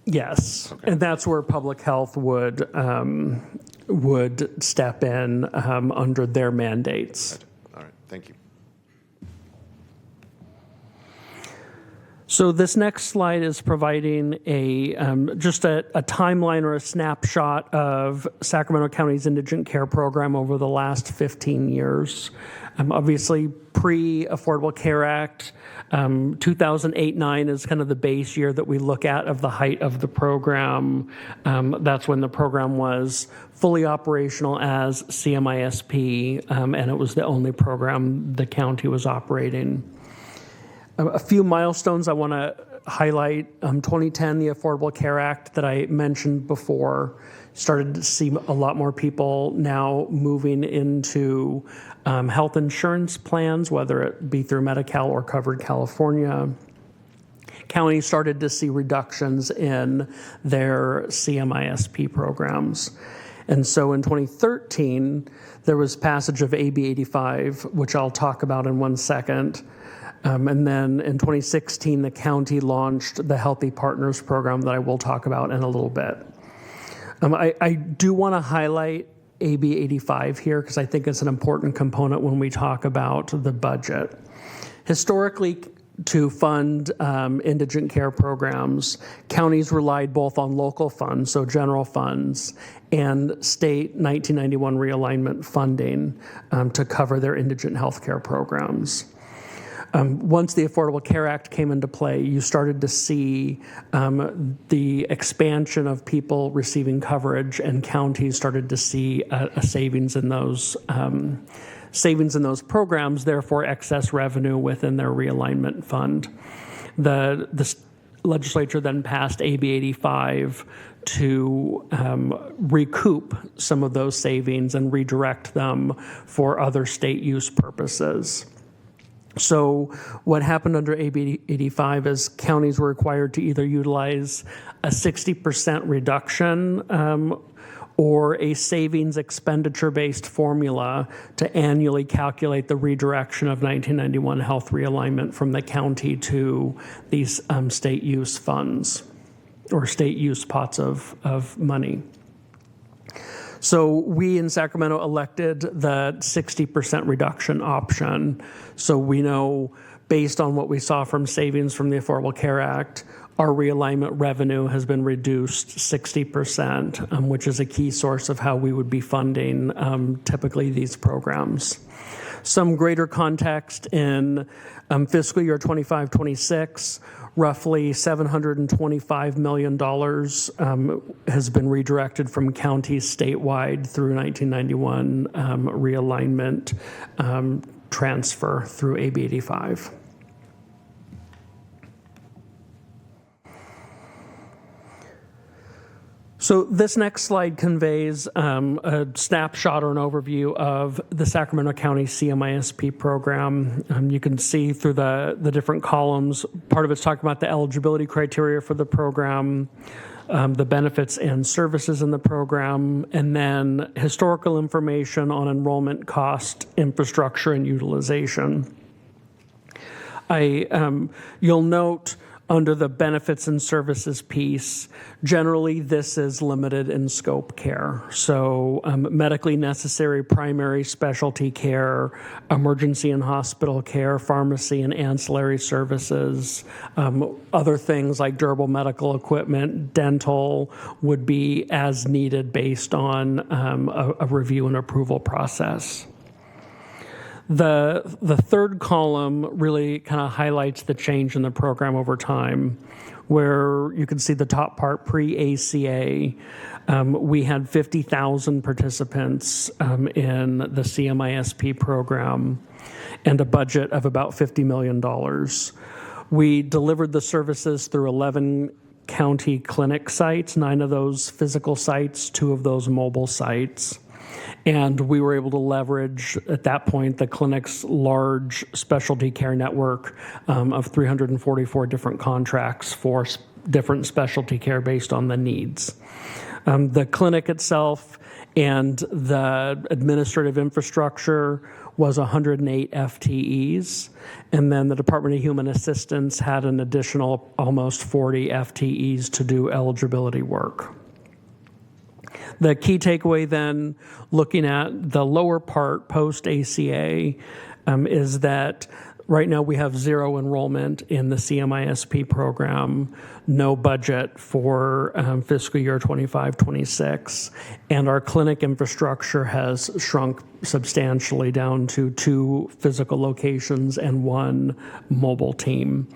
Yes, okay. And that's where public health would step in under their mandates. All right, thank you. So this next slide is providing just a timeline or a snapshot of Sacramento County's indigent care program over the last 15 years. Obviously, pre-Affordable Care Act, 2008-9 is kind of the base year that we look at of the height of the program. That's when the program was fully operational as CMISP, and it was the only program the county was operating. A few milestones I want to highlight. 2010, the Affordable Care Act that I mentioned before, started to see a lot more people now moving into health insurance plans, whether it be through Medi-Cal or Covered California. County started to see reductions in their CMISP programs. And so in 2013, there was passage of AB 85, which I'll talk about in one second. And then in 2016, the county launched the Healthy Partners program that I will talk about in a little bit. I do want to highlight AB 85 here because I think it's an important component when we talk about the budget. Historically, to fund indigent care programs, counties relied both on local funds, so general funds, and state 1991 realignment funding to cover their indigent health care programs. Once the Affordable Care Act came into play, you started to see the expansion of people receiving coverage, and counties started to see a savings in those programs, therefore excess revenue within their realignment fund. The legislature then passed AB 85 to recoup some of those savings and redirect them for other state use purposes. So what happened under AB 85 is counties were required to either utilize a 60% reduction or a savings expenditure-based formula to annually calculate the redirection of 1991 health realignment from the county to these state use funds or state use pots of money. So we in Sacramento elected the 60% reduction option. So we know, based on what we saw from savings from the Affordable Care Act, our realignment revenue has been reduced 60%, which is a key source of how we would be funding typically these programs. Some greater context in fiscal year 25-26, roughly $725 million has been redirected from counties statewide through 1991 realignment transfer through AB 85. So this next slide conveys a snapshot or an overview of the Sacramento County CMISP program. You can see through the different columns, part of it's talking about the eligibility criteria for the program, the benefits and services in the program, and then historical information on enrollment cost, infrastructure, and utilization. You'll note under the benefits and services piece, generally this is limited in scope care. So medically necessary primary specialty care, emergency and hospital care, pharmacy and ancillary services, other things like durable medical equipment, dental would be as needed based on a review and approval process. The third column really kind of highlights the change in the program over time, where you can see the top part pre-ACA. We had 50,000 participants in the CMISP program and a budget of about $50 million. We delivered the services through 11 county clinic sites, 9 of those physical sites, 2 of those mobile sites. And we were able to leverage, at that point, the clinic's large specialty care network of 344 different contracts for different specialty care based on the needs. The clinic itself and the administrative infrastructure was 108 FTEs, and then the Department of Human Assistance had an additional almost 40 FTEs to do eligibility work. The key takeaway then, looking at the lower part post-ACA, is that right now we have 0 enrollment in the CMISP program, no budget for fiscal year 25-26, and our clinic infrastructure has shrunk substantially down to 2 physical locations and 1 mobile team.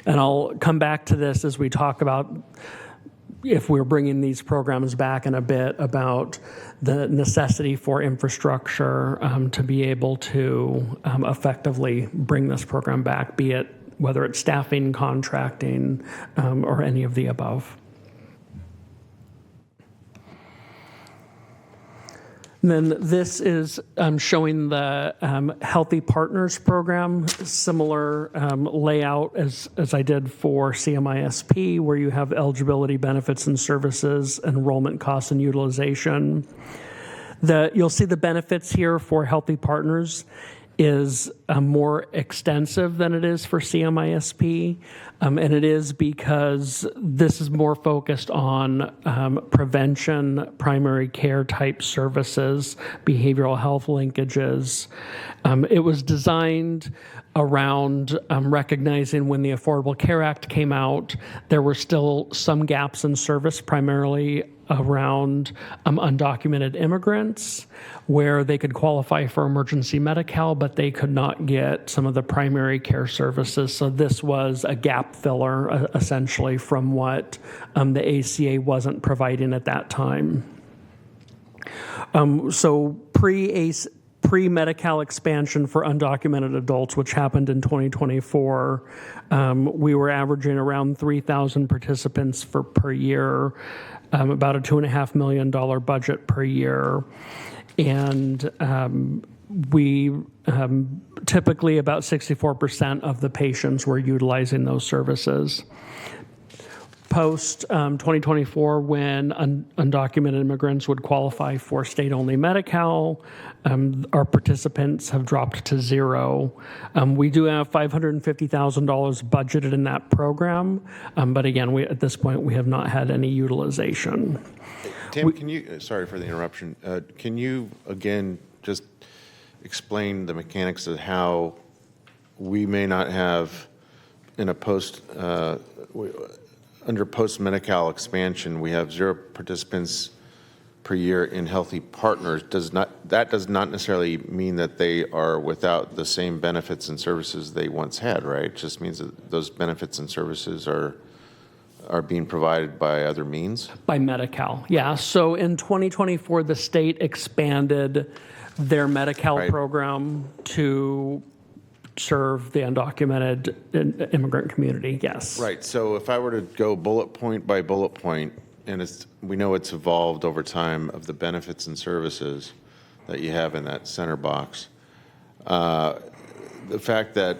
And I'll come back to this as we talk about, if we're bringing these programs back in a bit, about the necessity for infrastructure to be able to effectively bring this program back, be it whether it's staffing, contracting, or any of the above. And then this is showing the Healthy Partners program, similar layout as I did for CMISP, where you have eligibility, benefits and services, enrollment costs and utilization. You'll see the benefits here for Healthy Partners is more extensive than it is for CMISP, and it is because this is more focused on prevention, primary care type services, behavioral health linkages. It was designed around recognizing when the Affordable Care Act came out, there were still some gaps in service, primarily around undocumented immigrants, where they could qualify for emergency Medi-Cal, but they could not get some of the primary care services. So this was a gap filler, essentially, from what the ACA wasn't providing at that time. So pre-Medi-Cal expansion for undocumented adults, which happened in 2024, we were averaging around 3,000 participants per year, about a $2.5 million budget per year. And we typically about 64% of the patients were utilizing those services. Post 2024, when undocumented immigrants would qualify for state-only Medi-Cal, our participants have dropped to 0. We do have $550,000 budgeted in that program, but again, at this point, we have not had any utilization. Tim, can you, sorry for the interruption, can you again just explain the mechanics of how we may not have in a under post-Medi-Cal expansion, we have 0 participants per year in Healthy Partners. That does not necessarily mean that they are without the same benefits and services they once had, right? It just means that those benefits and services are being provided by other means? By Medi-Cal, yeah. So in 2024, the state expanded their Medi-Cal program to serve the undocumented immigrant community, yes. Right, so if I were to go bullet point by bullet point, we know it's evolved over time of the benefits and services that you have in that center box. The fact that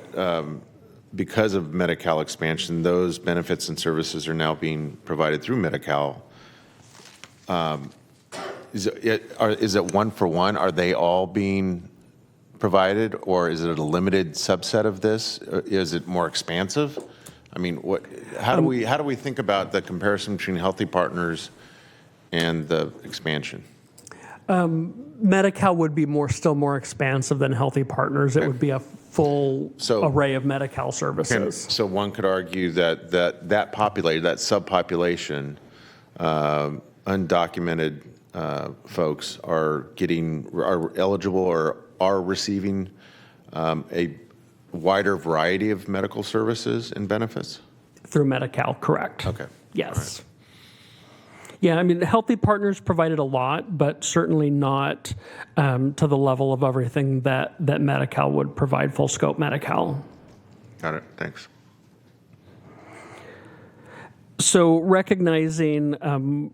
because of Medi-Cal expansion, those benefits and services are now being provided through Medi-Cal. Is it one for one? Are they all being provided, or is it a limited subset of this? Is it more expansive? I mean, how do we think about the comparison between Healthy Partners and the expansion? Medi-Cal would be still more expansive than Healthy Partners. It would be a full array of Medi-Cal services. So one could argue that subpopulation, undocumented folks are eligible or are receiving a wider variety of medical services and benefits? Through Medi-Cal, correct. Okay. Yes. Yeah, I mean, Healthy Partners provided a lot, but certainly not to the level of everything that Medi-Cal would provide, full scope Medi-Cal. Got it, thanks. So recognizing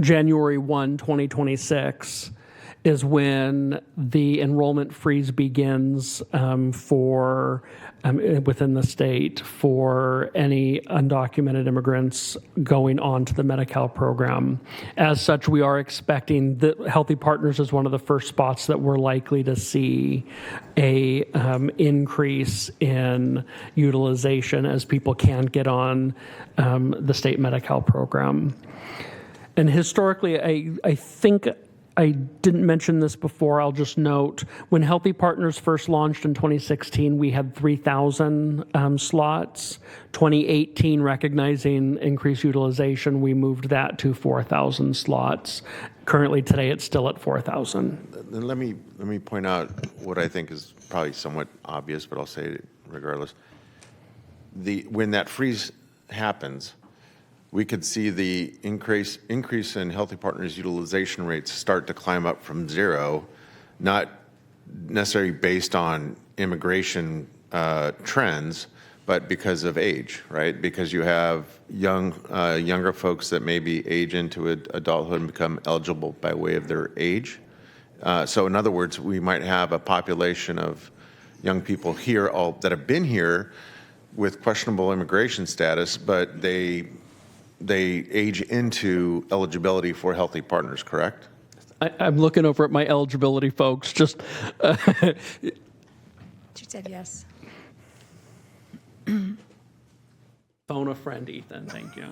January 1, 2026 is when the enrollment freeze begins for within the state for any undocumented immigrants going on to the Medi-Cal program. As such, we are expecting that Healthy Partners is one of the first spots that we're likely to see a increase in utilization as people can get on the state Medi-Cal program. And historically, I think I didn't mention this before. I'll just note when Healthy Partners first launched in 2016, we had 3,000 slots. 2018, recognizing increased utilization, we moved that to 4,000 slots. Currently, today, it's still at 4,000. Then let me point out what I think is probably somewhat obvious, but I'll say it regardless. When that freeze happens, we could see the increase in Healthy Partners utilization rates start to climb up from zero, not necessarily based on immigration trends, but because of age, right? Because you have younger folks that maybe age into adulthood and become eligible by way of their age. So in other words, we might have a population of young people here that have been here with questionable immigration status, but they age into eligibility for Healthy Partners, correct? I'm looking over at my eligibility folks. Just She said yes. Phone a friend, Ethan. Thank you.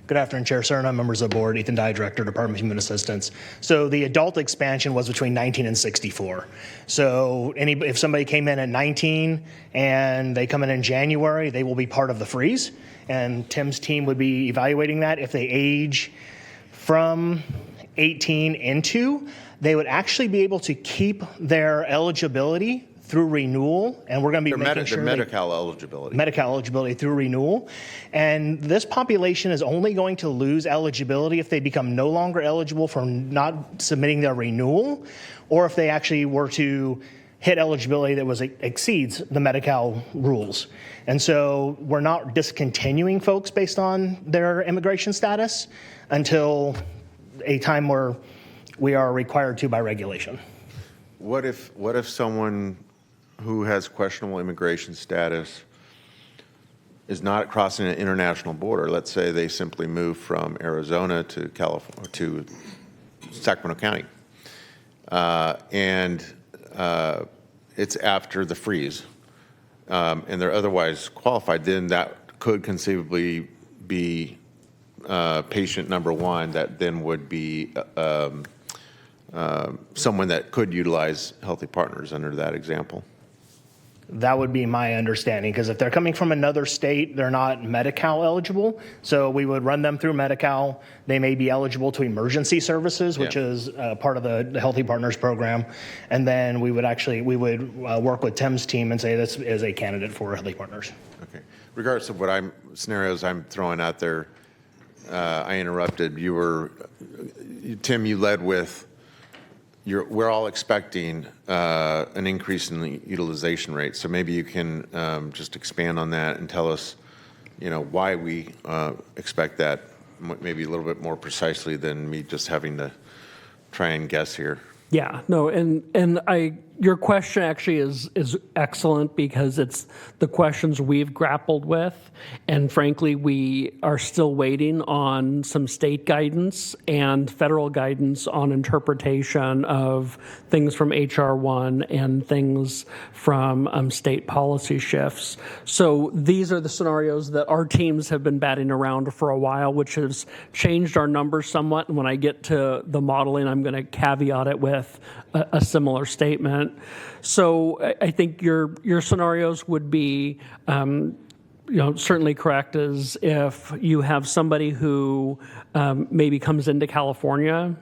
Good afternoon, Chair Cerna, members of the board. Ethan Dye, Director, Department of Human Assistance. So the adult expansion was between 19 and 64. So if somebody came in at 19 and they come in January, they will be part of the freeze. And Tim's team would be evaluating that. If they age from 18 into, they would actually be able to keep their eligibility through renewal, and we're going to be making sure Medi-Cal eligibility. Medi-Cal eligibility through renewal. And this population is only going to lose eligibility if they become no longer eligible for not submitting their renewal, or if they actually were to hit eligibility that exceeds the Medi-Cal rules. And so we're not discontinuing folks based on their immigration status until a time where we are required to by regulation. What if someone who has questionable immigration status is not crossing an international border? Let's say they simply move from Arizona to California to Sacramento County, and it's after the freeze, and they're otherwise qualified. Then that could conceivably be patient number one. That then would be someone that could utilize Healthy Partners under that example. That would be my understanding, because if they're coming from another state, they're not Medi-Cal eligible. So we would run them through Medi-Cal. They may be eligible to emergency services, which is part of the Healthy Partners program. And then we would work with Tim's team and say this is a candidate for Healthy Partners. Okay. Regardless of what scenarios I'm throwing out there, I interrupted. Tim, you led with, we're all expecting an increase in the utilization rate. So maybe you can just expand on that and tell us, why we expect that maybe a little bit more precisely than me just having to try and guess here. Yeah, no, and your question actually is excellent because it's the questions we've grappled with, and frankly, we are still waiting on some state guidance and federal guidance on interpretation of things from HR 1 and things from state policy shifts. So these are the scenarios that our teams have been batting around for a while, which has changed our numbers somewhat. And when I get to the modeling, I'm going to caveat it with a similar statement. So I think your scenarios would be, certainly correct as if you have somebody who maybe comes into California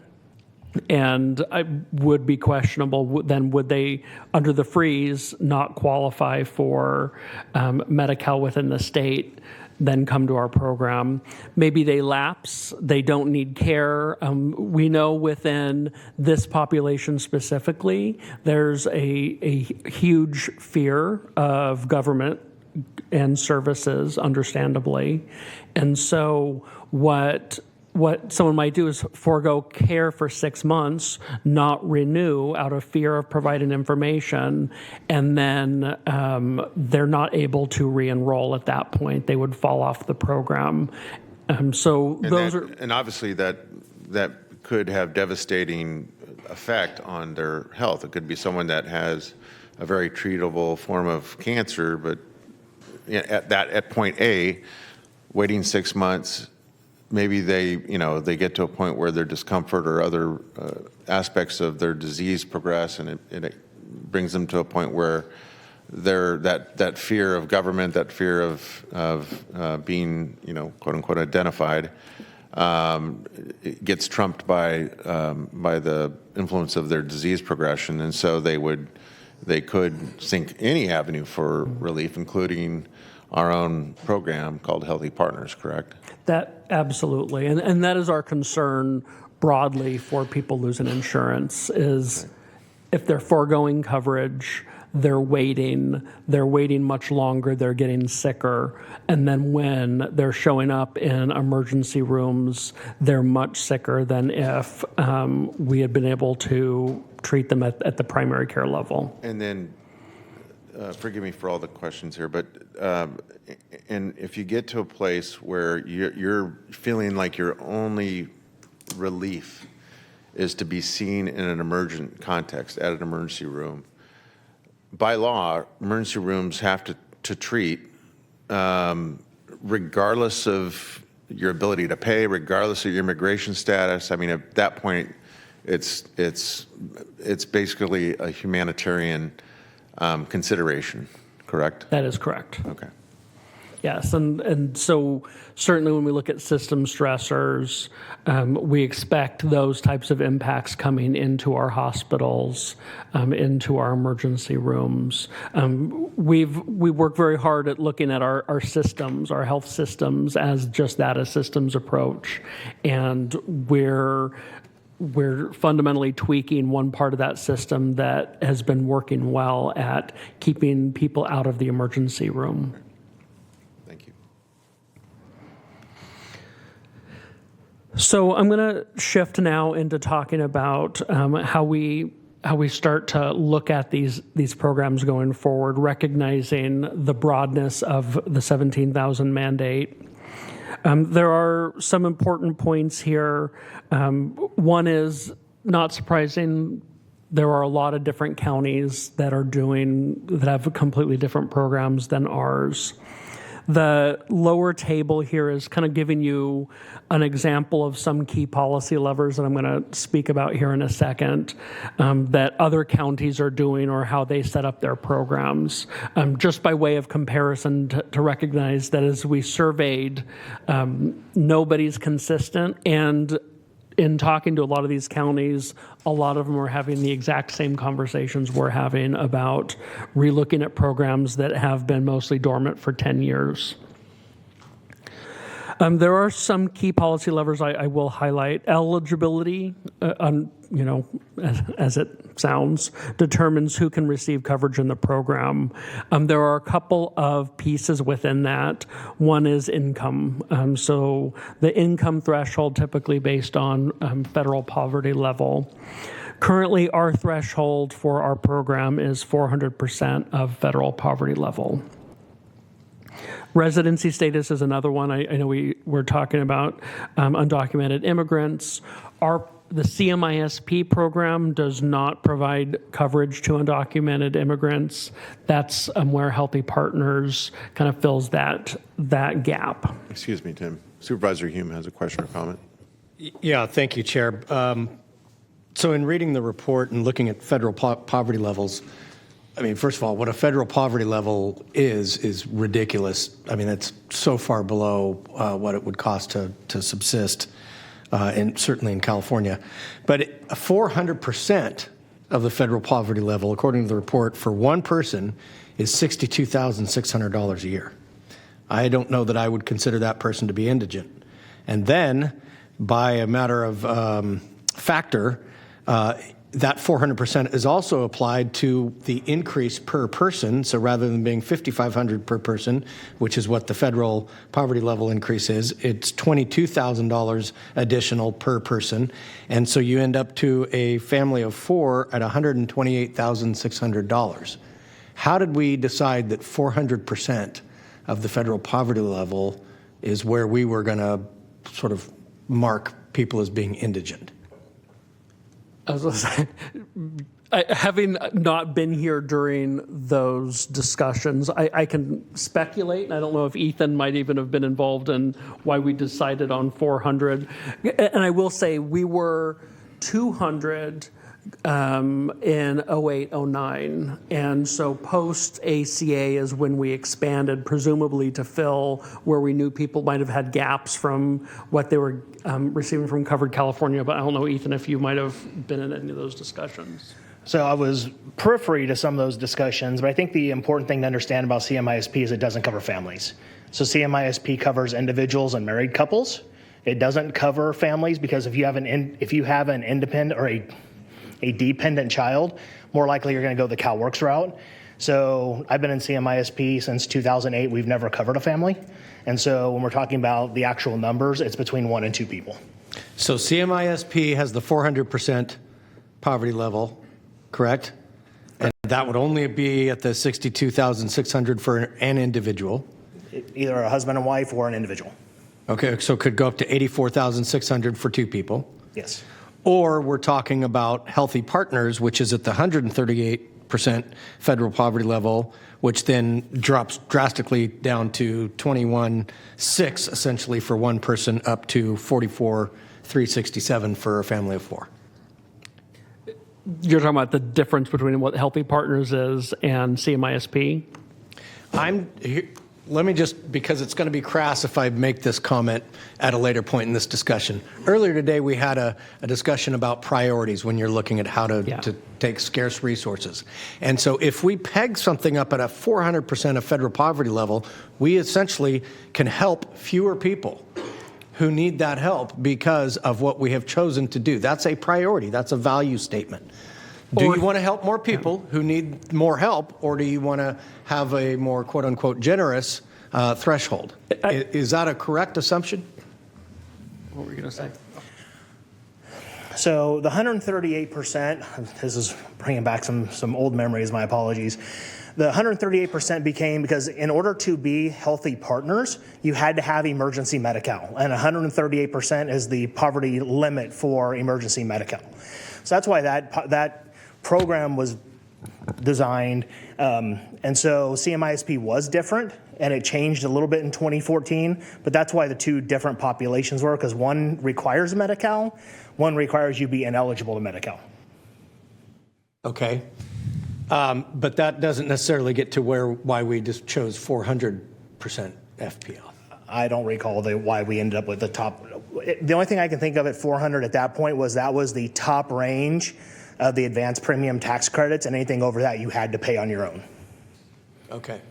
and would be questionable, then would they, under the freeze, not qualify for Medi-Cal within the state, then come to our program. Maybe they lapse, they don't need care. We know within this population specifically, there's a huge fear of government and services, understandably. And so what someone might do is forego care for 6 months, not renew out of fear of providing information, and then they're not able to re-enroll at that point. They would fall off the program. And obviously that could have devastating effect on their health. It could be someone that has a very treatable form of cancer, but at point A, waiting 6 months, maybe they get to a point where their discomfort or other aspects of their disease progress, and it brings them to a point where that fear of government, that fear of being quote unquote identified, it gets trumped by the influence of their disease progression, and so they could seek any avenue for relief, including our own program called Healthy Partners, correct? That absolutely, and that is our concern broadly for people losing insurance is if they're foregoing coverage, they're waiting much longer, they're getting sicker, and then when they're showing up in emergency rooms, they're much sicker than if we had been able to treat them at the primary care level. And then, forgive me for all the questions here, but and if you get to a place where you're feeling like your only relief is to be seen in an emergent context at an emergency room, by law, emergency rooms have to treat, regardless of your ability to pay, regardless of your immigration status. I mean, at that point, it's basically a humanitarian consideration, correct? That is correct. Okay. Yes, and so certainly when we look at system stressors, we expect those types of impacts coming into our hospitals, into our emergency rooms. We work very hard at looking at our systems, our health systems, as just that, a systems approach, and we're fundamentally tweaking one part of that system that has been working well at keeping people out of the emergency room. Thank you. So I'm going to shift now into talking about how we start to look at these programs going forward, recognizing the broadness of the 17,000 mandate. There are some important points here. One is, not surprising, there are a lot of different counties that have completely different programs than ours. The lower table here is kind of giving you an example of some key policy levers that I'm going to speak about here in a second that other counties are doing or how they set up their programs. Just by way of comparison to recognize that as we surveyed, nobody's consistent, and in talking to a lot of these counties, a lot of them are having the exact same conversations we're having about relooking at programs that have been mostly dormant for 10 years. There are some key policy levers I will highlight. Eligibility, as it sounds, determines who can receive coverage in the program. There are a couple of pieces within that. One is income. So the income threshold typically based on federal poverty level. Currently, our threshold for our program is 400% of federal poverty level. Residency status is another one. I know we're talking about undocumented immigrants. The CMISP program does not provide coverage to undocumented immigrants. That's where Healthy Partners kind of fills that gap. Excuse me, Tim. Supervisor Hume has a question or comment. Yeah, thank you, Chair. So in reading the report and looking at federal poverty levels, I mean, first of all, what a federal poverty level is ridiculous. I mean, that's so far below what it would cost to subsist, and certainly in California. But 400% of the federal poverty level, according to the report, for one person is $62,600 a year. I don't know that I would consider that person to be indigent. And then, by a matter of factor, that 400% is also applied to the increase per person. So rather than being $5,500 per person, which is what the federal poverty level increase is, it's $22,000 additional per person. And so you end up to a family of four at $128,600. How did we decide that 400% of the federal poverty level is where we were going to sort of mark people as being indigent? I was going to say, having not been here during those discussions, I can speculate, and I don't know if Ethan might even have been involved in why we decided on 400. And I will say we were 200 in 08-09, and so post ACA is when we expanded, presumably to fill where we knew people might have had gaps from what they were receiving from Covered California. But I don't know, Ethan, if you might have been in any of those discussions. So I was periphery to some of those discussions, but I think the important thing to understand about CMISP is it doesn't cover families. So CMISP covers individuals and married couples. It doesn't cover families because if you have an independent or a dependent child, more likely you're going to go the CalWorks route. So I've been in CMISP since 2008. We've never covered a family. And so when we're talking about the actual numbers, it's between 1 and 2 people. So CMISP has the 400% poverty level, correct? And that would only be at the $62,600 for an individual. Either a husband and wife or an individual. Okay, so it could go up to $84,600 for 2 people. Yes. Or we're talking about Healthy Partners, which is at the 138% federal poverty level, which then drops drastically down to 21.6 essentially for one person, up to 44,367 for a family of 4. You're talking about the difference between what Healthy Partners is and CMISP? Let me just, because it's going to be crass if I make this comment at a later point in this discussion. Earlier today, we had a discussion about priorities when you're looking at how to take scarce resources. And so if we peg something up at a 400% of federal poverty level, we essentially can help fewer people who need that help because of what we have chosen to do. That's a priority. That's a value statement. Do you want to help more people who need more help, or do you want to have a more quote-unquote generous threshold? Is that a correct assumption? What were you going to say? So the 138%, this is bringing back some old memories, my apologies. The 138% became because in order to be Healthy Partners, you had to have emergency Medi-Cal, and 138% is the poverty limit for emergency Medi-Cal. So that's why that program was designed, and so CMISP was different, and it changed a little bit in 2014, but that's why the two different populations were, because one requires Medi-Cal, one requires you be ineligible to Medi-Cal. Okay. But that doesn't necessarily get to why we just chose 400% FPL. I don't recall why we ended up with the top. The only thing I can think of at 400 at that point was that was the top range of the advanced premium tax credits, and anything over that you had to pay on your own. Okay.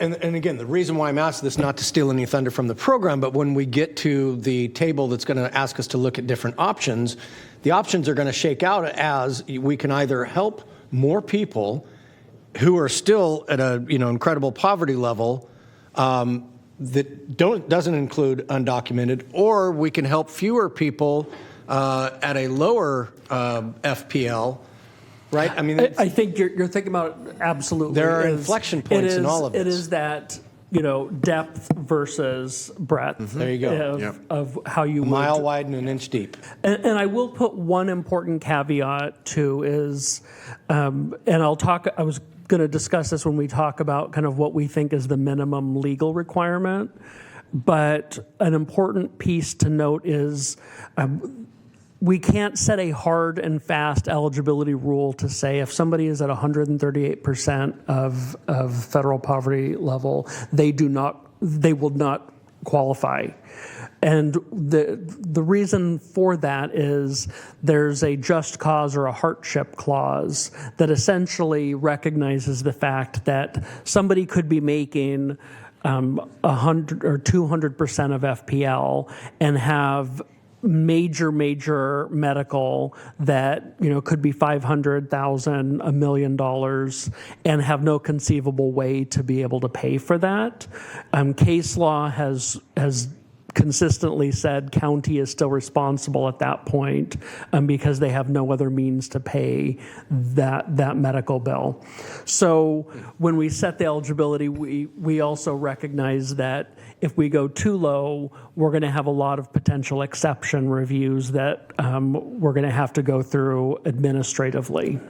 and again, the reason why I'm asking this, not to steal any thunder from the program, but when we get to the table that's going to ask us to look at different options, the options are going to shake out as we can either help more people who are still at a incredible poverty level that doesn't include undocumented, or we can help fewer people at a lower FPL. Right? I mean, I think you're thinking about it absolutely. There are inflection points in all of this. It is that, depth versus breadth. There you go. Of how you a mile wide and an inch deep. And I will put one important caveat too is, I was going to discuss this when we talk about kind of what we think is the minimum legal requirement. But an important piece to note is, we can't set a hard and fast eligibility rule to say if somebody is at 138% of federal poverty level, they will not qualify. And the reason for that is there's a just cause or a hardship clause that essentially recognizes the fact that somebody could be making 100 or 200% of FPL and have major medical that could be $500,000, $1 million, and have no conceivable way to be able to pay for that. Case law has consistently said county is still responsible at that point because they have no other means to pay that medical bill. So when we set the eligibility, we also recognize that if we go too low, we're going to have a lot of potential exception reviews that we're going to have to go through administratively.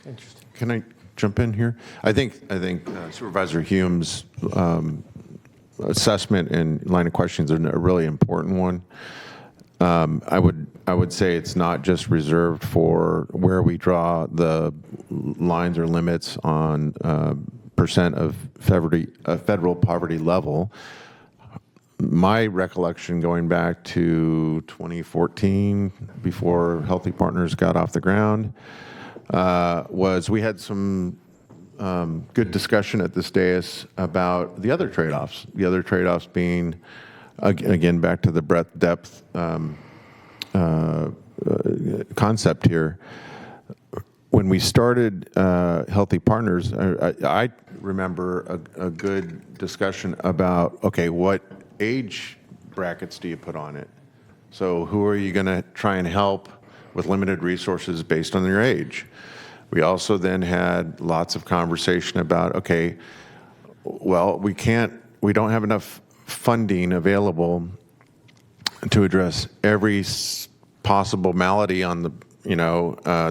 Interesting. Can I jump in here? I think Supervisor Hume's assessment and line of questions are a really important one. I would say it's not just reserved for where we draw the lines or limits on percent of federal poverty level. My recollection going back to 2014, before Healthy Partners got off the ground, was we had some good discussion at this dais about the other trade-offs. The other trade-offs being, again, back to the breadth-depth concept here. When we started Healthy Partners, I remember a good discussion about, okay, what age brackets do you put on it? So who are you going to try and help with limited resources based on their age? We also then had lots of conversation about, okay, well, we don't have enough funding available to address every possible malady on the,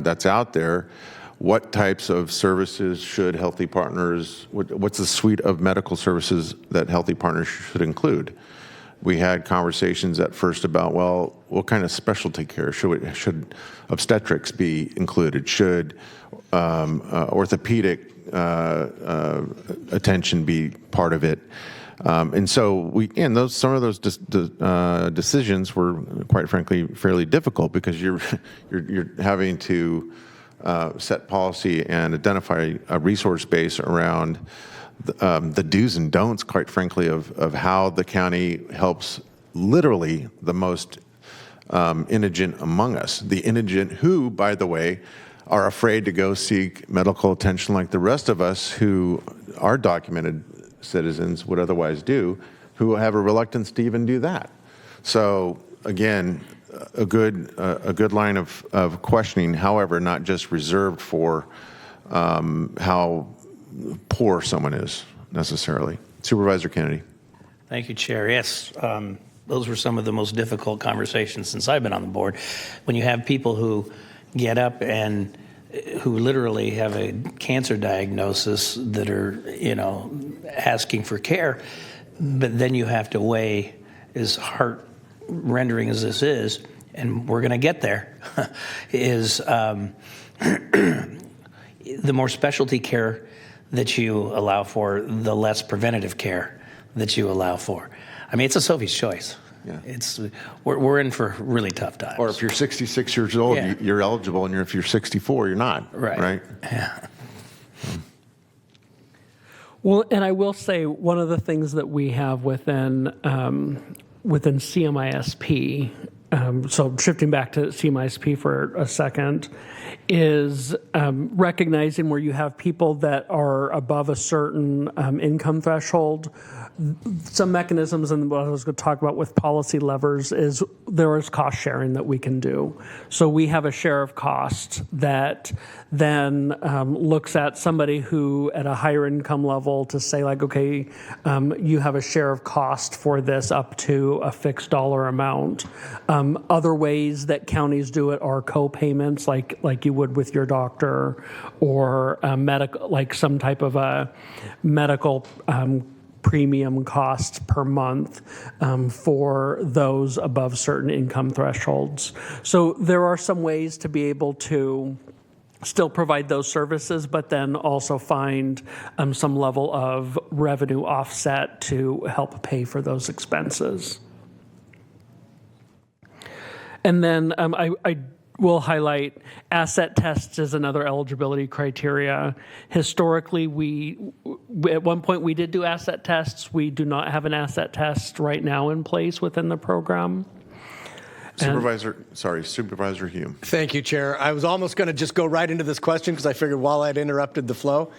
that's out there. What types of services should Healthy Partners, what's the suite of medical services that Healthy Partners should include? We had conversations at first about, well, what kind of specialty care? Should obstetrics be included? Should orthopedic attention be part of it? And so some of those decisions were, quite frankly, fairly difficult because you're having to set policy and identify a resource base around the do's and don'ts, quite frankly, of how the county helps literally the most indigent among us. The indigent who, by the way, are afraid to go seek medical attention like the rest of us who are documented citizens would otherwise do, who have a reluctance to even do that. So again, a good line of questioning, however, not just reserved for how poor someone is necessarily. Supervisor Kennedy. Thank you, Chair. Yes, those were some of the most difficult conversations since I've been on the board. When you have people who get up and who literally have a cancer diagnosis that are, asking for care, but then you have to weigh, as heart-rendering as this is, and we're going to get there, is the more specialty care that you allow for, the less preventative care that you allow for. I mean, it's a Sophie's choice. Yeah. We're in for really tough times. Or if you're 66 years old, you're eligible, and if you're 64, you're not. Right. Right? Yeah. Well, and I will say one of the things that we have within CMISP, so shifting back to CMISP for a second, is recognizing where you have people that are above a certain income threshold. Some mechanisms, and what I was going to talk about with policy levers, is there is cost sharing that we can do. So we have a share of cost that then looks at somebody who at a higher income level to say like, okay, you have a share of cost for this up to a fixed dollar amount. Other ways that counties do it are co-payments, like you would with your doctor, or medical, like some type of a medical premium costs per month for those above certain income thresholds. So there are some ways to be able to still provide those services, but then also find some level of revenue offset to help pay for those expenses. And then I will highlight asset tests as another eligibility criteria. Historically, at one point we did do asset tests. We do not have an asset test right now in place within the program. Supervisor Hume. Thank you, Chair. I was almost going to just go right into this question because I figured while I'd interrupted the flow.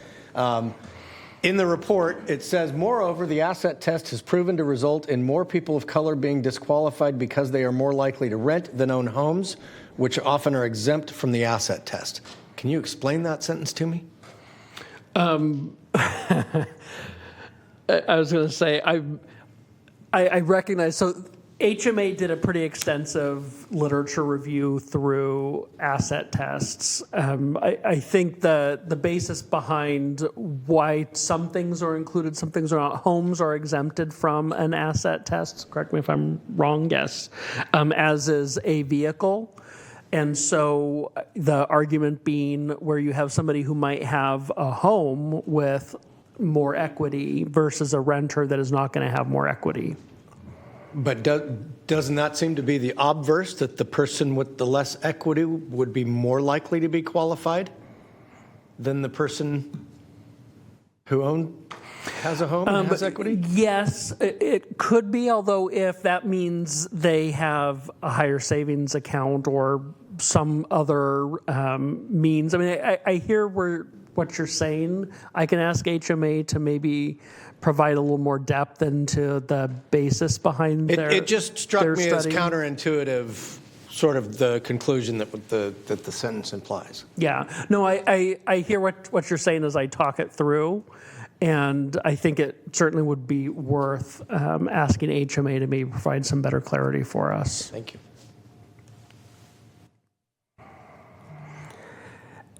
In the report, it says, moreover, the asset test has proven to result in more people of color being disqualified because they are more likely to rent than own homes, which often are exempt from the asset test. Can you explain that sentence to me? I was going to say, I recognize, so HMA did a pretty extensive literature review through asset tests. I think the basis behind why some things are included, some things are not, homes are exempted from an asset test, correct me if I'm wrong, yes, as is a vehicle. And so the argument being where you have somebody who might have a home with more equity versus a renter that is not going to have more equity. But doesn't that seem to be the obverse, that the person with the less equity would be more likely to be qualified than the person who has a home and has equity? Yes, it could be, although if that means they have a higher savings account or some other means. I mean, I hear what you're saying. I can ask HMA to maybe provide a little more depth into the basis behind It just struck me as study. counterintuitive, sort of the conclusion that the sentence implies. Yeah, no, I hear what you're saying as I talk it through, and I think it certainly would be worth asking HMA to maybe provide some better clarity for us. Thank you.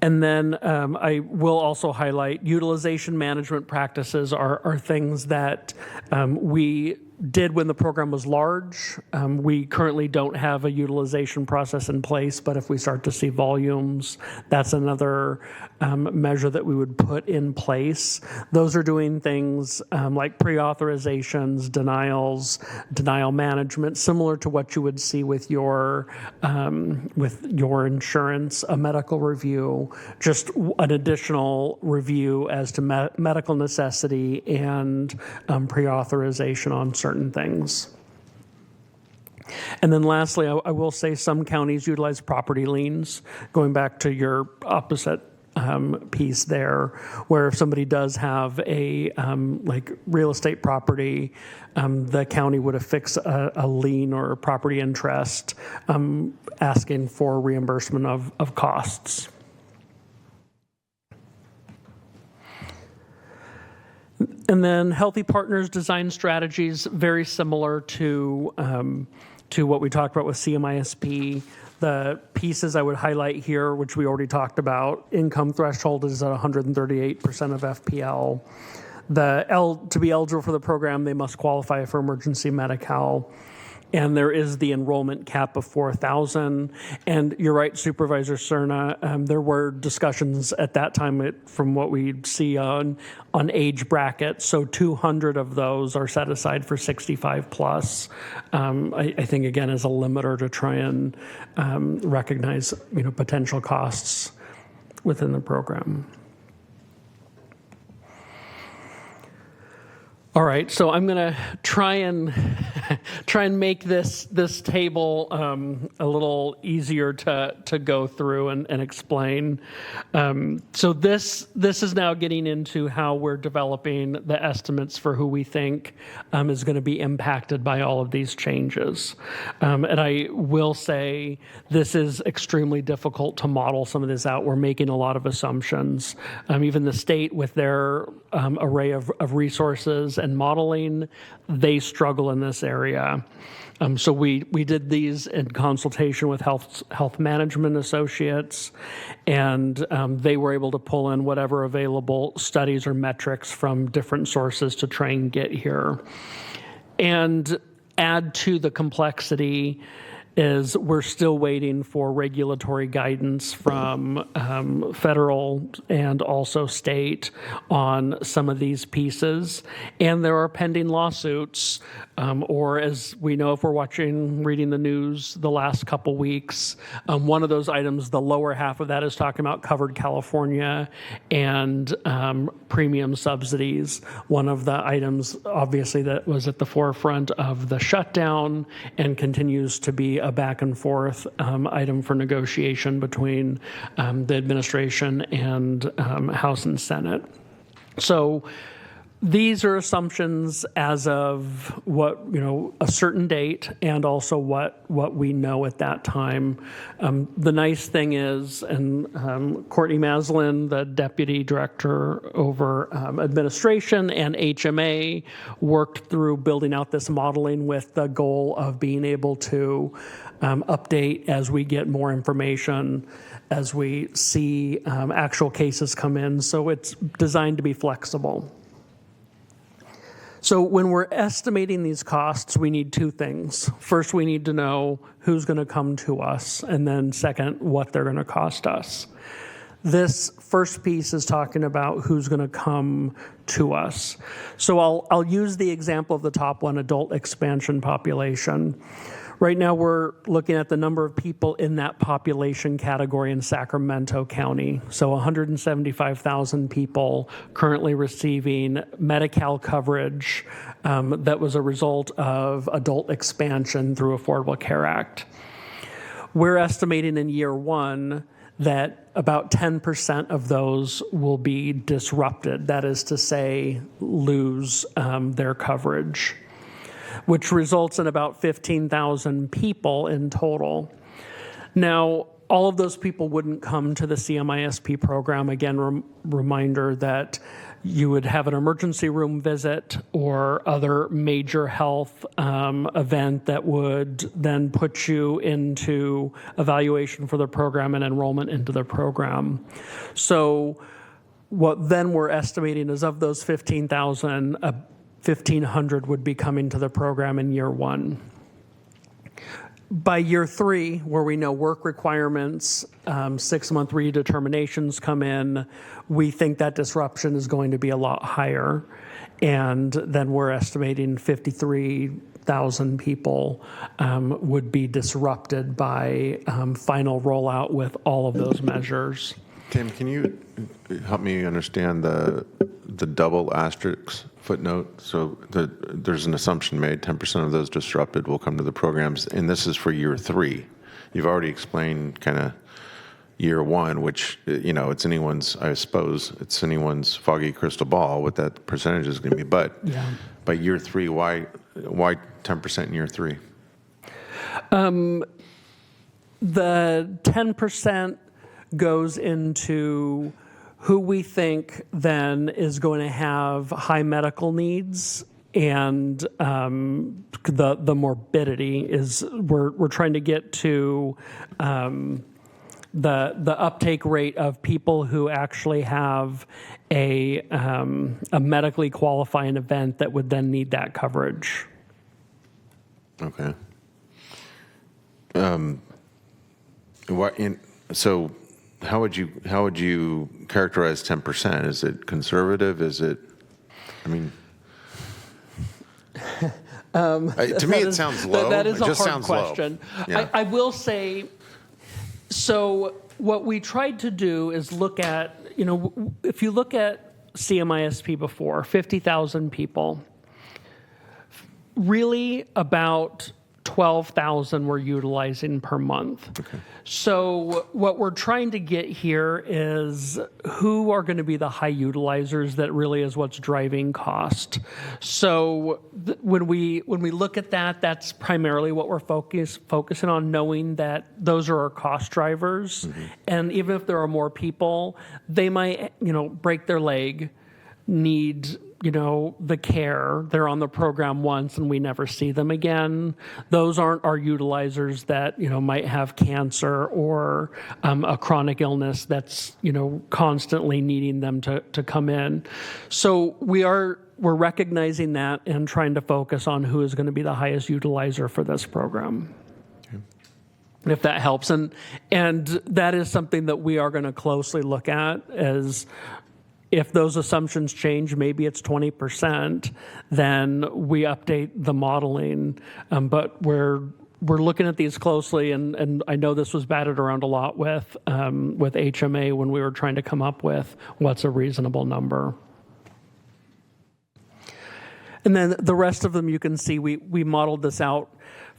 And then I will also highlight utilization management practices are things that we did when the program was large. We currently don't have a utilization process in place, but if we start to see volumes, that's another measure that we would put in place. Those are doing things like pre-authorizations, denials, denial management, similar to what you would see with your insurance, a medical review, just an additional review as to medical necessity and pre-authorization on certain things. And then lastly, I will say some counties utilize property liens, going back to your opposite piece there, where if somebody does have a like real estate property, the county would affix a lien or a property interest asking for reimbursement of costs. And then Healthy Partners design strategies, very similar to what we talked about with CMISP. The pieces I would highlight here, which we already talked about, income threshold is at 138% of FPL. To be eligible for the program, they must qualify for emergency Medi-Cal. And there is the enrollment cap of 4,000. And you're right, Supervisor Cerna, there were discussions at that time from what we see on age brackets. So 200 of those are set aside for 65 plus. I think, again, as a limiter to try and recognize potential costs within the program. All right, so I'm going to try and make this table a little easier to go through and explain. So this is now getting into how we're developing the estimates for who we think is going to be impacted by all of these changes. And I will say this is extremely difficult to model some of this out. We're making a lot of assumptions. Even the state with their array of resources and modeling, they struggle in this area. So we did these in consultation with health management associates, and they were able to pull in whatever available studies or metrics from different sources to try and get here. And add to the complexity is we're still waiting for regulatory guidance from federal and also state on some of these pieces. And there are pending lawsuits, or as we know if we're reading the news the last couple weeks, one of those items, the lower half of that is talking about covered California and premium subsidies. One of the items, obviously, that was at the forefront of the shutdown and continues to be a back and forth item for negotiation between the administration and House and Senate. So these are assumptions as of what, a certain date and also what we know at that time. The nice thing is, and Courtney Maslin, the deputy director over administration and HMA, worked through building out this modeling with the goal of being able to update as we get more information, as we see actual cases come in. So it's designed to be flexible. So when we're estimating these costs, we need two things. First, we need to know who's going to come to us, and then second, what they're going to cost us. This first piece is talking about who's going to come to us. So I'll use the example of the top one, adult expansion population. Right now, we're looking at the number of people in that population category in Sacramento County. So 175,000 people currently receiving Medi-Cal coverage that was a result of adult expansion through Affordable Care Act. We're estimating in year one that about 10% of those will be disrupted. That is to say, lose their coverage, which results in about 15,000 people in total. Now, all of those people wouldn't come to the CMISP program. Again, reminder that you would have an emergency room visit or other major health event that would then put you into evaluation for the program and enrollment into the program. So what then we're estimating is of those 15,000, 1,500 would be coming to the program in year one. By year three, where we know work requirements, 6-month redeterminations come in, we think that disruption is going to be a lot higher. And then we're estimating 53,000 people would be disrupted by final rollout with all of those measures. Tim, can you help me understand the double asterisk footnote? So there's an assumption made, 10% of those disrupted will come to the programs, and this is for year three. You've already explained kind of year one, which, it's anyone's, I suppose, it's anyone's foggy crystal ball what that percentage is going to be. But by year three, why 10% in year three? The 10% goes into who we think then is going to have high medical needs, and the morbidity is we're trying to get to the uptake rate of people who actually have a medically qualifying event that would then need that coverage. Okay. So how would you characterize 10%? Is it conservative? Is it, to me it sounds low. That is it a just hard sounds question. Low. Yeah. I will say, so what we tried to do is look at, if you look at CMISP before, 50,000 people, Really, about 12,000 we're utilizing per month. Okay. So what we're trying to get here is who are going to be the high utilizers. That really is what's driving cost. So when we look at that, that's primarily what we're focusing on, knowing that those are our cost drivers. Mm-hmm. And even if there are more people, they might, break their leg, need the care. They're on the program once and we never see them again. Those aren't our utilizers that, might have cancer or a chronic illness that's, constantly needing them to come in. So we're recognizing that and trying to focus on who is going to be the highest utilizer for this program. If that helps. And that is something that we are going to closely look at as if those assumptions change, maybe it's 20%, then we update the modeling. But we're looking at these closely, and I know this was batted around a lot with HMA when we were trying to come up with what's a reasonable number. And then the rest of them, you can see we modeled this out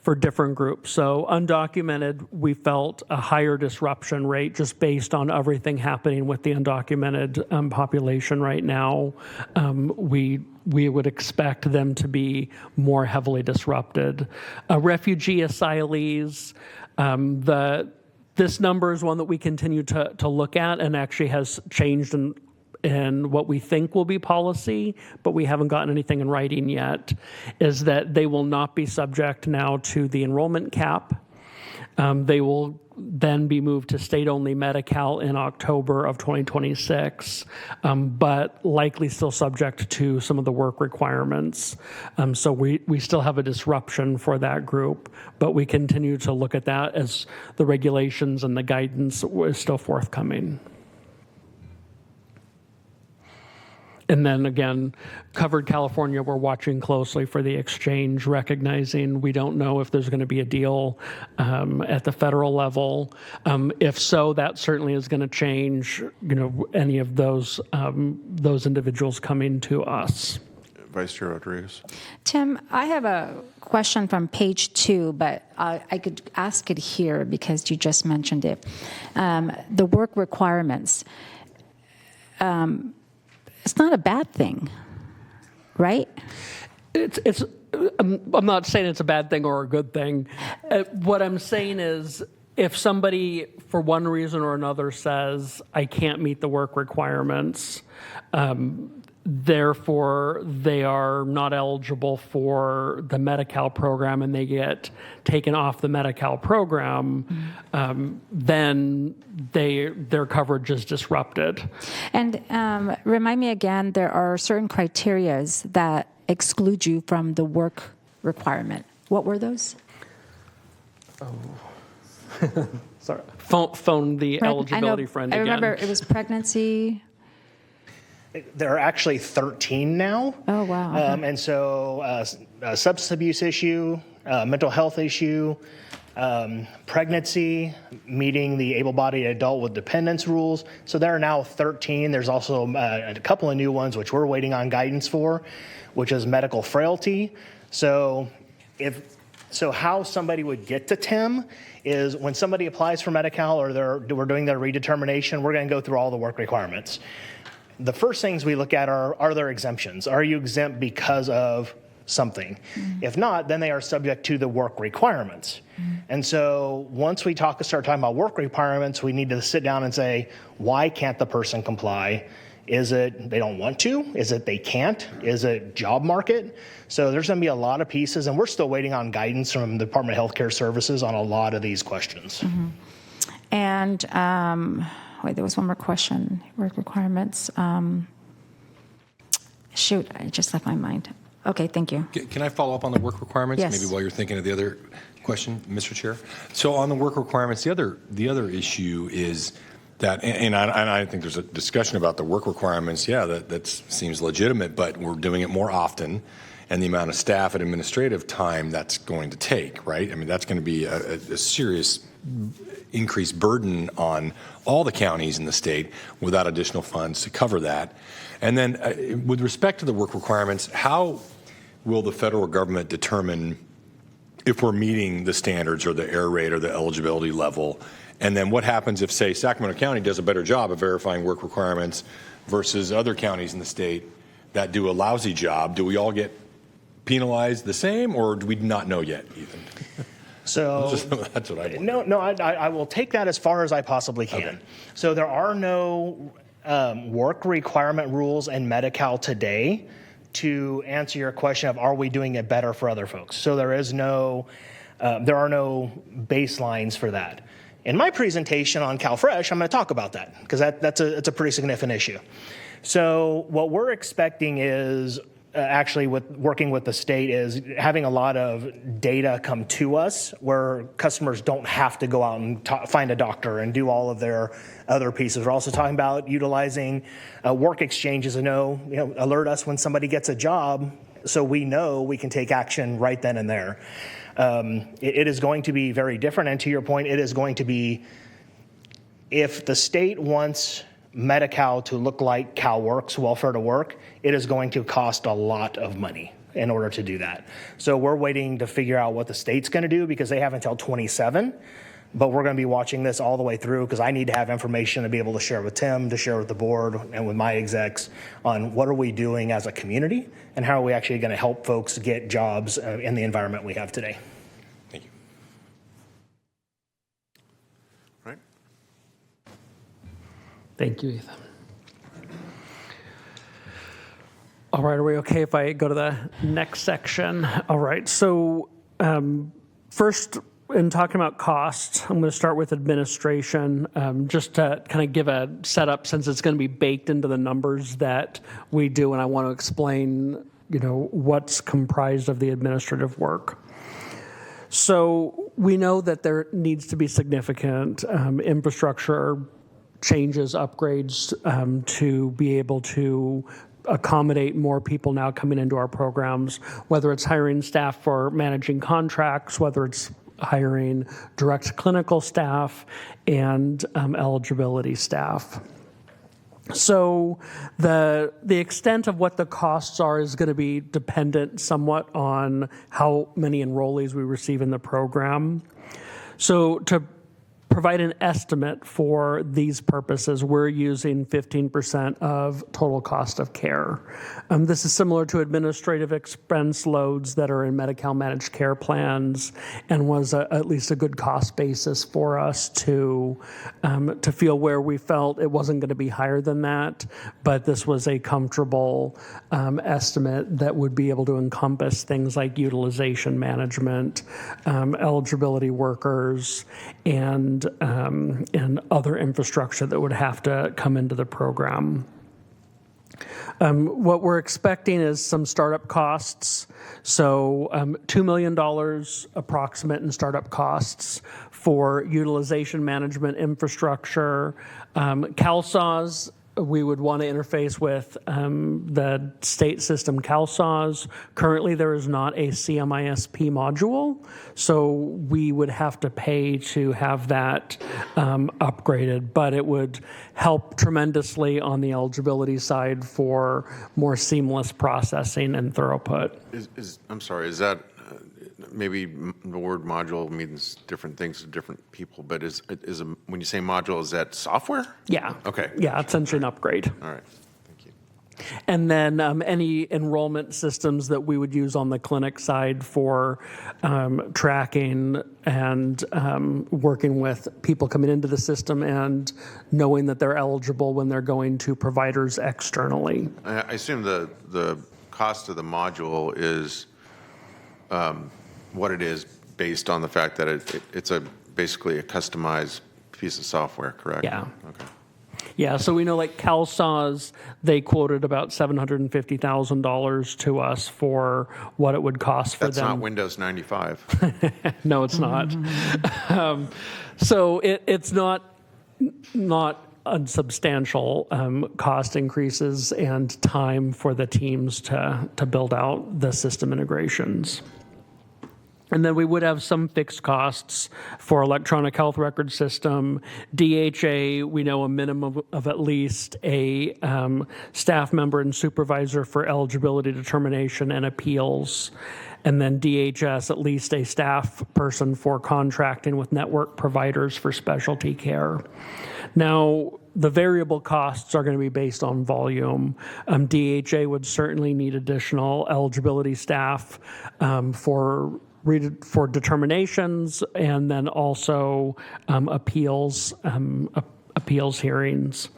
for different groups. So undocumented, we felt a higher disruption rate just based on everything happening with the undocumented population right now. We would expect them to be more heavily disrupted. Refugee asylees, this number is one that we continue to look at and actually has changed and what we think will be policy, but we haven't gotten anything in writing yet, is that they will not be subject now to the enrollment cap. They will then be moved to state-only Medi-Cal in October of 2026, but likely still subject to some of the work requirements. So we still have a disruption for that group, but we continue to look at that as the regulations and the guidance is still forthcoming. And then again, covered California, we're watching closely for the exchange, recognizing we don't know if there's going to be a deal at the federal level. If so, that certainly is going to change, any of those individuals coming to us. Vice Chair Rodriguez. Tim, I have a question from page 2, but I could ask it here because you just mentioned it. The work requirements. It's not a bad thing, right? I'm not saying it's a bad thing or a good thing. What I'm saying is if somebody, for one reason or another, says, I can't meet the work requirements, therefore they are not eligible for the Medi-Cal program and they get taken off the Medi-Cal program, then their coverage is disrupted. And remind me again, there are certain criterias that exclude you from the work requirement. What were those? Sorry. Phone the eligibility friend again. I remember it was pregnancy. There are actually 13 now. Oh, wow. And so a substance abuse issue, mental health issue, pregnancy, meeting the able-bodied adult with dependence rules. So there are now 13. There's also a couple of new ones which we're waiting on guidance for, which is medical frailty. So how somebody would get to TIM is when somebody applies for Medi-Cal or we're doing their redetermination, we're going to go through all the work requirements. The first things we look at are there exemptions? Are you exempt because of something? Mm-hmm. If not, then they are subject to the work requirements. Mm-hmm. And so once we start talking about work requirements, we need to sit down and say, why can't the person comply? Is it they don't want to? Is it they can't? Is it job market? So there's going to be a lot of pieces, and we're still waiting on guidance from the Department of Healthcare Services on a lot of these questions. Mm-hmm. And wait, there was one more question. Work requirements. Shoot, I just left my mind. Okay, thank you. Can I follow up on the work requirements? Yes. Maybe while you're thinking of the other question, Mr. Chair. So on the work requirements, the other issue is that, and I think there's a discussion about the work requirements. Yeah, that seems legitimate, but we're doing it more often, and the amount of staff and administrative time that's going to take, right? I mean, that's going to be a serious increased burden on all the counties in the state without additional funds to cover that. And then with respect to the work requirements, how will the federal government determine if we're meeting the standards or the error rate or the eligibility level? And then what happens if, say, Sacramento County does a better job of verifying work requirements versus other counties in the state that do a lousy job? Do we all get penalized the same, or do we not know yet, Ethan? So that's what I want. No, I will take that as far as I possibly can. Okay. So there are no work requirement rules in Medi-Cal today to answer your question of are we doing it better for other folks. So there are no baselines for that. In my presentation on CalFresh, I'm going to talk about that because it's a pretty significant issue. So what we're expecting is actually with working with the state is having a lot of data come to us where customers don't have to go out and find a doctor and do all of their other pieces. We're also talking about utilizing work exchanges to alert us when somebody gets a job so we know we can take action right then and there. It is going to be very different, and to your point, it is going to be if the state wants Medi-Cal to look like CalWorks, Welfare to Work, it is going to cost a lot of money in order to do that. So we're waiting to figure out what the state's going to do because they have until 27, but we're going to be watching this all the way through because I need to have information to be able to share with Tim, to share with the board and with my execs on what are we doing as a community and how are we actually going to help folks get jobs in the environment we have today. Thank you. Right. Thank you, Ethan. All right, are we okay if I go to the next section? All right, so first, in talking about costs, I'm going to start with administration, just to kind of give a setup since it's going to be baked into the numbers that we do, and I want to explain, what's comprised of the administrative work. So we know that there needs to be significant infrastructure changes, upgrades to be able to accommodate more people now coming into our programs, whether it's hiring staff for managing contracts, whether it's hiring direct clinical staff and eligibility staff. So the extent of what the costs are is going to be dependent somewhat on how many enrollees we receive in the program. So to provide an estimate for these purposes, we're using 15% of total cost of care. This is similar to administrative expense loads that are in Medi-Cal managed care plans and was at least a good cost basis for us to feel where we felt it wasn't going to be higher than that, but this was a comfortable estimate that would be able to encompass things like utilization management, eligibility workers, and other infrastructure that would have to come into the program. What we're expecting is some startup costs. So $2 million approximate in startup costs for utilization management infrastructure. CalSAWS, we would want to interface with the state system CalSAWS. Currently, there is not a CMISP module, so we would have to pay to have that upgraded, but it would help tremendously on the eligibility side for more seamless processing and throughput. I'm sorry, is that maybe the word module means different things to different people, but when you say module, is that software? Yeah. Okay. Yeah, essentially an upgrade. All right. Thank you. And then any enrollment systems that we would use on the clinic side for tracking and working with people coming into the system and knowing that they're eligible when they're going to providers externally. I assume the cost of the module is what it is based on the fact that it's basically a customized piece of software, correct? Yeah. Okay. Yeah, so we know like CalSAWS, they quoted about $750,000 to us for what it would cost for them. That's not Windows 95. No, it's not. So it's not unsubstantial cost increases and time for the teams to build out the system integrations. And then we would have some fixed costs for electronic health record system, DHA, we know a minimum of at least a staff member and supervisor for eligibility determination and appeals. And then DHS, at least a staff person for contracting with network providers for specialty care. Now, the variable costs are going to be based on volume. DHA would certainly need additional eligibility staff for determinations, and then also appeals hearings.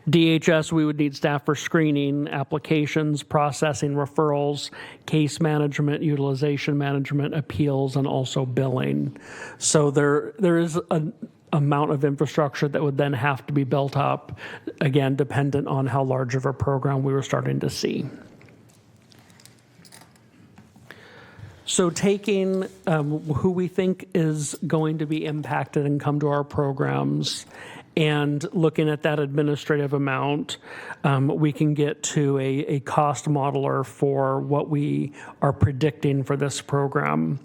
DHS, we would need staff for screening, applications, processing, referrals, case management, utilization management, appeals, and also billing. So there is an amount of infrastructure that would then have to be built up, again, dependent on how large of a program we were starting to see. So taking who we think is going to be impacted and come to our programs and looking at that administrative amount, we can get to a cost modeler for what we are predicting for this program.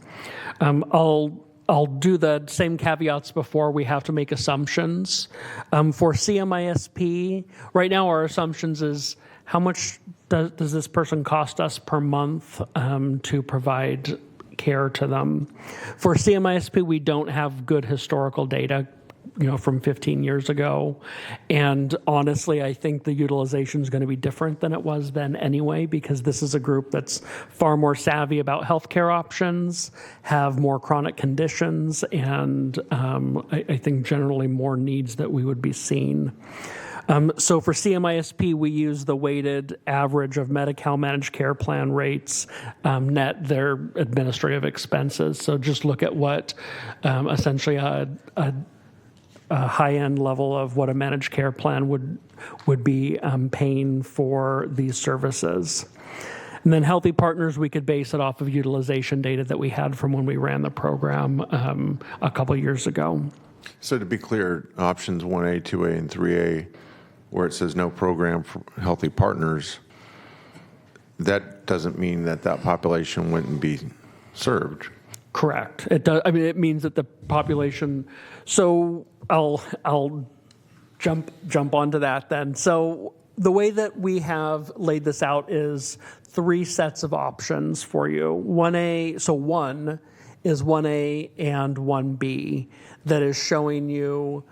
I'll do the same caveats before. We have to make assumptions. For CMISP, right now our assumptions is how much does this person cost us per month to provide care to them? For CMISP, we don't have good historical data, from 15 years ago. And honestly, I think the utilization is going to be different than it was then anyway, because this is a group that's far more savvy about healthcare options, have more chronic conditions, and I think generally more needs that we would be seeing. So for CMISP, we use the weighted average of Medi-Cal managed care plan rates, net their administrative expenses. So just look at what essentially a high-end level of what a managed care plan would be paying for these services. And then Healthy Partners, we could base it off of utilization data that we had from when we ran the program a couple years ago. So to be clear, options 1A, 2A, and 3A, where it says no program for Healthy Partners, that doesn't mean that population wouldn't be served. Correct. It does. I mean, it means that the population. So I'll jump onto that then. So the way that we have laid this out is 3 sets of options for you. 1A. So one is 1A and 1B that is showing you.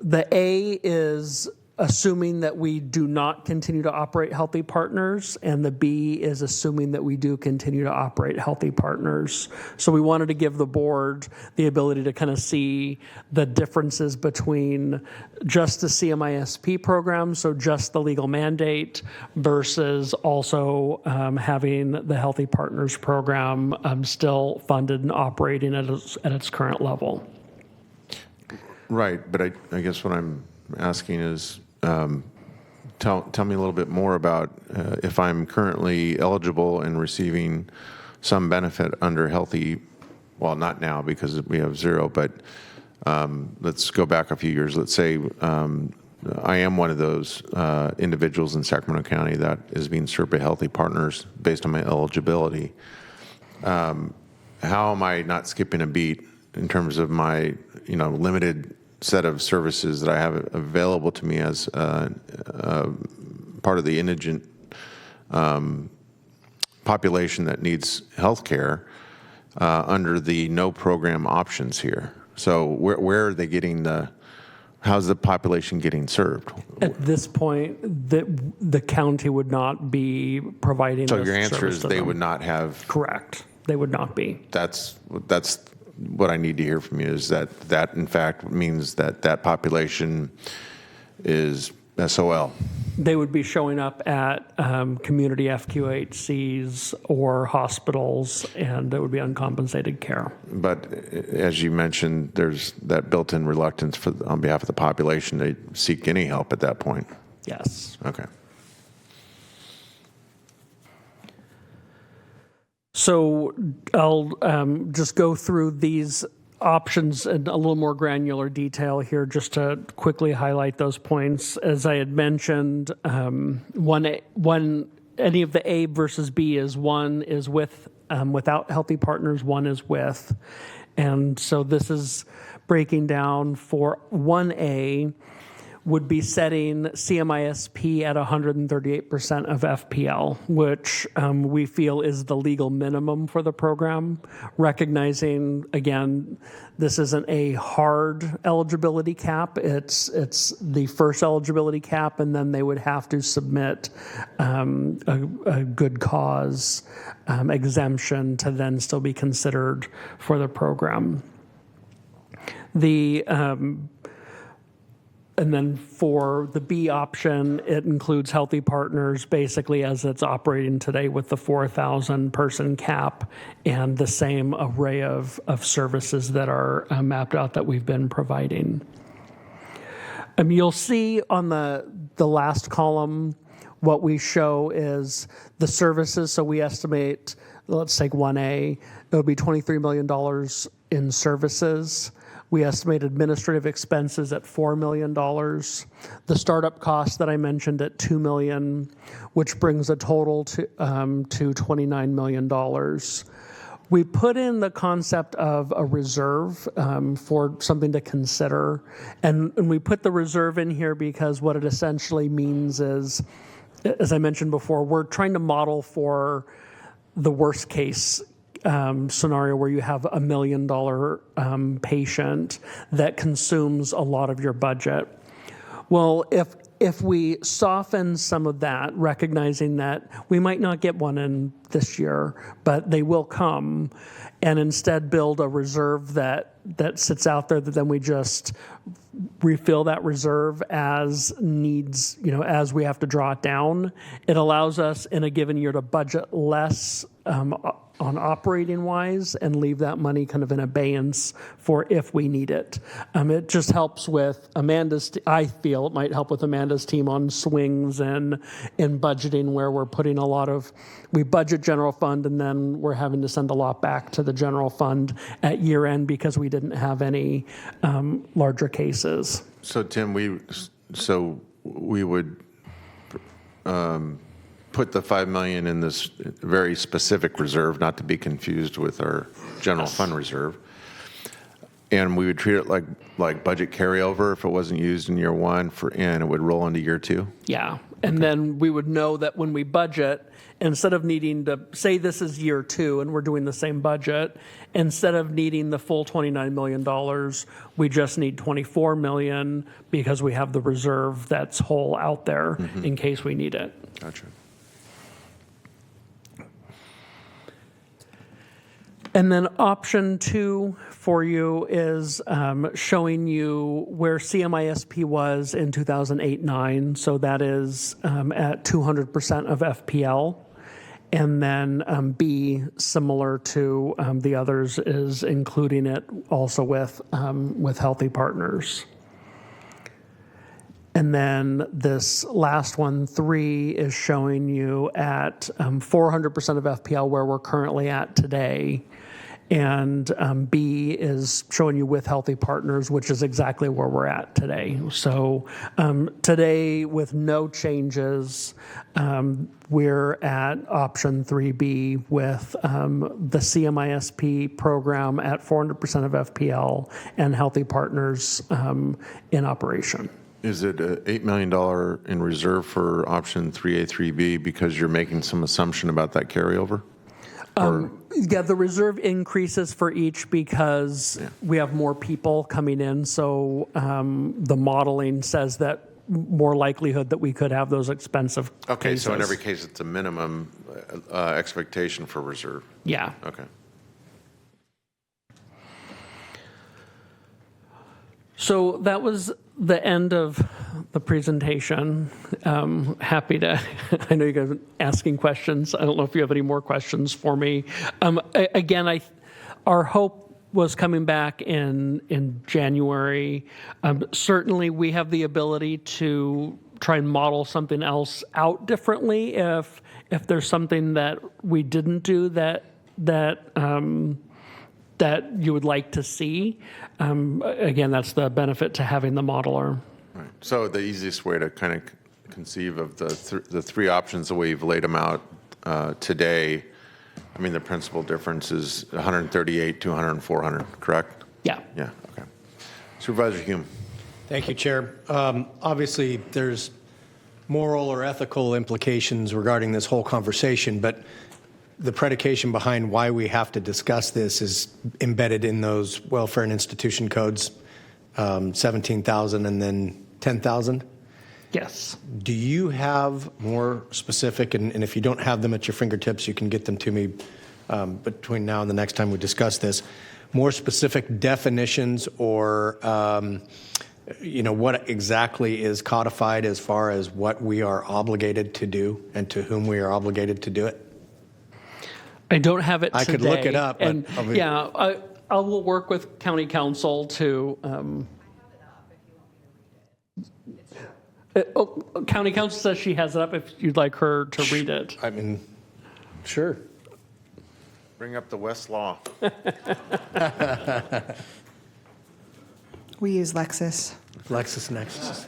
The A is assuming that we do not continue to operate Healthy Partners, and the B is assuming that we do continue to operate Healthy Partners. So we wanted to give the board the ability to kind of see the differences between just the CMISP program, so just the legal mandate, versus also having the Healthy Partners program still funded and operating at its current level. Right, but I guess what I'm asking is, tell me a little bit more about if I'm currently eligible and receiving some benefit under Healthy, well, not now because we have 0, but let's go back a few years. Let's say I am one of those individuals in Sacramento County that is being served by Healthy Partners based on my eligibility. How am I not skipping a beat in terms of my limited set of services that I have available to me as part of the indigent population that needs health care under the no program options here? So where are they getting how's the population getting served? At this point, the county would not be providing. So your answer is they would not have. Correct. They would not be. That's what I need to hear from you, is that in fact means that population is SOL. They would be showing up at community FQHCs or hospitals, and it would be uncompensated care. But as you mentioned, there's that built-in reluctance on behalf of the population to seek any help at that point. Yes. Okay. So I'll just go through these options in a little more granular detail here, just to quickly highlight those points. As I had mentioned, any of the A versus B is one is with without Healthy Partners, one is with. And so this is breaking down for 1A would be setting CMISP at 138% of FPL, which we feel is the legal minimum for the program, recognizing, again, this isn't a hard eligibility cap. It's the first eligibility cap, and then they would have to submit a good cause exemption to then still be considered for the program. And then for the B option, it includes Healthy Partners basically as it's operating today with the 4,000 person cap and the same array of services that are mapped out that we've been providing. You'll see on the last column, what we show is the services. So we estimate, let's take 1A, it would be $23 million in services. We estimate administrative expenses at $4 million. The startup costs that I mentioned at $2 million, which brings a total to $29 million. We put in the concept of a reserve for something to consider. And we put the reserve in here because what it essentially means is, as I mentioned before, we're trying to model for the worst case scenario where you have $1 million patient that consumes a lot of your budget. Well, if we soften some of that, recognizing that we might not get one in this year, but they will come, and instead build a reserve that sits out there, that then we just refill that reserve as needs, as we have to draw it down. It allows us in a given year to budget less on operating wise and leave that money kind of in abeyance for if we need it. It just helps with I feel it might help with Amanda's team on swings and in budgeting, where we're putting we budget general fund and then we're having to send a lot back to the general fund at year end because we didn't have any larger cases. So Tim, we would put the $5 million in this very specific reserve, not to be confused with our general fund reserve, and we would treat it like budget carryover if it wasn't used in year one, and it would roll into year two. Yeah, and then we would know that when we budget, instead of needing to say this is year two and we're doing the same budget, instead of needing the full $29 million, we just need $24 million because we have the reserve that's whole out there in case we need it. Gotcha. And then option 2 for you is showing you where CMISP was in 2008-9. So that is at 200% of FPL. And then B, similar to the others, is including it also with Healthy Partners. And then this last one, 3, is showing you at 400% of FPL where we're currently at today. And B is showing you with Healthy Partners, which is exactly where we're at today. So today, with no changes, we're at option 3B with the CMISP program at 400% of FPL and Healthy Partners in operation. Is it $8 million in reserve for option 3A, 3B because you're making some assumption about that carryover? Yeah, the reserve increases for each because we have more people coming in. So the modeling says that more likelihood that we could have those expensive cases. So in every case, it's a minimum expectation for reserve. Yeah. Okay. So that was the end of the presentation. Happy to, I know you guys are asking questions. I don't know if you have any more questions for me. Again, our hope was coming back in January. Certainly we have the ability to try and model something else out differently if there's something that we didn't do that you would like to see. Again, that's the benefit to having the modeler. Right. So the easiest way to kind of conceive of the 3 options, the way you've laid them out today, I mean, the principal difference is 138 to 400, correct? Yeah. Yeah, okay. Supervisor Hume. Thank you, Chair. Obviously, there's moral or ethical implications regarding this whole conversation, but the predication behind why we have to discuss this is embedded in those welfare and institution codes, 17,000 and then 10,000. Yes. Do you have more specific, and if you don't have them at your fingertips, you can get them to me between now and the next time we discuss this, more specific definitions or what exactly is codified as far as what we are obligated to do and to whom we are obligated to do it? I don't have it today. I could look it up. And yeah, I will work with county council to. County council says she has it up if you'd like her to read it. I mean, sure. Bring up the Westlaw. We use Lexis. LexisNexis.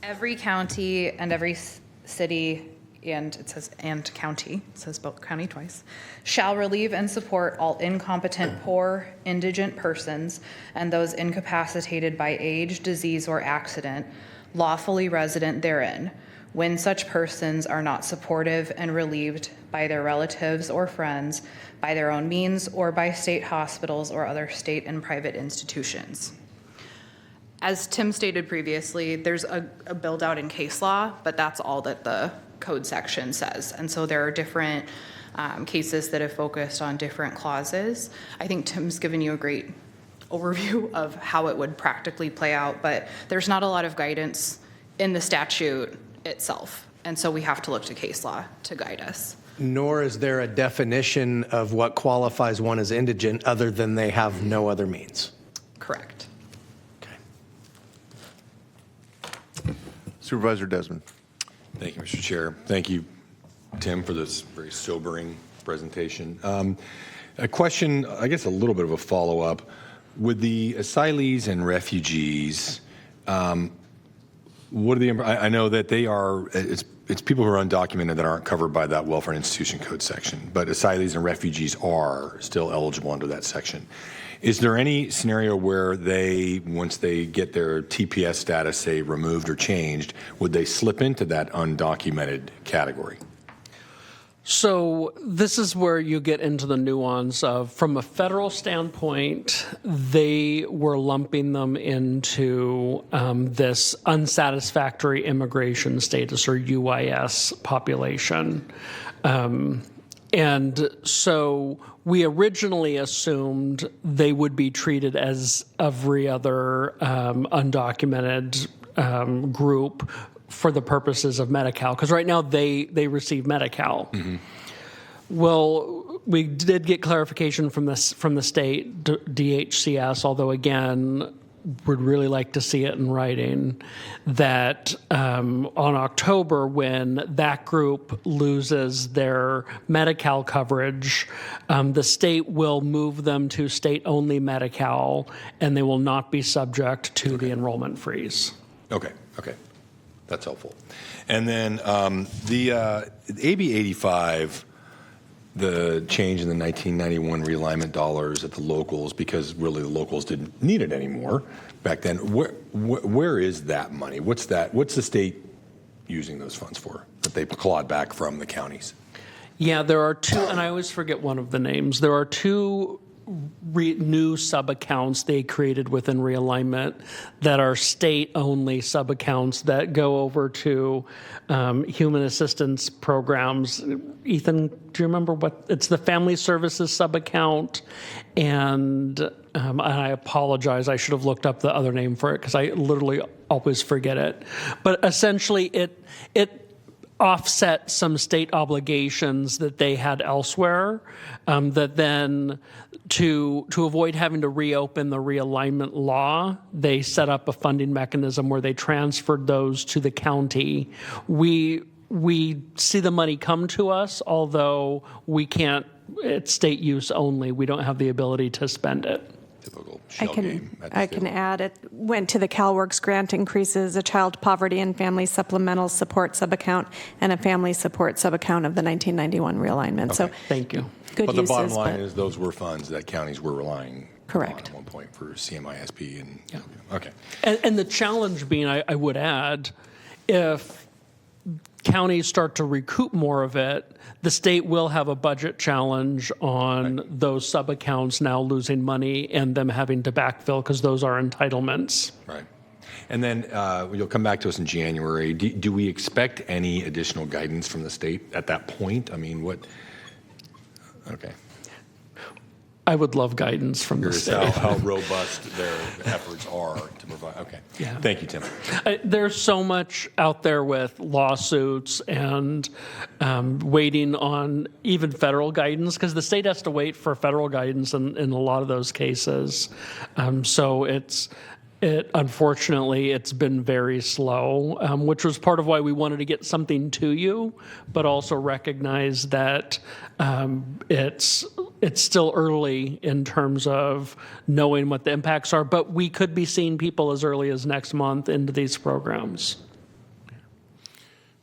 Every county and every city, and it says and county, it says both county twice, shall relieve and support all incompetent, poor, indigent persons and those incapacitated by age, disease, or accident, lawfully resident therein, when such persons are not supportive and relieved by their relatives or friends, by their own means, or by state hospitals or other state and private institutions. As Tim stated previously, there's a build out in case law, but that's all that the code section says. And so there are different cases that have focused on different clauses. I think Tim's given you a great overview of how it would practically play out, but there's not a lot of guidance in the statute itself. And so we have to look to case law to guide us. Nor is there a definition of what qualifies one as indigent other than they have no other means. Correct. Supervisor Desmond. Thank you, Mr. Chair. Thank you, Tim, for this very sobering presentation. A question, I guess a little bit of a follow-up. With the asylees and refugees, what are the? I know that they are. It's people who are undocumented that aren't covered by that Welfare and Institution Code section, but asylees and refugees are still eligible under that section. Is there any scenario where they, once they get their TPS status, say, removed or changed, would they slip into that undocumented category? So this is where you get into the nuance of, from a federal standpoint, they were lumping them into this unsatisfactory immigration status, or UIS population. And so we originally assumed they would be treated as every other undocumented group for the purposes of Medi-Cal, because right now they receive Medi-Cal. Mm-hmm. Well, we did get clarification from the state DHCS, although again, would really like to see it in writing, that on October, when that group loses their Medi-Cal coverage, the state will move them to state-only Medi-Cal, and they will not be subject to the enrollment freeze. Okay. That's helpful. And then the AB 85, the change in the 1991 realignment dollars at the locals, because really the locals didn't need it anymore back then. Where is that money? What's the state using those funds for that they clawed back from the counties? Yeah, there are two, and I always forget one of the names. There are two new sub-accounts they created within realignment that are state-only sub-accounts that go over to human assistance programs. Ethan, do you remember what? It's the Family Services sub-account, and I apologize, I should have looked up the other name for it because I literally always forget it. But essentially, it offset some state obligations that they had elsewhere, that then to avoid having to reopen the realignment law, they set up a funding mechanism where they transferred those to the county. We see the money come to us, although we can't, it's state use only. We don't have the ability to spend it. typical shell game at the I state can level. add, it went to the CalWORKs grant increases, a child poverty and family supplemental support subaccount, and a family support subaccount of the 1991 realignment. So Thank you. good But the uses. bottom line but- is those were funds that counties were relying Correct. on at one point for CMISP and okay. And the challenge being, I would add, if counties start to recoup more of it, the state will have a budget challenge on those sub-accounts now losing money and them having to backfill because those are entitlements. Right. And then you'll come back to us in January. Do we expect any additional guidance from the state at that point? I mean, what? Okay. I would love guidance from the Curious state. how robust their efforts are to provide. Okay. Yeah. Thank you, Tim. There's so much out there with lawsuits and waiting on even federal guidance because the state has to wait for federal guidance in a lot of those cases. So unfortunately, it's been very slow, which was part of why we wanted to get something to you, but also recognize that it's still early in terms of knowing what the impacts are, but we could be seeing people as early as next month into these programs.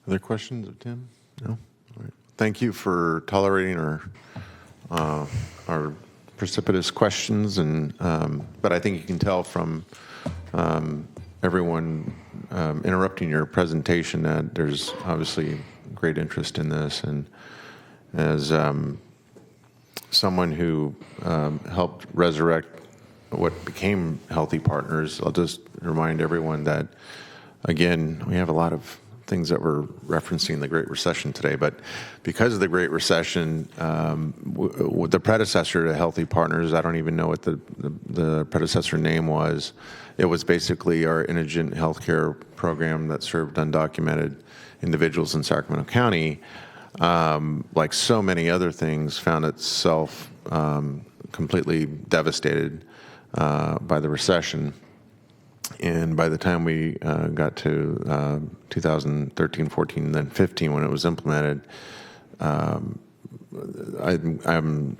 Other questions of Tim? No? All right. Thank you for tolerating our precipitous questions, but I think you can tell from everyone interrupting your presentation that there's obviously great interest in this. And as someone who helped resurrect what became Healthy Partners, I'll just remind everyone that, again, we have a lot of things that we're referencing the Great Recession today, but because of the Great Recession, the predecessor to Healthy Partners, I don't even know what the predecessor name was. It was basically our indigent healthcare program that served undocumented individuals in Sacramento County. Like so many other things, found itself completely devastated by the recession. And by the time we got to 2013, 14, then 15, when it was implemented, I'm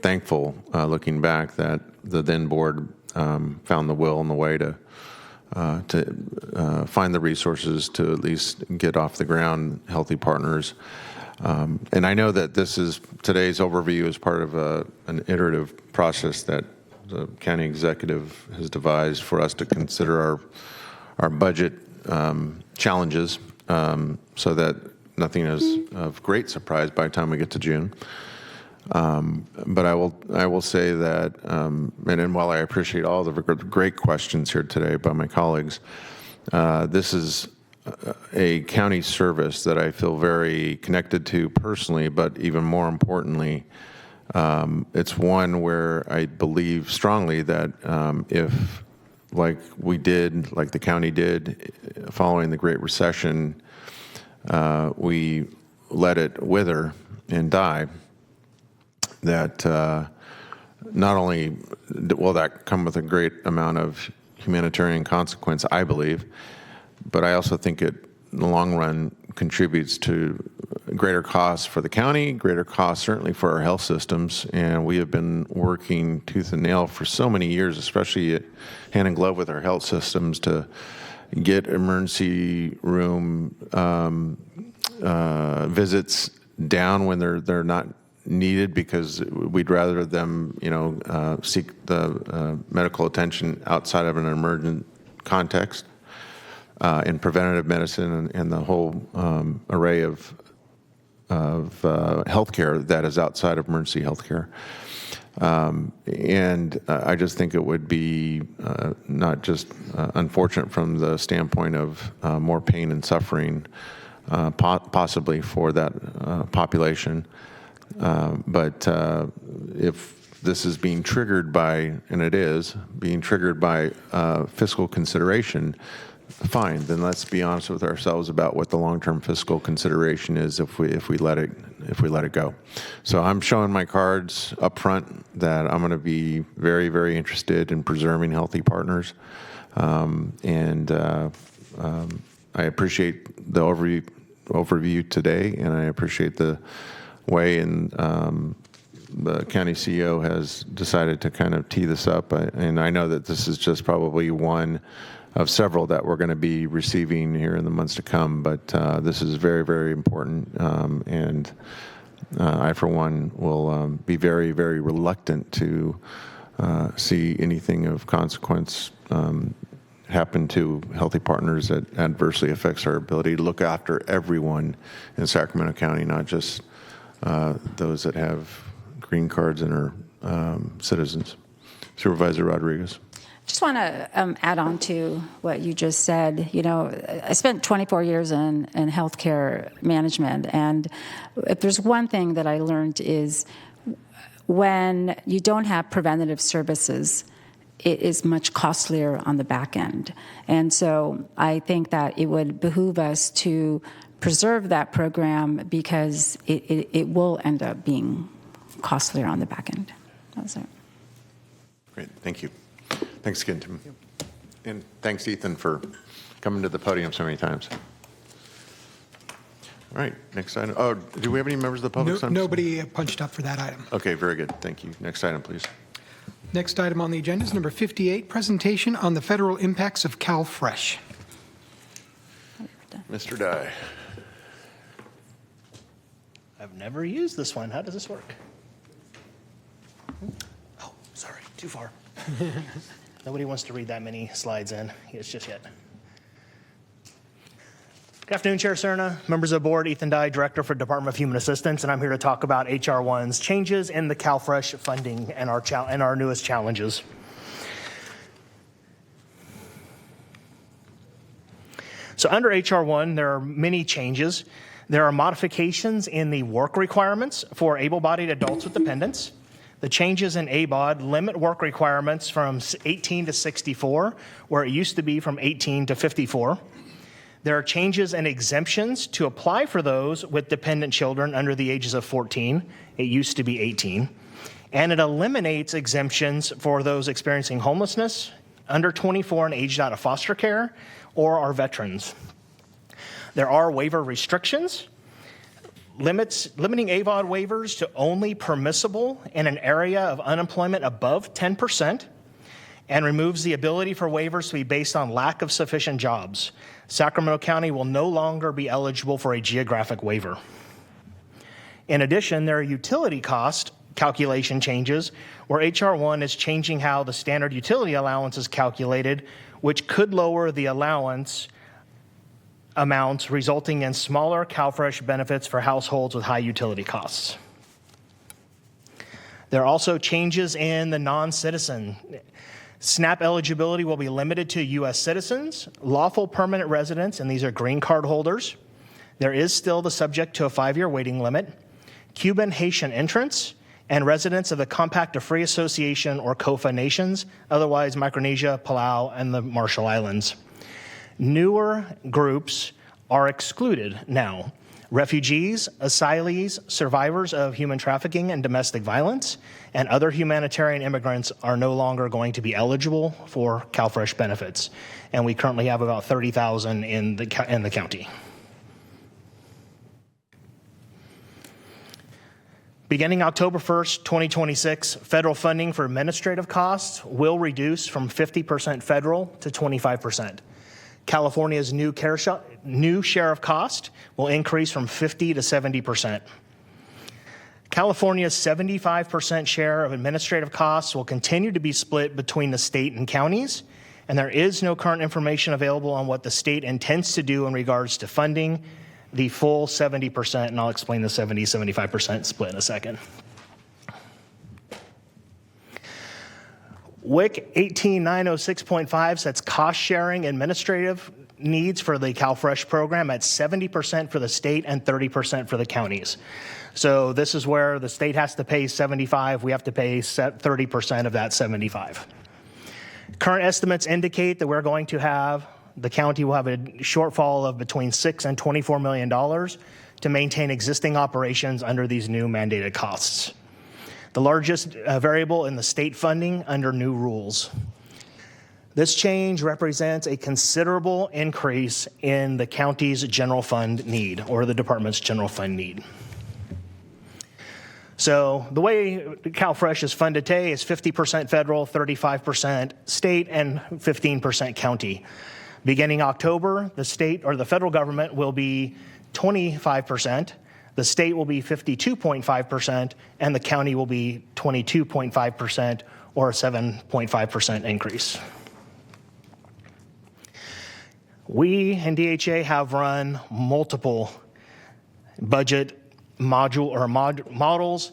thankful, looking back, that the then board found the will and the way to find the resources to at least get off the ground Healthy Partners. And I know that today's overview is part of an iterative process that the county executive has devised for us to consider our budget challenges, so that nothing is of great surprise by the time we get to June. But I will say that, and while I appreciate all the great questions here today by my colleagues, this is a county service that I feel very connected to personally, but even more importantly, it's one where I believe strongly that if, like the county did following the Great Recession, we let it wither and die, that not only will that come with a great amount of humanitarian consequence, I believe, but I also think it, in the long run, contributes to greater costs for the county, greater costs certainly for our health systems, and we have been working tooth and nail for so many years, especially hand in glove with our health systems, to get emergency room visits down when they're not needed, because we'd rather them, seek the medical attention outside of an emergent context. In preventative medicine and the whole array of healthcare that is outside of emergency healthcare. And I just think it would be not just unfortunate from the standpoint of more pain and suffering, possibly for that population, but if this is being triggered by, and it is being triggered by fiscal consideration, fine, then let's be honest with ourselves about what the long-term fiscal consideration is if we let it go. So I'm showing my cards up front that I'm going to be very, very interested in preserving Healthy Partners, and I appreciate the overview today, and I appreciate the way and the county CEO has decided to kind of tee this up. And I know that this is just probably one of several that we're going to be receiving here in the months to come. But this is very, very important. And I, for one, will be very, very reluctant to see anything of consequence happen to Healthy Partners that adversely affects our ability to look after everyone in Sacramento County, not just those that have green cards and are citizens. Supervisor Rodriguez. Just want to add on to what you just said. You know, I spent 24 years in healthcare management, and if there's one thing that I learned is when you don't have preventative services, it is much costlier on the back end. And so I think that it would behoove us to preserve that program because it will end up being costlier on the back end. That's it. Great, thank you. Thanks again, Tim. And thanks, Ethan, for coming to the podium so many times. All right, next item. Oh, do we have any members of the public? Nobody punched up for that item. Okay, very good. Thank you. Next item, please. Next item on the agenda is number 58, presentation on the federal impacts of CalFresh. Mr. Dye. I've never used this one. How does this work? Oh, sorry, too far. Nobody wants to read that many slides in. It's just yet. Good afternoon, Chair Cerna, members of the board. Ethan Dye, Director for Department of Human Assistance, and I'm here to talk about HR 1's changes in the CalFresh funding and our newest challenges. So under HR 1, there are many changes. There are modifications in the work requirements for able-bodied adults with dependents. The changes in ABOD limit work requirements from 18 to 64, where it used to be from 18 to 54. There are changes and exemptions to apply for those with dependent children under the ages of 14. It used to be 18. And it eliminates exemptions for those experiencing homelessness, under 24 and aged out of foster care, or are veterans. There are waiver restrictions. Limiting AVOD waivers to only permissible in an area of unemployment above 10%, and removes the ability for waivers to be based on lack of sufficient jobs. Sacramento County will no longer be eligible for a geographic waiver. In addition, there are utility cost calculation changes where HR 1 is changing how the standard utility allowance is calculated, which could lower the allowance amounts, resulting in smaller CalFresh benefits for households with high utility costs. There are also changes in the non-citizen. SNAP eligibility will be limited to U.S. citizens, lawful permanent residents, and these are green card holders. There is still the subject to a 5-year waiting limit, Cuban Haitian entrants, and residents of the Compact of Free Association or COFA nations, otherwise Micronesia, Palau, and the Marshall Islands. Newer groups are excluded now. Refugees, asylees, survivors of human trafficking and domestic violence, and other humanitarian immigrants are no longer going to be eligible for CalFresh benefits. And we currently have about 30,000 in the county. Beginning October 1st, 2026, federal funding for administrative costs will reduce from 50% federal to 25%. California's new share of cost will increase from 50 to 70%. California's 75% share of administrative costs will continue to be split between the state and counties, and there is no current information available on what the state intends to do in regards to funding the full 70%, and I'll explain the 70-75% split in a second. WIC 18906.5 sets cost-sharing administrative needs for the CalFresh program at 70% for the state and 30% for the counties. So this is where the state has to pay 75, we have to pay 30% of that 75. Current estimates indicate that the county will have a shortfall of between $6 and $24 million to maintain existing operations under these new mandated costs. The largest variable in the state funding under new rules. This change represents a considerable increase in the county's general fund need, or the department's general fund need. So the way CalFresh is funded today is 50% federal, 35% state, and 15% county. Beginning October, the state or the federal government will be 25%, the state will be 52.5%, and the county will be 22.5%, or a 7.5% increase. We in DHA have run multiple budget models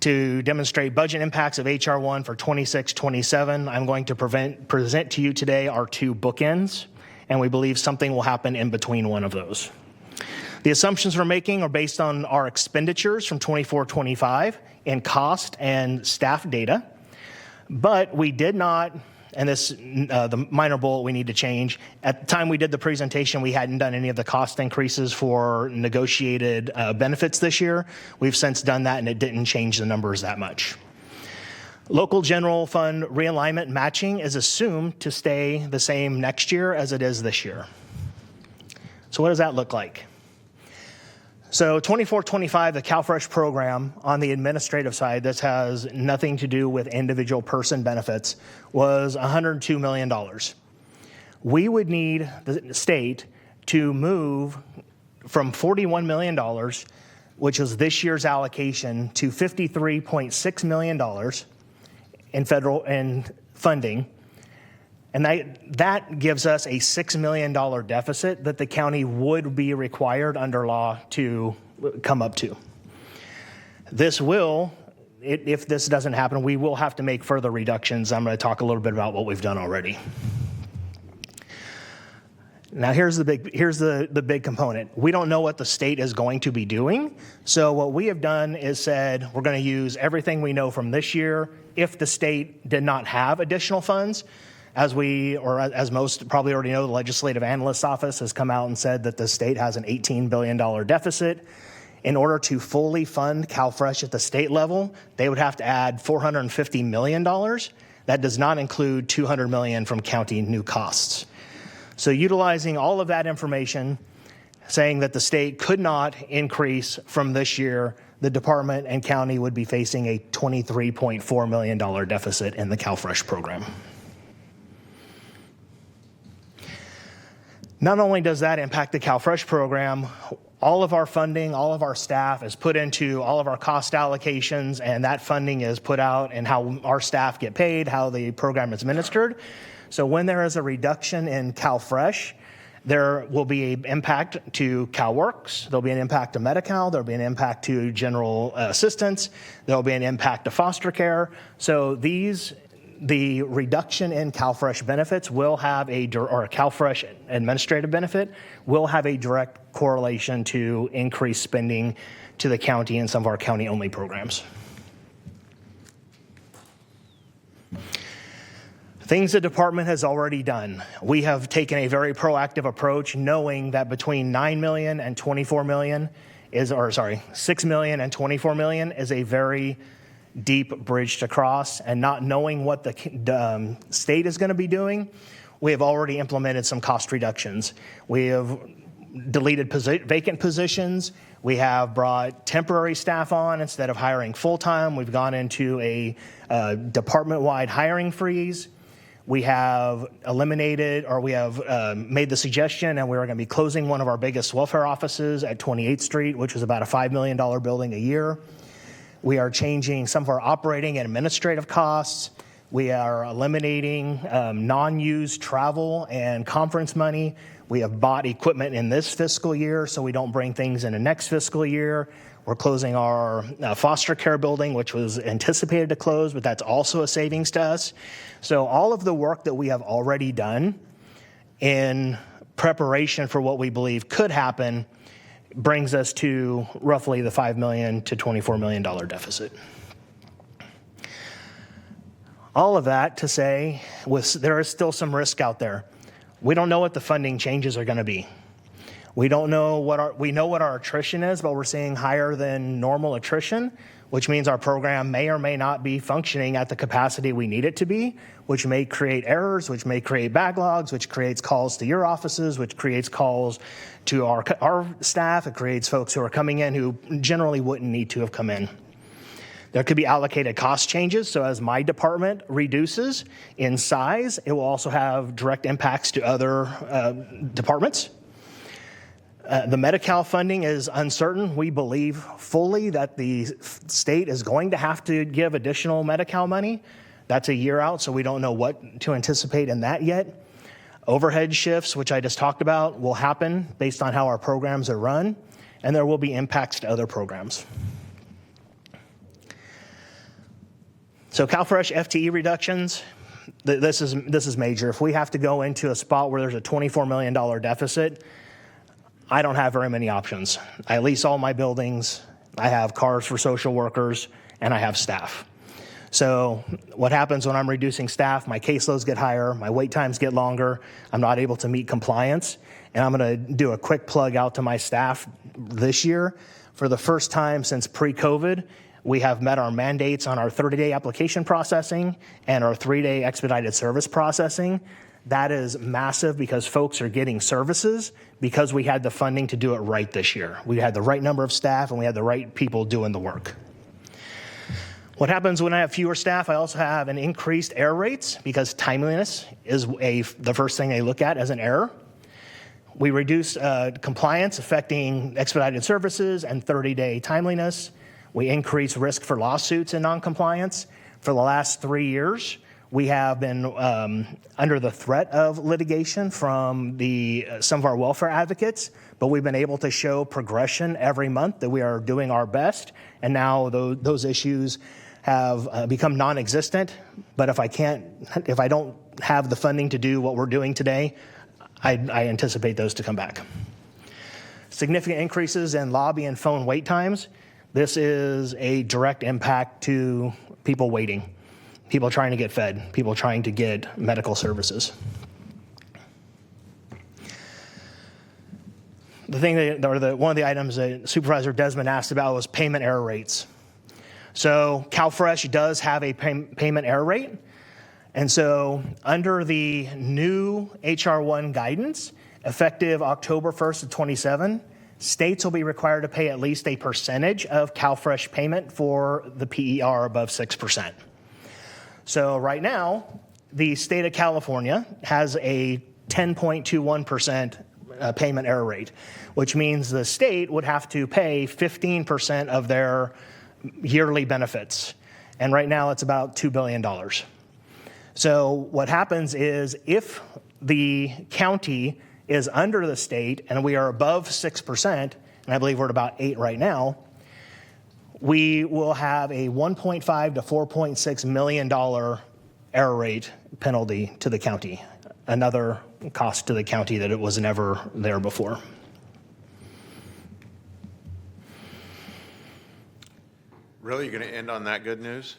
to demonstrate budget impacts of HR 1 for 26-27. I'm going to present to you today our two bookends, and we believe something will happen in between one of those. The assumptions we're making are based on our expenditures from 24-25 in cost and staff data, but we did not, and this the minor bullet we need to change. At the time we did the presentation, we hadn't done any of the cost increases for negotiated benefits this year. We've since done that, and it didn't change the numbers that much. Local general fund realignment matching is assumed to stay the same next year as it is this year. So what does that look like? So 24-25, the CalFresh program on the administrative side, this has nothing to do with individual person benefits, was $102 million. We would need the state to move from $41 million, which is this year's allocation, to $53.6 million in federal funding. And that gives us a $6 million deficit that the county would be required under law to come up to. This will, if this doesn't happen, we will have to make further reductions. I'm going to talk a little bit about what we've done already. Now here's the big component. We don't know what the state is going to be doing. So what we have done is said we're going to use everything we know from this year if the state did not have additional funds. As most probably already know, the Legislative Analyst's Office has come out and said that the state has an $18 billion deficit. In order to fully fund CalFresh at the state level, they would have to add $450 million. That does not include $200 million from county new costs. So utilizing all of that information, saying that the state could not increase from this year, the department and county would be facing a $23.4 million deficit in the CalFresh program. Not only does that impact the CalFresh program, all of our funding, all of our staff is put into all of our cost allocations, and that funding is put out and how our staff get paid, how the program is administered. So when there is a reduction in CalFresh, there will be an impact to CalWorks, there'll be an impact to Medi-Cal, there'll be an impact to general assistance, there'll be an impact to foster care. So the reduction in CalFresh benefits will have or CalFresh administrative benefit will have a direct correlation to increased spending to the county and some of our county-only programs. Things the department has already done. We have taken a very proactive approach, knowing that between $9 million and $24 million $6 million and $24 million is a very deep bridge to cross, and not knowing what the state is going to be doing, we have already implemented some cost reductions. We have deleted vacant positions. We have brought temporary staff on instead of hiring full-time. We've gone into a department-wide hiring freeze. We have eliminated, or we have made the suggestion, and we're going to be closing one of our biggest welfare offices at 28th Street, which was about a $5 million building a year. We are changing some of our operating and administrative costs. We are eliminating non-used travel and conference money. We have bought equipment in this fiscal year so we don't bring things in the next fiscal year. We're closing our foster care building, which was anticipated to close, but that's also a savings to us. So all of the work that we have already done in preparation for what we believe could happen brings us to roughly the $5 million to $24 million deficit. All of that to say, there is still some risk out there. We don't know what the funding changes are going to be. We don't know we know what our attrition is, but we're seeing higher than normal attrition, which means our program may or may not be functioning at the capacity we need it to be, which may create errors, which may create backlogs, which creates calls to your offices, which creates calls to our staff. It creates folks who are coming in who generally wouldn't need to have come in. There could be allocated cost changes. So as my department reduces in size, it will also have direct impacts to other departments. The Medi-Cal funding is uncertain. We believe fully that the state is going to have to give additional Medi-Cal money. That's a year out, so we don't know what to anticipate in that yet. Overhead shifts, which I just talked about, will happen based on how our programs are run, and there will be impacts to other programs. So CalFresh FTE reductions, this is major. If we have to go into a spot where there's a $24 million deficit, I don't have very many options. I lease all my buildings, I have cars for social workers, and I have staff. So what happens when I'm reducing staff, my caseloads get higher, my wait times get longer, I'm not able to meet compliance, and I'm gonna do a quick plug out to my staff this year. For the first time since pre-COVID, we have met our mandates on our 30-day application processing and our 3-day expedited service processing. That is massive because folks are getting services because we had the funding to do it right this year. We had the right number of staff and we had the right people doing the work. What happens when I have fewer staff? I also have an increased error rates because timeliness is the first thing they look at as an error. We reduce compliance affecting expedited services and 30-day timeliness. We increase risk for lawsuits and noncompliance. For the last 3 years, we have been under the threat of litigation from some of our welfare advocates, but we've been able to show progression every month that we are doing our best, and now those issues have become non-existent. But if I don't have the funding to do what we're doing today, I anticipate those to come back. Significant increases in lobby and phone wait times. This is a direct impact to people waiting, people trying to get fed, people trying to get medical services. One of the items that Supervisor Desmond asked about was payment error rates. So CalFresh does have a payment error rate. And so under the new HR1 guidance, effective October 1st of 27, states will be required to pay at least a percentage of CalFresh payment for the PER above 6%. So right now, the state of California has a 10.21% payment error rate, which means the state would have to pay 15% of their yearly benefits. And right now it's about $2 billion. So what happens is if the county is under the state and we are above 6%, and I believe we're at about 8 right now, we will have a $1.5 to $4.6 million error rate penalty to the county, another cost to the county that it was never there before. Really, you're going to end on that good news?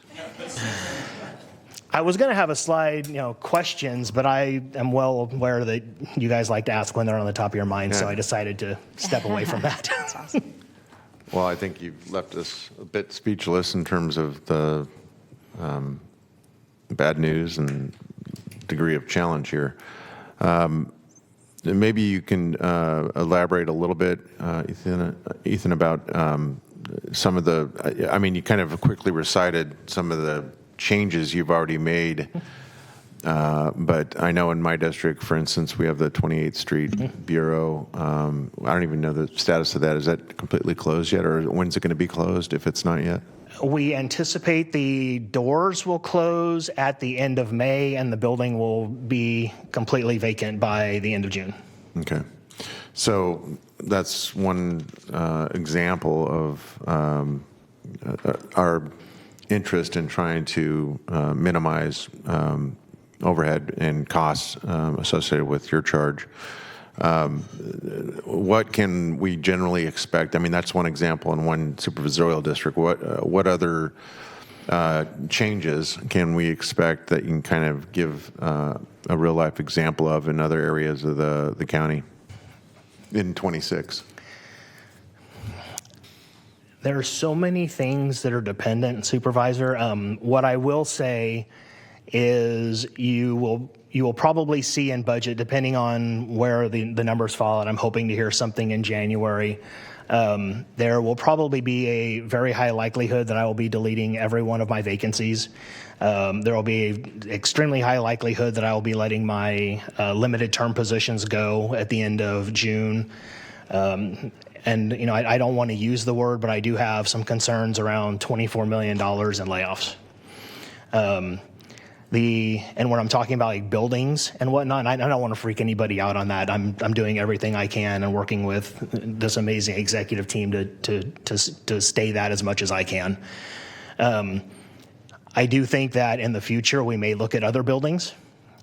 I was going to have a slide, questions, but I am well aware that you guys like to ask when they're on the top of your mind, so I decided to step away from that. That's awesome. Well, I think you've left us a bit speechless in terms of the bad news and degree of challenge here. Maybe you can elaborate a little bit, Ethan, about some of the, you kind of quickly recited some of the changes you've already made, but I know in my district, for instance, we have the 28th Street Bureau. I don't even know the status of that. Is that completely closed yet, or when's it going to be closed if it's not yet? We anticipate the doors will close at the end of May, and the building will be completely vacant by the end of June. Okay. So that's one example of our interest in trying to minimize overhead and costs associated with your charge. What can we generally expect? That's one example in one supervisorial district. What other changes can we expect that you can kind of give a real life example of in other areas of the county in 26? There are so many things that are dependent, Supervisor. What I will say is you will probably see in budget, depending on where the numbers fall, and I'm hoping to hear something in January, There will probably be a very high likelihood that I will be deleting every one of my vacancies. There will be an extremely high likelihood that I will be letting my limited term positions go at the end of June. And I don't want to use the word, but I do have some concerns around $24 million in layoffs. And when I'm talking about like buildings and whatnot, I don't want to freak anybody out on that. I'm doing everything I can and working with this amazing executive team to stay that as much as I can. I do think that in the future we may look at other buildings.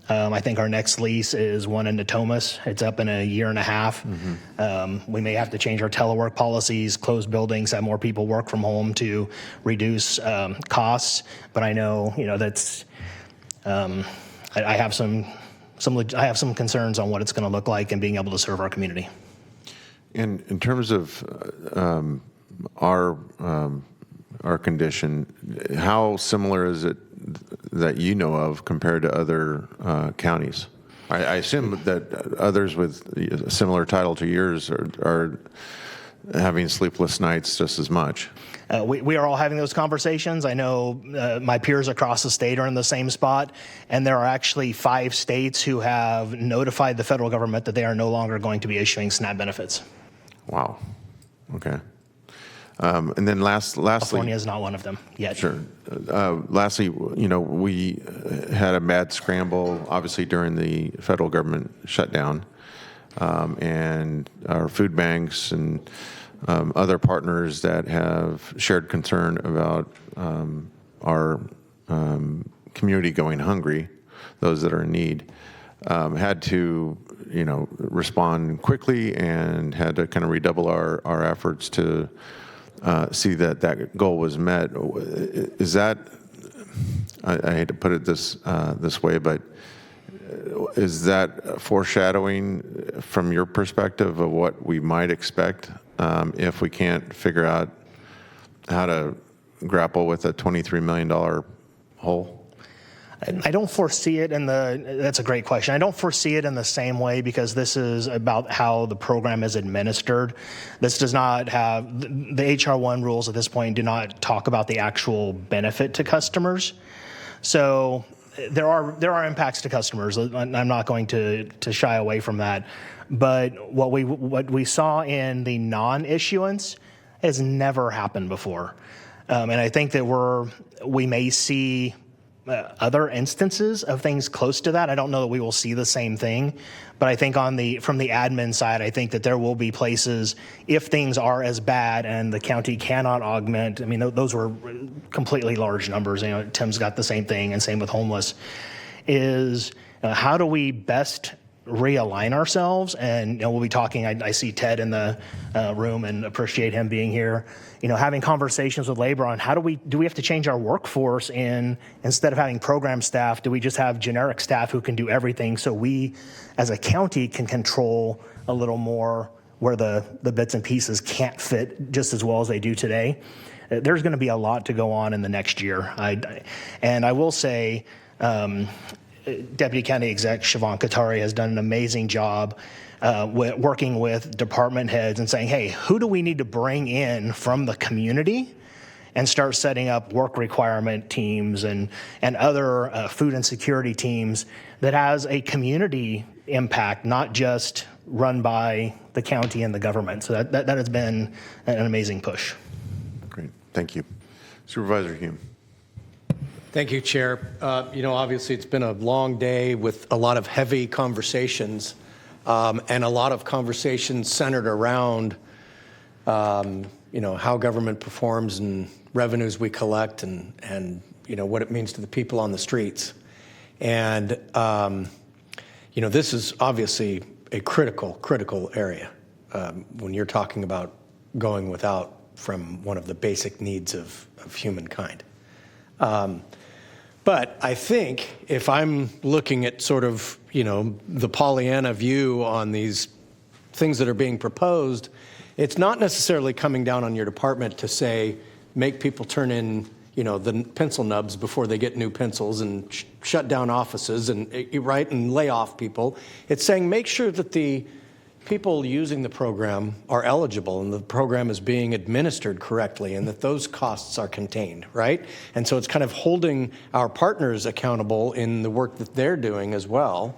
I think our next lease is one in Natomas. It's up in a year and a half. We may have to change our telework policies, close buildings, have more people work from home to reduce costs. But I know, that's I have some concerns on what it's going to look like and being able to serve our community. And in terms of our condition, how similar is it that you know of compared to other counties? I assume that others with a similar title to yours are having sleepless nights just as much. We are all having those conversations. I know my peers across the state are in the same spot, and there are actually 5 states who have notified the federal government that they are no longer going to be issuing SNAP benefits. Wow. Okay. And then lastly, California is not one of them yet. Sure. Lastly, we had a mad scramble, obviously, during the federal government shutdown, and our food banks and other partners that have shared concern about our community going hungry, those that are in need, had to, respond quickly and had to kind of redouble our efforts to see that goal was met. Is that, I hate to put it this way, but is that foreshadowing from your perspective of what we might expect if we can't figure out how to grapple with a $23 million hole? I don't foresee it that's a great question. I don't foresee it in the same way because this is about how the program is administered. This does not have, the HR 1 rules at this point do not talk about the actual benefit to customers. So there are impacts to customers. I'm not going to shy away from that. But what we saw in the non-issuance has never happened before. And I think that we may see other instances of things close to that. I don't know that we will see the same thing, but I think from the admin side, I think that there will be places if things are as bad and the county cannot augment. I mean, those were completely large numbers. Tim's got the same thing, and same with homeless. Is how do we best realign ourselves? And we'll be talking. I see Ted in the room and appreciate him being here. Having conversations with labor on do we have to change our workforce, and instead of having program staff, do we just have generic staff who can do everything, so we as a county can control a little more where the bits and pieces can't fit just as well as they do today? There's going to be a lot to go on in the next year. And I will say, Deputy County Exec Siobhan Katari has done an amazing job working with department heads and saying, hey, who do we need to bring in from the community, and start setting up work requirement teams and other food and security teams that has a community impact, not just run by the county and the government. So that has been an amazing push. Great. Thank you. Supervisor Hume. Thank you, Chair. Obviously, it's been a long day with a lot of heavy conversations, and a lot of conversations centered around, how government performs and revenues we collect, and what it means to the people on the streets. And this is obviously a critical area when you're talking about going without from one of the basic needs of humankind. But I think if I'm looking at sort of, the Pollyanna view on these things that are being proposed, it's not necessarily coming down on your department to say, make people turn in, the pencil nubs before they get new pencils, and shut down offices and lay off people. It's saying make sure that the people using the program are eligible and the program is being administered correctly and that those costs are contained, right? And so it's kind of holding our partners accountable in the work that they're doing as well.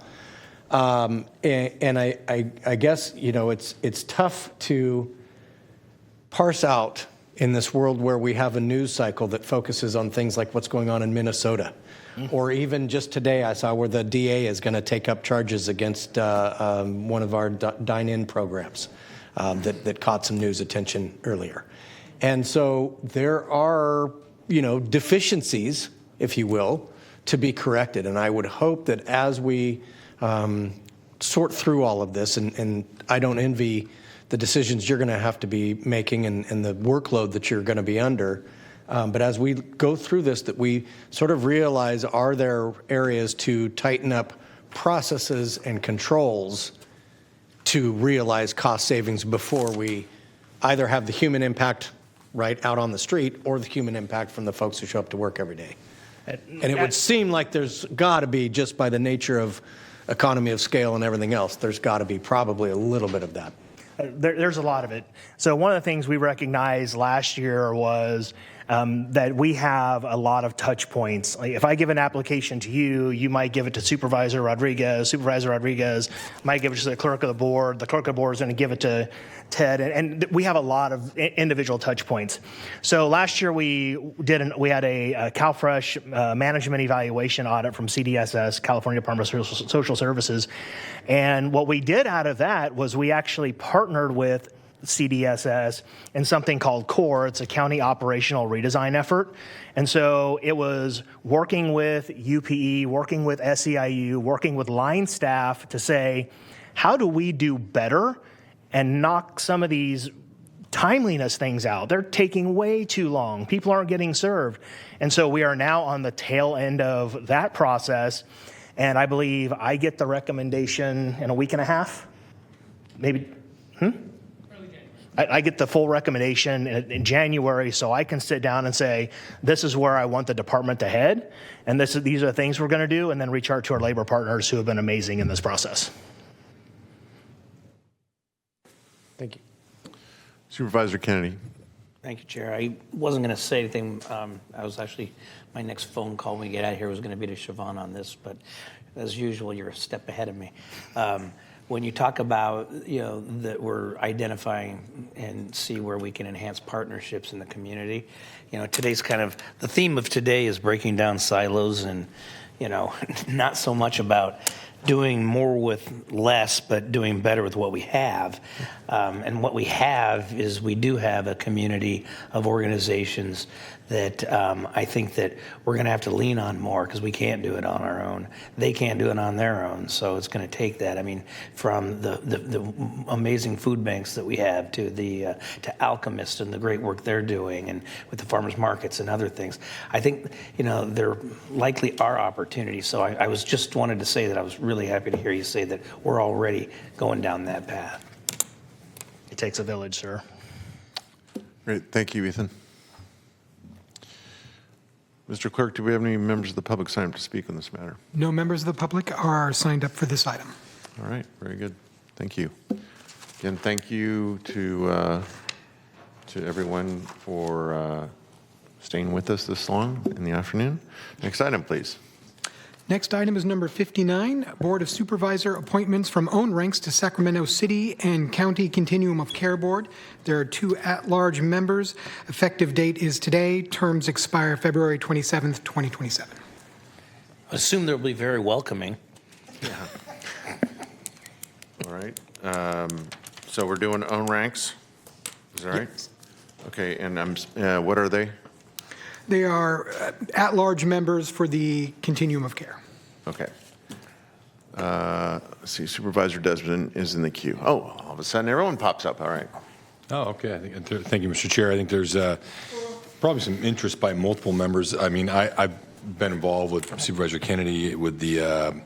And I guess, it's tough to parse out in this world where we have a news cycle that focuses on things like what's going on in Minnesota. Or even just today, I saw where the DA is going to take up charges against one of our dine-in programs that caught some news attention earlier. And so there are, deficiencies, if you will, to be corrected. And I would hope that as we sort through all of this, and I don't envy the decisions you're going to have to be making and the workload that you're going to be under, but as we go through this, that we sort of realize, are there areas to tighten up processes and controls to realize cost savings before we either have the human impact right out on the street or the human impact from the folks who show up to work every day. And it would seem like there's got to be, just by the nature of economy of scale and everything else, there's got to be probably a little bit of that. There's a lot of it. So one of the things we recognized last year was that we have a lot of touch points. Like if I give an application to you, you might give it to Supervisor Rodriguez. Supervisor Rodriguez might give it to the clerk of the board. The clerk of the board is going to give it to Ted, and we have a lot of individual touch points. So last year we had a CalFresh management evaluation audit from CDSS, California Department of Social Services, and what we did out of that was we actually partnered with CDSS in something called CORE. It's a county operational redesign effort. And so it was working with UPE, working with SEIU, working with line staff to say, how do we do better and knock some of these timeliness things out? They're taking way too long. People aren't getting served. And so we are now on the tail end of that process. And I believe I get the recommendation in a week and a half, maybe. I get the full recommendation in January, so I can sit down and say, this is where I want the department to head, and these are the things we're going to do, and then reach out to our labor partners who have been amazing in this process. Thank you. Supervisor Kennedy. Thank you, Chair. I wasn't going to say anything. I was actually, my next phone call when we get out of here was going to be to Siobhan on this, but as usual, you're a step ahead of me. When you talk about, that we're identifying and see where we can enhance partnerships in the community, today's the theme of today is breaking down silos and, not so much about doing more with less, but doing better with what we have. And what we have is we do have a community of organizations that I think that we're going to have to lean on more because we can't do it on our own. They can't do it on their own. So it's going to take that. I mean, from the amazing food banks that we have to Alchemist and the great work they're doing, and with the farmers markets and other things. I think there likely are opportunities. So I was just wanted to say that I was really happy to hear you say that we're already going down that path. It takes a village, sir. Great. Thank you, Ethan. Mr. Clerk, do we have any members of the public signed up to speak on this matter? No members of the public are signed up for this item. All right, very good. Thank you. Again, thank you to everyone for staying with us this long in the afternoon. Next item, please. Next item is number 59, Board of Supervisor appointments from own ranks to Sacramento City and County Continuum of Care Board. There are 2 at-large members. Effective date is today. Terms expire February 27th, 2027. I assume they'll be very welcoming. Yeah. All right. So we're doing own ranks. Is that right? Yes. Okay, and what are they? They are at-large members for the Continuum of Care. Okay. Let's see, Supervisor Desmond is in the queue. Oh, all of a sudden everyone pops up. All right. Oh, okay. Thank you, Mr. Chair. I think there's probably some interest by multiple members. I mean, I've been involved with Supervisor Kennedy with the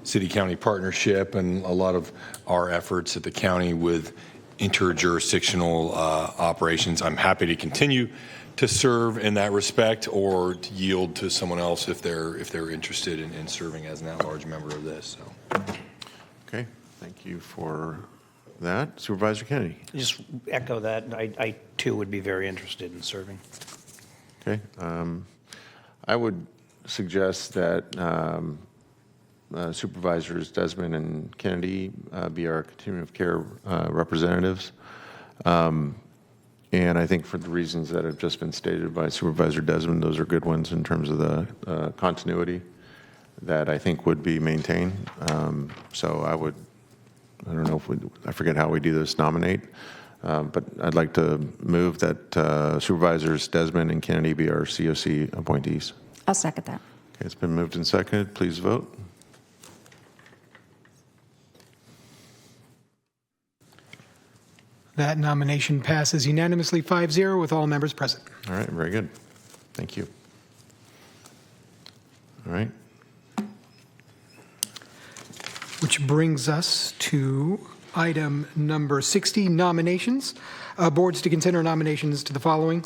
city-county partnership and a lot of our efforts at the county with interjurisdictional operations. I'm happy to continue to serve in that respect, or to yield to someone else if they're interested in serving as an at-large member of this. So. Okay, thank you for that, Supervisor Kennedy. Just echo that. I too would be very interested in serving. Okay. I would suggest that Supervisors Desmond and Kennedy be our continuum of care representatives. And I think for the reasons that have just been stated by Supervisor Desmond, those are good ones in terms of the continuity that I think would be maintained. So I don't know if I forget how we do this, nominate. But I'd like to move that Supervisors Desmond and Kennedy be our COC appointees. I'll second that. Okay, it's been moved and seconded. Please vote. That nomination passes unanimously 5-0 with all members present. All right, very good. Thank you. All right. Which brings us to item number 60, nominations. Boards to consider nominations to the following.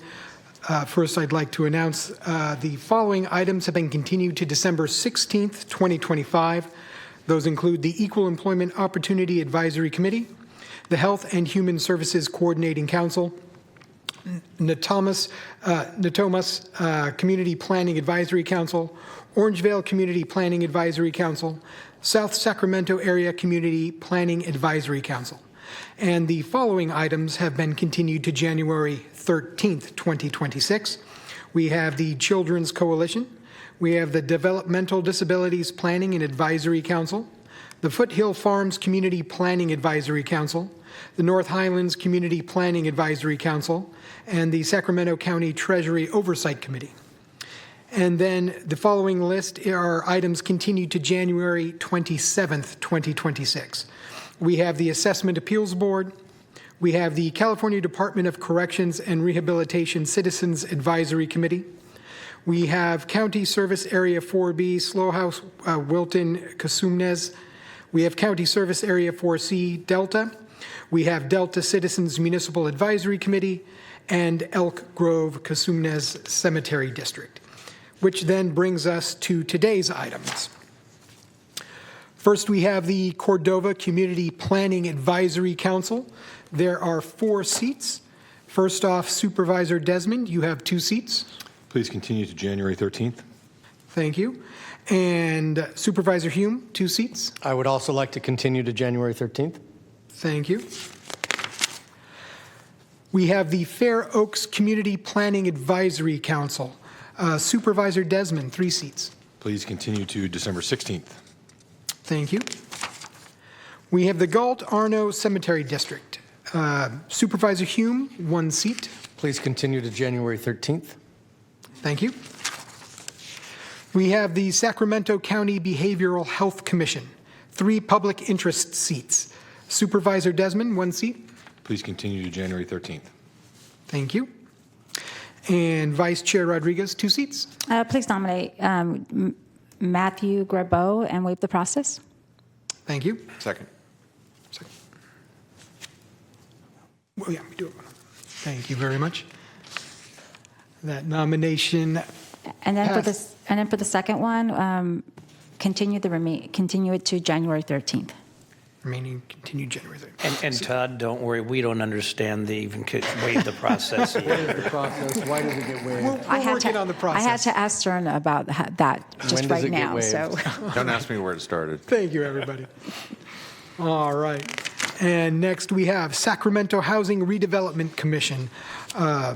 First, I'd like to announce the following items have been continued to December 16th, 2025. Those include the Equal Employment Opportunity Advisory Committee, the Health and Human Services Coordinating Council, Natomas Community Planning Advisory Council, Orangevale Community Planning Advisory Council, South Sacramento Area Community Planning Advisory Council. And the following items have been continued to January 13th, 2026. We have the Children's Coalition. We have the Developmental Disabilities Planning and Advisory Council, the Foothill Farms Community Planning Advisory Council, the North Highlands Community Planning Advisory Council, and the Sacramento County Treasury Oversight Committee. And then the following list are items continued to January 27th, 2026. We have the Assessment Appeals Board. We have the California Department of Corrections and Rehabilitation Citizens Advisory Committee. We have County Service Area 4B, Slowhouse, Wilton, Cosumnes. We have County Service Area 4C, Delta. We have Delta Citizens Municipal Advisory Committee and Elk Grove, Cosumnes Cemetery District, which then brings us to today's items. First, we have the Cordova Community Planning Advisory Council. There are 4 seats. First off, Supervisor Desmond, you have 2 seats. Please continue to January 13th. Thank you. And Supervisor Hume, 2 seats. I would also like to continue to January 13th. Thank you. We have the Fair Oaks Community Planning Advisory Council. Supervisor Desmond, 3 seats. Please continue to December 16th. Thank you. We have the Galt Arno Cemetery District. Supervisor Hume, 1 seat. Please continue to January 13th. Thank you. We have the Sacramento County Behavioral Health Commission, 3 public interest seats. Supervisor Desmond, 1 seat. Please continue to January 13th. Thank you. And Vice Chair Rodriguez, 2 seats. Please nominate Matthew Grabeau and waive the process. Thank you. Second. Well, yeah, we do it. Thank you very much. That nomination. And then for the second one, continue it to January 13th. Remaining continued January 13th. And Todd, don't worry, we don't understand the even waive the process. Waive the process. Why does it get waived? We're working on the process. I had to ask Stern about that just right now. So Don't ask me where it started. Thank you, everybody. All right. And next we have Sacramento Housing Redevelopment Commission.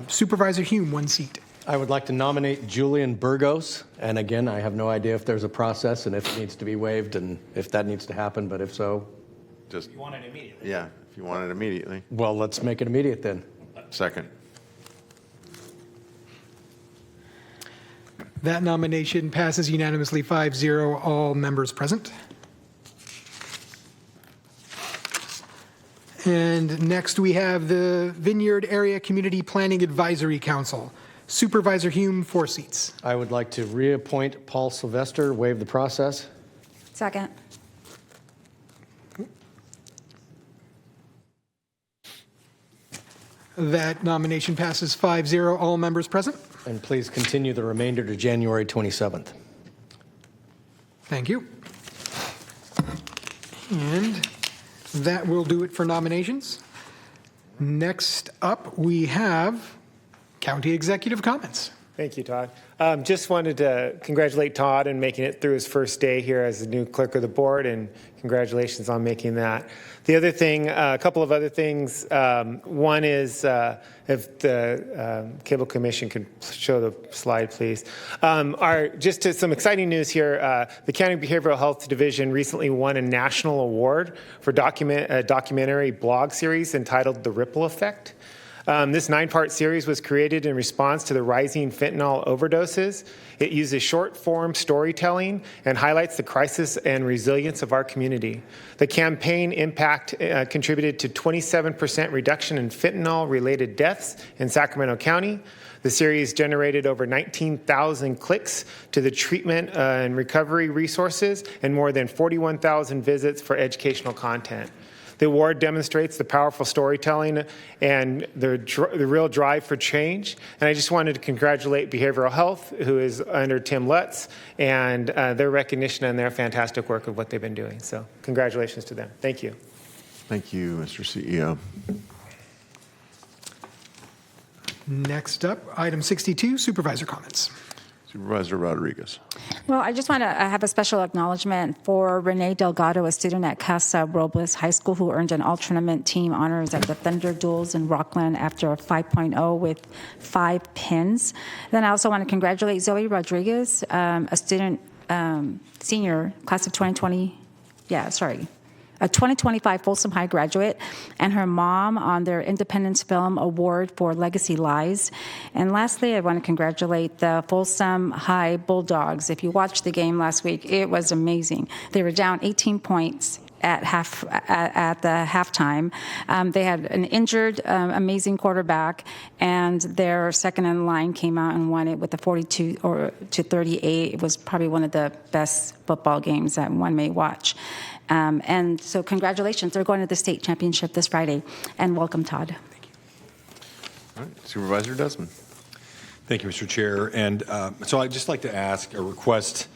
Supervisor Hume, 1 seat. I would like to nominate Julian Burgos. And again, I have no idea if there's a process and if it needs to be waived and if that needs to happen, but if so. Just, You want it immediately? yeah, if you want it immediately. Well, let's make it immediate then. Second. That nomination passes unanimously 5-0, all members present. And next we have the Vineyard Area Community Planning Advisory Council. Supervisor Hume, 4 seats. I would like to reappoint Paul Sylvester, waive the process. second. That nomination passes 5-0, all members present. And please continue the remainder to January 27th. Thank you. And That will do it for nominations. Next up, we have county executive comments. Thank you, Todd. Just wanted to congratulate Todd on making it through his first day here as the new clerk of the board, and congratulations on making that. The other thing, a couple of other things. One is if the Cable Commission could show the slide, please. Just some exciting news here. The County Behavioral Health Division recently won a national award for a documentary blog series entitled The Ripple Effect. This 9-part series was created in response to the rising fentanyl overdoses. It uses short-form storytelling and highlights the crisis and resilience of our community. The campaign impact contributed to 27% reduction in fentanyl-related deaths in Sacramento County. The series generated over 19,000 clicks to the treatment and recovery resources and more than 41,000 visits for educational content. The award demonstrates the powerful storytelling and the real drive for change. And I just wanted to congratulate Behavioral Health, who is under Tim Lutz, and their recognition and their fantastic work of what they've been doing. So congratulations to them. Thank you. Thank you, Mr. CEO. Next up, item 62, supervisor comments. Supervisor Rodriguez. Well, I just want to have a special acknowledgement for Renee Delgado, a student at Casa Robles High School who earned an all-tournament team honors at the Thunder Duels in Rockland after a 5.0 with 5 pins. Then I also want to congratulate Zoe Rodriguez, a student, senior, class of 2020, a 2025 Folsom High graduate, and her mom on their Independence Film Award for Legacy Lies. And lastly, I want to congratulate the Folsom High Bulldogs. If you watched the game last week, it was amazing. They were down 18 points at the halftime. They had an injured, amazing quarterback, and their second in line came out and won it with a 42-38. It was probably one of the best football games that one may watch. And so congratulations. They're going to the state championship this Friday. And welcome, Todd. Thank you. All right, Supervisor Desmond. Thank you, Mr. Chair. And so I'd just like to ask a request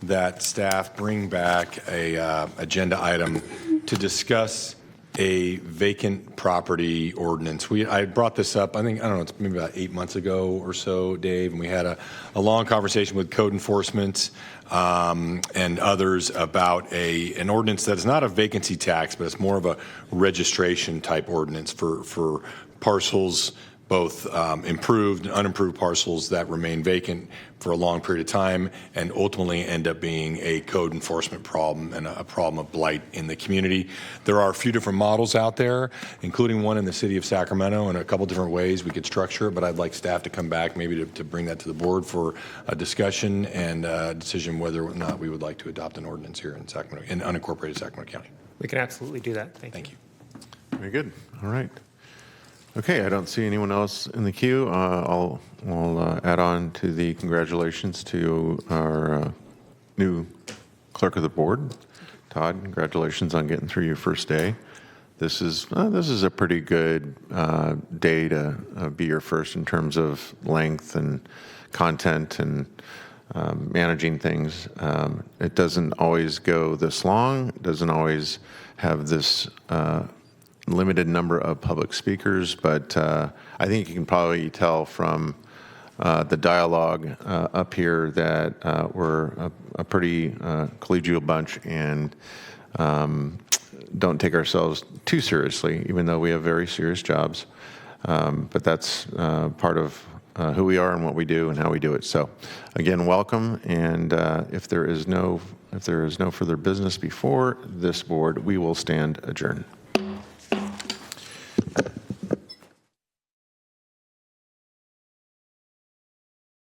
that staff bring back a agenda item to discuss a vacant property ordinance. I brought this up, I don't know, it's maybe about 8 months ago or so, Dave, and we had a long conversation with code enforcement and others about an ordinance that is not a vacancy tax, but it's more of a registration type ordinance for parcels, both improved and unimproved parcels that remain vacant for a long period of time and ultimately end up being a code enforcement problem and a problem of blight in the community. There are a few different models out there, including one in the city of Sacramento, and a couple different ways we could structure it, but I'd like staff to come back maybe to bring that to the board for a discussion and a decision whether or not we would like to adopt an ordinance here in Sacramento, in unincorporated Sacramento County. We can absolutely do that. Thank you. Very good. All right. Okay, I don't see anyone else in the queue. I'll add on to the congratulations to our new clerk of the board, Todd. Congratulations on getting through your first day. This is a pretty good day to be your first in terms of length and content and managing things. It doesn't always go this long. It doesn't always have this limited number of public speakers, but I think you can probably tell from the dialogue up here that we're a pretty collegial bunch and don't take ourselves too seriously, even though we have very serious jobs. But that's part of who we are and what we do and how we do it. So again, welcome. And if there is no further business before this board, we will stand adjourned.